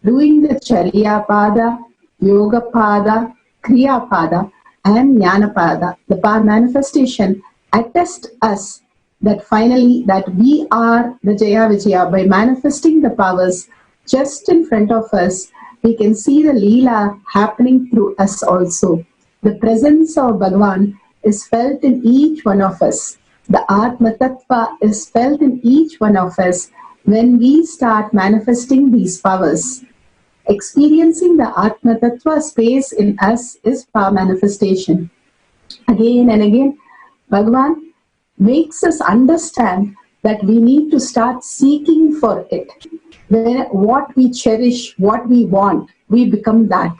doing the Charya Pada, Yoga Pada, Kriya Pada, and Jnana Pada. The power manifestation attest us that finally that we are the Jaya Vijaya. By manifesting the powers just in front of us, we can see the Leela happening through us also. The presence of Bhagavan is felt in each one of us. The Atmatattva is felt in each one of us when we start manifesting these powers. Experiencing the Atmatattva space in us is power manifestation. Again and again, Bhagavan makes us understand that we need to start seeking for it. What we cherish, what we want, we become that.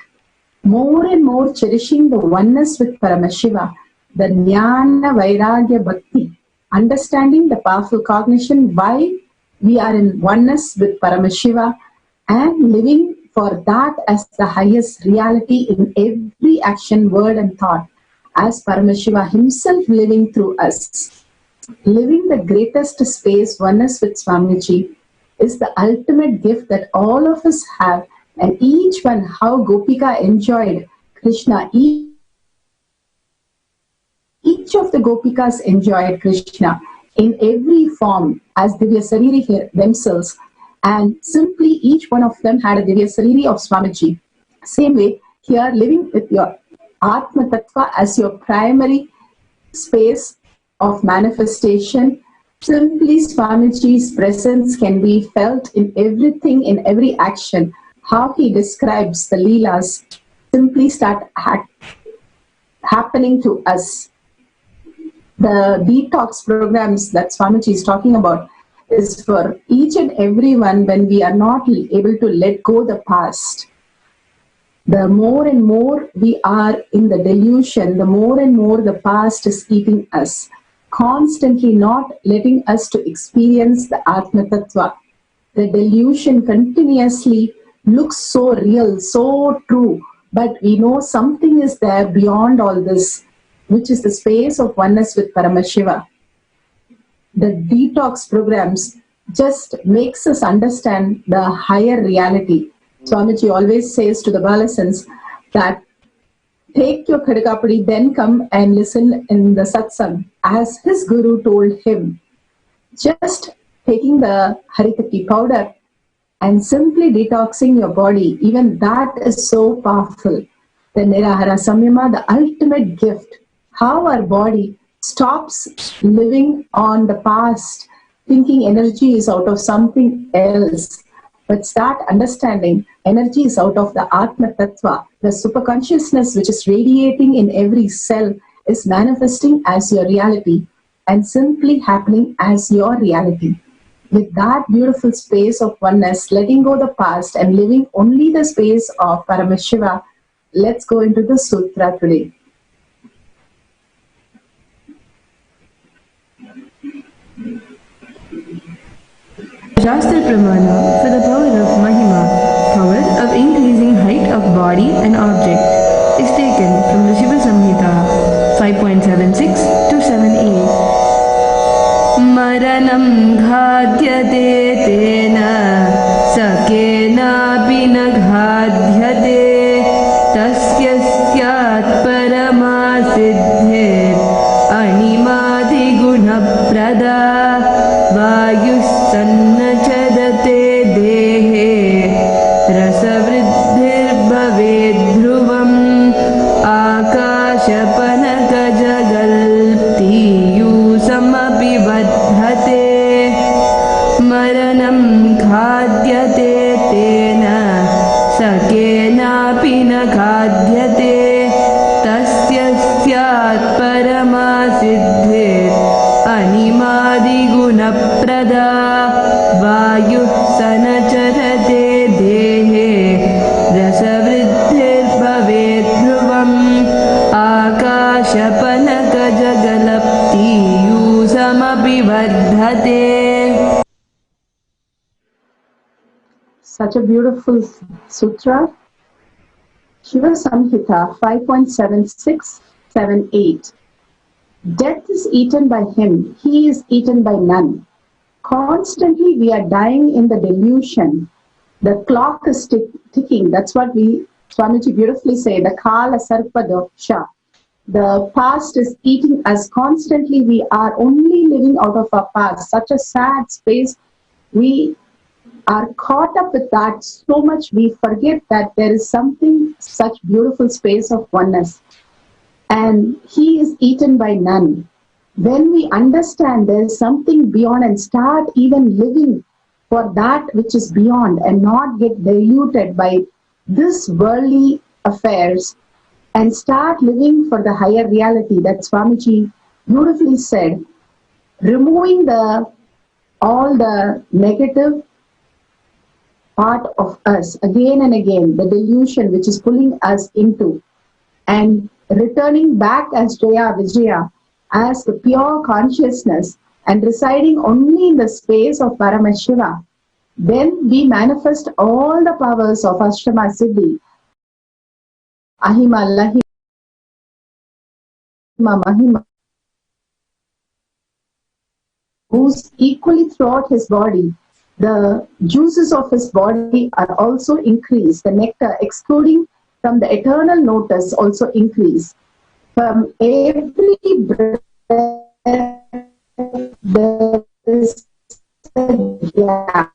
More and more cherishing the oneness with Paramashiva, the Jnana Vairagya Bhakti, understanding the powerful cognition why we are in oneness with Paramashiva, and living for that as the highest reality in every action, word and thought, as Paramashiva himself living through us. Living the greatest space, oneness with Swamiji, is the ultimate gift that all of us have, and each one, how Gopika enjoyed Krishna. Each of the Gopikas enjoyed Krishna in every form as Divya Sariri themselves, and simply each one of them had a Divya Sariri of Swamiji. Same way, here living with your Atmatattva as your primary space of manifestation, simply Swamiji's presence can be felt in everything, in every action. How he describes the Leelas simply start happening to us. The detox programs that Swamiji is talking about is for each and every one when we are not able to let go the past. The more and more we are in the delusion, the more and more the past is eating us, constantly not letting us to experience the Atmatattva. The delusion continuously looks so real, so true, but we know something is there beyond all this, which is the space of oneness with Paramashiva. The detox programs just makes us understand the higher reality. Swamiji always says to the Balasans that take your Khadagapadi, then come and listen in the satsang, as his guru told him. Just taking the Harikati powder and simply detoxing your body, even that is so powerful. The Nirahara Samyama, the ultimate gift, how our body stops living on the past, thinking energy is out of something else, but start understanding energy is out of the Atmatattva. The superconsciousness which is radiating in every cell is manifesting as your reality and simply happening as your reality. With that beautiful space of oneness, letting go the past and living only the space of Paramashiva, let's go into the sutra today. Shastra Pramana for the power of Mahima, power of increasing height of body and object, is taken from the Shiva Samhita 5.76 to 7a. Maranam ghadhyate tena sakenapi na ghadhyate tasya syat paramasiddhir animadi guna prada vayussannachadate dehe rasavriddhir bhaved dhruvam akashapanaka jagalpti yusamapi vadhate maranam khadyate tena sakenapi na khadyate tasya syat paramasiddhir animadi guna prada vayuh sanacharate dehe rasavriddhir bhaved dhruvam akashapanaka jagalapti yusamapi vadhate. Such a beautiful sutra. Shiva Samhita 5.7678. Death is eaten by him, he is eaten by none. Constantly we are dying in the delusion. The clock is ticking. That's what Swamiji beautifully say, the Kala Sarpa Doksha. The past is eating us constantly. We are only living out of our past. Such a sad space. We are caught up with that so much we forget that there is something, such beautiful space of oneness. And he is eaten by none. When we understand there is something beyond and start even living for that which is beyond and not get diluted by this worldly affairs and start living for the higher reality that Swamiji beautifully said, removing all the negative part of us again and again, the delusion which is pulling us into, and returning back as Jaya Vijaya, as the pure consciousness and residing only in the space of Paramashiva, then we manifest all the powers of Ashtama Siddhi, Ahima, Lahima, Mahima, moves equally throughout his body. The juices of his body are also increased. The nectar excluding from the eternal lotus also increase. From every breath there is a gap.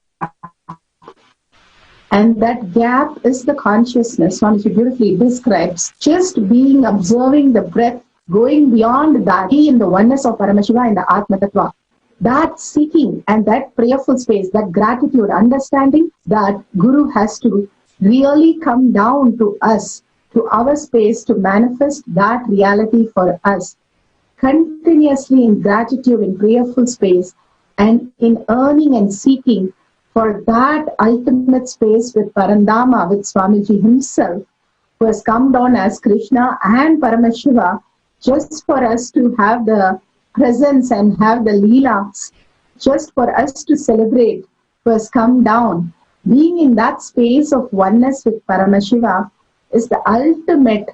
And that gap is the consciousness. Swamiji beautifully describes just being, observing the breath, going beyond that, in the oneness of Paramashiva and the Atmatattva. That seeking and that prayerful space, that gratitude, understanding that Guru has to really come down to us, to our space to manifest that reality for us. Continuously in gratitude, in prayerful space, and in earning and seeking for that ultimate space with Parandama, with Swamiji himself, who has come down as Krishna and Paramashiva, just for us to have the presence and have the leelas, just for us to celebrate, who has come down, being in that space of oneness with Paramashiva is the ultimate.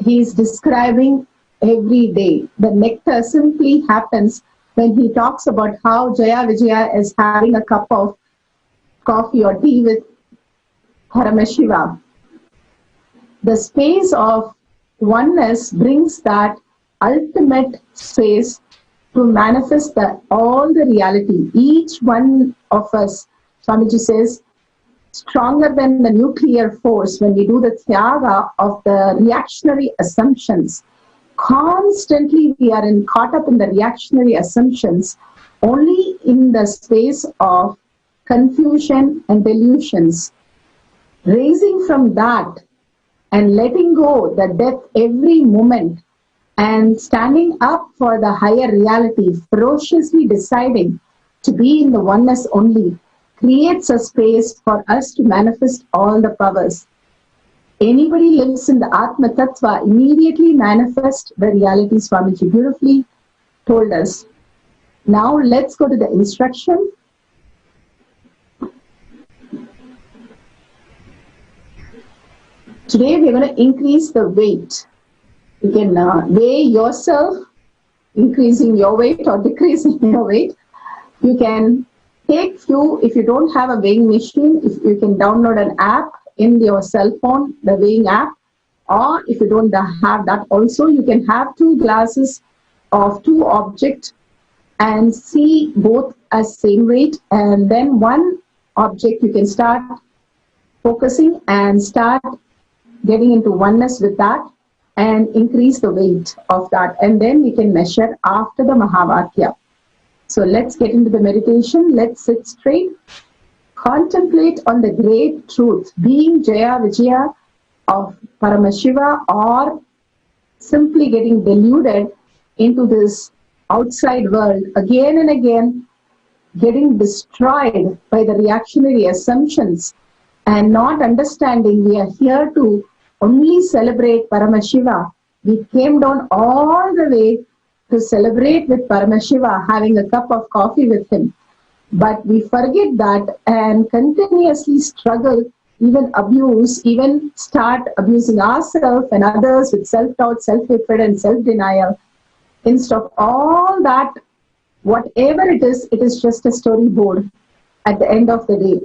He is describing every day. The nectar simply happens when he talks about how Jaya Vijaya is having a cup of coffee or tea with Paramashiva. The space of oneness brings that ultimate space to manifest all the reality. Each one of us, Swamiji says, stronger than the nuclear force when we do the Tyaga of the reactionary assumptions. Constantly we are caught up in the reactionary assumptions, only in the space of confusion and delusions. Raising from that and letting go the death every moment and standing up for the higher reality, ferociously deciding to be in the oneness only, creates a space for us to manifest all the powers. Anybody lives in the Atmatattva immediately manifest the reality. Swamiji beautifully told us. Now let's go to the instruction. Today we're going to increase the weight. You can weigh yourself, increasing your weight or decreasing your weight. You can take few, if you don't have a weighing machine, if you can download an app in your cell phone, the weighing app, or if you don't have that also, you can have 2 glasses of 2 objects and see both as same weight, and then one object you can start focusing and start getting into oneness with that and increase the weight of that, and then we can measure after the Mahavakya. So let's get into the meditation. Let's sit straight. Contemplate on the great truth, being Jaya Vijaya of Paramashiva, or simply getting deluded into this outside world again and again, getting destroyed by the reactionary assumptions and not understanding we are here to only celebrate Paramashiva. We came down all the way to celebrate with Paramashiva, having a cup of coffee with him. But we forget that and continuously struggle, even abuse, even start abusing ourselves and others with self-doubt, self-hatred and self-denial. Instead of all that, whatever it is just a storyboard at the end of the day.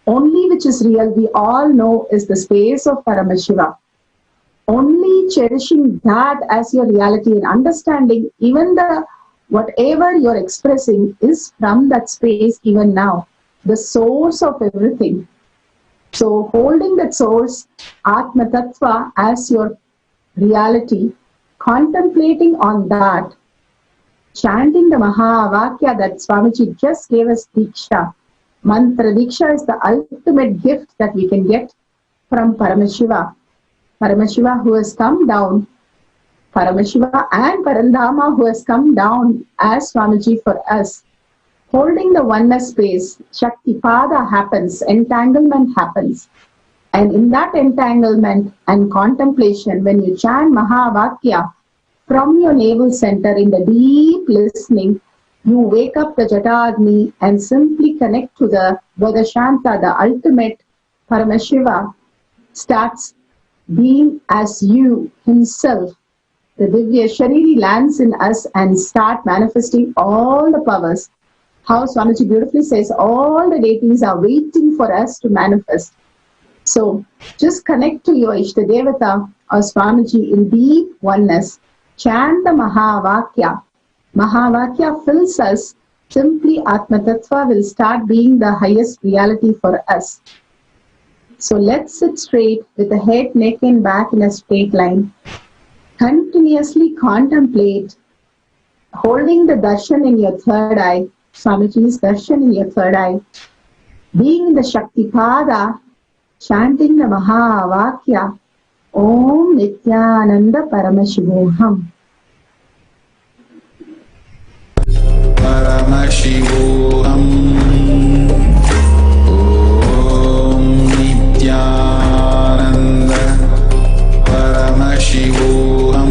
Only which is real, we all know, is the space of Paramashiva. Only cherishing that as your reality and understanding even the whatever you're expressing is from that space even now, the source of everything. So holding that source, Atmatattva, as your reality, contemplating on that, chanting the Mahavakya that Swamiji just gave us Diksha. Mantra Diksha is the ultimate gift that we can get from Paramashiva. Paramashiva who has come down, Paramashiva and Parandhama who has come down as Swamiji for us. Holding the oneness space, Shaktipada happens, entanglement happens. And in that entanglement and contemplation, when you chant Mahavakya from your navel center in the deep listening, you wake up the Jatagni and simply connect to the Bodhashanta, the ultimate Paramashiva, starts being as you himself. The Divya Shariri lands in us and start manifesting all the powers. How Swamiji beautifully says, all the deities are waiting for us to manifest. So just connect to your Ishtadevata or Swamiji in deep oneness. Chant the Mahavakya. Mahavakya fills us. Simply Atmatattva will start being the highest reality for us. So let's sit straight with the head, neck and back in a straight line. Continuously contemplate, holding the darshan in your third eye, Swamiji's darshan in your third eye. Being in the Shaktipada, chanting the Mahavakya, Om Nithyananda Paramashivoham. Paramashivoham. Om Nithyananda Paramashivoham.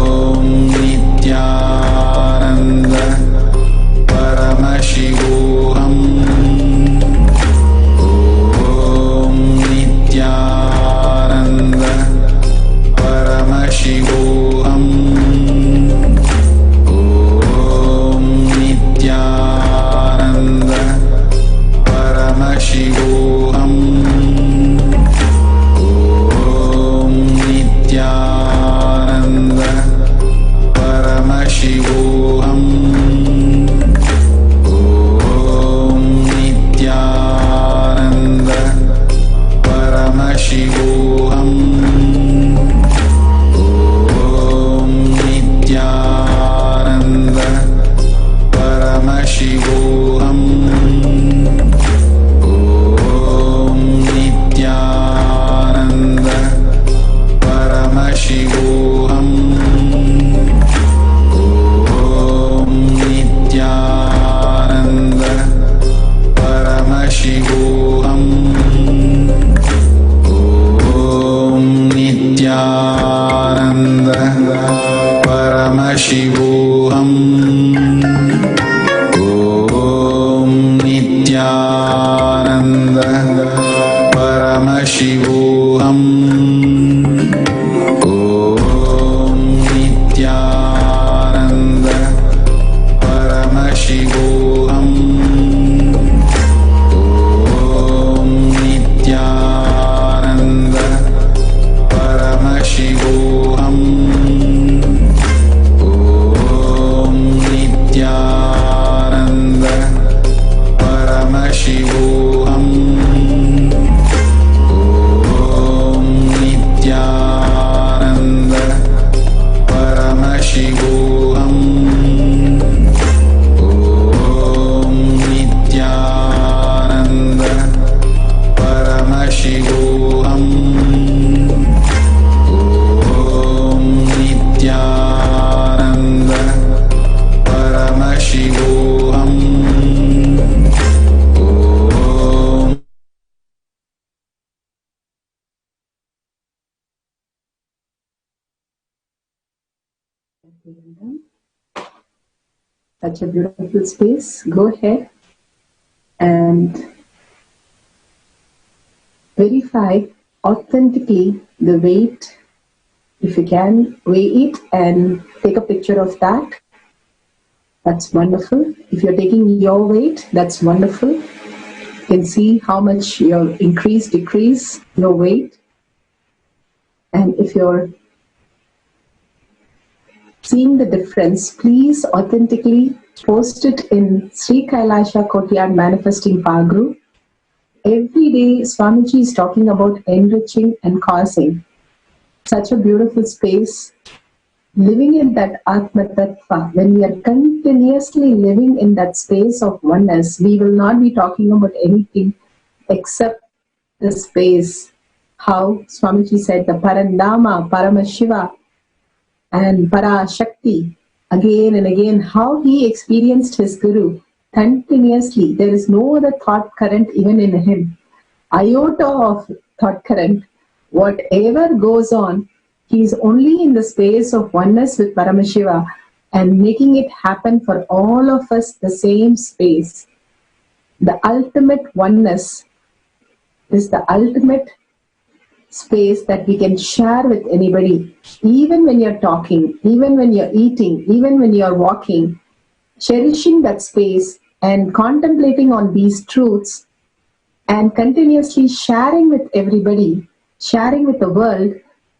Paramashivoham. Om Nithyananda Paramashivoham. Om Nithyananda Paramashivoham. Om Nithyananda Paramashivoham. Om Nithyananda Paramashivoham. Om Nithyananda Paramashivoham. Om Nithyananda Paramashivoham. Om Nithyananda Paramashivoham. Om Such a beautiful space. Go ahead and verify authentically the weight. If you can, weigh it and take a picture of that. That's wonderful. If you're taking your weight, that's wonderful. You can see how much your increase, decrease your weight. And if you're seeing the difference, please authentically post it in Sri Kailasa Courtyard Manifesting Power Group. Every day, Swamiji is talking about enriching and causing. Such a beautiful space. Living in that Atmatattva, when we are continuously living in that space of oneness, we will not be talking about anything except the space. How Swamiji said, the Parandama, Paramashiva, and Parashakti, again and again, how he experienced his Guru continuously. There is no other thought current even in him. Iota of thought current. Whatever goes on, he is only in the space of oneness with Paramashiva and making it happen for all of us the same space. The ultimate oneness is the ultimate space that we can share with anybody. Even when you're talking, even when you're eating, even when you're walking, cherishing that space and contemplating on these truths and continuously sharing with everybody, sharing with the world,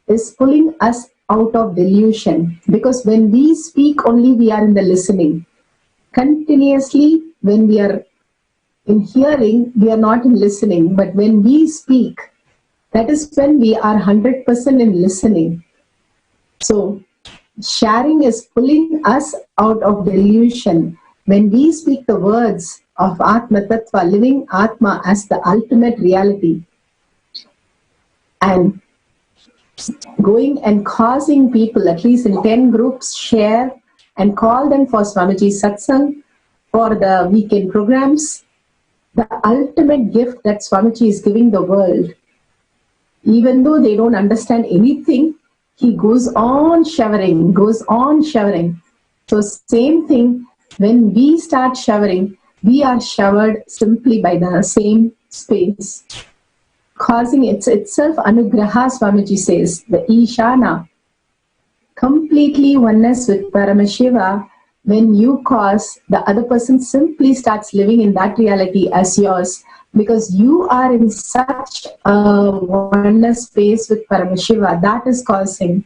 is pulling us out of delusion. Because when we speak only, we are in the listening. Continuously, when we are in hearing, we are not in listening. But when we speak, that is when we are 100% in listening. So, sharing is pulling us out of delusion. When we speak the words of Atmatattva, living Atma as the ultimate reality, and going and causing people, at least in 10 groups, share and call them for Swamiji Satsang, for the weekend programs, the ultimate gift that Swamiji is giving the world. Even though they don't understand anything, he goes on showering, goes on showering. So same thing, when we start showering, we are showered simply by the same space. Causing itself anugraha, Swamiji says, the Ishana. Completely oneness with Paramashiva. When you cause, the other person simply starts living in that reality as yours, because you are in such a oneness space with Paramashiva. That is causing.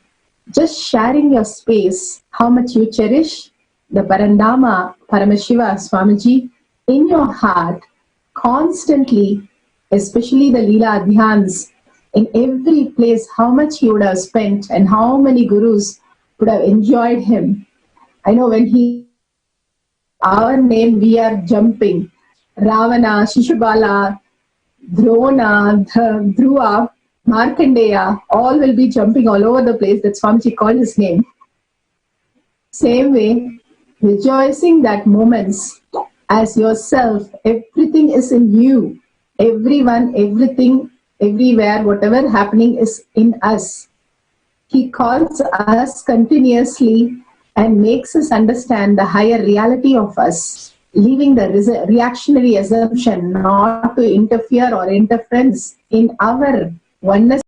Just sharing your space, how much you cherish the Parandama, Paramashiva, Swamiji, in your heart, constantly, especially the Leela Adhyans, in every place, how much he would have spent and how many gurus would have enjoyed him. I know when our name, we are jumping. Ravana, Shishubala, Drona, Dhruva, Markandeya, all will be jumping all over the place. That's Swamiji called his name. Same way, rejoicing that moments as yourself, everything is in you. Everyone, everything, everywhere, whatever happening is in us. He calls us continuously and makes us understand the higher reality of us, leaving the reactionary assumption not to interfere or interference in our oneness